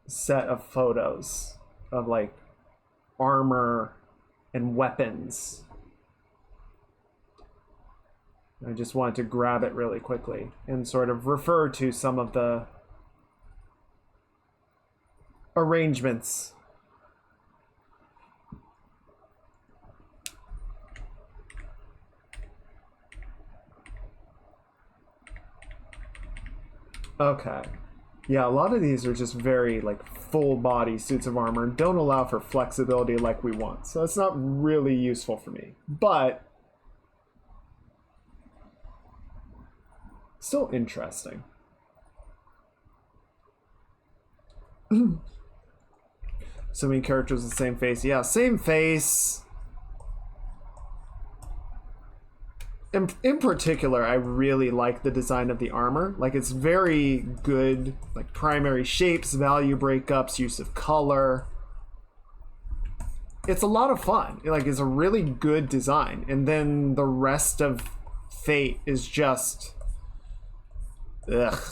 set of photos of like armor and weapons. I just wanted to grab it really quickly and sort of refer to some of the arrangements. Okay. Yeah, a lot of these are just very like full body suits of armor and don't allow for flexibility like we want. So it's not really useful for me. But still interesting. So many characters with the same face. Yeah, same face. In particular, I really like the design of the armor. Like, it's very good, like primary shapes, value breakups, use of color. It's a lot of fun. Like, it's a really good design. And then the rest of Fate is just... ugh.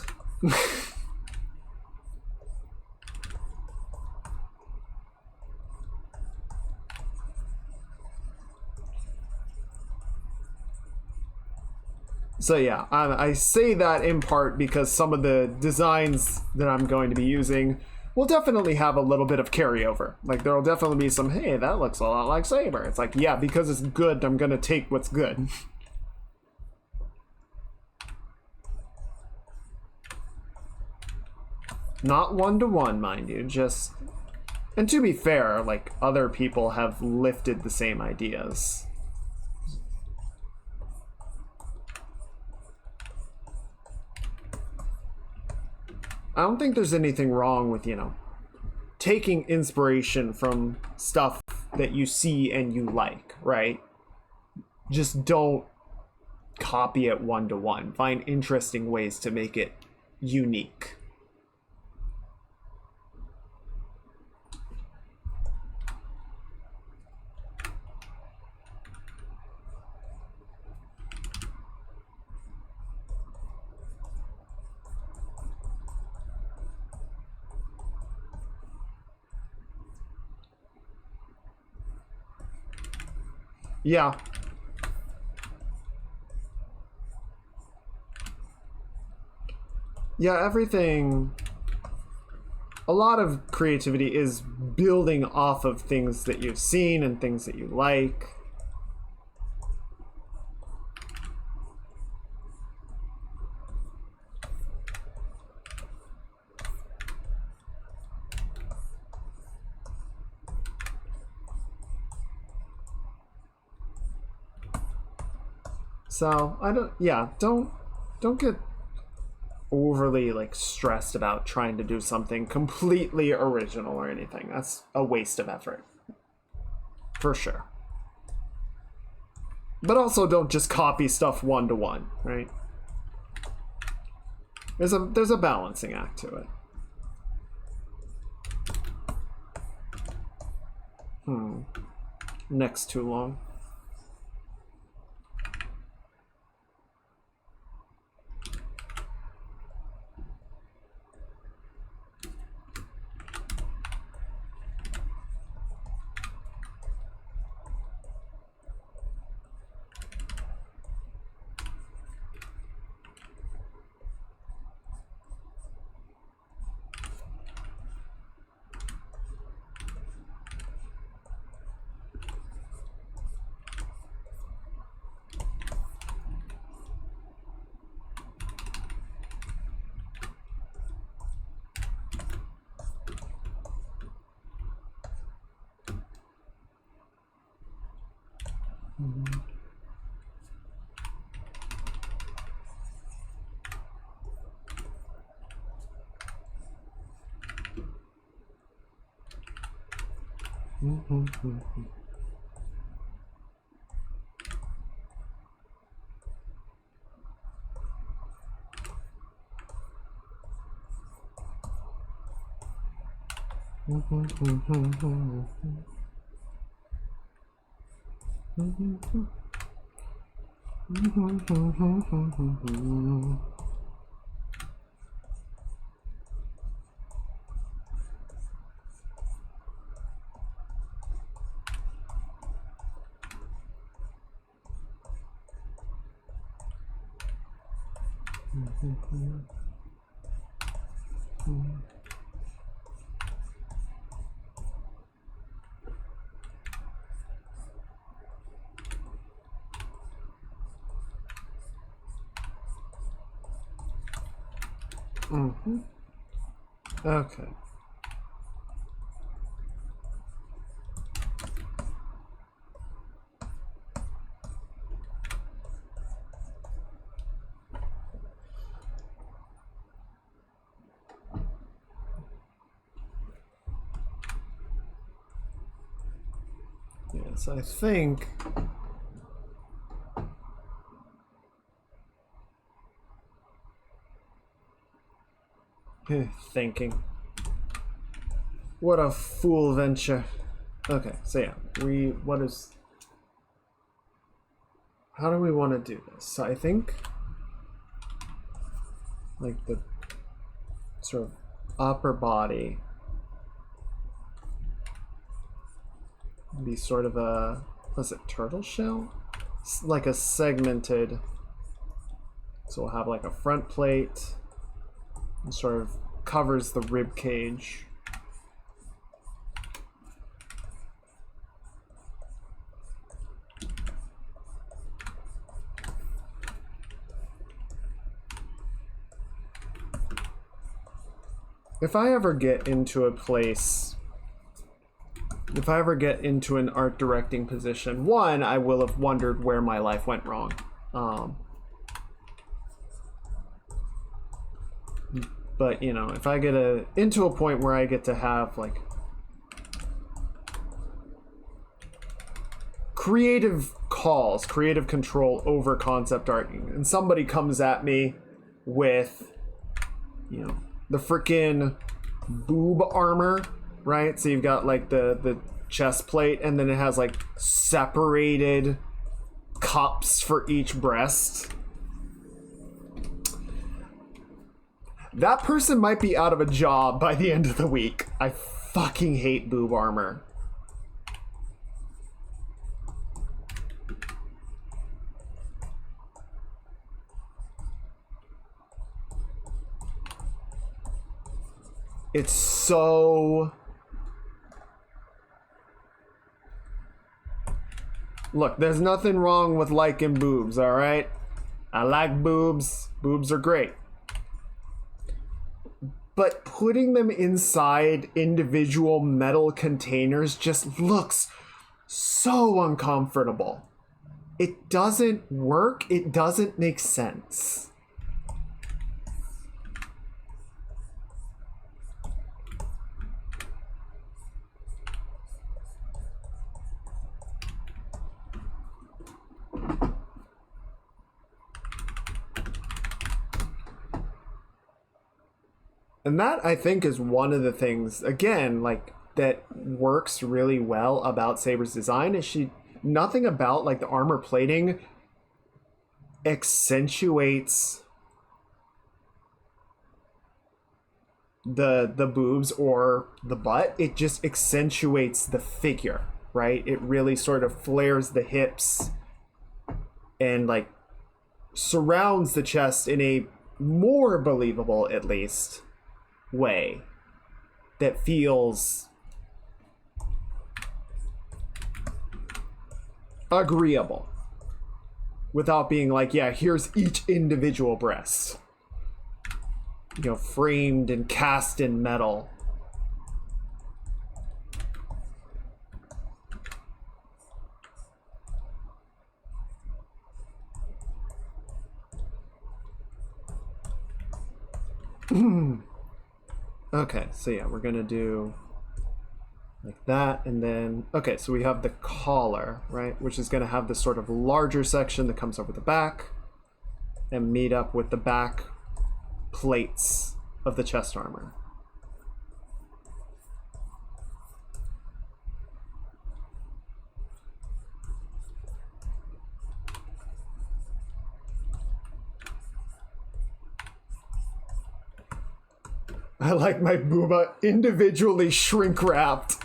So yeah, I say that in part because some of the designs that I'm going to be using will definitely have a little bit of carryover. Like, there'll definitely be some, hey, that looks a lot like Saber. It's like, yeah, because it's good, I'm going to take what's good. Not one-to-one, mind you, just... And to be fair, like, other people have lifted the same ideas. I don't think there's anything wrong with, you know, taking inspiration from stuff that you see and you like, right? Just don't copy it one-to-one. Find interesting ways to make it unique. Yeah. Yeah, everything... A lot of creativity is building off of things that you've seen and things that you like. So, don't get overly like stressed about trying to do something completely original or anything. That's a waste of effort. For sure. But also don't just copy stuff one-to-one, right? There's a balancing act to it. Neck's too long. Okay. Yes, I think thinking. What a fool venture. Okay, so yeah, how do we want to do this? So I think like the sort of upper body be sort of a, was it turtle shell? Like a segmented, so we'll have like a front plate and sort of covers the rib cage. If I ever get into a place, if I ever get into an art directing position, one, I will have wondered where my life went wrong. But, you know, if I get into a point where I get to have, like, creative calls, creative control over concept art, and somebody comes at me with, you know, the freaking boob armor, right? So you've got like the chest plate, and then it has like separated cups for each breast. That person might be out of a job by the end of the week. I fucking hate boob armor. It's so... Look, there's nothing wrong with liking boobs, all right? I like boobs. Boobs are great. But putting them inside individual metal containers just looks so uncomfortable. It doesn't work. It doesn't make sense. And that, I think, is one of the things, again, like, that works really well about Saber's design is nothing about like the armor plating accentuates the boobs or the butt. It just accentuates the figure, right? It really sort of flares the hips and like surrounds the chest in a more believable, at least, way that feels agreeable without being like, yeah, here's each individual breast, you know, framed and cast in metal. Okay, so yeah, we're gonna do like that, and then okay, so we have the collar, right, which is gonna have this sort of larger section that comes over the back and meet up with the back plates of the chest armor. I like my booba individually shrink wrapped.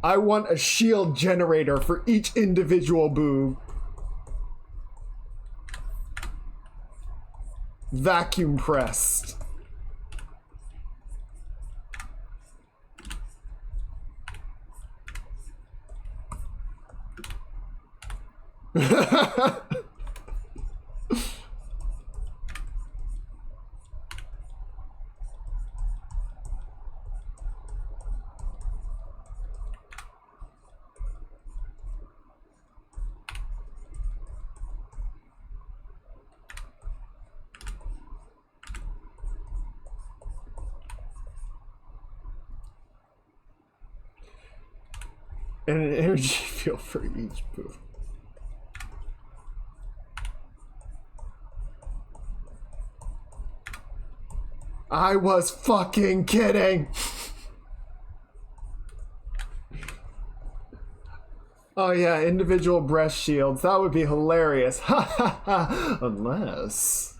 I want a shield generator for each individual boob. Vacuum pressed. And an energy field for each boob. I was fucking kidding. Oh yeah, individual breast shields. That would be hilarious. Ha ha ha. Unless...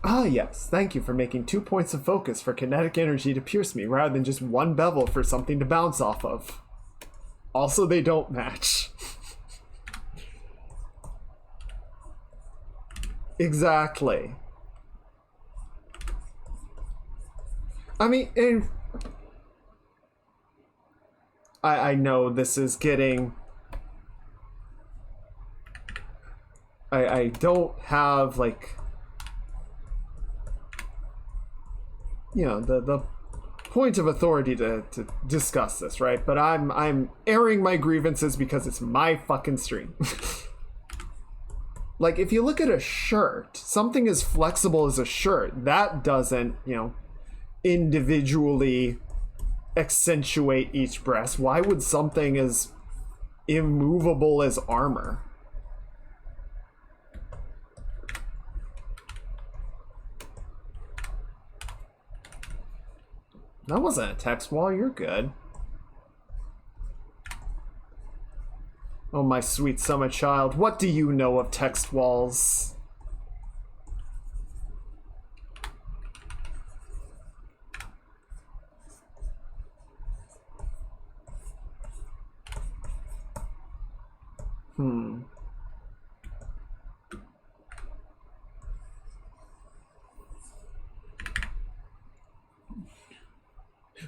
Ah yes, thank you for making 2 points of focus for kinetic energy to pierce me rather than just one bevel for something to bounce off of. Also, they don't match. Exactly. I mean, I know this is getting... I don't have, like... You know, the point of authority to discuss this, right? But I'm airing my grievances because it's my fucking stream. Like, if you look at a shirt, something as flexible as a shirt, that doesn't, you know, individually accentuate each breast. Why would something as immovable as armor? That wasn't a text wall, you're good. Oh, my sweet summer child, what do you know of text walls?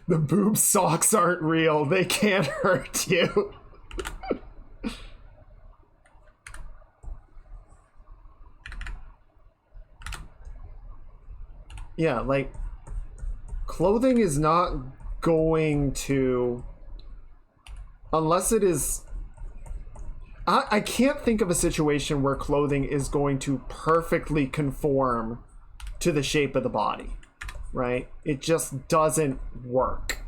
The boob socks aren't real. They can't hurt you. Yeah, like, clothing is not going to... Unless it is... I can't think of a situation where clothing is going to perfectly conform to the shape of the body. Right? It just doesn't work.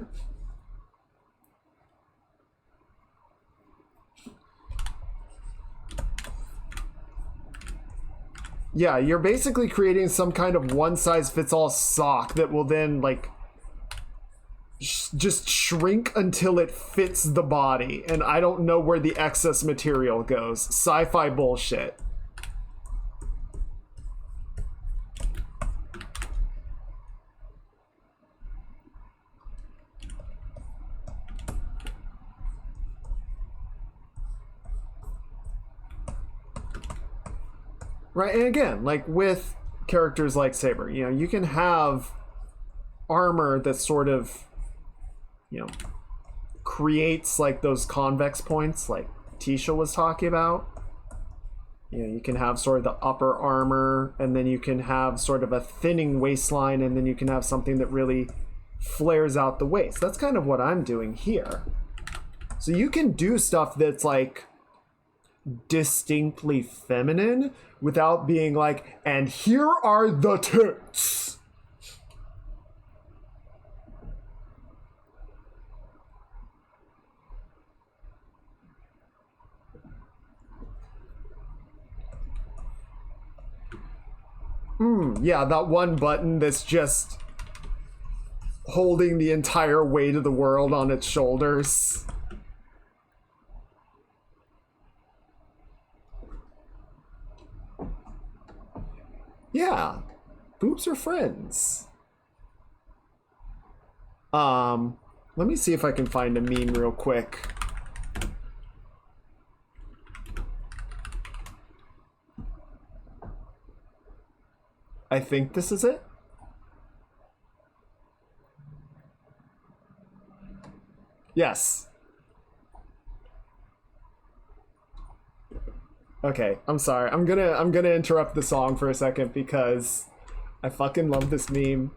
Yeah, you're basically creating some kind of one-size-fits-all sock that will then, like, just shrink until it fits the body. And I don't know where the excess material goes. Sci-fi bullshit. Right, and again, like with characters like Saber, you know, you can have armor that sort of, you know, creates like those convex points like Tisha was talking about. You know, you can have sort of the upper armor, and then you can have sort of a thinning waistline, and then you can have something that really flares out the waist. That's kind of what I'm doing here. So you can do stuff that's like distinctly feminine without being like, and here are the tits. Yeah, that one button that's just holding the entire weight of the world on its shoulders. Yeah, boobs are friends. Let me see if I can find a meme real quick. I think this is it. Yes. Okay, I'm sorry. I'm gonna interrupt the song for a second because I fucking love this meme.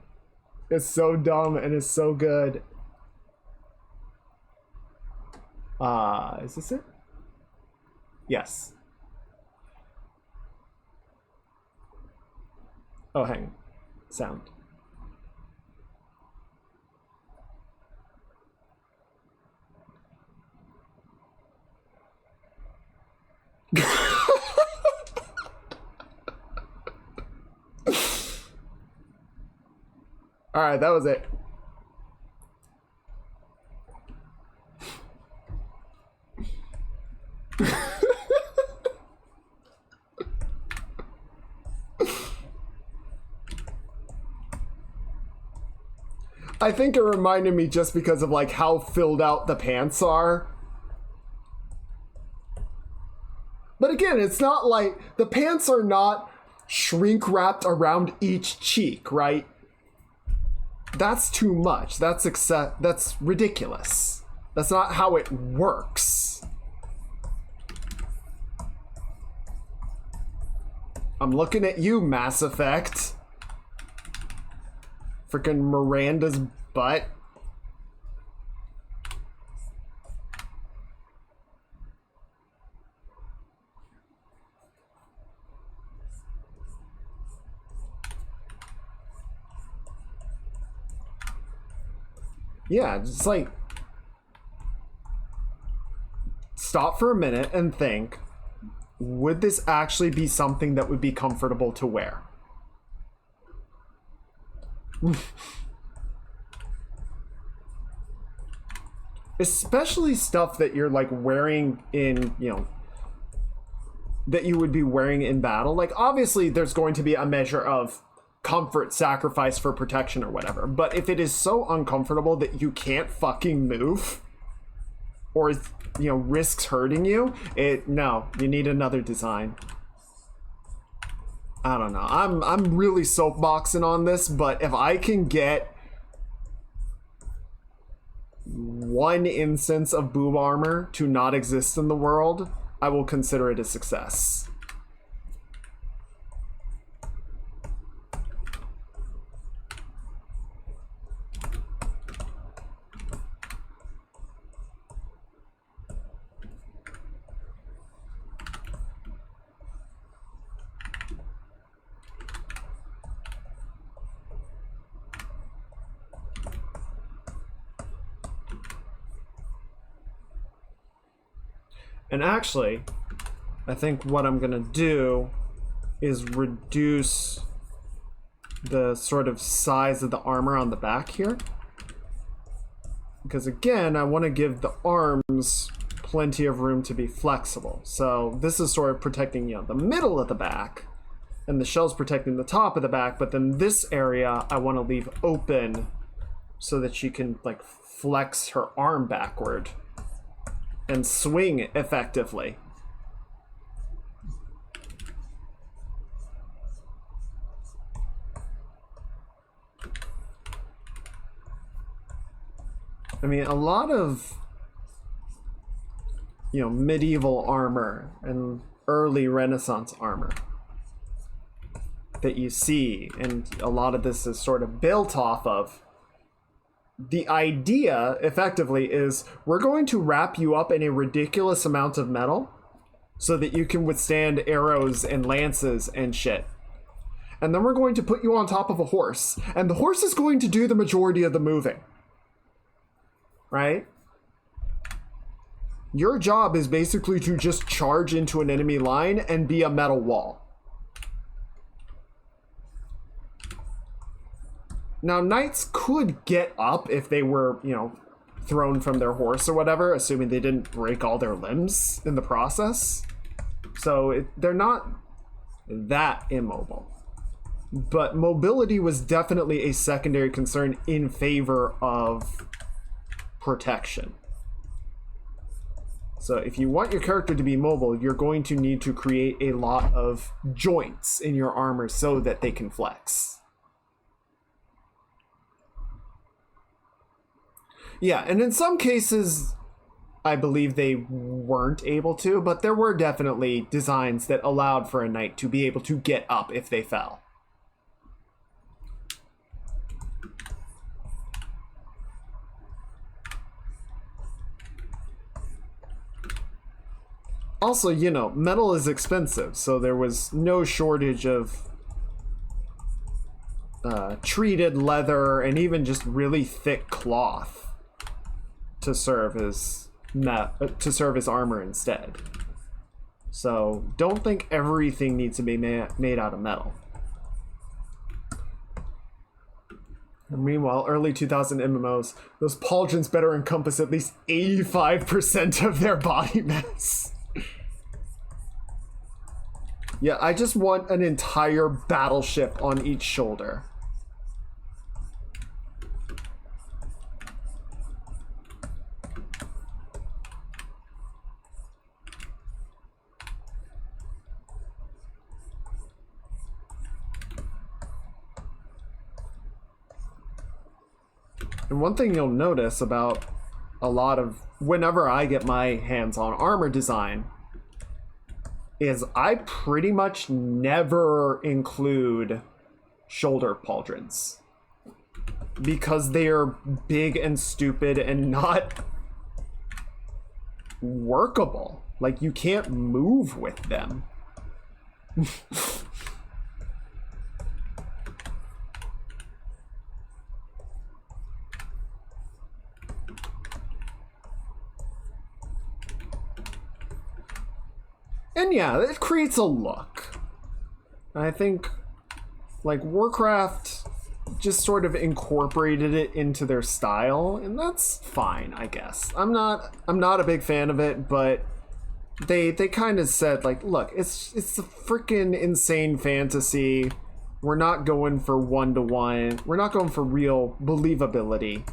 It's so dumb and it's so good. Is this it? Yes. Oh, hang on. Sound. All right, that was it. I think it reminded me just because of like how filled out the pants are. But again, it's not like the pants are not shrink wrapped around each cheek, right? That's too much. That's ridiculous. That's not how it works. I'm looking at you, Mass Effect. Freaking Miranda's butt. Yeah, just like stop for a minute and think, would this actually be something that would be comfortable to wear? Especially stuff that you're like wearing in, you know, that you would be wearing in battle. Like obviously there's going to be a measure of comfort sacrifice for protection or whatever, but if it is so uncomfortable that you can't fucking move or, you know, risks hurting you, no, you need another design. I don't know. I'm really soapboxing on this, but if I can get one instance of boob armor to not exist in the world, I will consider it a success. And actually, I think what I'm gonna do is reduce the sort of size of the armor on the back here. Because again, I want to give the arms plenty of room to be flexible. So this is sort of protecting, you know, the middle of the back, and the shell's protecting the top of the back, but then this area I want to leave open so that she can like flex her arm backward and swing effectively. I mean, a lot of, you know, medieval armor and early Renaissance armor that you see, and a lot of this is sort of built off of. The idea, effectively, is we're going to wrap you up in a ridiculous amount of metal so that you can withstand arrows and lances and shit. And then we're going to put you on top of a horse, and the horse is going to do the majority of the moving. Right? Your job is basically to just charge into an enemy line and be a metal wall. Now, knights could get up if they were, you know, thrown from their horse or whatever, assuming they didn't break all their limbs in the process. So they're not that immobile. But mobility was definitely a secondary concern in favor of protection. So if you want your character to be mobile, you're going to need to create a lot of joints in your armor so that they can flex. Yeah, and in some cases, I believe they weren't able to, but there were definitely designs that allowed for a knight to be able to get up if they fell. Also, you know, metal is expensive, so there was no shortage of treated leather and even just really thick cloth to serve as armor instead. So don't think everything needs to be made out of metal. And meanwhile, early 2000 MMOs, those pauldrons better encompass at least 85% of their body mass. Yeah, I just want an entire battleship on each shoulder. And one thing you'll notice about a lot of whenever I get my hands on armor design is I pretty much never include shoulder pauldrons because they are big and stupid and not workable. Like, you can't move with them. And yeah, it creates a look. I think, like, Warcraft just sort of incorporated it into their style, and that's fine, I guess. I'm not a big fan of it, but they kind of said, like, look, it's a freaking insane fantasy. We're not going for one-to-one. We're not going for real believability.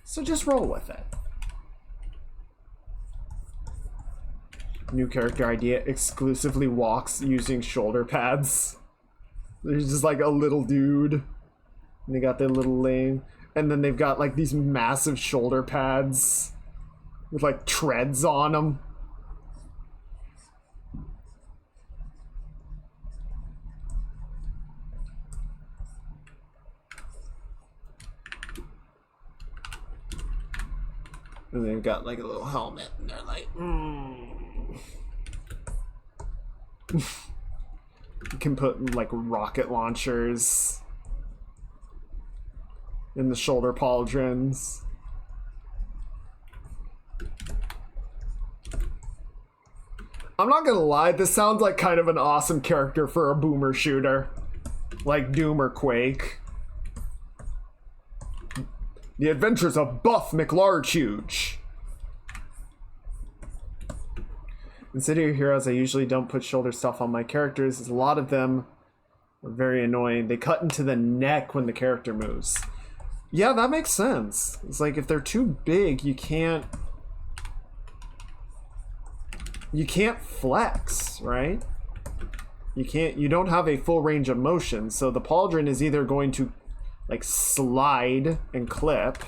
So just roll with it. New character idea, exclusively walks using shoulder pads. There's just like a little dude, and they got their little lane, and then they've got like these massive shoulder pads with like treads on them. And they've got like a little helmet, and they're like, You can put like rocket launchers in the shoulder pauldrons. I'm not gonna lie, this sounds like kind of an awesome character for a boomer shooter. Like Doom or Quake. The Adventures of Buff McLargehuge. In City of Heroes, I usually don't put shoulder stuff on my characters, as a lot of them are very annoying. They cut into the neck when the character moves. Yeah, that makes sense. It's like if they're too big, you can't flex, right? You don't have a full range of motion, so the pauldron is either going to like slide and clip,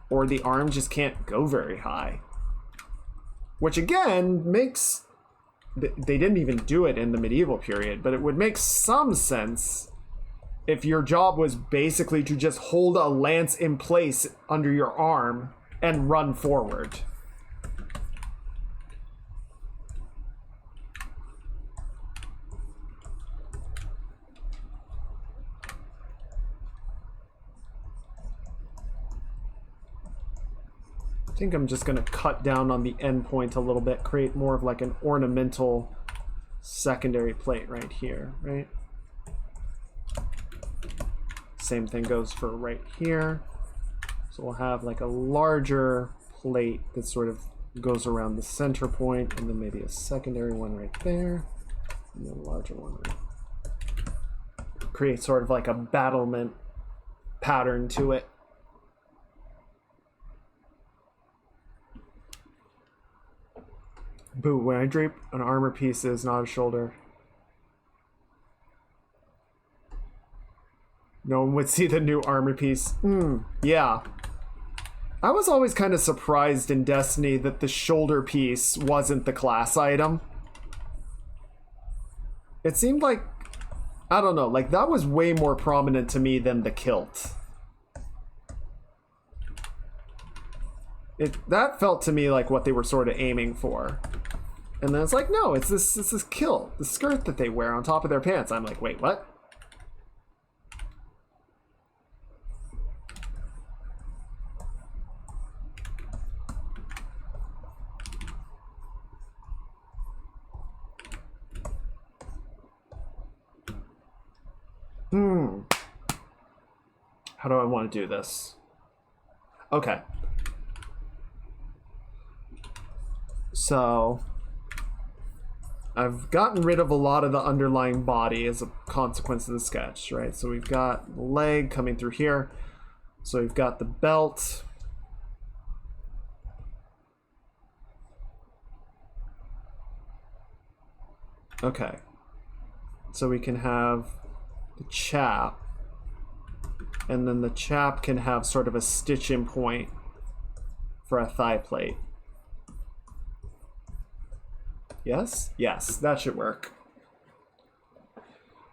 or the arm just can't go very high. Which again makes, they didn't even do it in the medieval period, but it would make some sense if your job was basically to just hold a lance in place under your arm and run forward. I think I'm just going to cut down on the end point a little bit, create more of like an ornamental secondary plate right here, right? Same thing goes for right here. So we'll have like a larger plate that sort of goes around the center point, and then maybe a secondary one right there, and then a larger one right. Create sort of like a battlement pattern to it. Boo, when I drape an armor piece, it is not a shoulder. No one would see the new armor piece. Yeah. I was always kind of surprised in Destiny that the shoulder piece wasn't the class item. It seemed like, I don't know, like that was way more prominent to me than the kilt. That felt to me like what they were sort of aiming for. And then it's like, no, it's this kilt, the skirt that they wear on top of their pants. I'm like, wait, what? How do I want to do this? Okay. So I've gotten rid of a lot of the underlying body as a consequence of the sketch, right? So we've got the leg coming through here. So we've got the belt. Okay. So we can have the chap. And then the chap can have sort of a stitch-in point for a thigh plate. Yes? Yes, that should work.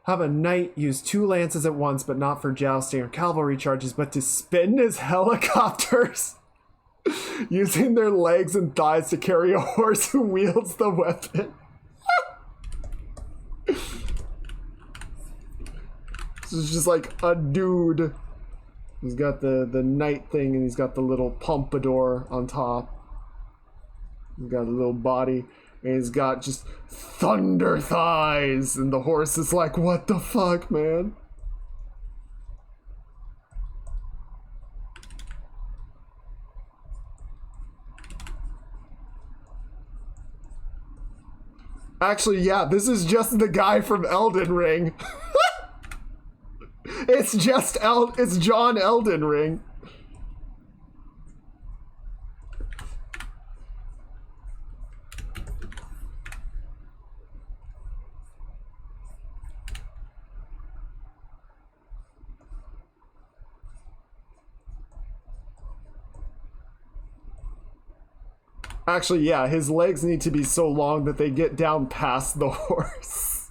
Have a knight use 2 lances at once, but not for jousting or cavalry charges, but to spin his helicopters, using their legs and thighs to carry a horse who wields the weapon. So it's just like a dude. He's got the knight thing, and he's got the little pompadour on top. He's got a little body. And he's got just thunder thighs, and the horse is like, what the fuck, man? Actually, yeah, this is just the guy from Elden Ring. It's John Elden Ring. Actually, yeah, his legs need to be so long that they get down past the horse.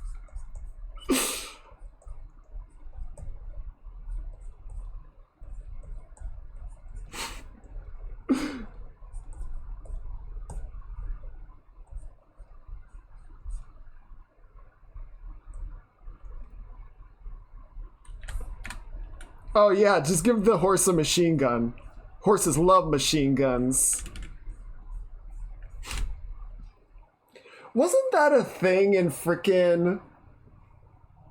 Oh yeah, just give the horse a machine gun. Horses love machine guns. Wasn't that a thing in frickin'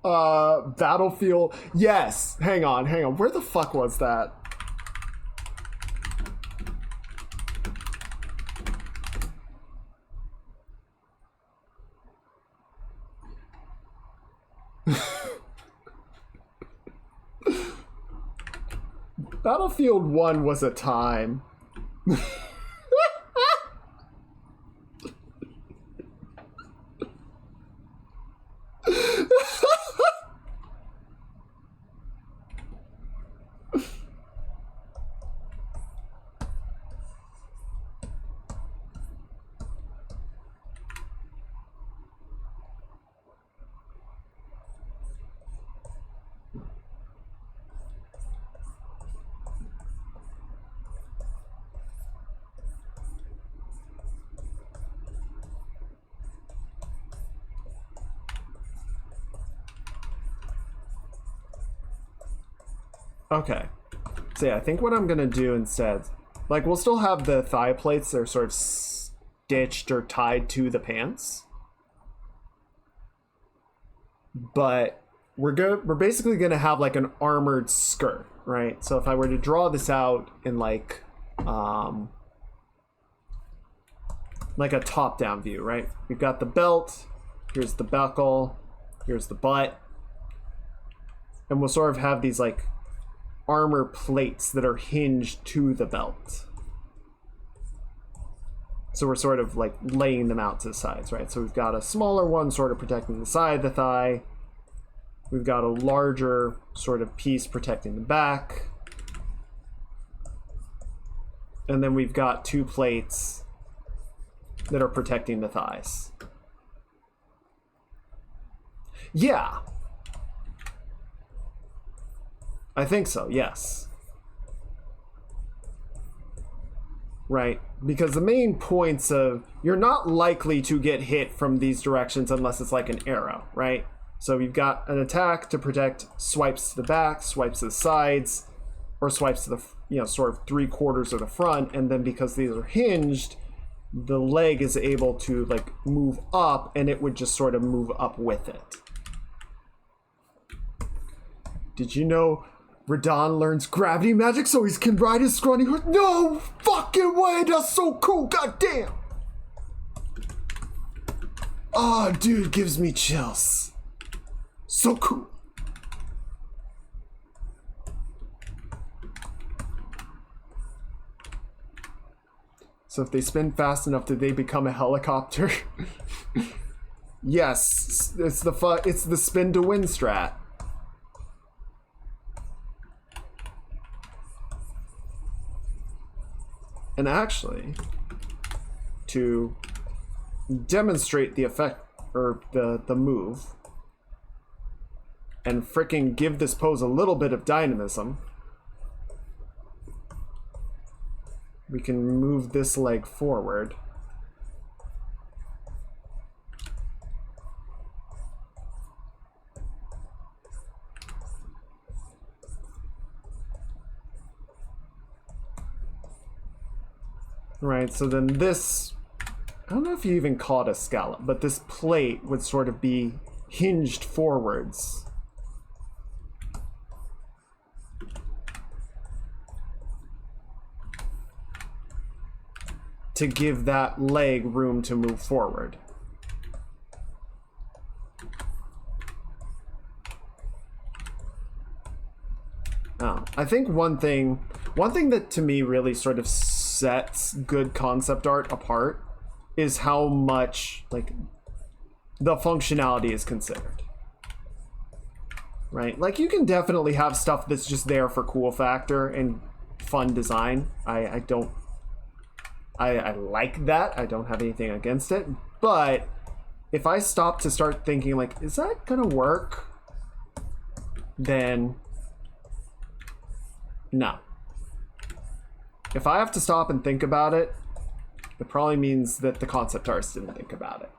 Battlefield? Yes. Hang on. Where the fuck was that? Battlefield 1 was a time. Okay. So yeah, I think what I'm gonna do instead, like, we'll still have the thigh plates that are sort of stitched or tied to the pants, but we're basically gonna have like an armored skirt, right? So if I were to draw this out in like a top-down view, right? We've got the belt, here's the buckle, here's the butt, and we'll sort of have these like armor plates that are hinged to the belt. So we're sort of like laying them out to the sides, right? So we've got a smaller one sort of protecting the side of the thigh. We've got a larger sort of piece protecting the back. And then we've got two plates that are protecting the thighs. Yeah. I think so, yes. Right, because the main points of, you're not likely to get hit from these directions unless it's like an arrow, right? So you've got an attack to protect swipes to the back, swipes to the sides, or swipes to the, you know, sort of 3/4 of the front, and then because these are hinged, the leg is able to like move up, and it would just sort of move up with it. Did you know Radon learns gravity magic so he can ride his scrawny horse? No fucking way! That's so cool! Goddamn! Oh, dude, gives me chills. So cool. So if they spin fast enough, do they become a helicopter? Yes, it's the spin to win strat. And actually, to demonstrate the effect, or the move, and frickin' give this pose a little bit of dynamism, we can move this leg forward. Right, so then this, I don't know if you even call it a scallop, but this plate would sort of be hinged forwards. To give that leg room to move forward. Oh, I think one thing that to me really sort of sets good concept art apart is how much like the functionality is considered. Right? Like, you can definitely have stuff that's just there for cool factor and fun design. I like that. I don't have anything against it. But if I stop to start thinking like, is that gonna work? Then no. If I have to stop and think about it, it probably means that the concept artists didn't think about it.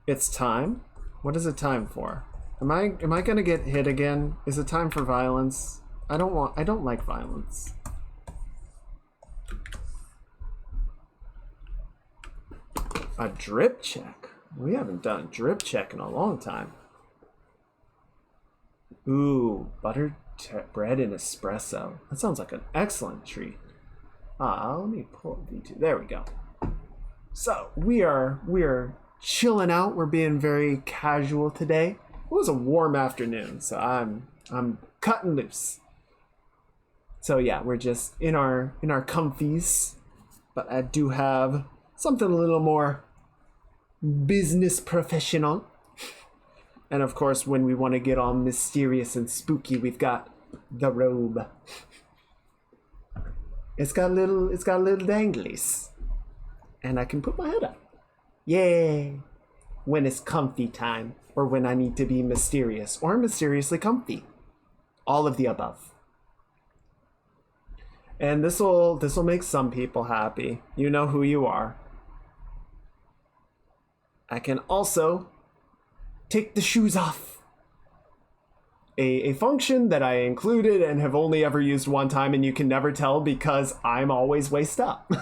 It's time? What is it time for? Am I gonna get hit again? Is it time for violence? I don't like violence. A drip check? We haven't done a drip check in a long time. Ooh, buttered bread and espresso. That sounds like an excellent treat. Let me pull V2. There we go. So we are chilling out. We're being very casual today. It was a warm afternoon, so I'm cutting loose. So yeah, we're just in our comfies, but I do have something a little more business professional. And of course, when we want to get all mysterious and spooky, we've got the robe. It's got little danglies. And I can put my head up. Yay! When it's comfy time, or when I need to be mysterious, or mysteriously comfy. All of the above. And this'll make some people happy. You know who you are. I can also take the shoes off. A function that I included and have only ever used one time, and you can never tell because I'm always waist up.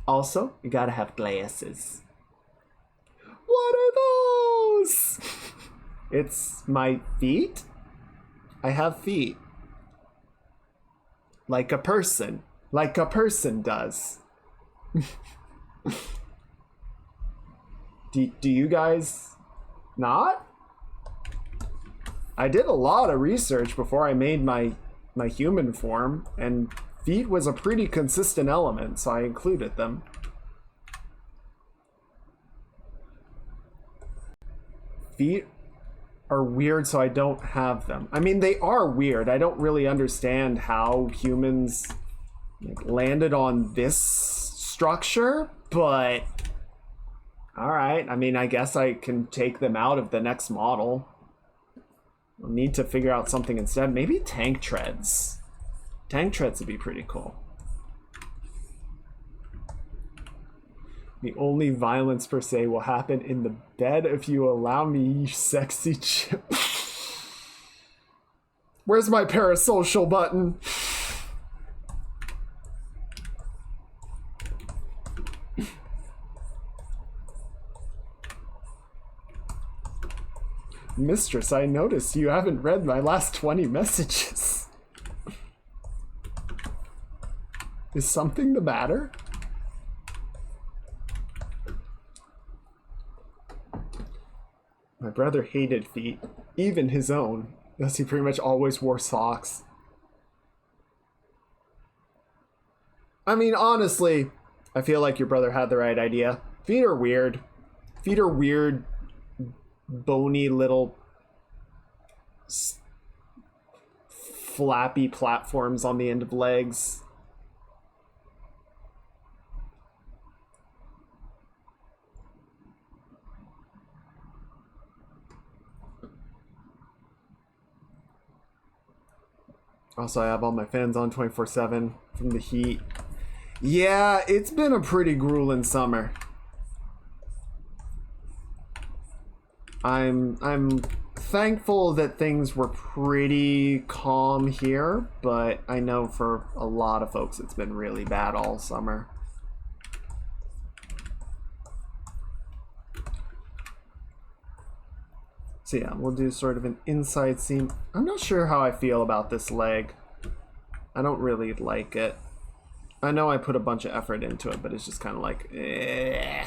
Also, you gotta have glasses. What are those? It's my feet. I have feet. Like a person. Like a person does. Do you guys not? I did a lot of research before I made my human form, and feet was a pretty consistent element, so I included them. Feet are weird, so I don't have them. I mean, they are weird. I don't really understand how humans landed on this structure, but all right. I mean, I guess I can take them out of the next model. I'll need to figure out something instead. Maybe tank treads. Tank treads would be pretty cool. The only violence per se will happen in the bed if you allow me, you sexy chip. Where's my parasocial button? Mistress, I noticed you haven't read my last 20 messages. Is something the matter? My brother hated feet, even his own, thus he pretty much always wore socks. I mean, honestly, I feel like your brother had the right idea. Feet are weird. Feet are weird, bony little flappy platforms on the end of legs. Also, I have all my fans on 24/7 from the heat. Yeah, it's been a pretty grueling summer. I'm thankful that things were pretty calm here, but I know for a lot of folks it's been really bad all summer. So yeah, we'll do sort of an inside seam. I'm not sure how I feel about this leg. I don't really like it. I know I put a bunch of effort into it, but it's just kind of like, eh.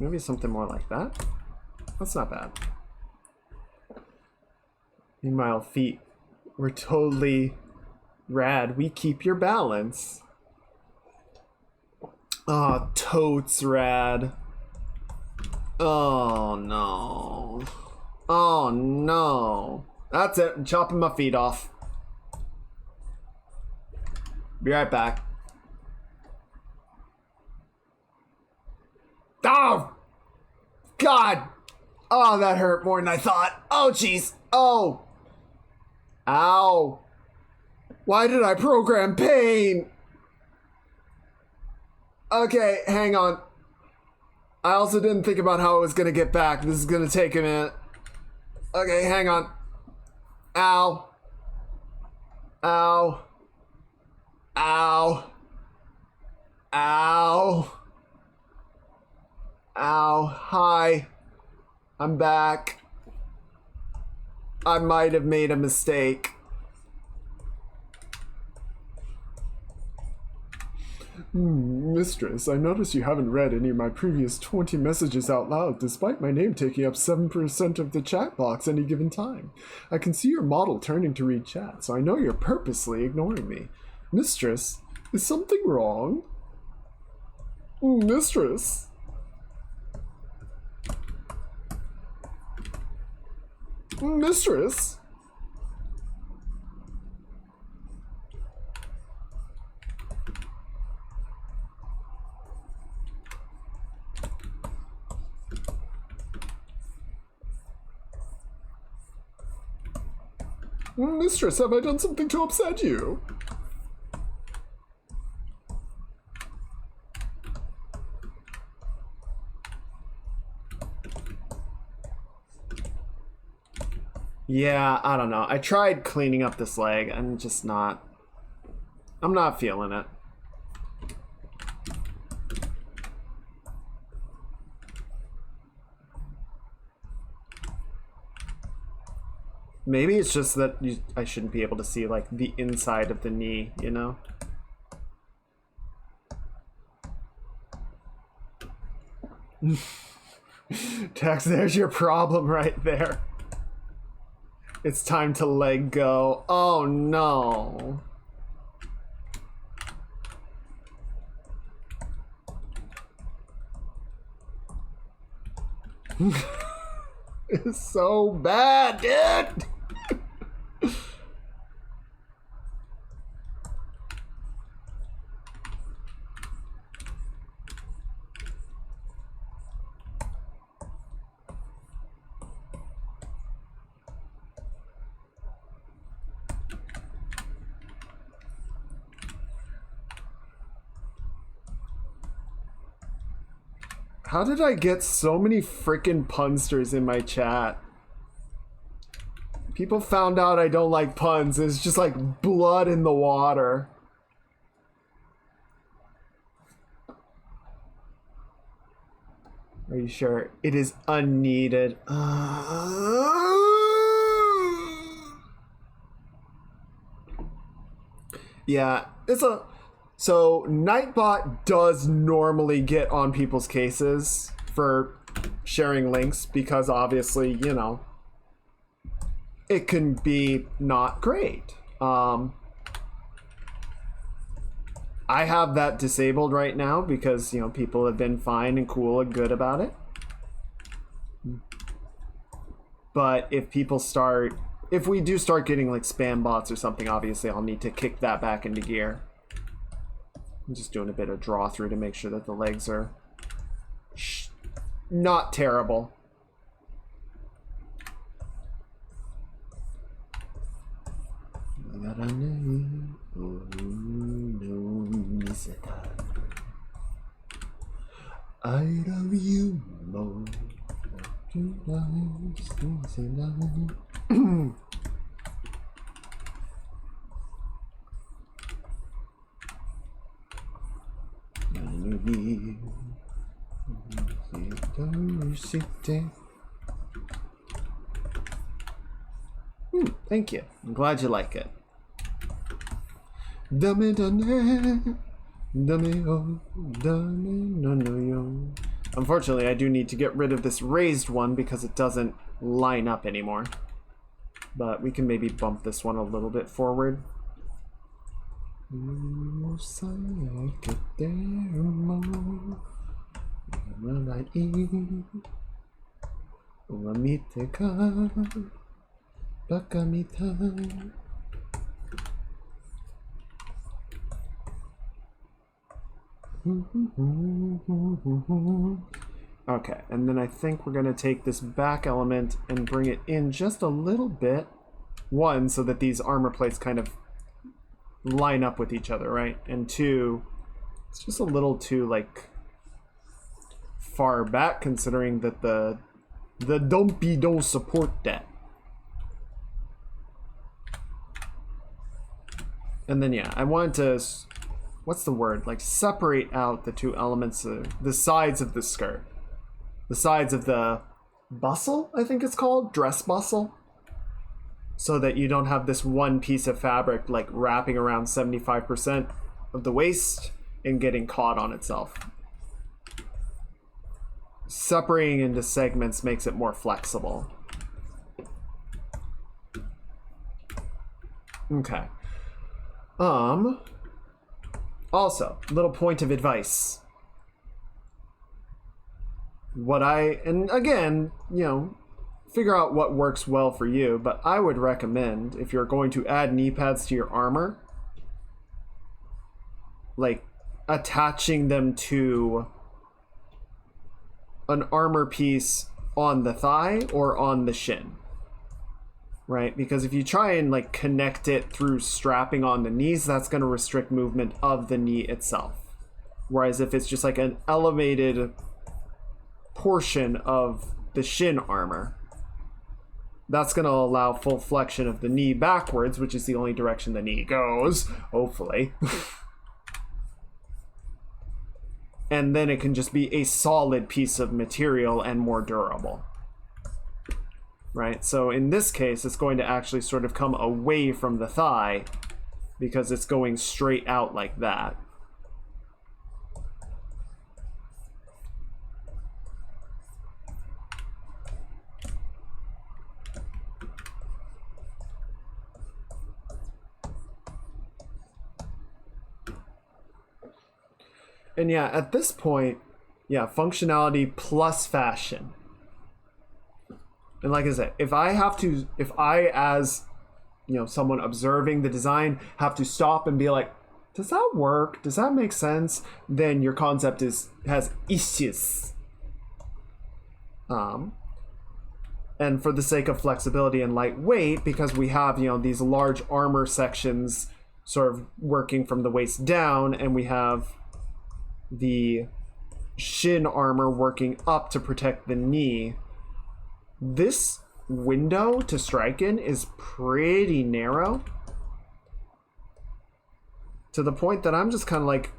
Maybe something more like that. That's not bad. Meanwhile, feet. We're totally rad. We keep your balance. Oh, totes rad. Oh no. Oh no. That's it. I'm chopping my feet off. Be right back. Oh! God! Oh, that hurt more than I thought. Oh, jeez. Oh! Ow. Why did I program pain? Okay, hang on. I also didn't think about how it was gonna get back. This is gonna take a minute. Okay, hang on. Ow. Ow. Ow. Ow. Ow. Hi. I'm back. I might have made a mistake. Mistress, I notice you haven't read any of my previous 20 messages out loud, despite my name taking up 7% of the chat box any given time. I can see your model turning to read chat, so I know you're purposely ignoring me. Mistress, is something wrong? Mistress? Mistress? Mistress, have I done something to upset you? Yeah, I don't know. I tried cleaning up this leg. I'm not feeling it. Maybe it's just that I shouldn't be able to see, like, the inside of the knee, you know? Tex, there's your problem right there. It's time to let go. Oh no. It's so bad, dude. How did I get so many frickin' punsters in my chat? People found out I don't like puns. It's just like blood in the water. Are you sure? It is unneeded. Yeah, it's a... So, Nightbot does normally get on people's cases for sharing links because obviously, you know, it can be not great. I have that disabled right now because, you know, people have been fine and cool and good about it. But if we do start getting like spam bots or something, obviously I'll need to kick that back into gear. I'm just doing a bit of draw through to make sure that the legs are not terrible. I love you more. Thank you. I'm glad you like it. Unfortunately, I do need to get rid of this raised one because it doesn't line up anymore. But we can maybe bump this one a little bit forward. Okay, and then I think we're going to take this back element and bring it in just a little bit. One, so that these armor plates kind of line up with each other, right? And two, it's just a little too, like, far back, considering that the dumpy don't support that. And then yeah, I wanted to, what's the word? Like separate out the two elements of the sides of the skirt. The sides of the bustle, I think it's called, dress bustle. So that you don't have this one piece of fabric like wrapping around 75% of the waist and getting caught on itself. Separating into segments makes it more flexible. Okay. Also, little point of advice. And again, you know, figure out what works well for you, but I would recommend, if you're going to add knee pads to your armor, like attaching them to an armor piece on the thigh or on the shin. Right? Because if you try and like connect it through strapping on the knees, that's going to restrict movement of the knee itself. Whereas if it's just like an elevated portion of the shin armor, that's going to allow full flexion of the knee backwards, which is the only direction the knee goes, hopefully. And then it can just be a solid piece of material and more durable. Right? So in this case, it's going to actually sort of come away from the thigh because it's going straight out like that. And yeah, at this point, yeah, functionality plus fashion. And like I said, if I as, you know, someone observing the design have to stop and be like, does that work? Does that make sense? Then your concept has issues. And for the sake of flexibility and lightweight, because we have, you know, these large armor sections sort of working from the waist down, and we have the shin armor working up to protect the knee, this window to strike in is pretty narrow, to the point that I'm just kind of like,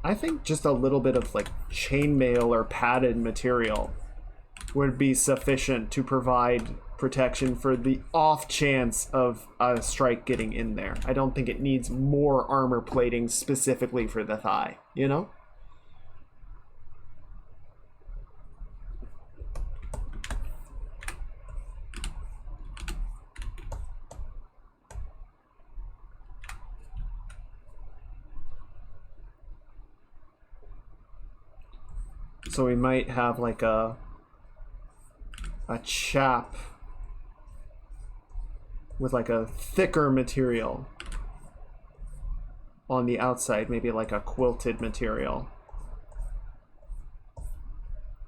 I think just a little bit of like chainmail or padded material would be sufficient to provide protection for the off chance of a strike getting in there. I don't think it needs more armor plating specifically for the thigh, you know? So we might have like a chap with like a thicker material on the outside, maybe like a quilted material,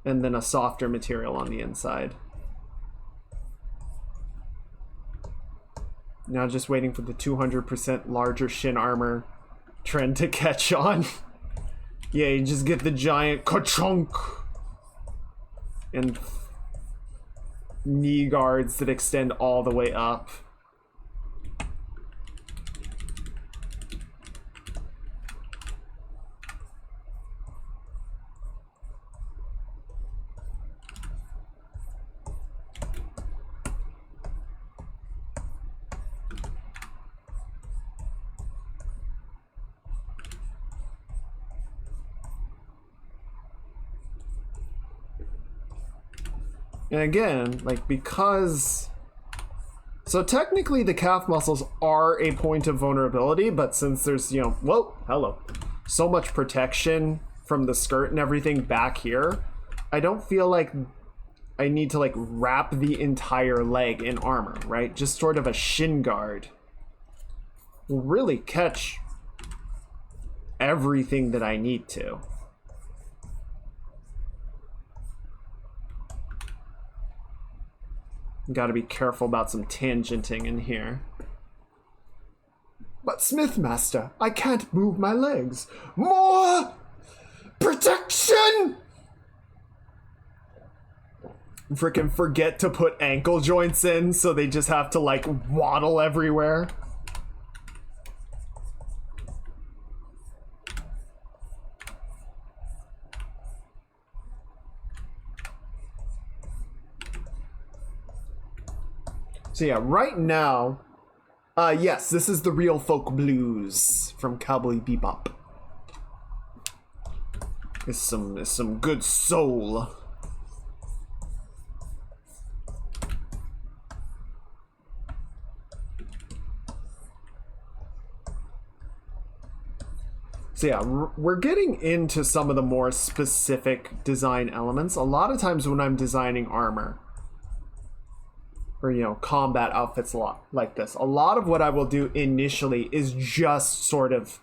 and then a softer material on the inside. Now just waiting for the 200% larger shin armor trend to catch on. Yeah, you just get the giant ka-chunk and knee guards that extend all the way up. And again, like, because... So technically the calf muscles are a point of vulnerability, but since there's, you know, whoa, hello, so much protection from the skirt and everything back here, I don't feel like I need to, like, wrap the entire leg in armor, right? Just sort of a shin guard will really catch everything that I need to. Got to be careful about some tangenting in here. But Smithmaster, I can't move my legs. More protection! freaking forget to put ankle joints in, so they just have to like waddle everywhere. So yeah, right now, yes, this is the real folk blues from Cowboy Bebop. It's some good soul. So yeah, we're getting into some of the more specific design elements. A lot of times when I'm designing armor, or, you know, combat outfits like this, a lot of what I will do initially is just sort of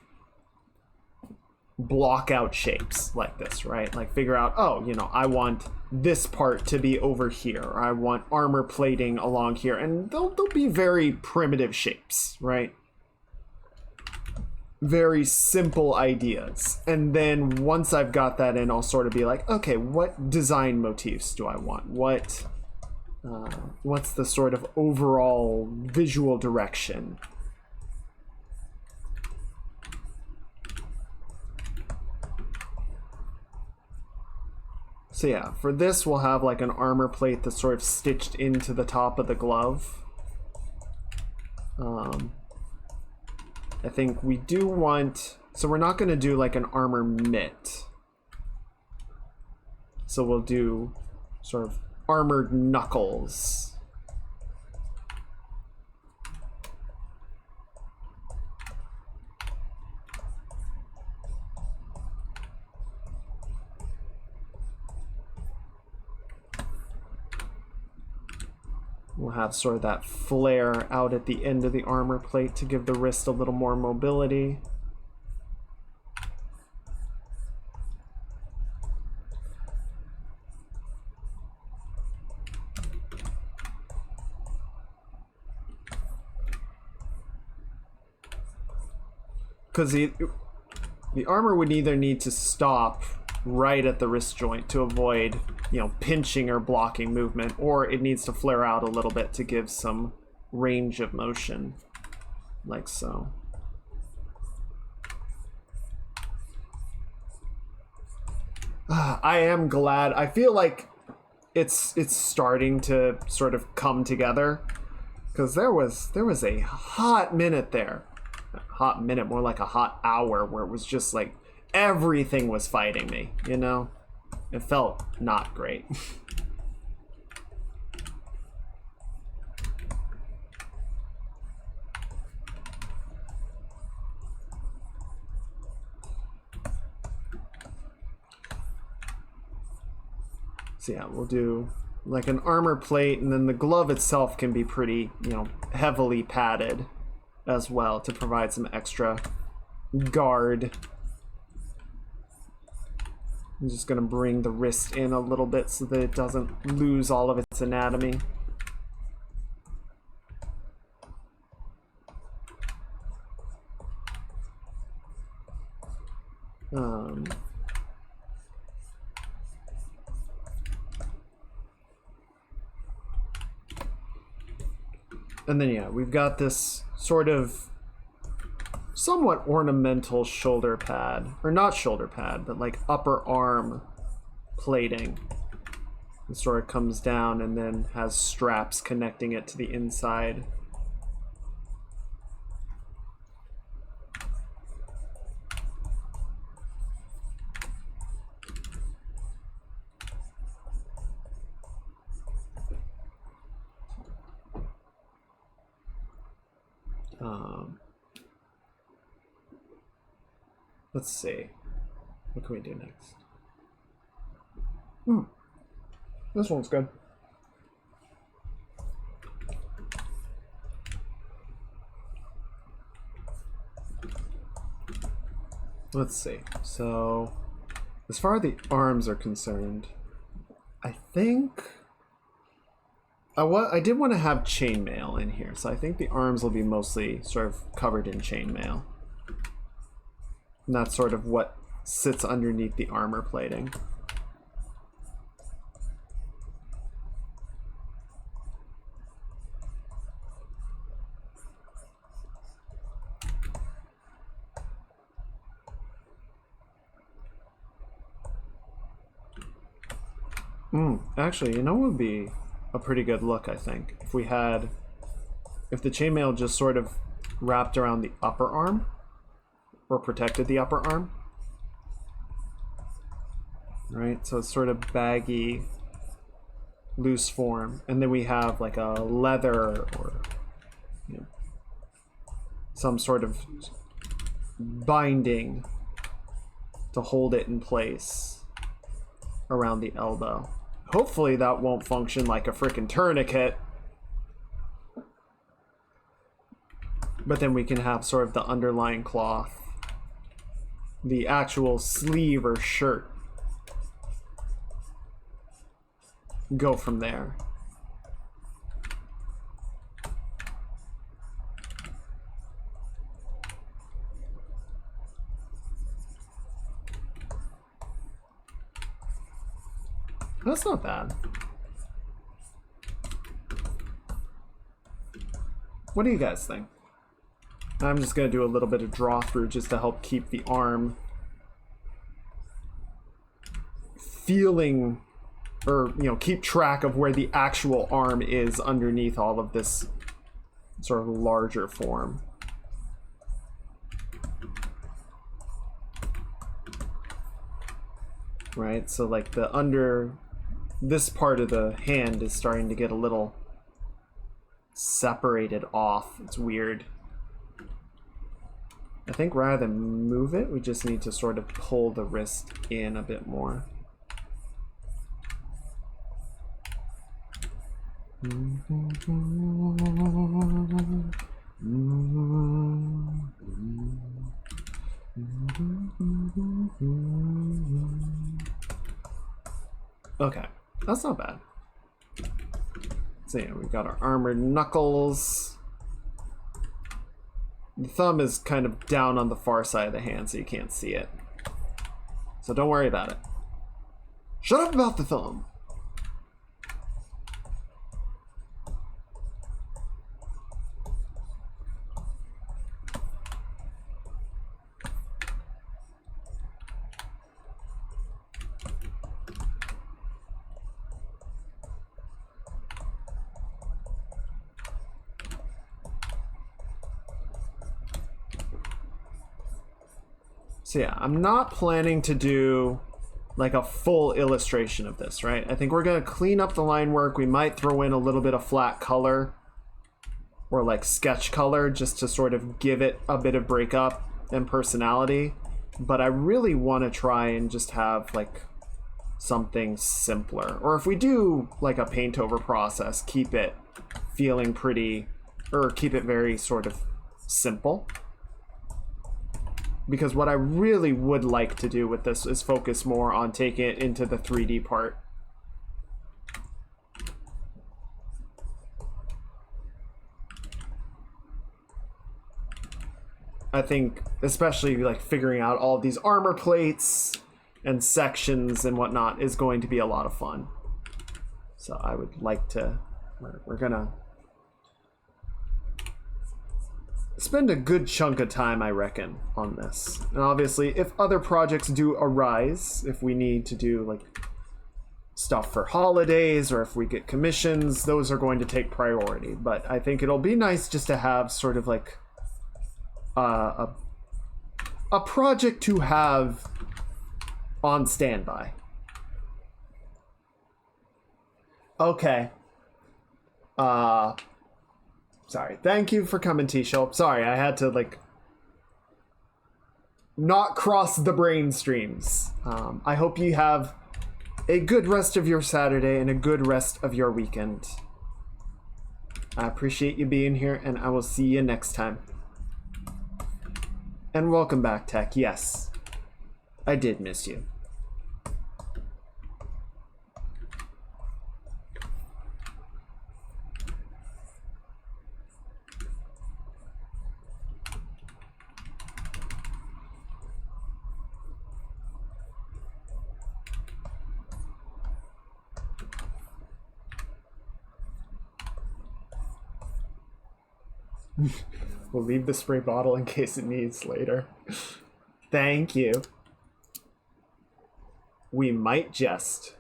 block out shapes like this, right? Like figure out, oh, you know, I want this part to be over here, or I want armor plating along here, and they'll be very primitive shapes, right? Very simple ideas. And then once I've got that in, I'll sort of be like, okay, what design motifs do I want? What's the sort of overall visual direction? So yeah, for this we'll have like an armor plate that's sort of stitched into the top of the glove. I think we do want, so we're not going to do like an armor mitt. So we'll do sort of armored knuckles. We'll have sort of that flare out at the end of the armor plate to give the wrist a little more mobility. Because the armor would either need to stop right at the wrist joint to avoid, you know, pinching or blocking movement, or it needs to flare out a little bit to give some range of motion, like so. I am glad. I feel like it's starting to sort of come together, because there was a hot minute there. Hot minute, more like a hot hour, where it was just like everything was fighting me, you know? It felt not great. So yeah, we'll do like an armor plate, and then the glove itself can be pretty, you know, heavily padded as well to provide some extra guard. I'm just going to bring the wrist in a little bit so that it doesn't lose all of its anatomy. And then yeah, we've got this sort of somewhat ornamental shoulder pad, or not shoulder pad, but like upper arm plating. It sort of comes down and then has straps connecting it to the inside. Let's see. What can we do next? This one's good. Let's see. So, as far as the arms are concerned, I think I did want to have chainmail in here, so I think the arms will be mostly sort of covered in chainmail. And that's sort of what sits underneath the armor plating. Actually, you know what would be a pretty good look, I think? If we had... If the chainmail just sort of wrapped around the upper arm, or protected the upper arm. Right, so it's sort of baggy, loose form. And then we have like a leather or some sort of binding to hold it in place around the elbow. Hopefully that won't function like a freaking tourniquet. But then we can have sort of the underlying cloth, the actual sleeve or shirt, go from there. That's not bad. What do you guys think? I'm just going to do a little bit of draw through just to help keep the arm feeling, or, you know, keep track of where the actual arm is underneath all of this sort of larger form. Right, so like the under, this part of the hand is starting to get a little separated off. It's weird. I think rather than move it, we just need to sort of pull the wrist in a bit more. Okay, that's not bad. So yeah, we've got our armored knuckles. The thumb is kind of down on the far side of the hand, so you can't see it. So don't worry about it. Shut up about the thumb! So yeah, I'm not planning to do like a full illustration of this, right? I think we're going to clean up the line work. We might throw in a little bit of flat color or like sketch color just to sort of give it a bit of breakup and personality. But I really want to try and just have like something simpler. Or if we do like a paint over process, keep it feeling pretty, or keep it very sort of simple. Because what I really would like to do with this is focus more on taking it into the 3D part. I think especially like figuring out all these armor plates and sections and whatnot is going to be a lot of fun. So I would like to, we're gonna spend a good chunk of time, I reckon, on this. And obviously, if other projects do arise, if we need to do like stuff for holidays or if we get commissions, those are going to take priority. But I think it'll be nice just to have sort of like a project to have on standby. Okay. Sorry. Thank you for coming, T-Shop. Sorry, I had to, like, not cross the brain streams. I hope you have a good rest of your Saturday and a good rest of your weekend. I appreciate you being here, and I will see you next time. And welcome back, Tech. Yes, I did miss you. We'll leave the spray bottle in case it needs later. Thank you. We might just.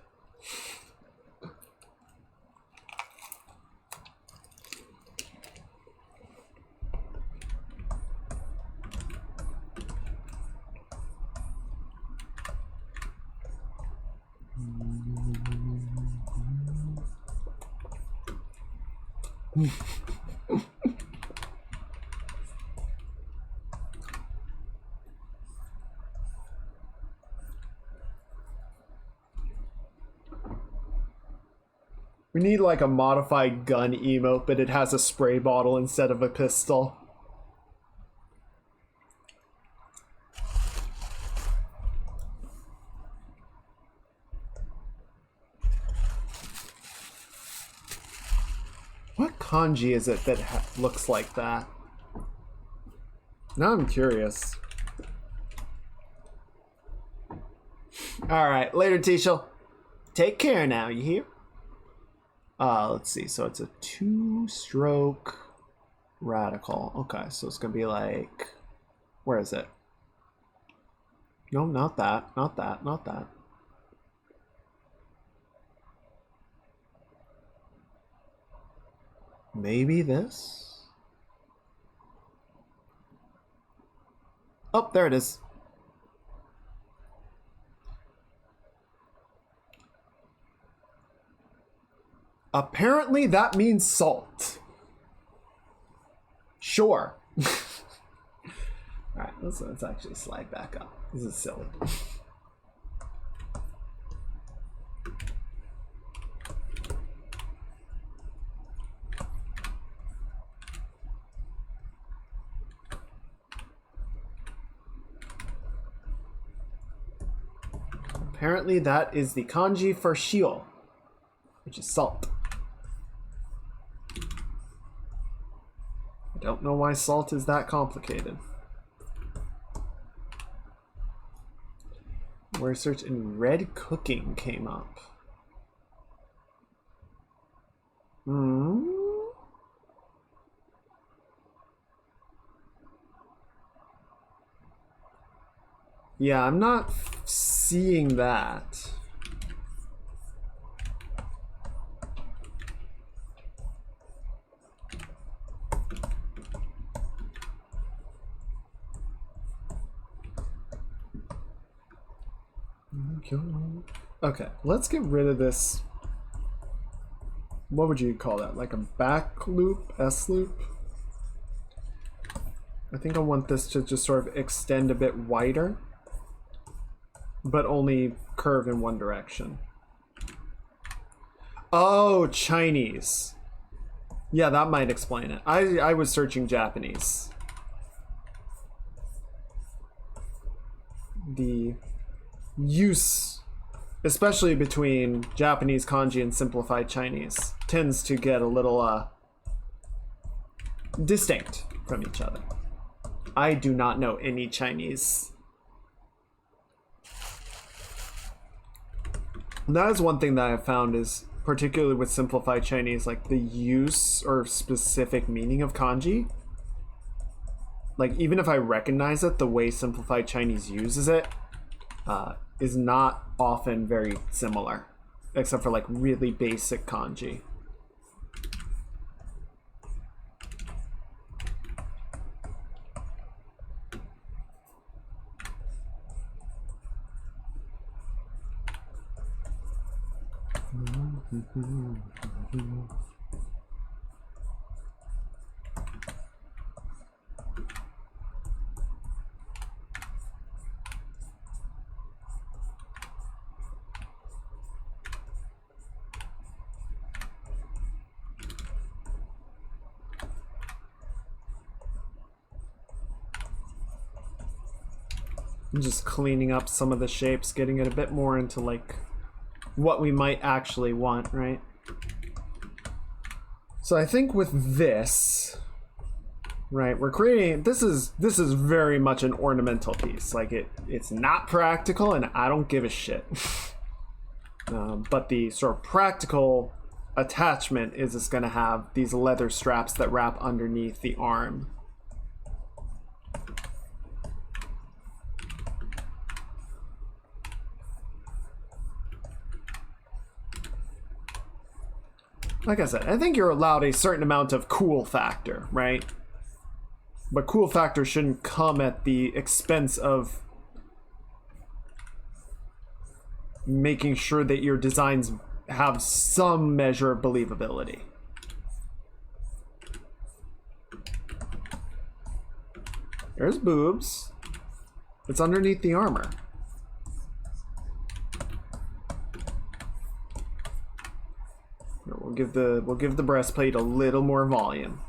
We need like a modified gun emote, but it has a spray bottle instead of a pistol. What kanji is it that looks like that? Now I'm curious. Alright, later, Tisha. Take care now, you hear? Let's see. So it's a 2-stroke radical. Okay, so it's gonna be like, where is it? No, not that. Not that. Not that. Maybe this? Oh, there it is. Apparently that means salt. Sure. Alright, let's actually slide back up. This is silly. Apparently that is the kanji for shio, which is salt. I don't know why salt is that complicated. Where search in red cooking came up. Yeah, I'm not seeing that. Okay, let's get rid of this. What would you call that? Like a back loop? S loop? I think I want this to just sort of extend a bit wider, but only curve in one direction. Oh, Chinese. Yeah, that might explain it. I was searching Japanese. The use, especially between Japanese kanji and simplified Chinese, tends to get a little distinct from each other. I do not know any Chinese. That is one thing that I've found is, particularly with simplified Chinese, like the use or specific meaning of kanji. Like, even if I recognize it, the way simplified Chinese uses it is not often very similar, except for like really basic kanji. I'm just cleaning up some of the shapes, getting it a bit more into like what we might actually want, right? So I think with this, right, we're creating, this is very much an ornamental piece. Like it's not practical and I don't give a shit. But the sort of practical attachment is it's gonna have these leather straps that wrap underneath the arm. Like I said, I think you're allowed a certain amount of cool factor, right? But cool factor shouldn't come at the expense of making sure that your designs have some measure of believability. There's boobs. It's underneath the armor. Here, we'll give the breastplate a little more volume.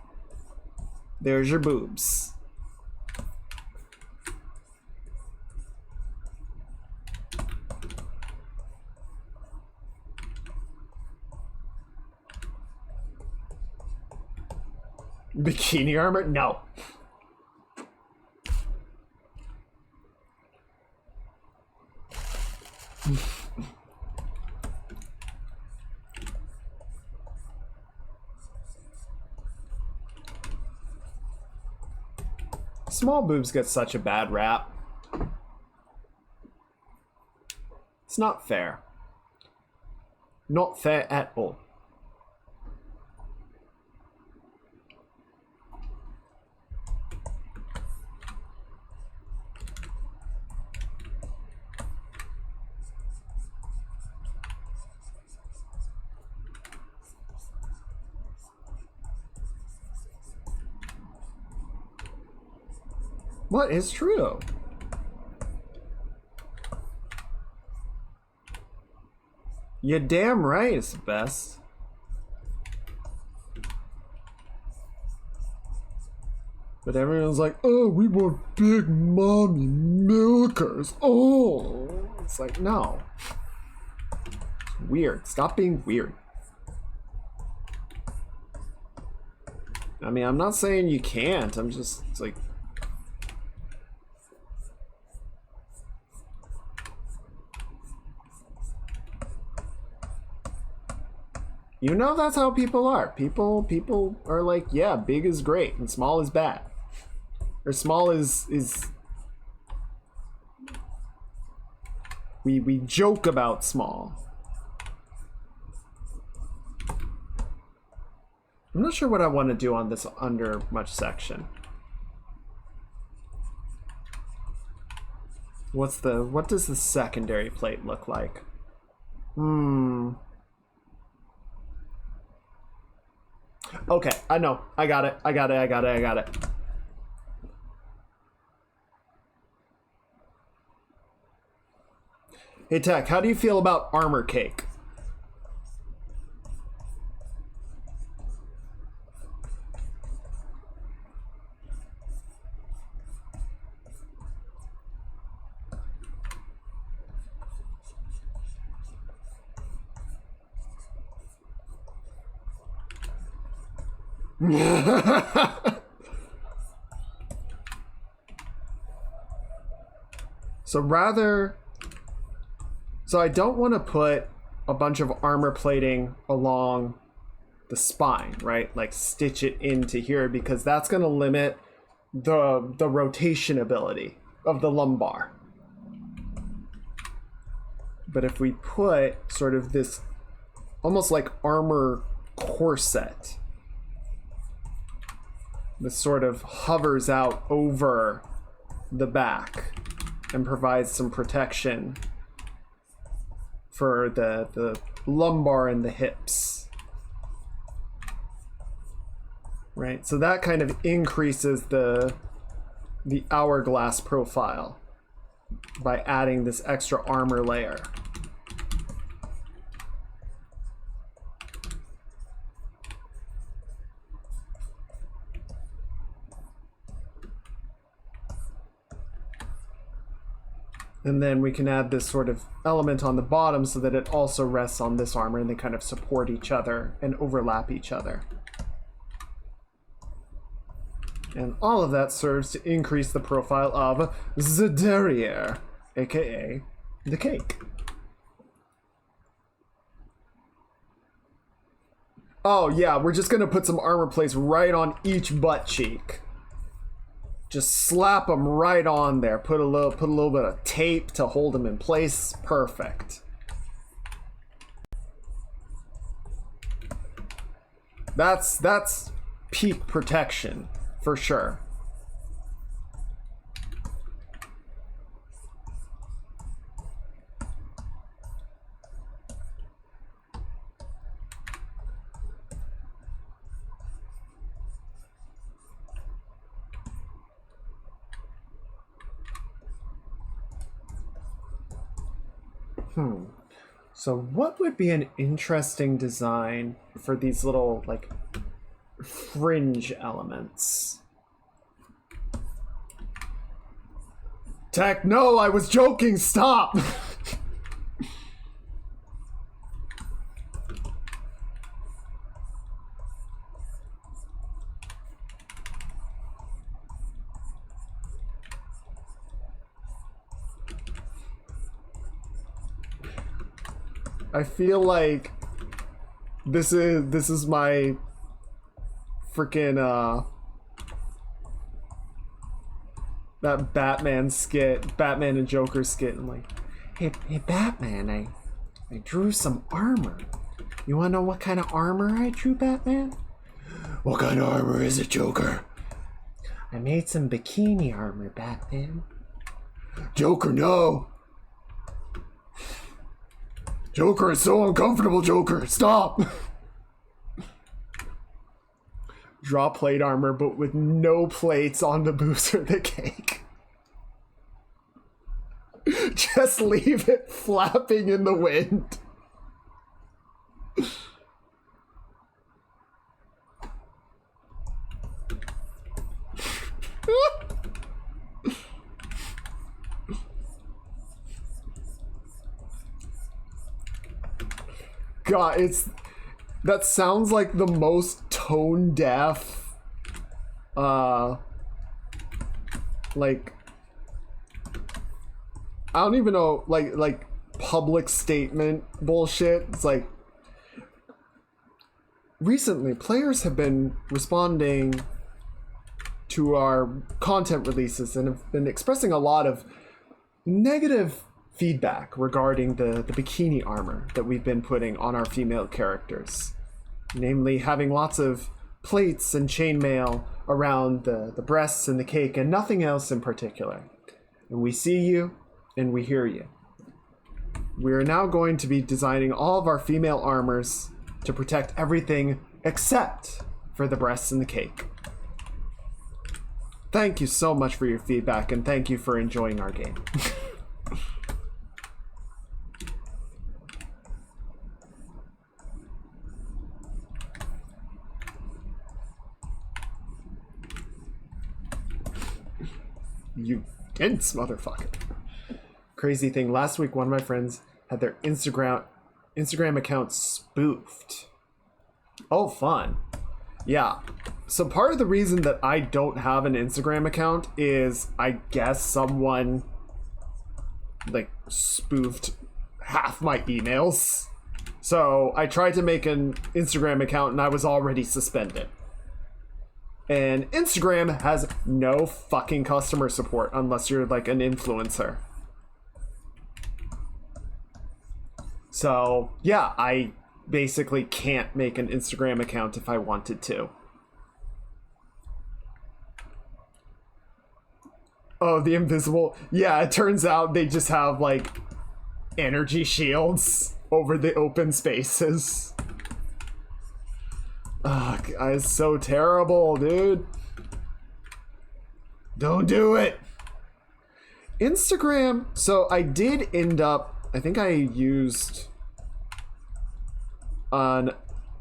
There's your boobs. Bikini armor? No. Small boobs get such a bad rap. It's not fair. Not fair at all. What is true? You're damn right it's the best. But everyone's like, oh, we want big mommy milkers. Oh, it's like, no. It's weird. Stop being weird. I mean, I'm not saying you can't. I'm just, it's like, you know, that's how people are. People are like, yeah, big is great and small is bad. Or small is we joke about small. I'm not sure what I want to do on this under much section. What does the secondary plate look like? Okay, I know. I got it. Hey Tech, how do you feel about armor cake? So I don't want to put a bunch of armor plating along the spine, right? Like stitch it into here, because that's going to limit the rotation ability of the lumbar. But if we put sort of this almost like armor corset, this sort of hovers out over the back and provides some protection for the lumbar and the hips. Right? So that kind of increases the hourglass profile by adding this extra armor layer. And then we can add this sort of element on the bottom so that it also rests on this armor and they kind of support each other and overlap each other. And all of that serves to increase the profile of the derriere, aka the cake. Oh yeah, we're just gonna put some armor plates right on each butt cheek. Just slap them right on there. Put a little bit of tape to hold them in place. Perfect. That's peak protection for sure. So what would be an interesting design for these little, like, fringe elements? Tech, no, I was joking, stop! I feel like this is my freaking that Batman skit, Batman and Joker skit. I'm like, hey Batman, I drew some armor. You wanna know what kind of armor I drew, Batman? What kind of armor is it, Joker? I made some bikini armor, Batman. Joker, no. Joker, it's so uncomfortable, Joker. Stop! Draw plate armor, but with no plates on the boots or the cake. Just leave it flapping in the wind. God, that sounds like the most tone deaf, like, I don't even know, like public statement bullshit. It's like, recently players have been responding to our content releases and have been expressing a lot of negative feedback regarding the bikini armor that we've been putting on our female characters, namely having lots of plates and chainmail around the breasts and the cake and nothing else in particular. And we see you and we hear you. We are now going to be designing all of our female armors to protect everything except for the breasts and the cake. Thank you so much for your feedback and thank you for enjoying our game. You dense motherfucker. Crazy thing, last week one of my friends had their Instagram account spoofed. Oh, fun. Yeah. So part of the reason that I don't have an Instagram account is I guess someone like spoofed half my emails. So I tried to make an Instagram account and I was already suspended. And Instagram has no fucking customer support unless you're like an influencer. So yeah, I basically can't make an Instagram account if I wanted to. Oh, the invisible. Yeah, it turns out they just have like energy shields over the open spaces. Ugh, it's so terrible, dude. Don't do it. Instagram. So I did end up, I think I used an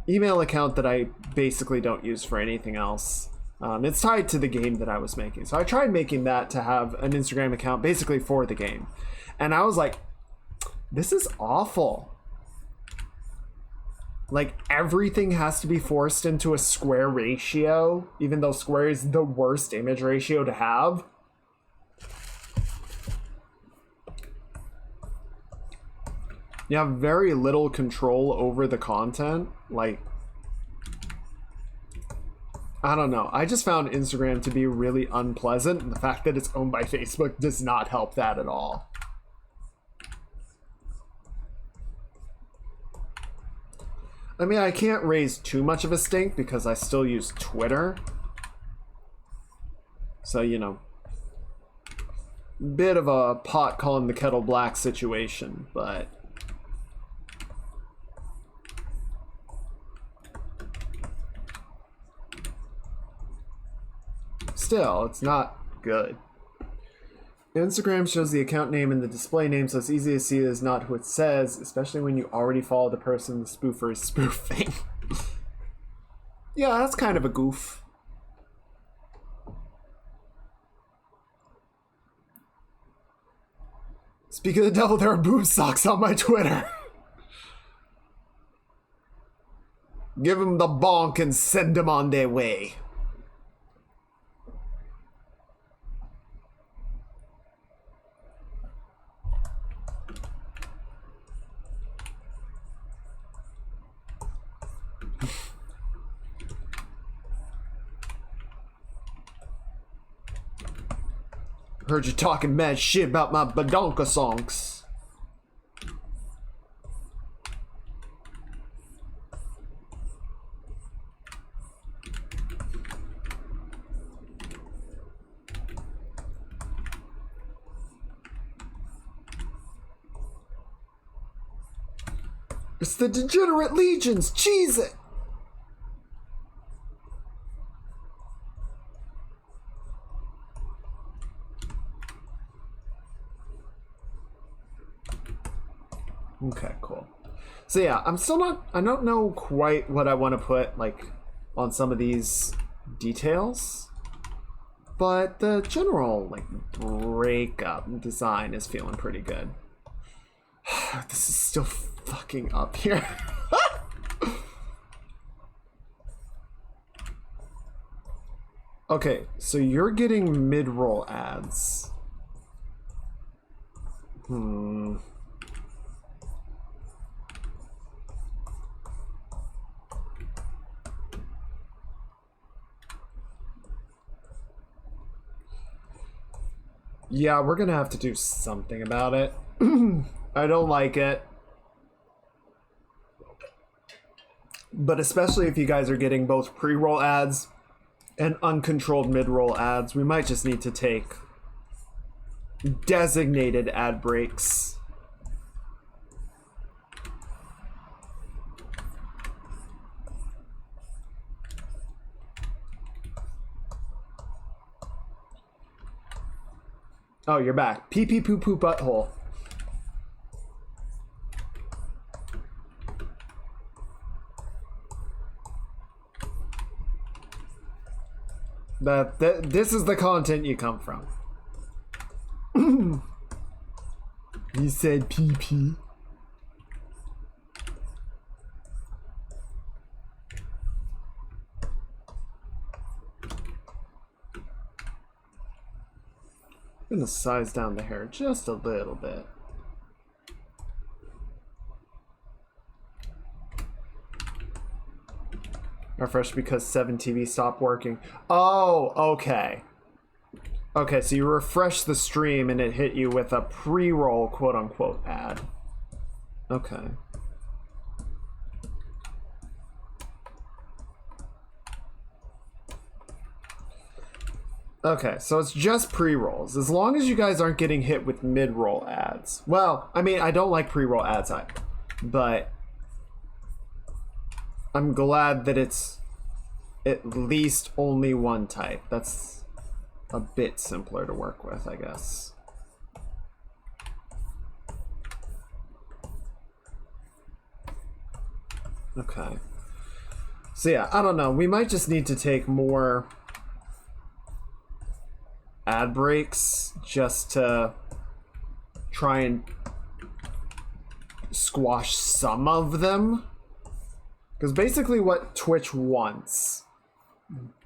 email account that I basically don't use for anything else. It's tied to the game that I was making. So I tried making that to have an Instagram account basically for the game. And I was like, this is awful. Like, everything has to be forced into a square ratio, even though square is the worst image ratio to have. You have very little control over the content. Like, I don't know. I just found Instagram to be really unpleasant, and the fact that it's owned by Facebook does not help that at all. I mean, I can't raise too much of a stink because I still use Twitter. So, you know, bit of a pot calling the kettle black situation, but still, it's not good. Instagram shows the account name and the display name, so it's easy to see it is not who it says, especially when you already follow the person the spoofer is spoofing. Yeah, that's kind of a goof. Speak of the devil, there are boob socks on my Twitter. Give them the bonk and send them on their way. Heard you talking mad shit about my badonka songs. It's the Degenerate Legions. Cheese it. Okay, cool. So yeah, I'm still not, I don't know quite what I want to put, like, on some of these details. But the general, like, breakup design is feeling pretty good. This is still fucking up here. Okay, so you're getting mid-roll ads. Yeah, we're gonna have to do something about it. I don't like it. But especially if you guys are getting both pre-roll ads and uncontrolled mid-roll ads, we might just need to take designated ad breaks. Oh, you're back. Pee pee poo poo butthole. This is the content you come from. You said pee pee. I'm gonna size down the hair just a little bit. Refresh because 7TV stopped working. Oh, okay. Okay, so you refresh the stream and it hit you with a pre-roll quote-unquote ad. Okay. Okay, so it's just pre-rolls. As long as you guys aren't getting hit with mid-roll ads. Well, I mean, I don't like pre-roll ads either. But I'm glad that it's at least only one type. That's a bit simpler to work with, I guess. Okay. So yeah, I don't know. We might just need to take more ad breaks just to try and squash some of them. Because basically what Twitch wants,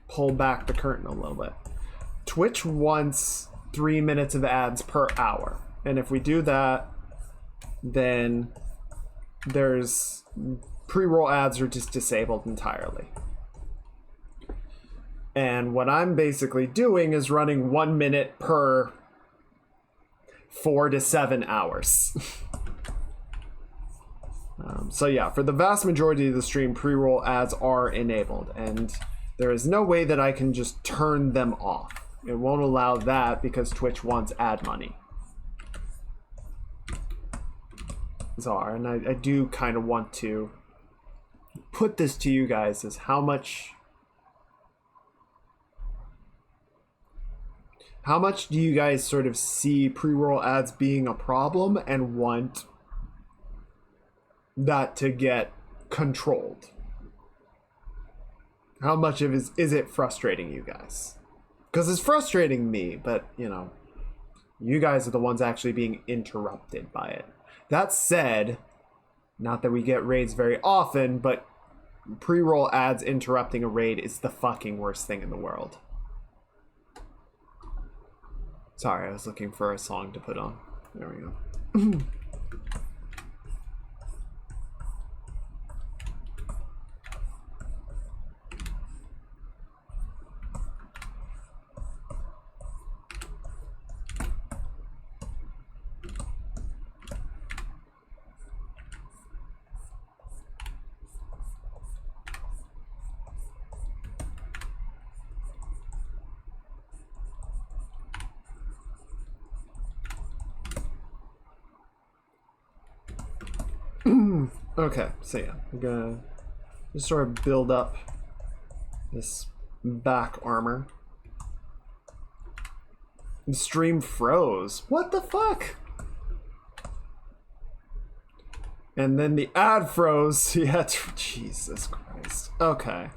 pull back the curtain a little bit. Twitch wants 3 minutes of ads per hour. And if we do that, then there's pre-roll ads are just disabled entirely. And what I'm basically doing is running 1 minute per 4 to 7 hours. So yeah, for the vast majority of the stream, pre-roll ads are enabled, and there is no way that I can just turn them off. It won't allow that because Twitch wants ad money. So, and I do kind of want to put this to you guys as how much how much do you guys sort of see pre-roll ads being a problem and want that to get controlled? How much of is it frustrating you guys? Because it's frustrating me, but, you know, you guys are the ones actually being interrupted by it. That said, not that we get raids very often, but pre-roll ads interrupting a raid is the fucking worst thing in the world. Sorry, I was looking for a song to put on. There we go. Okay, so yeah, I'm gonna just sort of build up this back armor. The stream froze. What the fuck? And then the ad froze. Yeah, Jesus Christ. Okay.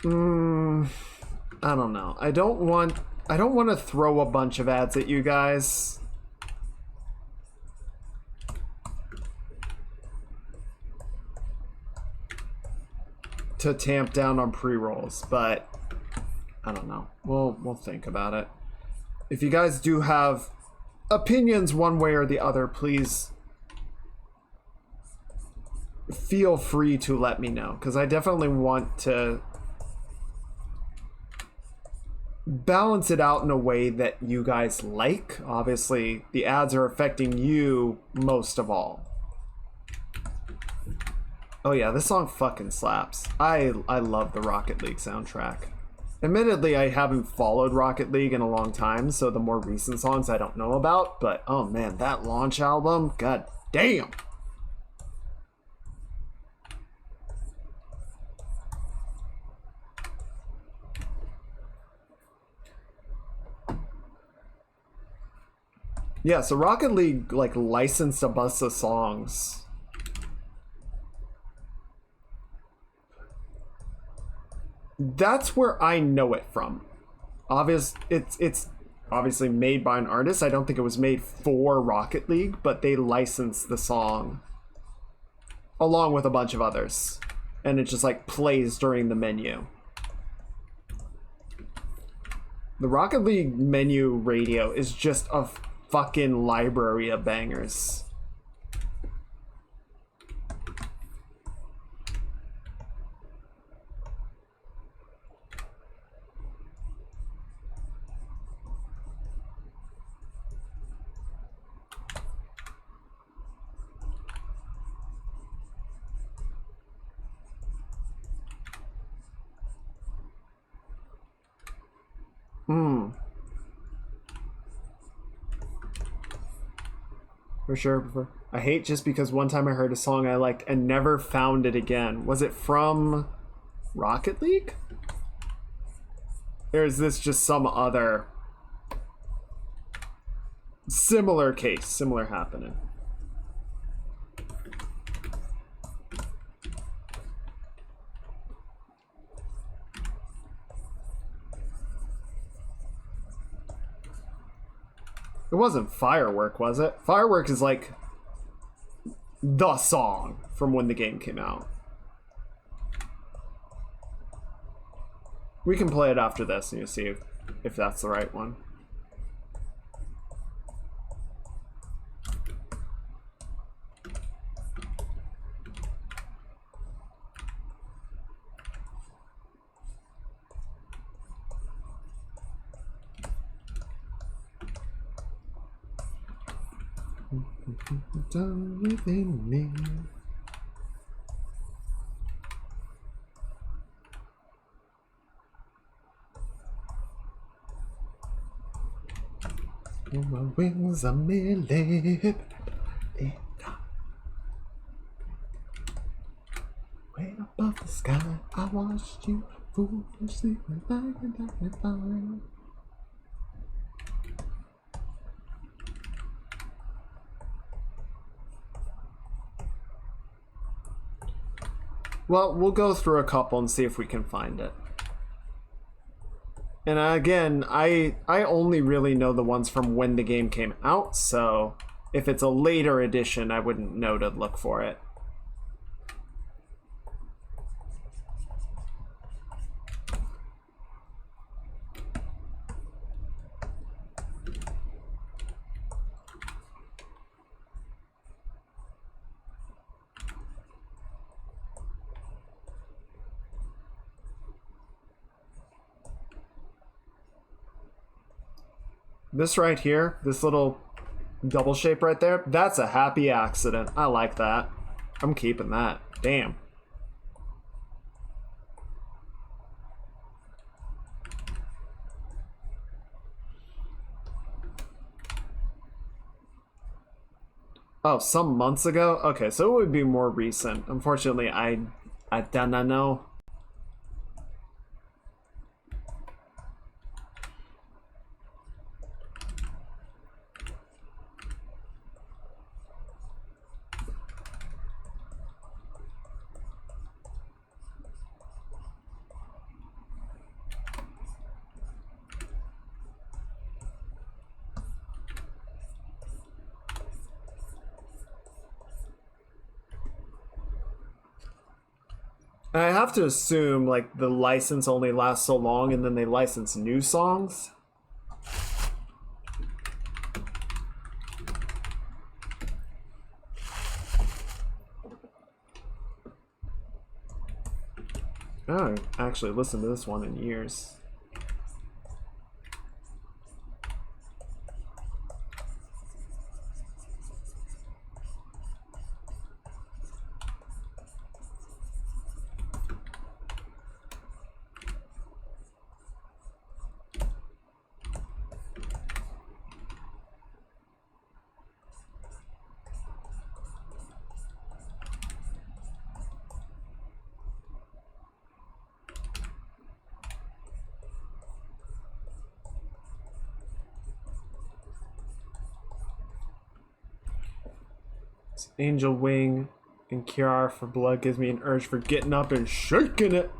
I don't know. I don't want to throw a bunch of ads at you guys. To tamp down on pre-rolls, but I don't know. We'll think about it. If you guys do have opinions one way or the other, please feel free to let me know, because I definitely want to balance it out in a way that you guys like. Obviously, the ads are affecting you most of all. Oh yeah, this song fucking slaps. I love the Rocket League soundtrack. Admittedly, I haven't followed Rocket League in a long time, so the more recent songs I don't know about, but oh man, that launch album, god damn! Yeah, so Rocket League like licensed a bunch of songs. That's where I know it from. It's obviously made by an artist. I don't think it was made for Rocket League, but they licensed the song along with a bunch of others, and it just like plays during the menu. The Rocket League menu radio is just a fucking library of bangers. For sure. I hate just because one time I heard a song I liked and never found it again. Was it from Rocket League? Or is this just some other similar case, similar happening? It wasn't Firework, was it? Firework is like the song from when the game came out. We can play it after this and you'll see if that's the right one. Done within me. Oh, my wings are merely way above the sky. I watched you foolishly like a diamond. Well, we'll go through a couple and see if we can find it. And again, I only really know the ones from when the game came out, so if it's a later edition, I wouldn't know to look for it. This right here, this little double shape right there, that's a happy accident. I like that. I'm keeping that. Damn. Oh, some months ago? Okay, so it would be more recent. Unfortunately, I don't know. I have to assume, like, the license only lasts so long and then they license new songs. I haven't actually listened to this one in years. Angel Wing and Kiara for Blood gives me an urge for getting up and shaking it.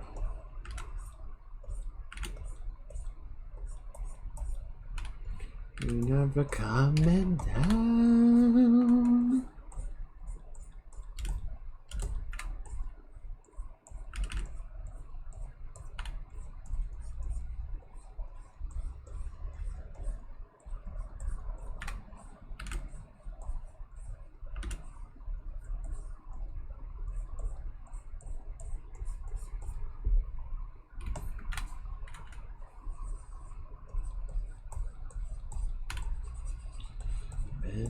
You never coming down.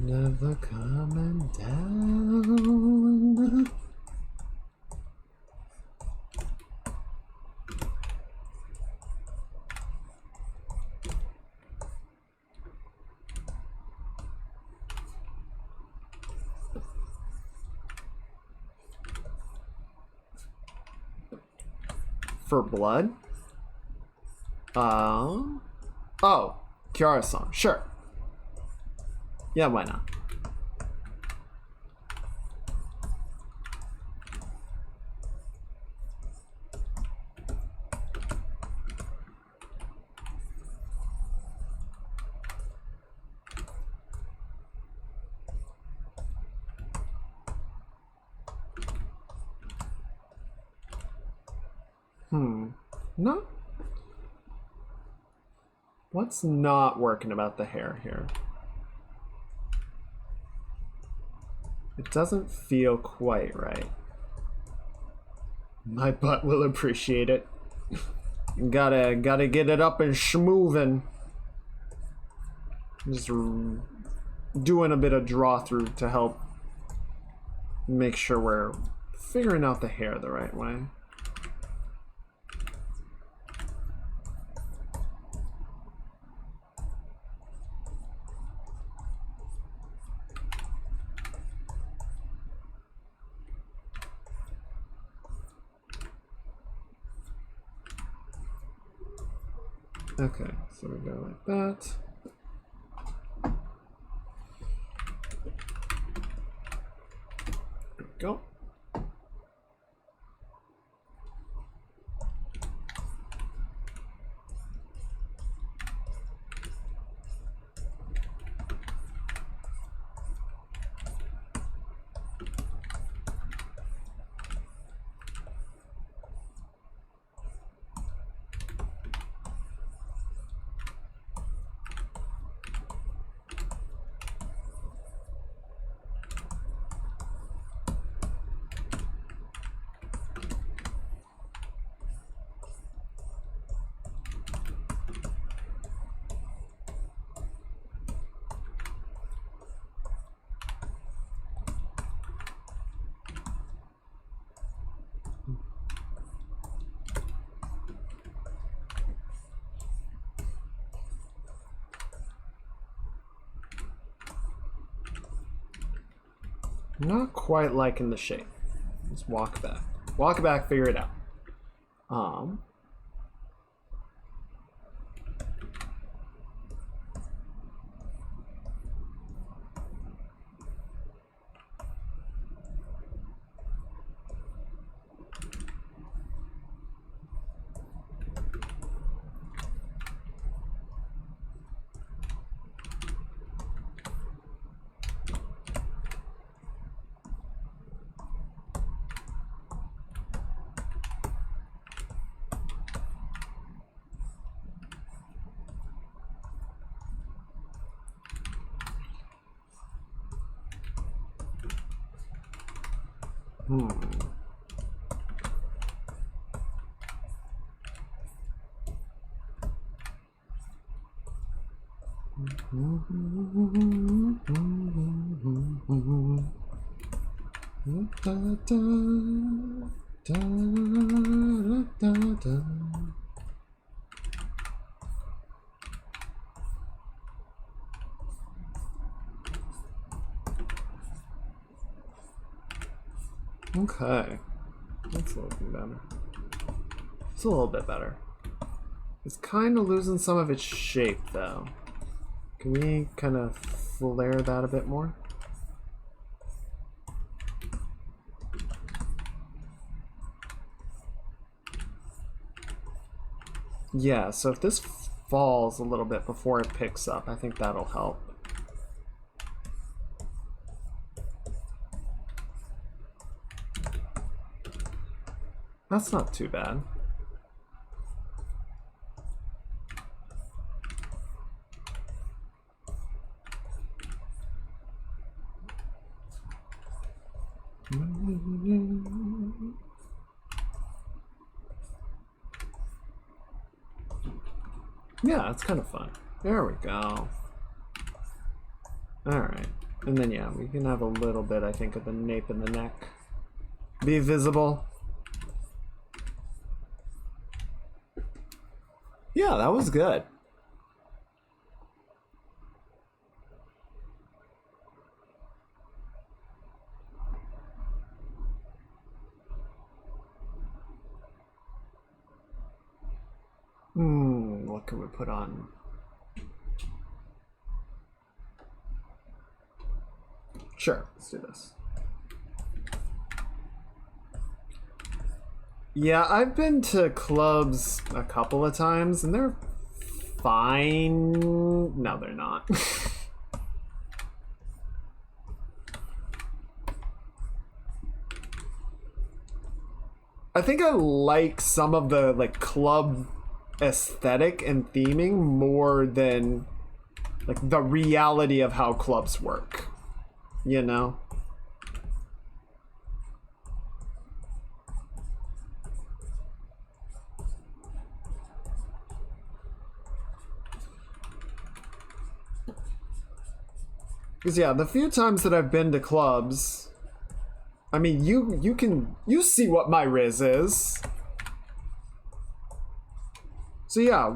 Never coming down. For Blood? Oh, Kiara song, sure. Yeah, why not? No. What's not working about the hair here? It doesn't feel quite right. My butt will appreciate it. Gotta get it up and schmoovin'. Just doing a bit of draw through to help make sure we're figuring out the hair the right way. Okay, so we go like that. There we go. Not quite liking the shape. Let's walk back. Walk back, figure it out. Okay. That's looking better. It's a little bit better. It's kind of losing some of its shape, though. Can we kind of flare that a bit more? Yeah, so if this falls a little bit before it picks up, I think that'll help. That's not too bad. Yeah, it's kind of fun. There we go. Alright. And then, yeah, we can have a little bit, I think, of the nape and the neck be visible. Yeah, that was good. What can we put on? Sure, let's do this. Yeah, I've been to clubs a couple of times and they're fine. No, they're not. I think I like some of the like club aesthetic and theming more than like the reality of how clubs work, you know? Because yeah, the few times that I've been to clubs, I mean, you see what my riz is. So yeah,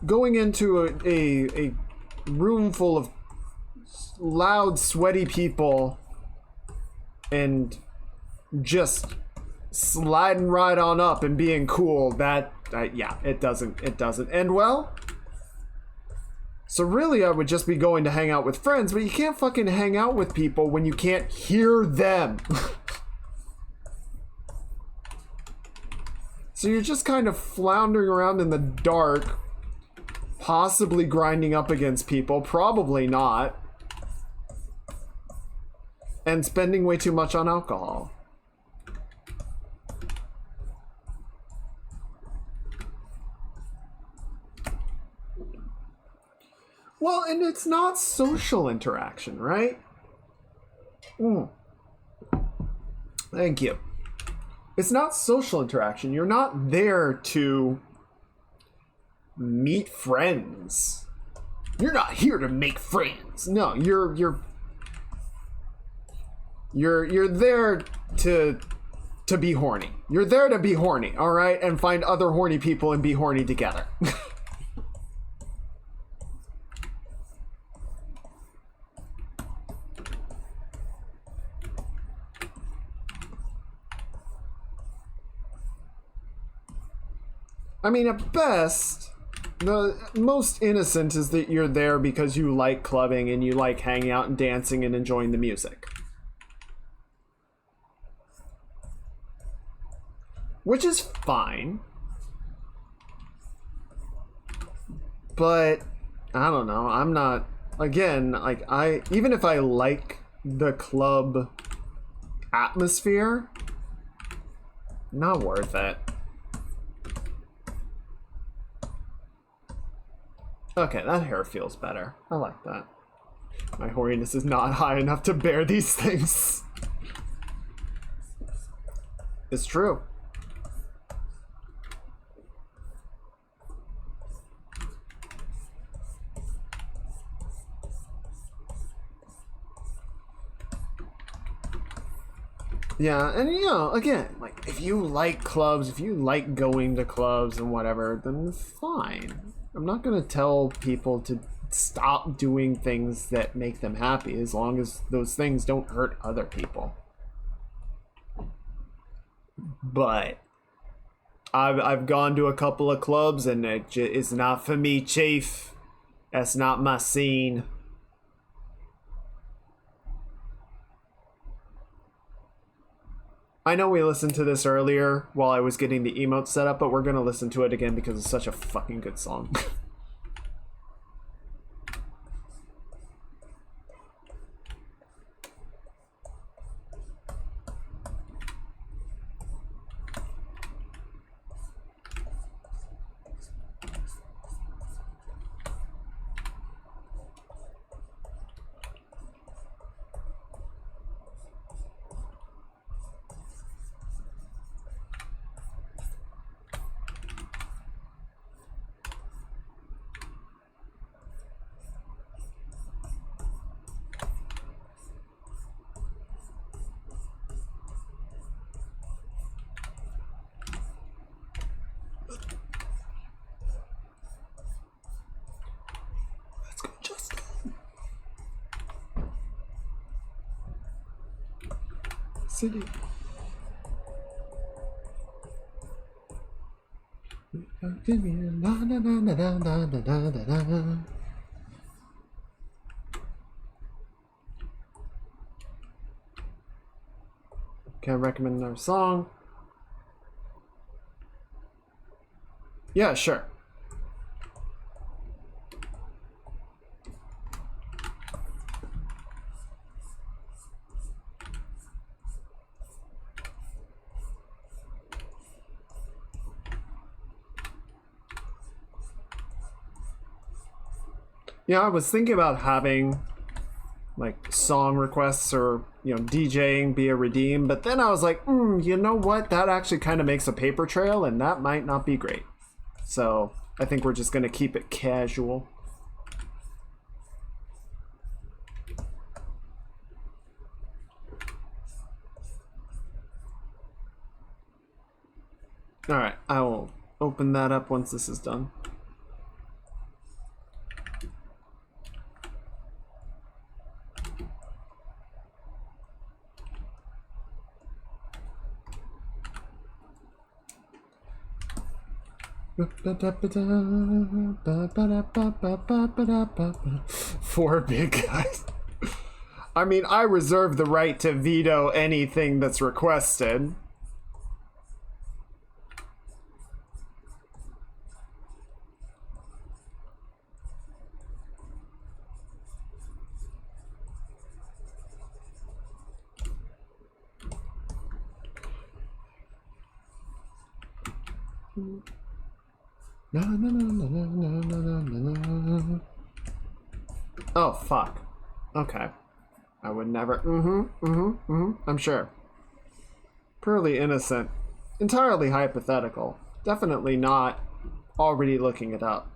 going into a room full of loud, sweaty people and just sliding right on up and being cool, yeah, it doesn't end well. So really, I would just be going to hang out with friends, but you can't fucking hang out with people when you can't hear them. So you're just kind of floundering around in the dark, possibly grinding up against people, probably not, and spending way too much on alcohol. Well, and it's not social interaction, right? Thank you. It's not social interaction. You're not there to meet friends. You're not here to make friends. No, you're there to be horny. You're there to be horny, all right? And find other horny people and be horny together. I mean, at best, the most innocent is that you're there because you like clubbing and you like hanging out and dancing and enjoying the music. Which is fine. But, I don't know, I'm not, again, like, even if I like the club atmosphere, not worth it. Okay, that hair feels better. I like that. My horniness is not high enough to bear these things. It's true. Yeah, and you know, again, like, if you like clubs, if you like going to clubs and whatever, then fine. I'm not gonna tell people to stop doing things that make them happy as long as those things don't hurt other people. But I've gone to a couple of clubs and it's not for me, Chief. That's not my scene. I know we listened to this earlier while I was getting the emotes set up, but we're gonna listen to it again because it's such a fucking good song. Let's go, Justin. City. Can I recommend another song? Yeah, sure. Yeah, I was thinking about having like song requests or, you know, DJing be a redeem, but then I was like, you know what? That actually kind of makes a paper trail and that might not be great. So I think we're just going to keep it casual. All right, I will open that up once this is done. Four big guys. I mean, I reserve the right to veto anything that's requested. No, no, no, no, no, no, no, no. Oh, fuck. Okay. I would never. I'm sure. Purely innocent. Entirely hypothetical. Definitely not already looking it up.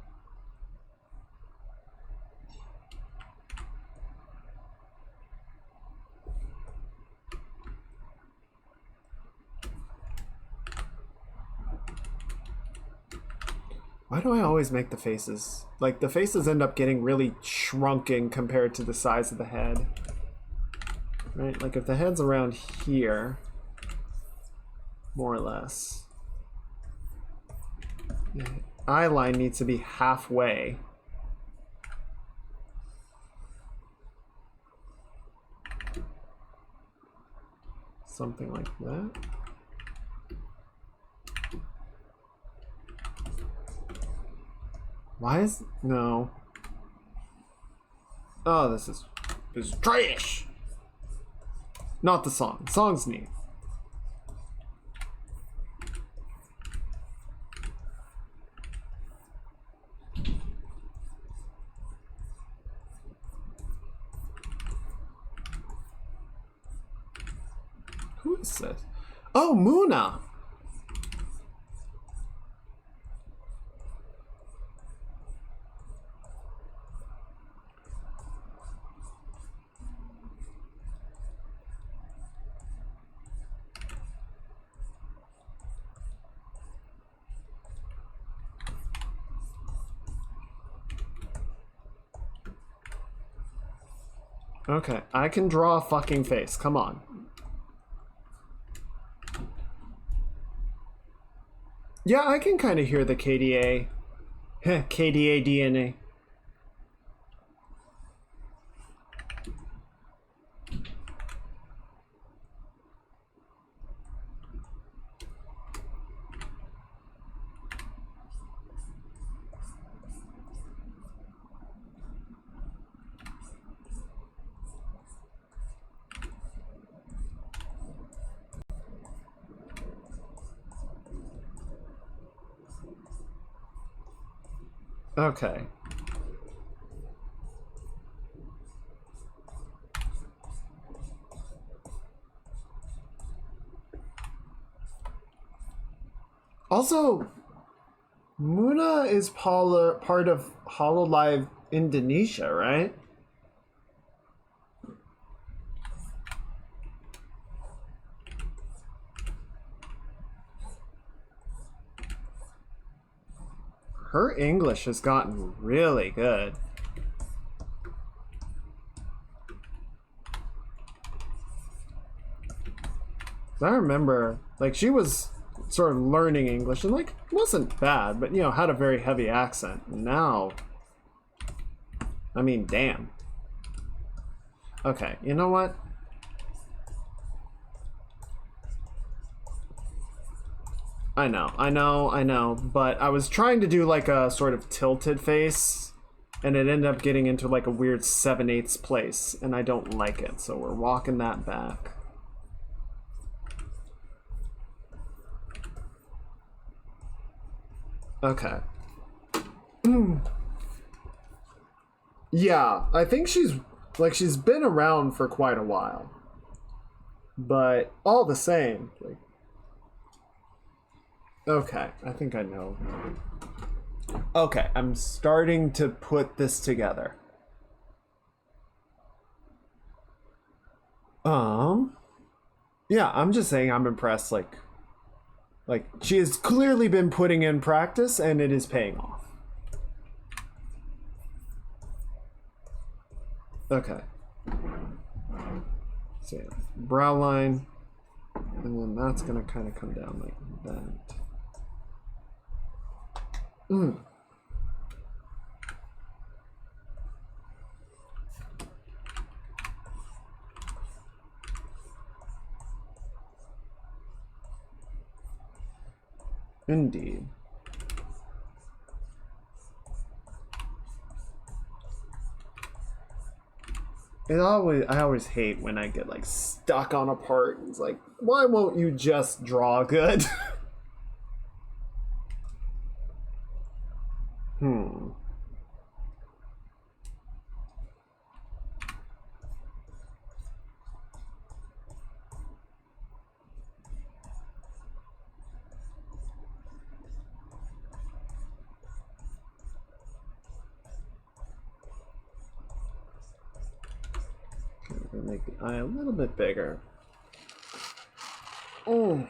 Why do I always make the faces? Like, the faces end up getting really shrunken compared to the size of the head. Right? Like, if the head's around here, more or less. eye line needs to be halfway. Something like that. Why is no? Oh, this is trash. Not the song. The song's neat. Who is this? Oh, Muna. Okay, I can draw a fucking face. Come on. Yeah, I can kind of hear the KDA. KDA DNA. Okay. Also, Muna is part of Hololive Indonesia, right? Her English has gotten really good. I remember, like, she was sort of learning English and, like, wasn't bad, but, you know, had a very heavy accent. Now, I mean, damn. Okay, you know what? I know, but I was trying to do like a sort of tilted face, and it ended up getting into like a weird 7/8 place, and I don't like it, so we're walking that back. Okay. Yeah, I think she's been around for quite a while. But all the same, like, okay, I think I know. Okay, I'm starting to put this together. Yeah, I'm just saying I'm impressed, like she has clearly been putting in practice and it is paying off. Okay. So yeah, brow line, and then that's gonna kind of come down like that. Indeed. I always hate when I get like stuck on a part. It's like, why won't you just draw good? Okay, we're gonna make the eye a little bit bigger. Oh.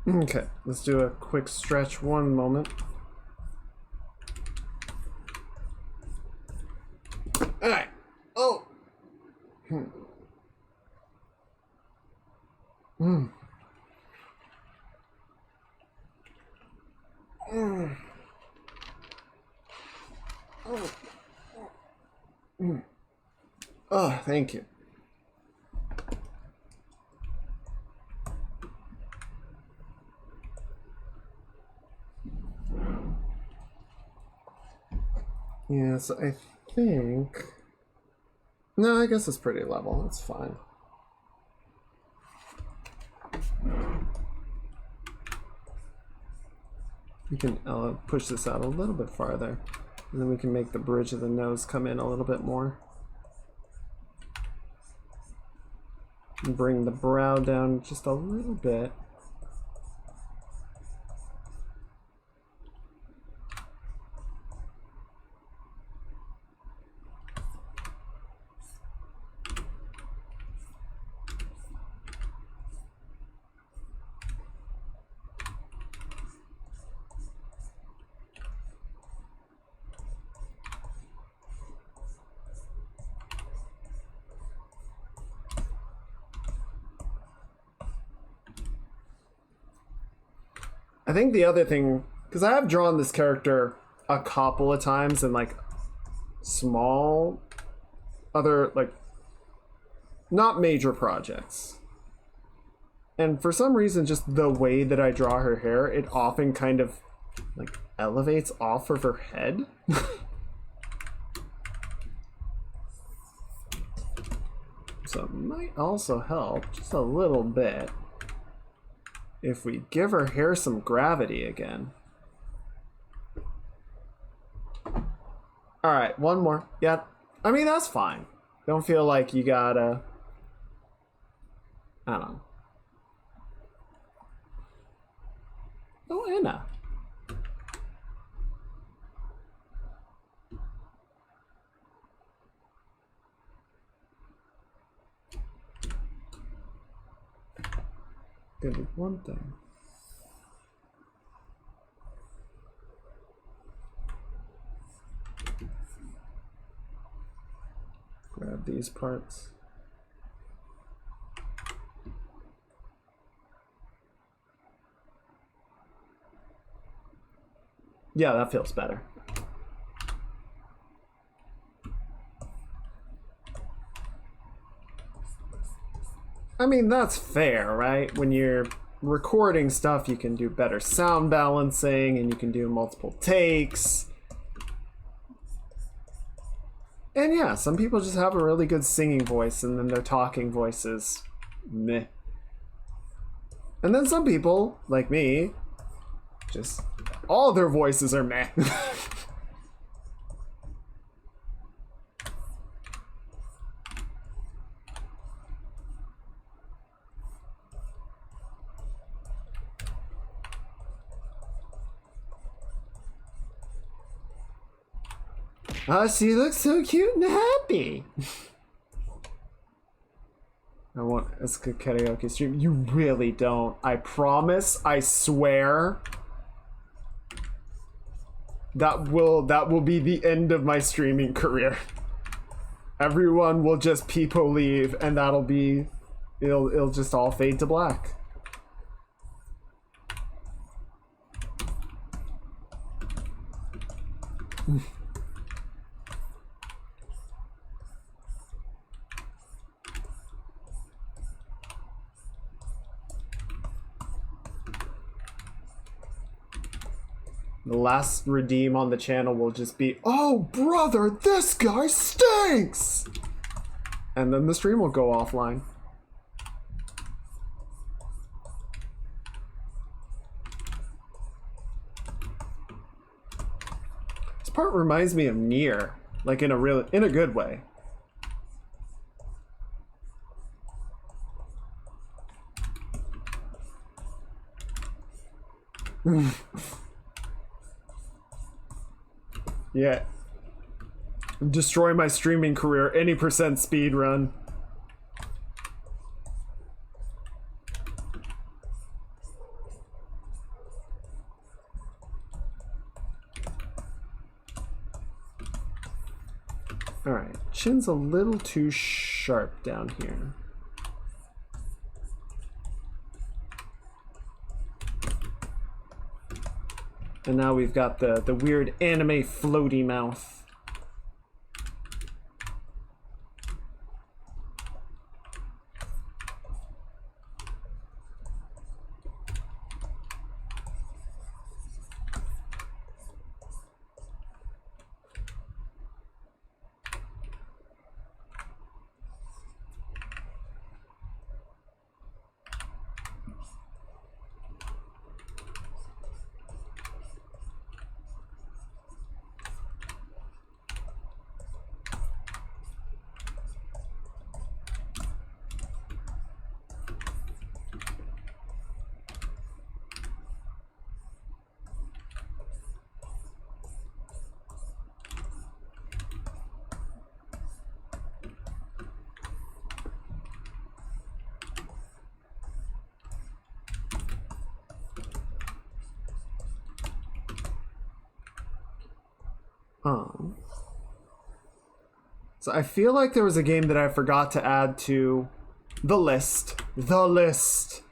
Okay, let's do a quick stretch. One moment. All right. Oh. Oh, thank you. Yes, I think... No, I guess it's pretty level. That's fine. We can push this out a little bit farther. And then we can make the bridge of the nose come in a little bit more. And bring the brow down just a little bit. I think the other thing, because I have drawn this character a couple of times in like small other, like, not major projects. And for some reason, just the way that I draw her hair, it often kind of like elevates off of her head. So it might also help just a little bit if we give her hair some gravity again. All right, one more. Yeah, I mean, that's fine. Don't feel like you gotta, I don't know. Oh, Anna. Gonna do one thing. Grab these parts. Yeah, that feels better. I mean, that's fair, right? When you're recording stuff, you can do better sound balancing and you can do multiple takes. And yeah, some people just have a really good singing voice and then their talking voice is meh. And then some people, like me, just all their voices are meh. Oh, she looks so cute and happy. I want a karaoke stream. You really don't. I promise. I swear. That will be the end of my streaming career. Everyone will just peepo leave, and that'll be. It'll just all fade to black. The last redeem on the channel will just be, oh brother, this guy stinks! And then the stream will go offline. This part reminds me of Nier, like in a good way. Yeah. Destroy my streaming career, any percent speed run. Alright, chin's a little too sharp down here. And now we've got the weird anime floaty mouth. So I feel like there was a game that I forgot to add to the list. But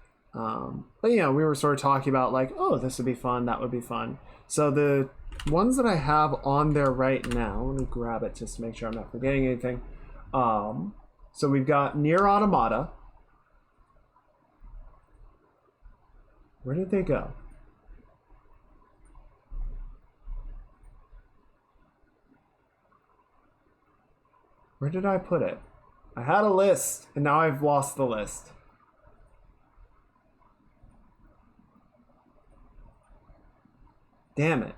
yeah, we were sort of talking about like, oh, this would be fun, that would be fun. So the ones that I have on there right now, let me grab it just to make sure I'm not forgetting anything. So we've got Nier Automata. Where did they go? Where did I put it? I had a list, and now I've lost the list. Damn it.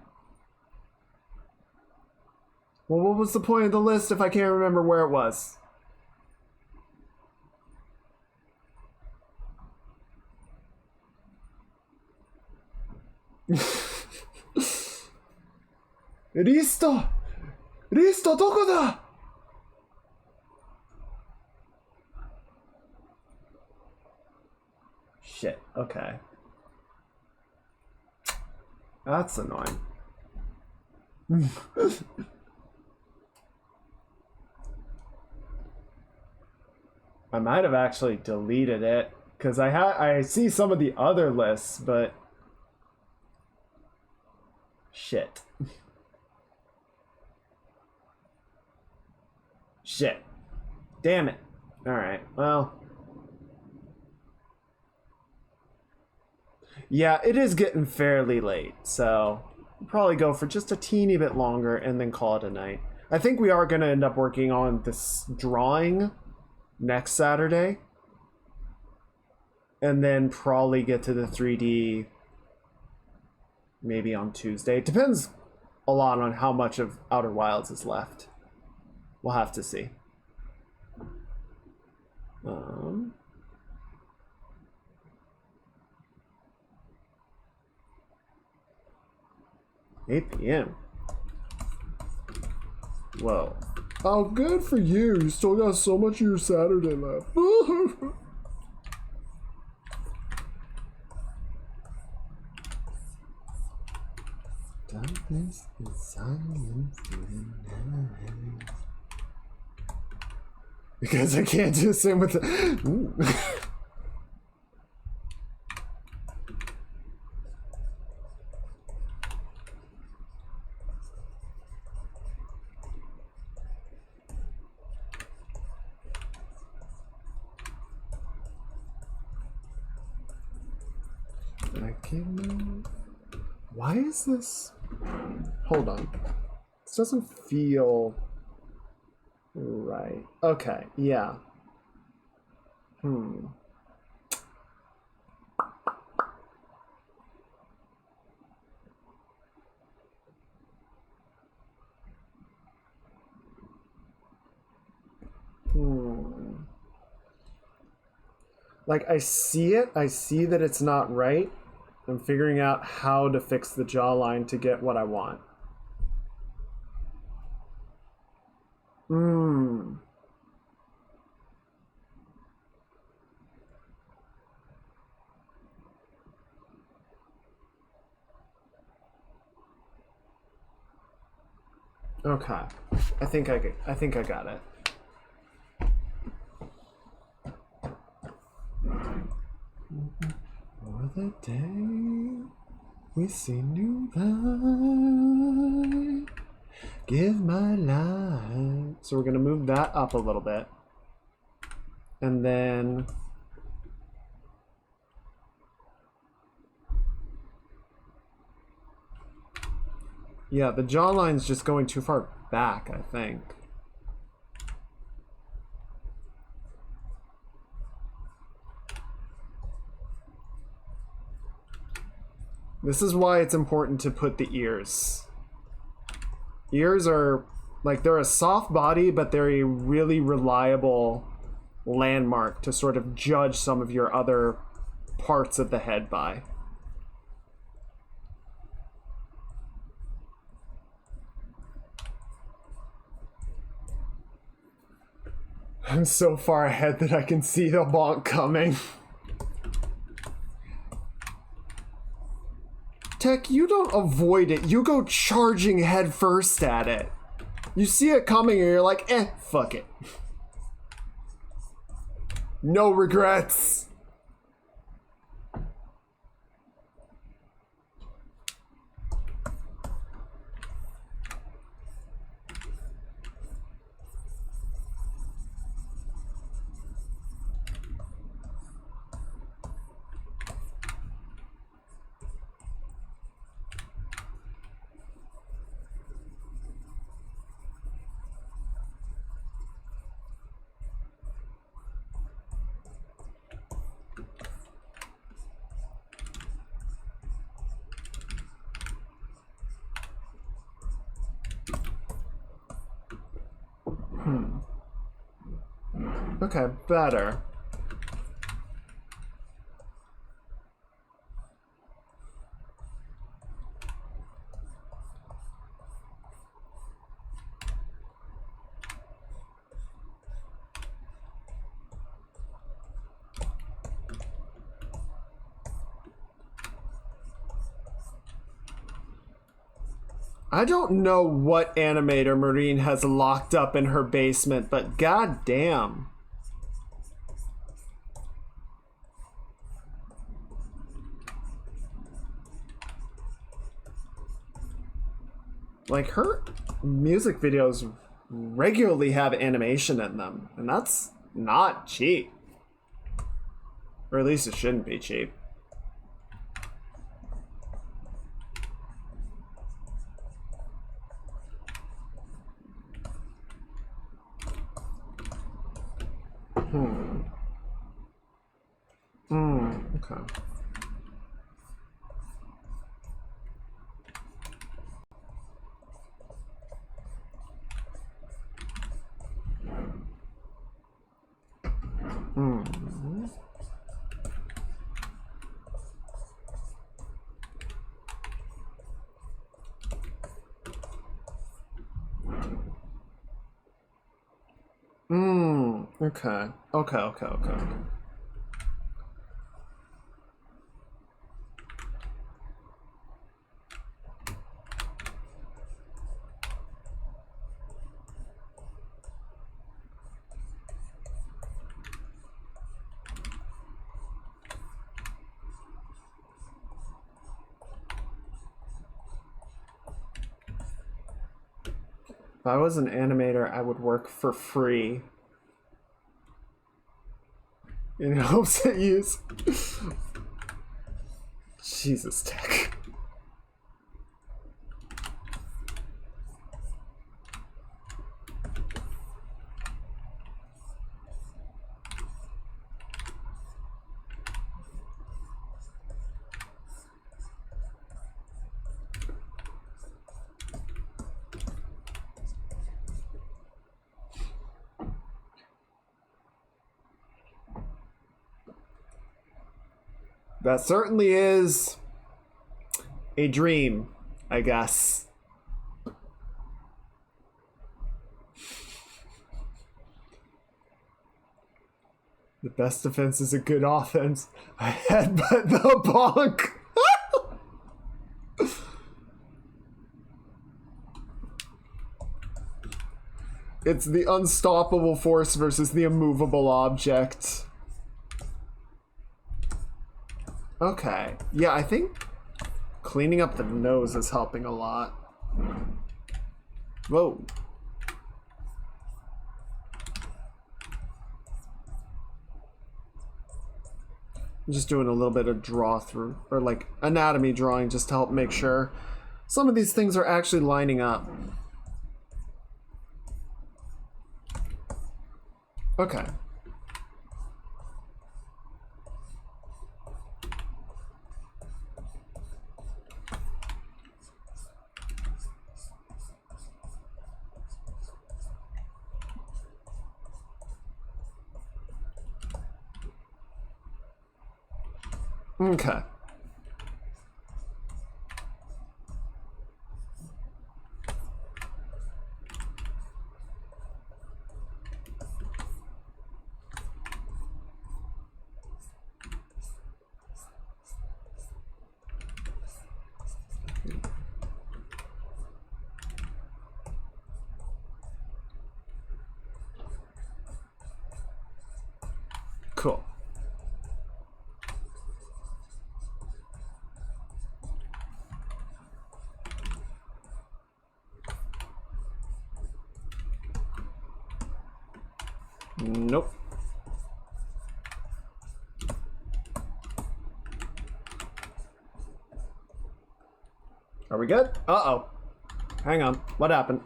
Well, what was the point of the list if I can't remember where it was? Risto! Risto, どこだ? Shit, okay. That's annoying. I might have actually deleted it because I see some of the other lists, but shit. Shit. Damn it. All right. Well, yeah, it is getting fairly late, so we'll probably go for just a teeny bit longer and then call it a night. I think we are going to end up working on this drawing next Saturday, and then probably get to the 3D maybe on Tuesday. It depends a lot on how much of Outer Wilds is left. We'll have to see. 8 p.m. Whoa. Oh, good for you. You still got so much of your Saturday left. Darkness and silence in the night. Because I can't just sit with the... Why is this? Hold on. This doesn't feel right. Okay, yeah. Like, I see it. I see that it's not right. I'm figuring out how to fix the jawline to get what I want. Okay. I think I got it. For the day we see new light, give my life. So we're gonna move that up a little bit, and then yeah, the jawline's just going too far back, I think. This is why it's important to put the ears. Ears are, like, they're a soft body, but they're a really reliable landmark to sort of judge some of your other parts of the head by. I'm so far ahead that I can see the bonk coming. Tech, you don't avoid it. You go charging head first at it. You see it coming and you're like, fuck it. No regrets. Okay, better. I don't know what animator Marine has locked up in her basement, but goddamn. Like, her music videos regularly have animation in them, and that's not cheap. Or at least it shouldn't be cheap. Okay. Okay. If I was an animator, I would work for free. In hopes that use... Jesus, Tech. That certainly is a dream, I guess. The best defense is a good offense. I headbutt the bonk. It's the unstoppable force versus the immovable object. Okay. Yeah, I think cleaning up the nose is helping a lot. Whoa. I'm just doing a little bit of draw through, or like anatomy drawing, just to help make sure some of these things are actually lining up. Okay. Okay. Cool. Nope. Are we good? Uh-oh. Hang on. What happened?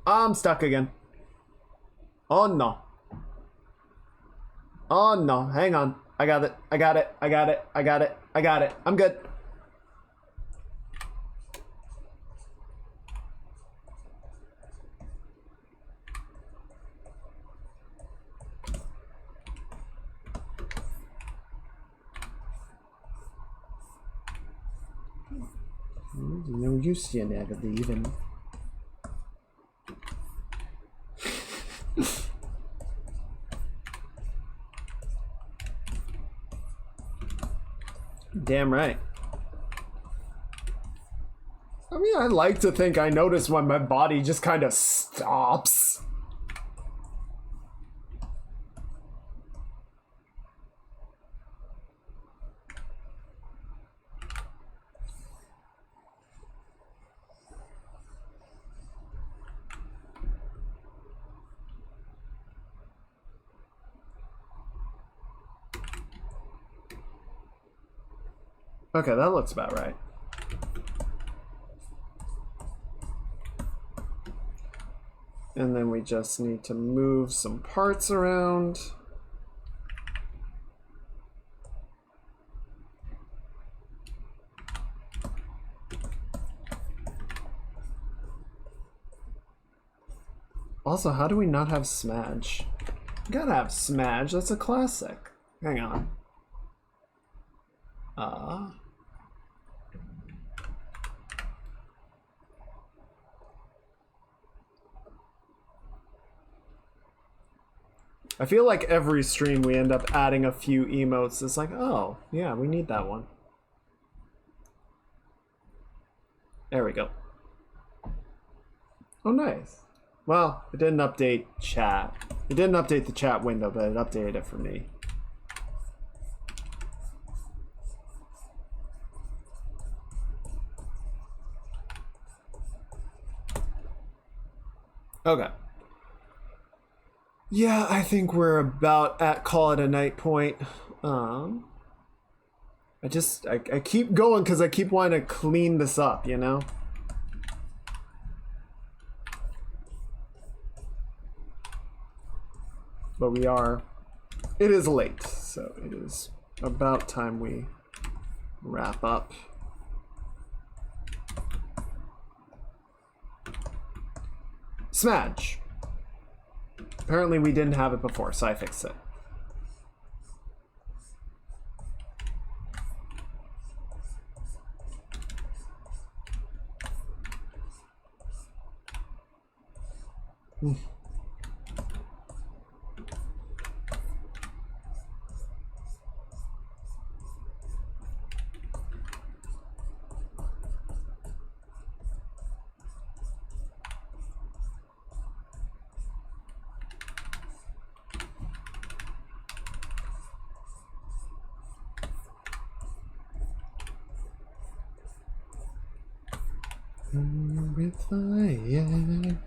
I'm stuck again. Oh no. Oh no. Hang on. I got it. I got it. I got it. I got it. I got it. I'm good. No use you never leaving. Damn right. I mean, I like to think I notice when my body just kind of stops. Okay, that looks about right. And then we just need to move some parts around. Also, how do we not have Smudge? We gotta have Smudge, that's a classic. Hang on. I feel like every stream we end up adding a few emotes. It's like, oh, yeah, we need that one. There we go. Oh, nice. Well, it didn't update chat. It didn't update the chat window, but it updated it for me. Okay. Yeah, I think we're about at call it a night point. I keep going because I keep wanting to clean this up, you know? But it is late, so it is about time we wrap up. Smash. Apparently we didn't have it before, so I fixed it. With fire.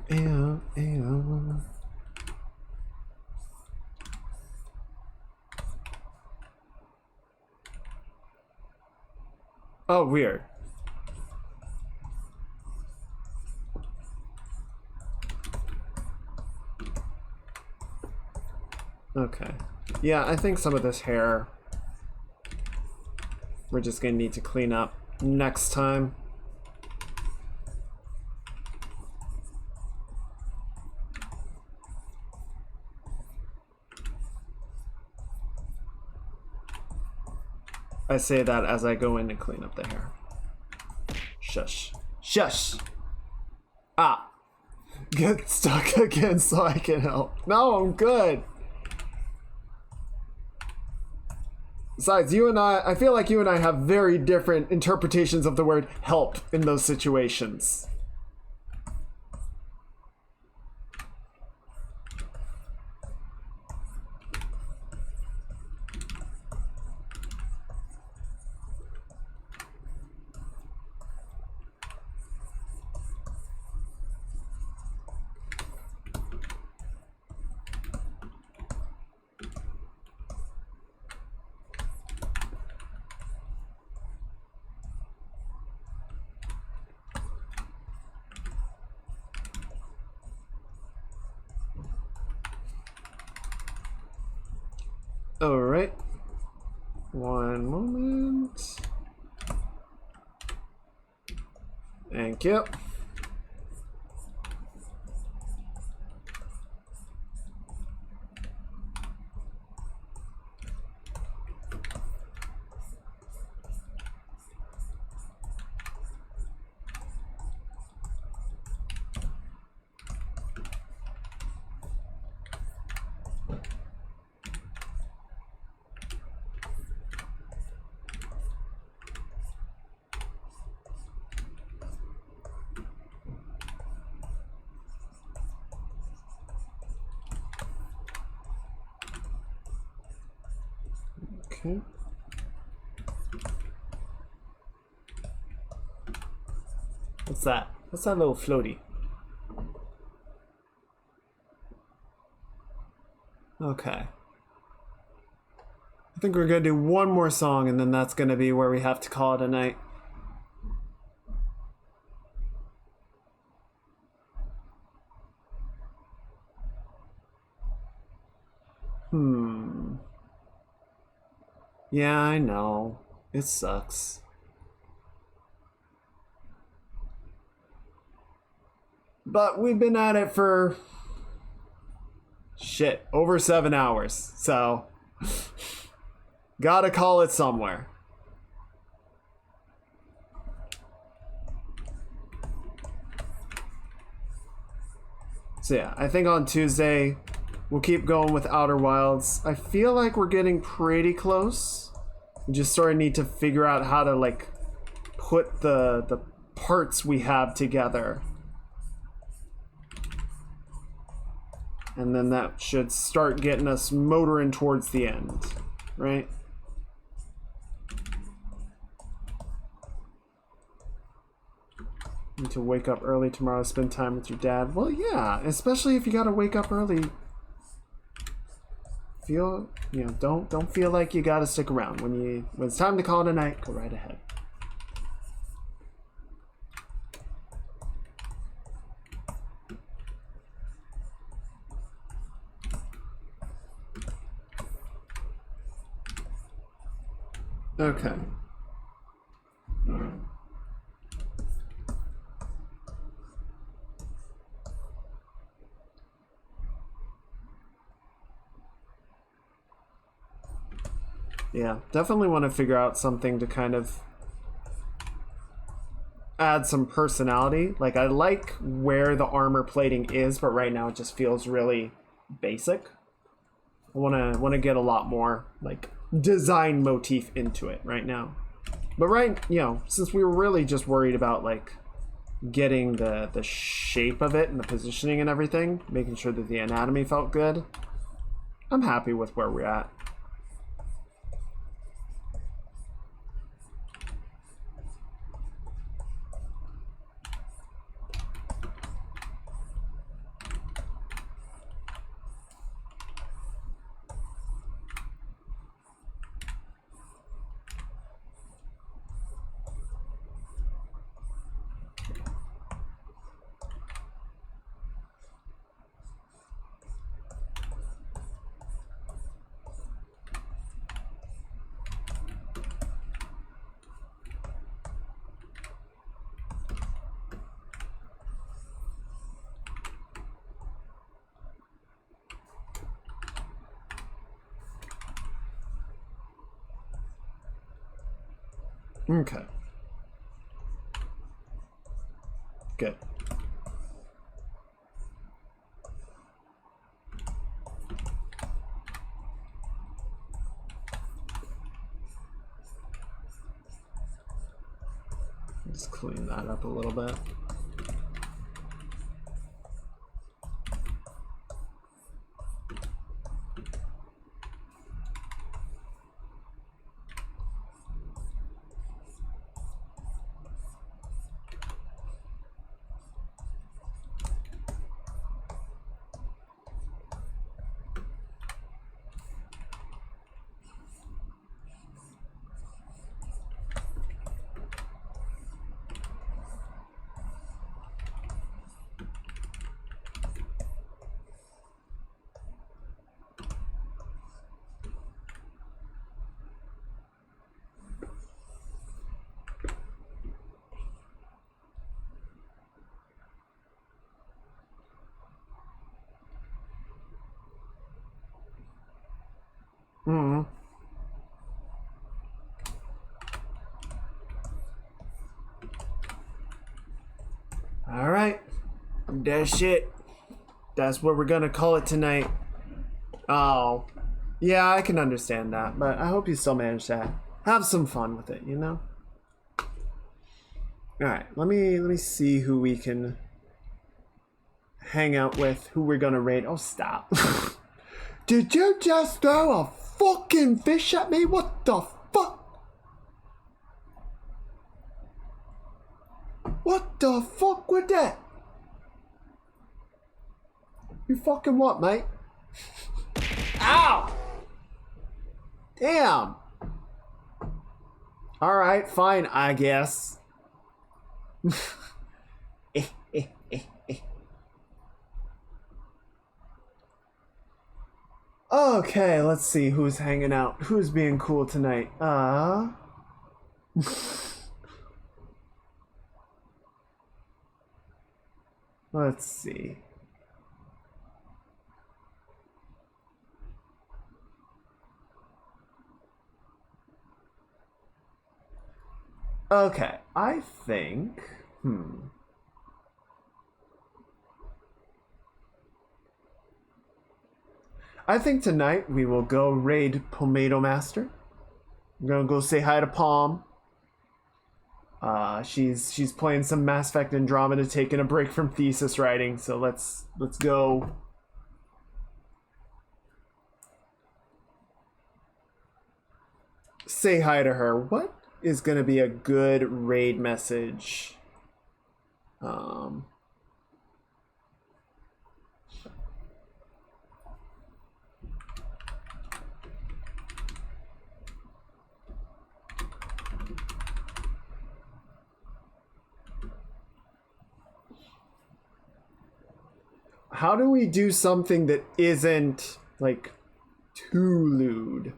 Ew, ew. Oh, weird. Okay. Yeah, I think some of this hair we're just gonna need to clean up next time. I say that as I go in and clean up the hair. Shush. Shush! Ah! Get stuck again so I can help. No, I'm good! Besides, you and I feel like you and I have very different interpretations of the word help in those situations. Alright. One moment. Thank you. Okay. What's that? What's that little floaty? Okay. I think we're gonna do one more song and then that's gonna be where we have to call it a night. Yeah, I know. It sucks. But we've been at it for shit, over 7 hours. So gotta call it somewhere. So yeah, I think on Tuesday we'll keep going with Outer Wilds. I feel like we're getting pretty close. We just sort of need to figure out how to like put the parts we have together. And then that should start getting us motoring towards the end, right? Need to wake up early tomorrow, spend time with your dad. Well, yeah, especially if you gotta wake up early. Don't feel like you gotta stick around. When it's time to call it a night, go right ahead. Okay. Yeah, definitely want to figure out something to kind of add some personality. Like, I like where the armor plating is, but right now it just feels really basic. I want to get a lot more like design motif into it right now. But since we were really just worried about like getting the shape of it and the positioning and everything, making sure that the anatomy felt good, I'm happy with where we're at. Okay. Good. Just clean that up a little bit. Hmm. All right. That's it. That's what we're gonna call it tonight. Oh, yeah, I can understand that, but I hope you still manage to have some fun with it, you know? All right, let me see who we can hang out with, who we're gonna raid. Oh, stop. Did you just throw a fucking fish at me? What the fuck? What the fuck with that? You fucking what, mate? Ow! Damn. Alright, fine, I guess. Okay, let's see who's hanging out. Who's being cool tonight? Let's see. Okay, I think, I think tonight we will go raid Pomado Master. I'm gonna go say hi to Palm. She's playing some Mass Effect Andromeda, taking a break from thesis writing. So let's go. Say hi to her. What is gonna be a good raid message? How do we do something that isn't like too lewd?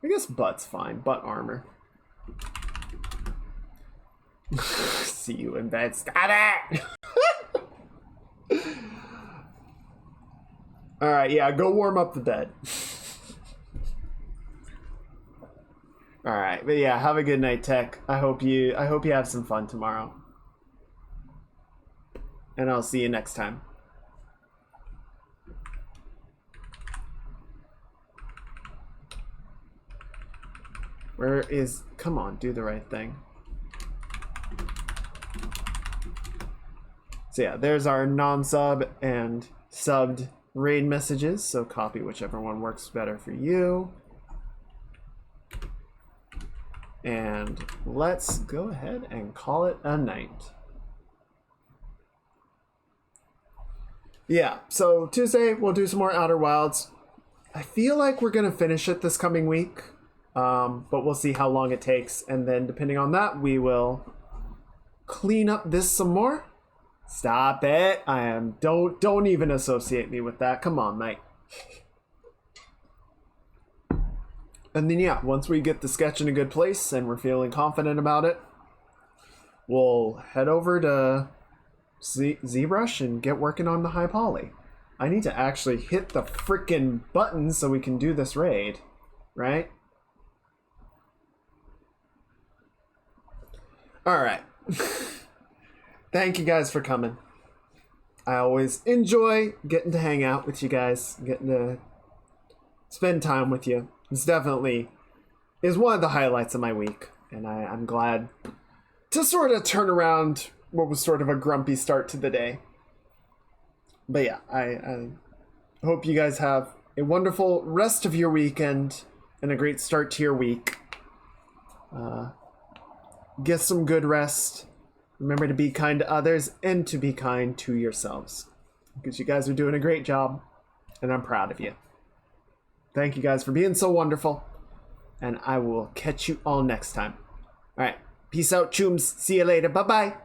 I guess butt's fine. Butt armor. See you in bed. Stop it! Alright, yeah, go warm up the bed. All right, but yeah, have a good night, Tech. I hope you have some fun tomorrow, and I'll see you next time. Where is? Come on, do the right thing. So yeah, there's our non-sub and subbed raid messages. So copy whichever one works better for you. And let's go ahead and call it a night. Yeah, so Tuesday we'll do some more Outer Wilds. I feel like we're gonna finish it this coming week, but we'll see how long it takes, and then depending on that, we will clean up this some more. Stop it! Don't even associate me with that. Come on, mate. And then yeah, once we get the sketch in a good place and we're feeling confident about it, we'll head over to ZBrush and get working on the high poly. I need to actually hit the frickin' button so we can do this raid, right? Alright. Thank you guys for coming. I always enjoy getting to hang out with you guys, getting to spend time with you. It's definitely is one of the highlights of my week, and I'm glad to sort of turn around what was sort of a grumpy start to the day. But yeah, I hope you guys have a wonderful rest of your weekend and a great start to your week. Get some good rest. Remember to be kind to others and to be kind to yourselves, because you guys are doing a great job, and I'm proud of you. Thank you guys for being so wonderful, and I will catch you all next time. All right, peace out, chooms. See you later. Bye-bye.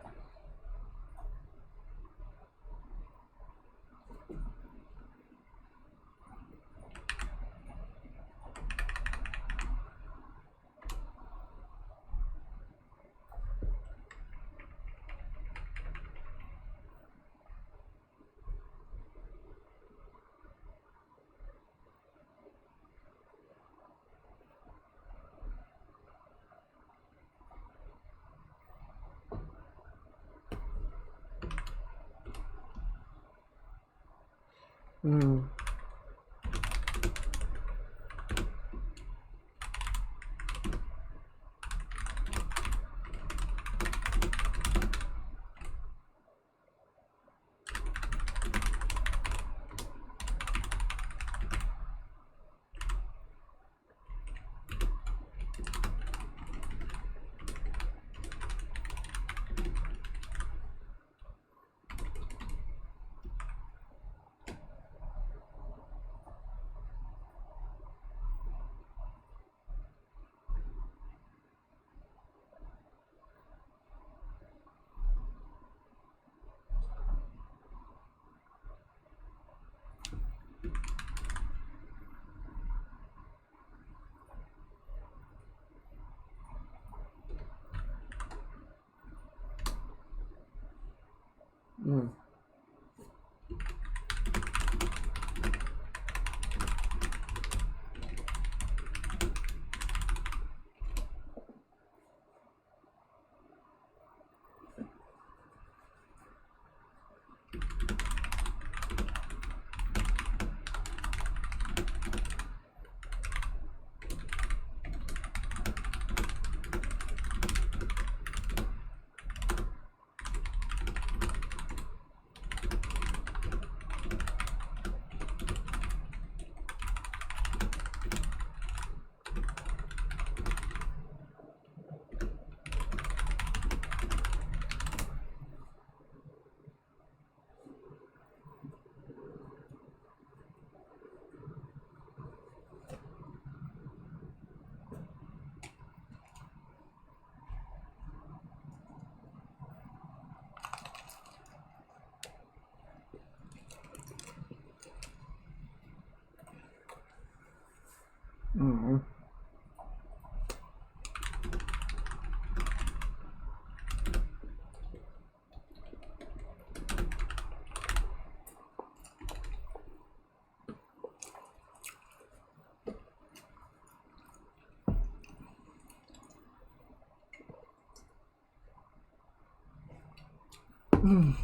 Oh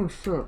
shit.